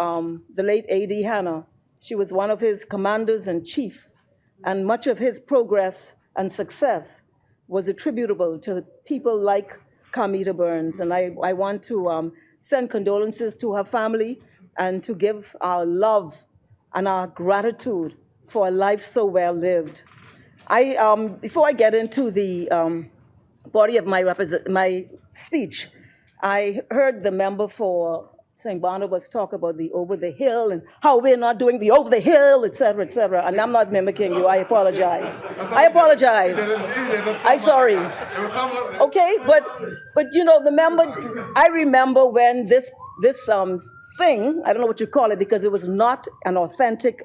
the late A.D. Hanna. She was one of his commanders in chief, and much of his progress and success was attributable to people like Kamita Burns. And I want to send condolences to her family and to give our love and our gratitude for a life so well lived. Before I get into the body of my speech, I heard the member for St. Barnabas talk about the over the hill and how we're not doing the over the hill, et cetera, and I'm not mimicking you. I apologize. I'm sorry. Okay, but the member, I remember when this thing, I don't know what you call it because it was not an authentic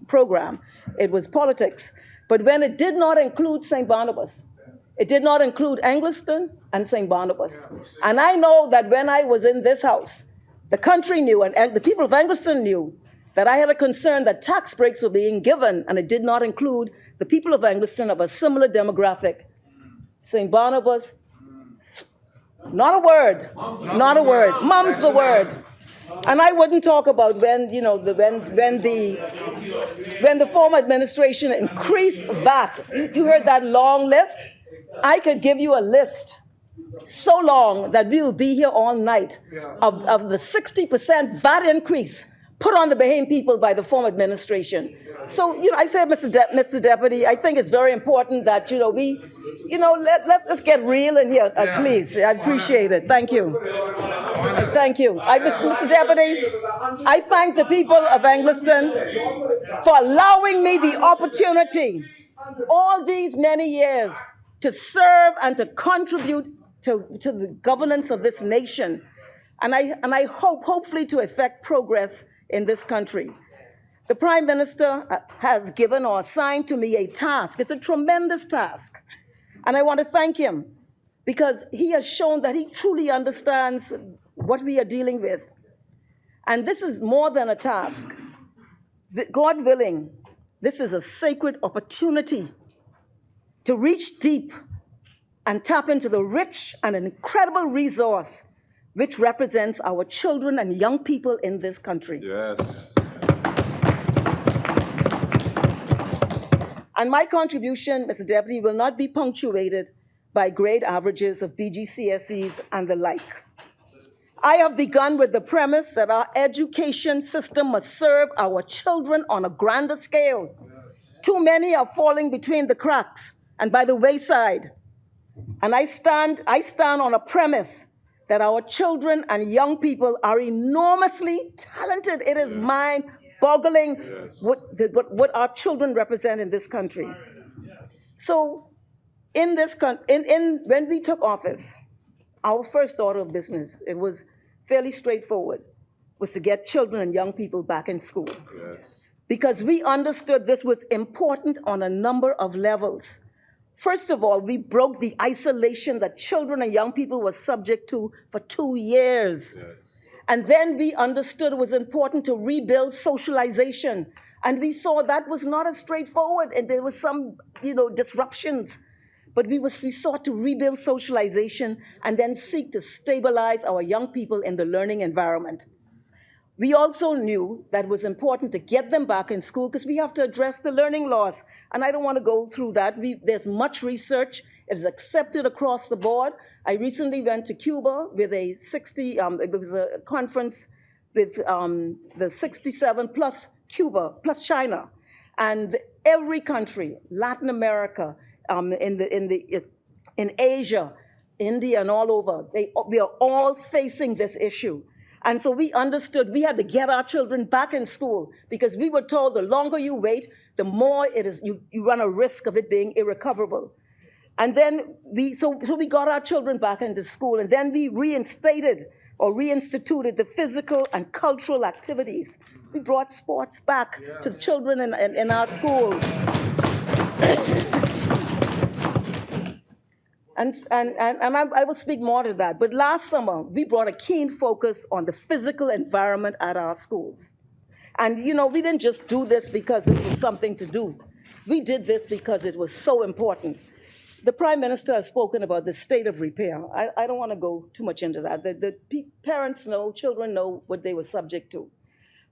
program. It was politics. But when it did not include St. Barnabas, it did not include Angliston and St. Barnabas. And I know that when I was in this House, the country knew and the people of Angliston knew that I had a concern that tax breaks were being given, and it did not include the people of Angliston of a similar demographic. St. Barnabas, not a word, mum's the word. And I wouldn't talk about when the former administration increased VAT. You heard that long list? I could give you a list so long that we will be here all night of the 60% VAT increase put on the Bahamian people by the former administration. So, I said, Mr. Deputy, I think it's very important that, let's just get real in here, please. I appreciate it. Thank you. Thank you. Mr. Deputy, I thank the people of Angliston for allowing me the opportunity all these many years to serve and to contribute to the governance of this nation. And I hopefully to effect progress in this country. The Prime Minister has given or assigned to me a task. It's a tremendous task. And I want to thank him because he has shown that he truly understands what we are dealing with. And this is more than a task. God willing, this is a sacred opportunity to reach deep and tap into the rich and incredible resource which represents our children and young people in this country. Yes. And my contribution, Mr. Deputy, will not be punctuated by grade averages of BGCSEs and the like. I have begun with the premise that our education system must serve our children on a grander scale. Too many are falling between the cracks and by the wayside. And I stand on a premise that our children and young people are enormously talented. It is mind-boggling what our children represent in this country. So when we took office, our first order of business, it was fairly straightforward, was to get children and young people back in school. Yes. Because we understood this was important on a number of levels. First of all, we broke the isolation that children and young people were subject to for 2 years. Yes. And then we understood it was important to rebuild socialization. And we saw that was not as straightforward, and there was some, disruptions. But we sought to rebuild socialization and then seek to stabilize our young people in the learning environment. We also knew that it was important to get them back in school because we have to address the learning loss. And I don't want to go through that. There's much research. It is accepted across the board. I recently went to Cuba with it was a conference with the 67 plus Cuba, plus China. And every country, Latin America, in Asia, India, and all over, we are all facing this issue. And so we understood we had to get our children back in school because we were told the longer you wait, the more you run a risk of it being irrecoverable. And then we got our children back into school, and then we reinstituted the physical and cultural activities. We brought sports back to the children in our schools. And I will speak more to that. But last summer, we brought a keen focus on the physical environment at our schools. And, we didn't just do this because this was something to do. We did this because it was so important. The Prime Minister has spoken about the state of repair. I don't want to go too much into that. The parents know, children know what they were subject to.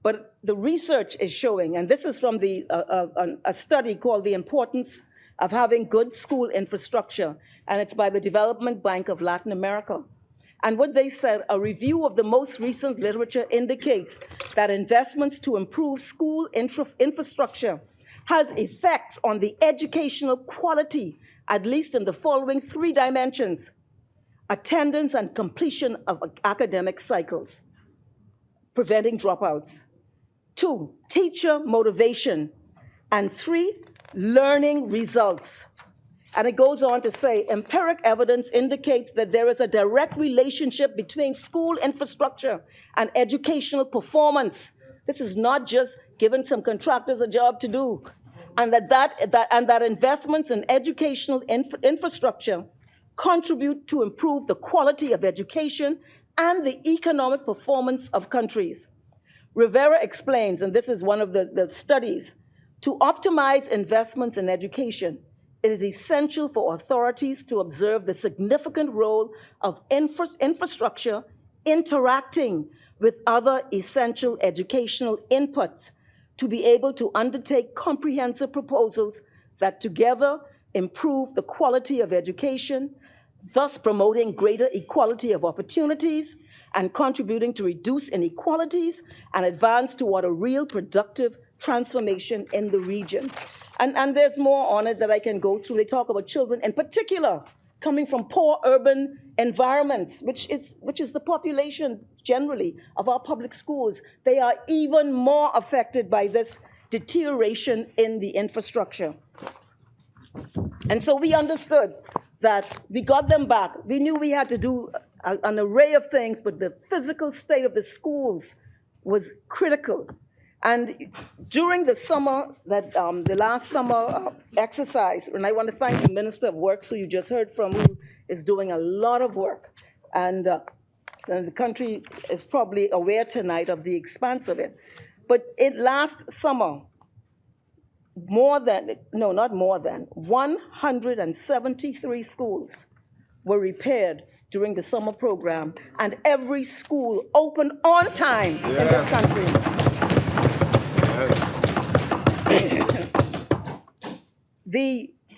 But the research is showing, and this is from a study called The Importance of Having Good School Infrastructure, and it's by the Development Bank of Latin America. And what they said, a review of the most recent literature indicates that investments to improve school infrastructure has effects on the educational quality, at least in the following 3 dimensions: attendance and completion of academic cycles, preventing dropouts; 2, teacher motivation; and 3, learning results. And it goes on to say, empiric evidence indicates that there is a direct relationship between school infrastructure and educational performance. This is not just giving some contractors a job to do. And that investments in educational infrastructure contribute to improve the quality of education and the economic performance of countries. Rivera explains, and this is one of the studies, to optimize investments in education, it is essential for authorities to observe the significant role of infrastructure interacting with other essential educational inputs to be able to undertake comprehensive proposals that together improve the quality of education, thus promoting greater equality of opportunities and contributing to reduce inequalities and advance toward a real productive transformation in the region. And there's more on it that I can go through. They talk about children in particular coming from poor urban environments, which is the population generally of our public schools. They are even more affected by this deterioration in the infrastructure. And so we understood that we got them back. We knew we had to do an array of things, but the physical state of the schools was critical. And during the summer, the last summer exercise, and I want to thank the Minister of Works, who you just heard from, who is doing a lot of work. And the country is probably aware tonight of the expanse of it. But last summer, 173 schools were repaired during the summer program, and every school opened on time in this country.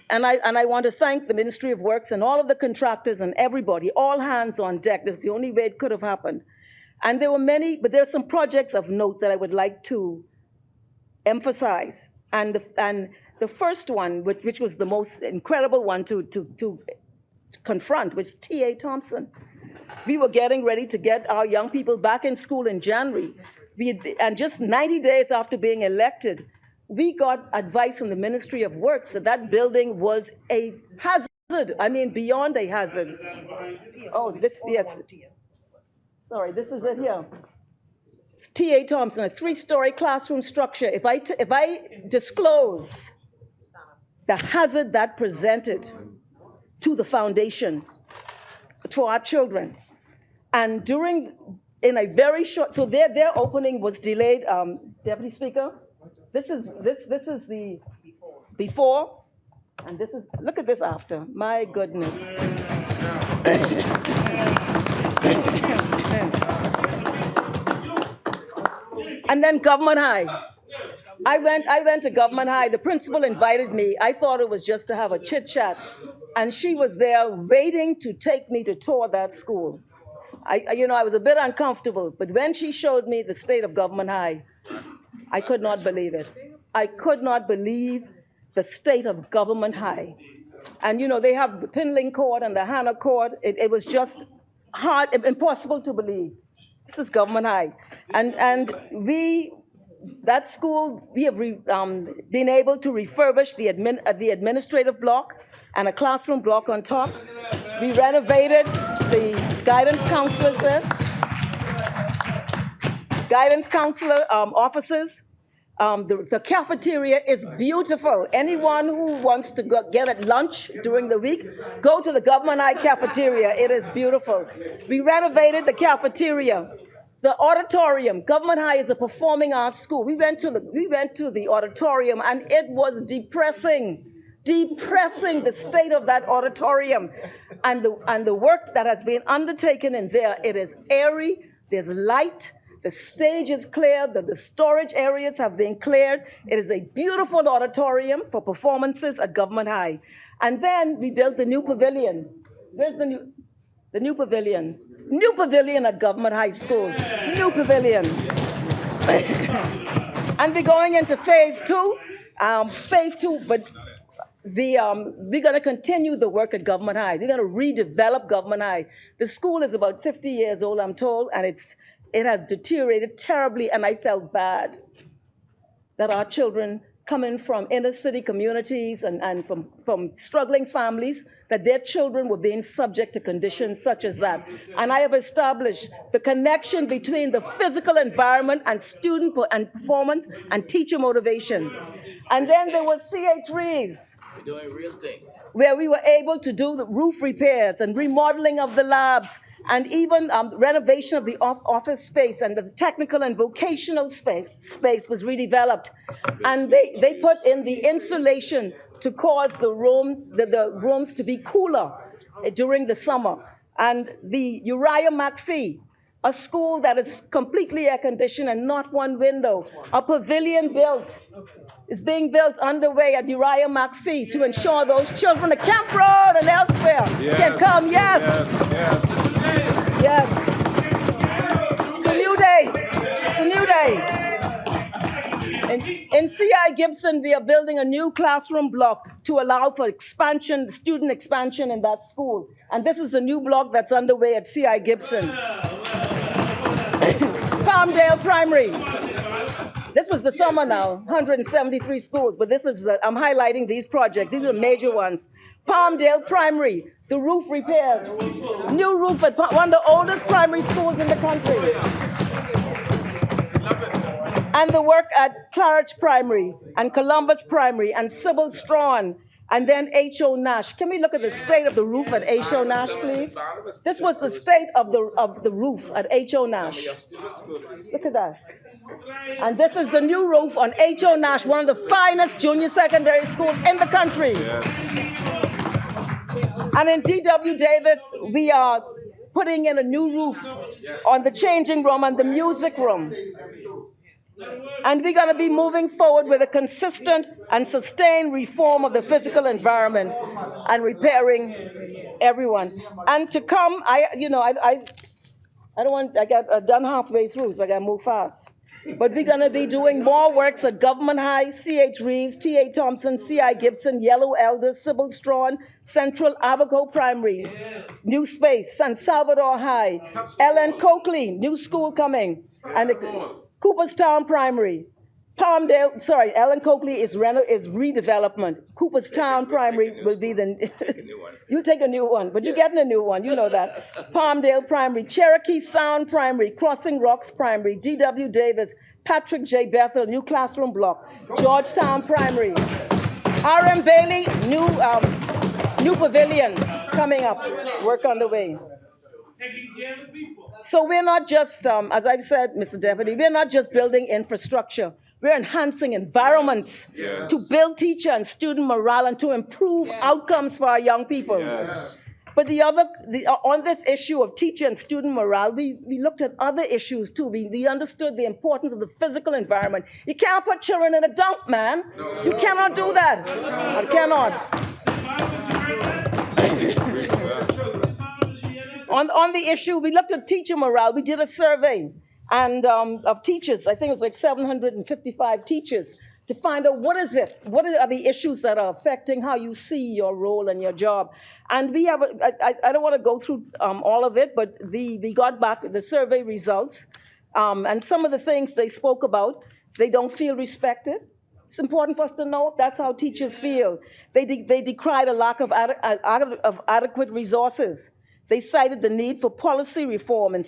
And I want to thank the Ministry of Works and all of the contractors and everybody, all hands on deck. That's the only way it could have happened. And there were many, but there are some projects of note that I would like to emphasize. And the first one, which was the most incredible one to confront, was T.A. Thompson. We were getting ready to get our young people back in school in January. And just 90 days after being elected, we got advice from the Ministry of Works that that building was a hazard. I mean, beyond a hazard. Oh, yes. Sorry, this is it here. It's T.A. Thompson, a 3-story classroom structure. If I disclose the hazard that presented to the foundation for our children, and in a very short, so their opening was delayed. Deputy Speaker, this is the before, and this is, look at this after. My goodness. And then Government High. I went to Government High. The principal invited me. I thought it was just to have a chit chat, and she was there waiting to take me to tour that school. I was a bit uncomfortable, but when she showed me the state of Government High, I could not believe it. I could not believe the state of Government High. And they have the Pinling Court and the Hannah Court. It was just hard, impossible to believe. This is Government High. And that school, we have been able to refurbish the administrative block and a classroom block on top. We renovated the guidance counselors there, guidance counselor offices. The cafeteria is beautiful. Anyone who wants to get at lunch during the week, go to the Government High cafeteria. It is beautiful. We renovated the cafeteria. The auditorium. Government High is a performing arts school. We went to the auditorium, and it was depressing the state of that auditorium, and the work that has been undertaken in there. It is airy. There's light. The stage is clear. The storage areas have been cleared. It is a beautiful auditorium for performances at Government High. And then we built the new pavilion. Where's the new pavilion? New pavilion at Government High School. New pavilion. And we're going into phase two. But we're going to continue the work at Government High. We're going to redevelop Government High. The school is about 50 years old, I'm told, and it has deteriorated terribly, and I felt bad that our children coming from inner city communities and from struggling families, that their children were being subject to conditions such as that. And I have established the connection between the physical environment and student and performance and teacher motivation. And then there was CA3s. We're doing real things. Where we were able to do the roof repairs and remodeling of the labs, and even renovation of the office space, and the technical and vocational space was redeveloped. And they put in the insulation to cause the rooms to be cooler during the summer. And the Uriah McPhee a school that is completely air-conditioned and not one window, a pavilion is being built underway at Uriah McPhee to ensure those children at Camp Road and elsewhere can come. Yes. It's a new day. It's a new day. In C.I. Gibson, we are building a new classroom block to allow for expansion, student expansion in that school. And this is the new block that's underway at C.I. Gibson. Palmdale Primary. This was the summer now, 173 schools, but I'm highlighting these projects. These are the major ones. Palmdale Primary, the roof repairs. New roof at one of the oldest primary schools in the country. And the work at Claridge Primary and Columbus Primary and Sybil Strawn and then H.O. Nash. Can we look at the state of the roof at H.O. Nash, please? This was the state of the roof at H.O. Nash. Look at that. And this is the new roof on H.O. Nash, one of the finest junior secondary schools in the country. And in D.W. Davis, we are putting in a new roof on the changing room and the music room. And we're going to be moving forward with a consistent and sustained reform of the physical environment and repairing everyone. And to come, I got done halfway through, so I got to move fast. But we're going to be doing more works at Government High, C.H. Reeves, T.A. Thompson, C.I. Gibson, Yellow Elders, Sybil Strawn, Central Abaco Primary, New Space, San Salvador High, Ellen Coakley, new school coming, and Cooperstown Primary. Ellen Coakley is redevelopment. Cooperstown Primary will be the, you take a new one, but you're getting a new one, you know that. Palmdale Primary, Cherokee Sound Primary, Crossing Rocks Primary, D.W. Davis, Patrick J. Bethel, new classroom block, Georgetown Primary. R.M. Bailey, new pavilion coming up, work underway. So we're not just, as I've said, Mr. Deputy, we're not just building infrastructure. We're enhancing environments to build teacher and student morale and to improve outcomes for our young people. But on this issue of teacher and student morale, we looked at other issues too. We understood the importance of the physical environment. You can't put children in a dump, man. You cannot do that. You cannot. On the issue, we looked at teacher morale. We did a survey of teachers. I think it was like 755 teachers to find out what is it? What are the issues that are affecting how you see your role and your job? And we have, I don't want to go through all of it, but we got back the survey results. And some of the things they spoke about, they don't feel respected. It's important for us to know that's how teachers feel. They decried a lack of adequate resources. They cited the need for policy reform in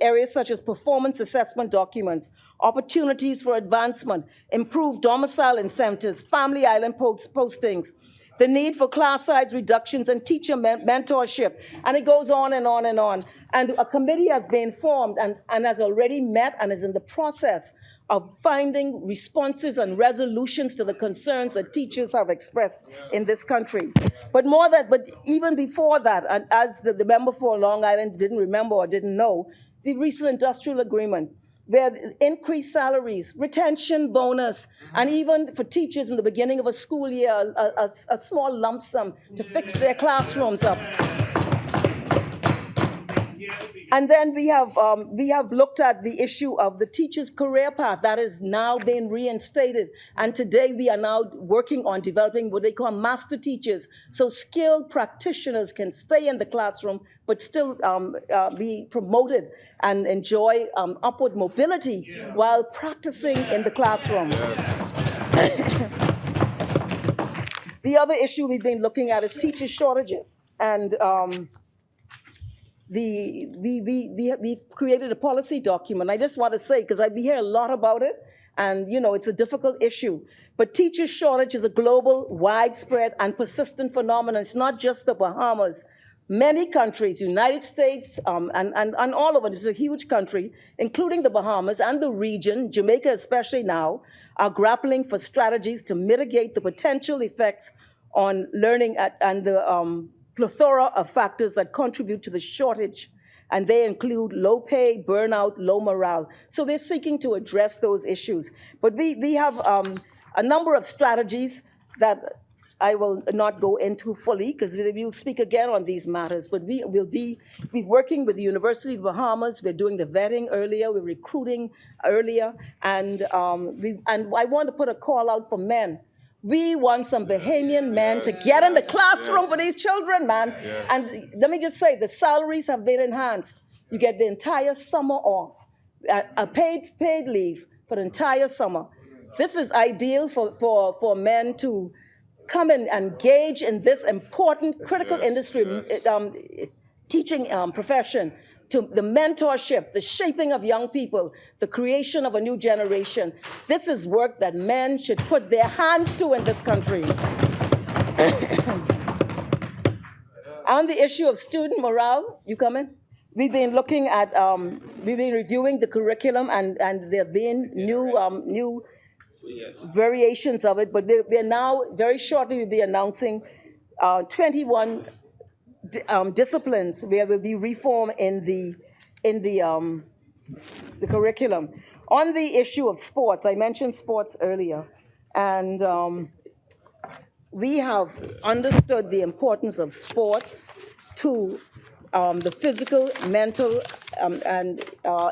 areas such as performance assessment documents, opportunities for advancement, improved domicile incentives, family island postings, the need for class size reductions and teacher mentorship, and it goes on and on and on. And a committee has been formed and has already met and is in the process of finding responses and resolutions to the concerns that teachers have expressed in this country. But even before that, and as the member for Long Island didn't remember or didn't know, the recent industrial agreement, where increased salaries, retention bonus, and even for teachers in the beginning of a school year, a small lump sum to fix their classrooms up. And then we have looked at the issue of the teacher's career path that is now being reinstated. And today we are now working on developing what they call master teachers. So skilled practitioners can stay in the classroom, but still be promoted and enjoy upward mobility while practicing in the classroom. The other issue we've been looking at is teacher shortages. And we've created a policy document. I just want to say, because we hear a lot about it, and it's a difficult issue. But teacher shortage is a global, widespread, and persistent phenomenon. It's not just the Bahamas. Many countries, United States, and all of it, it's a huge country, including the Bahamas and the region, Jamaica especially now, are grappling for strategies to mitigate the potential effects on learning and the plethora of factors that contribute to the shortage and they include low pay, burnout, low morale. So we're seeking to address those issues. But we have a number of strategies that I will not go into fully because we'll speak again on these matters, but we will be working with the University of Bahamas. We're doing the vetting earlier, we're recruiting earlier, and I want to put a call out for men. We want some Bahamian men to get in the classroom for these children, man. And let me just say, the salaries have been enhanced. You get the entire summer off, a paid leave for the entire summer. This is ideal for men to come and engage in this important, critical industry, teaching profession, to the mentorship, the shaping of young people, the creation of a new generation. This is work that men should put their hands to in this country. On the issue of student morale, you come in? We've been looking at, we've been reviewing the curriculum, and there have been new variations of it, but we're now, very shortly, we'll be announcing 21 disciplines where will be reform in the curriculum. On the issue of sports, I mentioned sports earlier, and we have understood the importance of sports to the physical, mental, and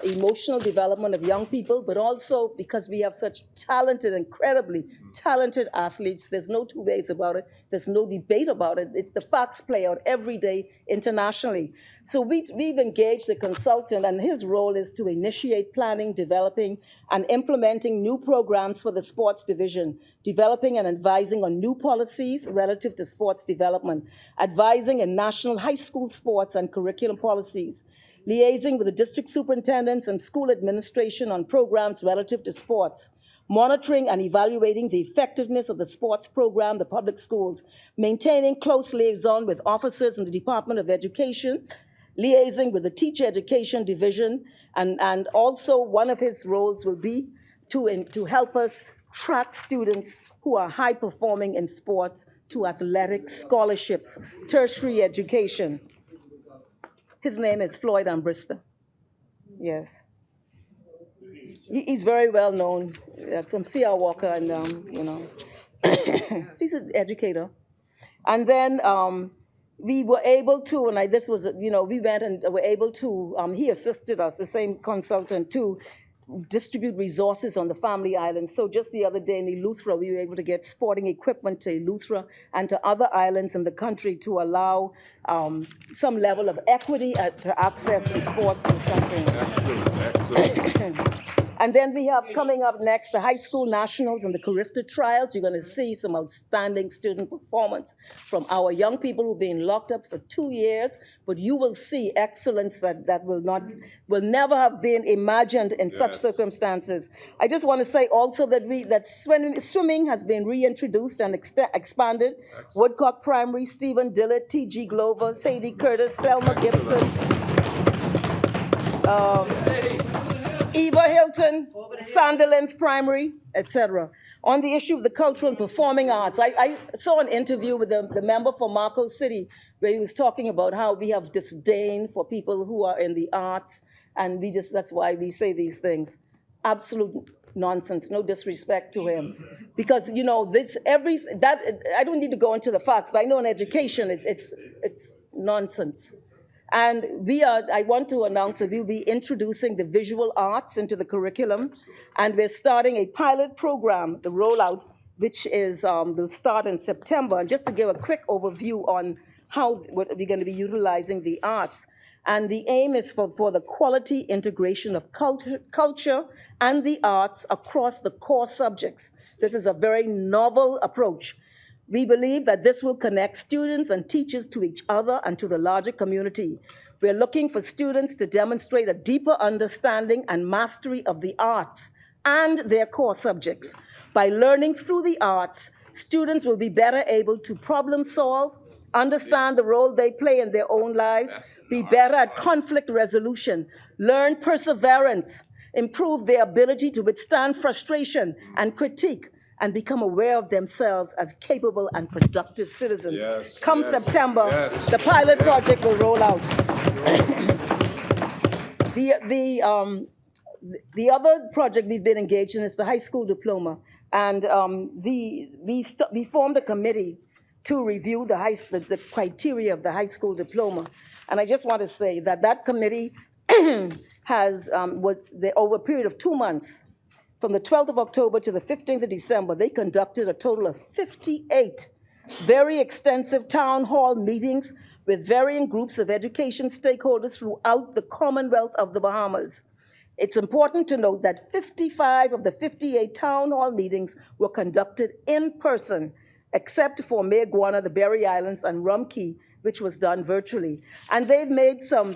emotional development of young people, but also because we have such talented, incredibly talented athletes. There's no two ways about it. There's no debate about it. The facts play out every day internationally. So we've engaged a consultant, and his role is to initiate planning, developing, and implementing new programs for the sports division, developing and advising on new policies relative to sports development, advising in national high school sports and curriculum policies, liaising with the district superintendents and school administration on programs relative to sports, monitoring and evaluating the effectiveness of the sports program, the public schools, maintaining close liaison with officers in the Department of Education, liaising with the teacher education division, and also one of his roles will be to help us track students who are high performing in sports to athletic scholarships, tertiary education. His name is Floyd Ambrister. Yes. He's very well known from C.R. Walker, and he's an educator. And then we were able to, and this was, we went and were able to, he assisted us, the same consultant, to distribute resources on the Family Islands. So just the other day in Eleuthera, we were able to get sporting equipment to Eleuthera and to other islands in the country to allow some level of equity to access in sports in this country. Excellent. And then we have coming up next the high school nationals and the Carifta trials. You're going to see some outstanding student performance from our young people who've been locked up for 2 years, but you will see excellence that will never have been imagined in such circumstances. I just want to say also that swimming has been reintroduced and expanded. Woodcock Primary, Stephen Dillard, T.G. Glover, Sadie Curtis, Thelma Gibson, Eva Hilton, Sandilands Primary, etc. On the issue of the cultural and performing arts, I saw an interview with the member for Marco City where he was talking about how we have disdain for people who are in the arts, and that's why we say these things. Absolute nonsense, no disrespect to him. Because, I don't need to go into the facts, but I know in education it's nonsense. And I want to announce that we'll be introducing the visual arts into the curriculum, and we're starting a pilot program, the rollout, which will start in September. And just to give a quick overview on how we're going to be utilizing the arts. And the aim is for the quality integration of culture and the arts across the core subjects. This is a very novel approach. We believe that this will connect students and teachers to each other and to the larger community. We're looking for students to demonstrate a deeper understanding and mastery of the arts and their core subjects. By learning through the arts, students will be better able to problem solve, understand the role they play in their own lives, be better at conflict resolution, learn perseverance, improve their ability to withstand frustration and critique, and become aware of themselves as capable and productive citizens. Come September, the pilot project will roll out. The other project we've been engaged in is the high school diploma. And we formed a committee to review the criteria of the high school diploma. And I just want to say that that committee over a period of 2 months, from the 12th of October to the 15th of December, they conducted a total of 58 very extensive town hall meetings with varying groups of education stakeholders throughout the Commonwealth of the Bahamas. It's important to note that 55 of the 58 town hall meetings were conducted in person, except for Mayaguana, the Berry Islands, and Rum Key, which was done virtually. And they've made some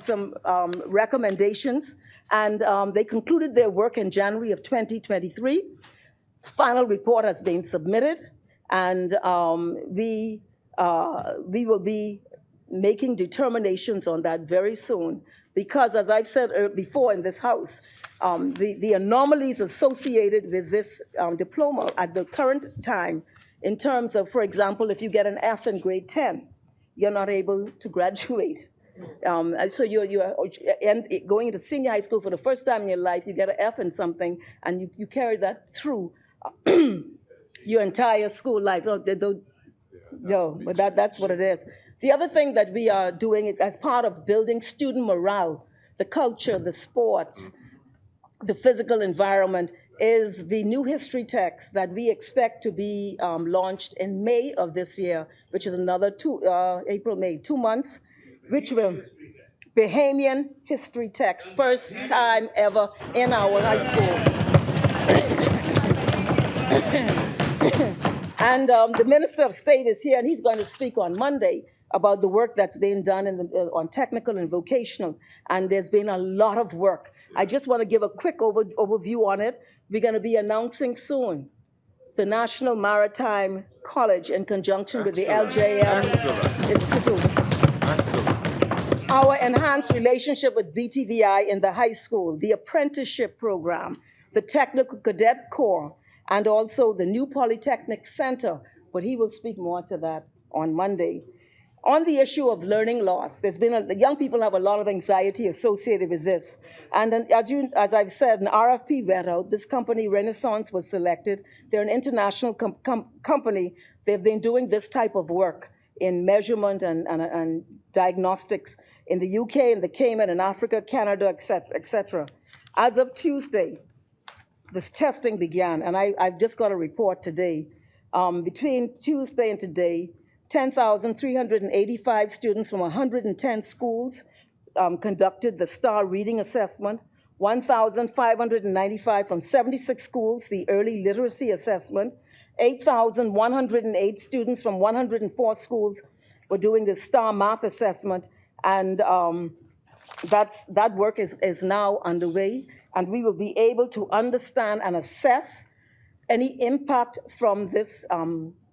recommendations, and they concluded their work in January of 2023. The final report has been submitted, and we will be making determinations on that very soon. Because, as I've said before in this House, the anomalies associated with this diploma at the current time, in terms of, for example, if you get an F in grade 10, you're not able to graduate. So you're going into senior high school for the first time in your life, you get an F in something, and you carry that through your entire school life. But that's what it is. The other thing that we are doing is as part of building student morale, the culture, the sports, the physical environment, is the new history text that we expect to be launched in May of this year, which is another 2 months, which will Bahamian history text, first time ever in our high schools. And the Minister of State is here, and he's going to speak on Monday about the work that's being done on technical and vocational, and there's been a lot of work. I just want to give a quick overview on it. We're going to be announcing soon the National Maritime College in conjunction with the LJM Institute. Excellent. Our enhanced relationship with BTVI in the high school, the apprenticeship program, the Technical Cadet Corps, and also the new Polytechnic Center, but he will speak more to that on Monday. On the issue of learning loss, young people have a lot of anxiety associated with this. And as I've said, an RFP went out. This company, Renaissance, was selected. They're an international company. They've been doing this type of work in measurement and diagnostics in the UK, in the Cayman, in Africa, Canada, et cetera. As of Tuesday, this testing began, and I've just got a report today. Between Tuesday and today, 10,385 students from 110 schools conducted the STAR reading assessment, 1,595 from 76 schools, the early literacy assessment, 8,108 students from 104 schools were doing the STAR math assessment, and that work is now underway, and we will be able to understand and assess any impact from this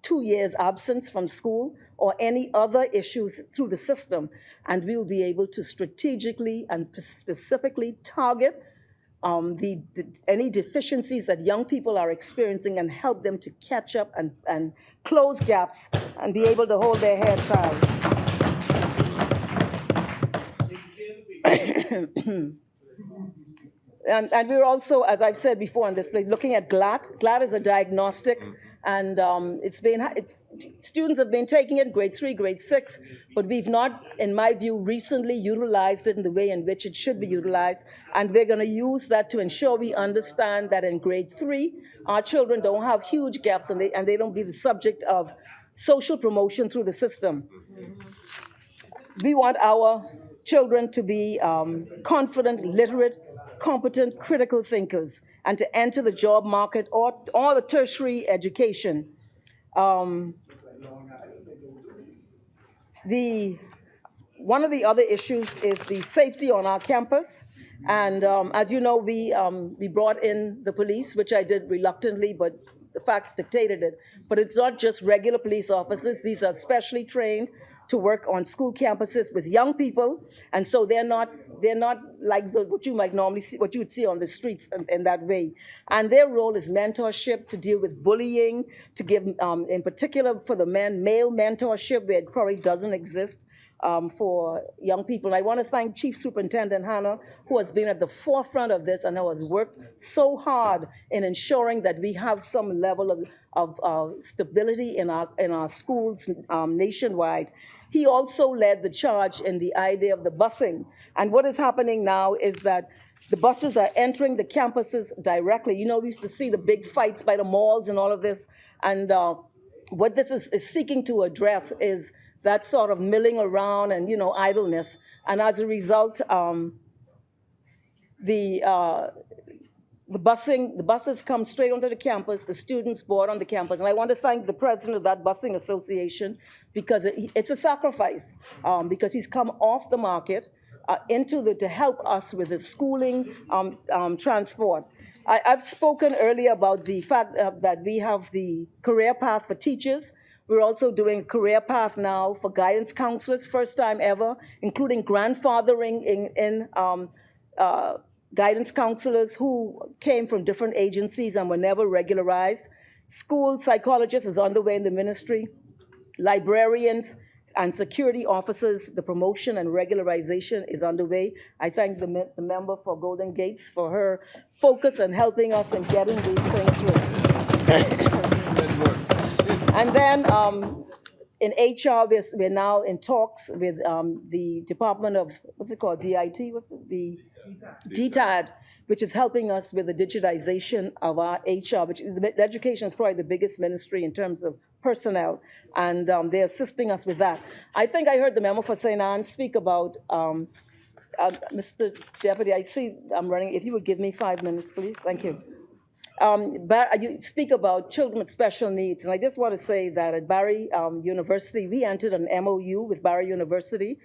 2 years absence from school or any other issues through the system. And we'll be able to strategically and specifically target any deficiencies that young people are experiencing and help them to catch up and close gaps and be able to hold their heads high. And we're also, as I've said before in this place, looking at GLAT. GLAT is a diagnostic, and students have been taking it, grade 3, grade 6, but we've not, in my view, recently utilized it in the way in which it should be utilized, and we're going to use that to ensure we understand that in grade 3, our children don't have huge gaps and they don't be the subject of social promotion through the system. We want our children to be confident, literate, competent, critical thinkers, and to enter the job market or the tertiary education. One of the other issues is the safety on our campus. And as you know, we brought in the police, which I did reluctantly, but the facts dictated it. But it's not just regular police officers. These are specially trained to work on school campuses with young people, and so they're not like what you might normally see, what you would see on the streets in that way. And their role is mentorship, to deal with bullying, to give, in particular for the men, male mentorship, where it probably doesn't exist for young people. And I want to thank Chief Superintendent Hannah, who has been at the forefront of this and who has worked so hard in ensuring that we have some level of stability in our schools nationwide. He also led the charge in the idea of the busing. And what is happening now is that the buses are entering the campuses directly. You know, we used to see the big fights by the malls and all of this. And what this is seeking to address is that sort of milling around and, idleness. And as a result, the buses come straight onto the campus, the students board on the campus. And I want to thank the president of that busing association, because it's a sacrifice, because he's come off the market to help us with the schooling transport. I've spoken earlier about the fact that we have the career path for teachers. We're also doing a career path now for guidance counselors, first time ever, including grandfathering in guidance counselors who came from different agencies and were never regularized. School psychologists is underway in the ministry. Librarians and security officers, the promotion and regularization is underway. I thank the member for Golden Gates for her focus and helping us in getting these things through. And then in HR, we're now in talks with the Department of, what's it called, DIT? The DTAD, which is helping us with the digitization of our HR, which education is probably the biggest ministry in terms of personnel, and they're assisting us with that. I think I heard the member for St. Anne speak about, Mr. Deputy, I see I'm running, if you would give me 5 minutes, please, thank you. You speak about children with special needs, and I just want to say that at Barry University, we entered an MOU with Barry University,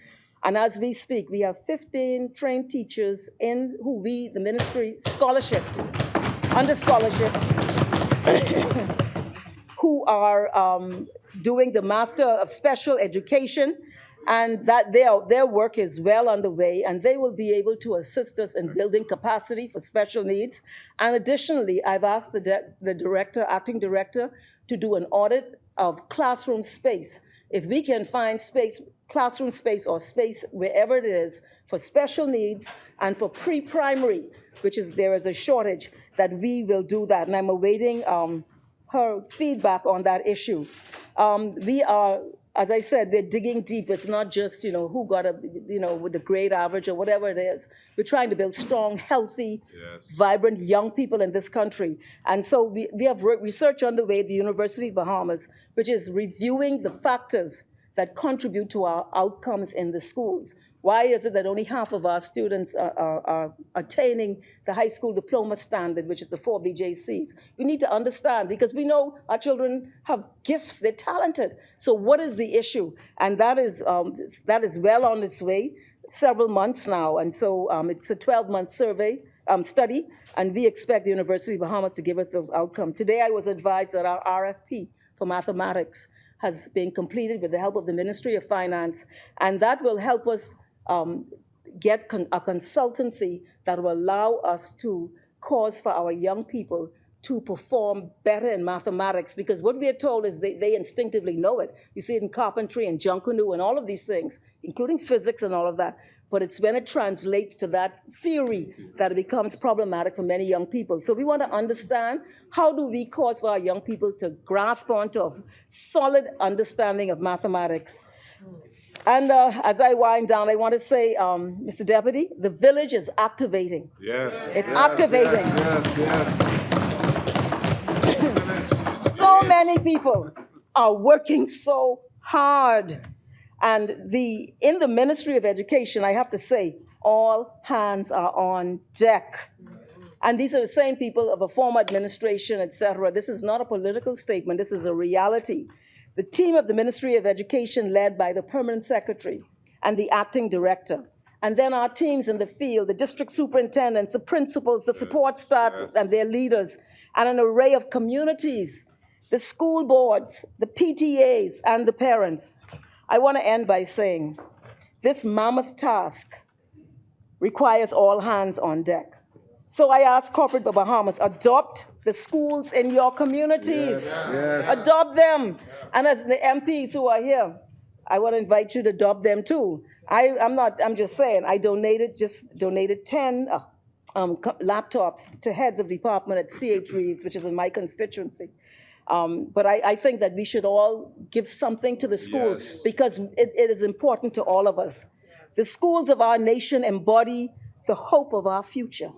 and as we speak, we have 15 trained teachers who we, the ministry, under scholarship, who are doing the Master of Special Education, and that their work is well underway, and they will be able to assist us in building capacity for special needs. And additionally, I've asked the acting director, to do an audit of classroom space. If we can find space, classroom space or space wherever it is for special needs and for pre-primary, there is a shortage, that we will do that. And I'm awaiting her feedback on that issue. We are, as I said, we're digging deep. It's not just, who got with the grade average or whatever it is. We're trying to build strong, healthy, vibrant young people in this country. And so we have research underway at the University of Bahamas, which is reviewing the factors that contribute to our outcomes in the schools. Why is it that only half of our students are attaining the high school diploma standard, which is the 4 BJCs? We need to understand, because we know our children have gifts, they're talented. So what is the issue? And that is well on its way, several months now. And so it's a 12-month study, and we expect the University of Bahamas to give us those outcomes. Today I was advised that our RFP for mathematics has been completed with the help of the Ministry of Finance, and that will help us get a consultancy that will allow us to cause for our young people to perform better in mathematics, because what we are told is they instinctively know it. You see it in carpentry and Junkanoo and all of these things, including physics and all of that. But it's when it translates to that theory that it becomes problematic for many young people. So we want to understand, how do we cause for our young people to grasp onto a solid understanding of mathematics? And as I wind down, I want to say, Mr. Deputy, the village is activating. Yes. It's activating. Yes. So many people are working so hard. And in the Ministry of Education, I have to say, all hands are on deck. And these are the same people of a former administration, et cetera. This is not a political statement. This is a reality. The team of the Ministry of Education, led by the permanent secretary and the acting director, and then our teams in the field, the district superintendents, the principals, the support staff and their leaders, and an array of communities, the school boards, the PTAs, and the parents, I want to end by saying this mammoth task requires all hands on deck. So I ask corporate Bahamas, adopt the schools in your communities. Yes. Adopt them. And as the MPs who are here, I want to invite you to adopt them too. I'm just saying, I donated 10 laptops to heads of department at C.H. Reeves, which is in my constituency. But I think that we should all give something to the school because it is important to all of us. The schools of our nation embody the hope of our future.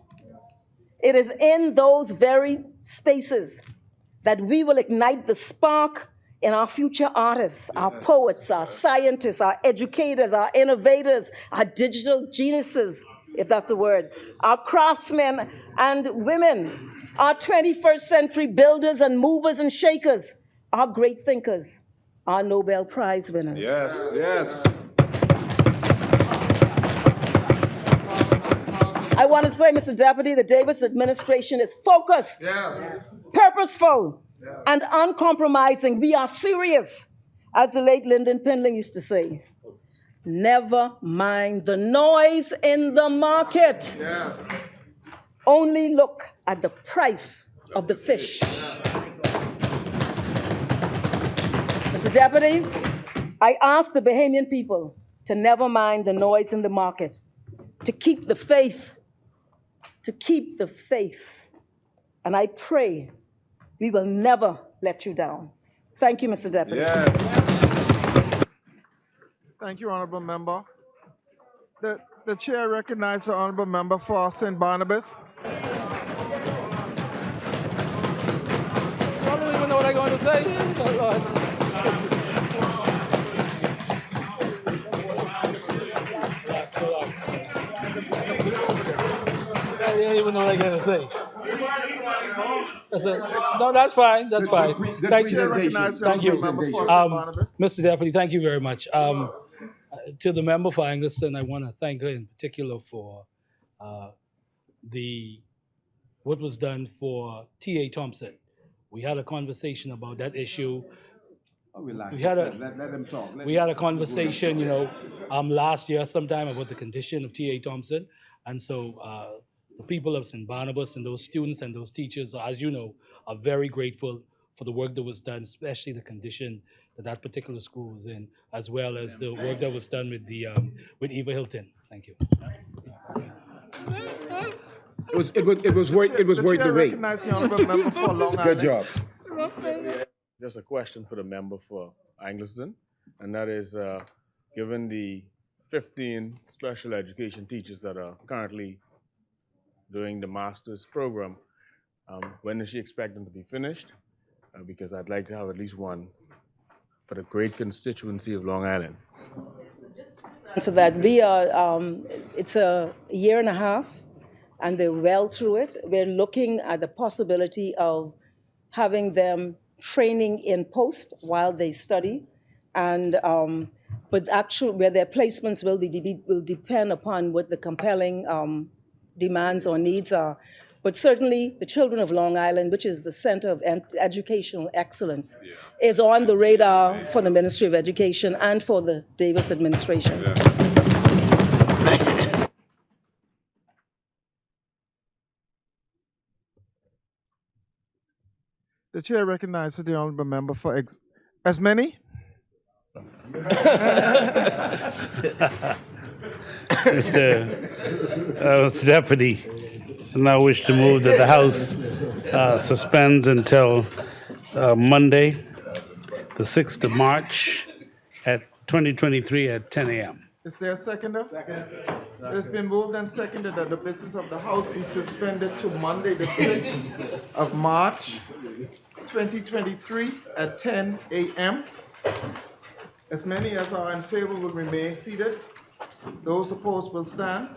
It is in those very spaces that we will ignite the spark in our future artists, our poets, our scientists, our educators, our innovators, our digital geniuses, if that's a word, our craftsmen and women, our 21st century builders and movers and shakers, our great thinkers, our Nobel Prize winners. Yes, yes. I want to say, Mr. Deputy, the Davis administration is focused, purposeful, and uncompromising. We are serious, as the late Lyndon Pindling used to say. Never mind the noise in the market. Only look at the price of the fish. Mr. Deputy, I ask the Bahamian people to never mind the noise in the market, to keep the faith, And I pray we will never let you down. Thank you, Mr. Deputy. Thank you, Honorable Member. The chair recognizes the Honorable Member for St. Barnabas. I don't even know what I'm going to say. I don't even know what I'm going to say. No, that's fine. That's fine. Thank you. Thank you. Mr. Deputy, thank you very much. To the member for Angleston, I want to thank her in particular for what was done for T.A. Thompson. We had a conversation about that issue. We had a conversation, last year sometime about the condition of T.A. Thompson. And so the people of St. Barnabas and those students and those teachers, as you know, are very grateful for the work that was done, especially the condition that particular school was in, as well as the work that was done with Eva Hilton. Thank you. It was worth the wait. Recognize the Honorable Member for Long Island. Good job. Just a question for the member for Angleston, and that is, given the 15 special education teachers that are currently doing the master's program, when does she expect them to be finished? Because I'd like to have at least one for the great constituency of Long Island. So that we are, it's a year and a half, and they're well through it. We're looking at the possibility of having them training in post while they study, and but actually where their placements will depend upon what the compelling demands or needs are. But certainly the children of Long Island, which is the center of educational excellence, is on the radar for the Ministry of Education and for the Davis administration. The chair recognizes the Honorable Member for as many? Mr. Deputy, and I wish to move that the House suspends until Monday, the 6th of March, at 2023 at 10 a.m. Is there a seconder? It has been moved and seconded that the business of the House be suspended to Monday, the 6th of March, 2023 at 10 a.m. As many as are in favor will remain seated. Those opposed will stand.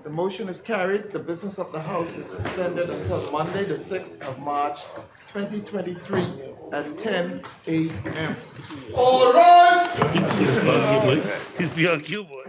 The motion is carried. The business of the House is suspended until Monday, the 6th of March, 2023 at 10 a.m. All right! He's beyond Cuba.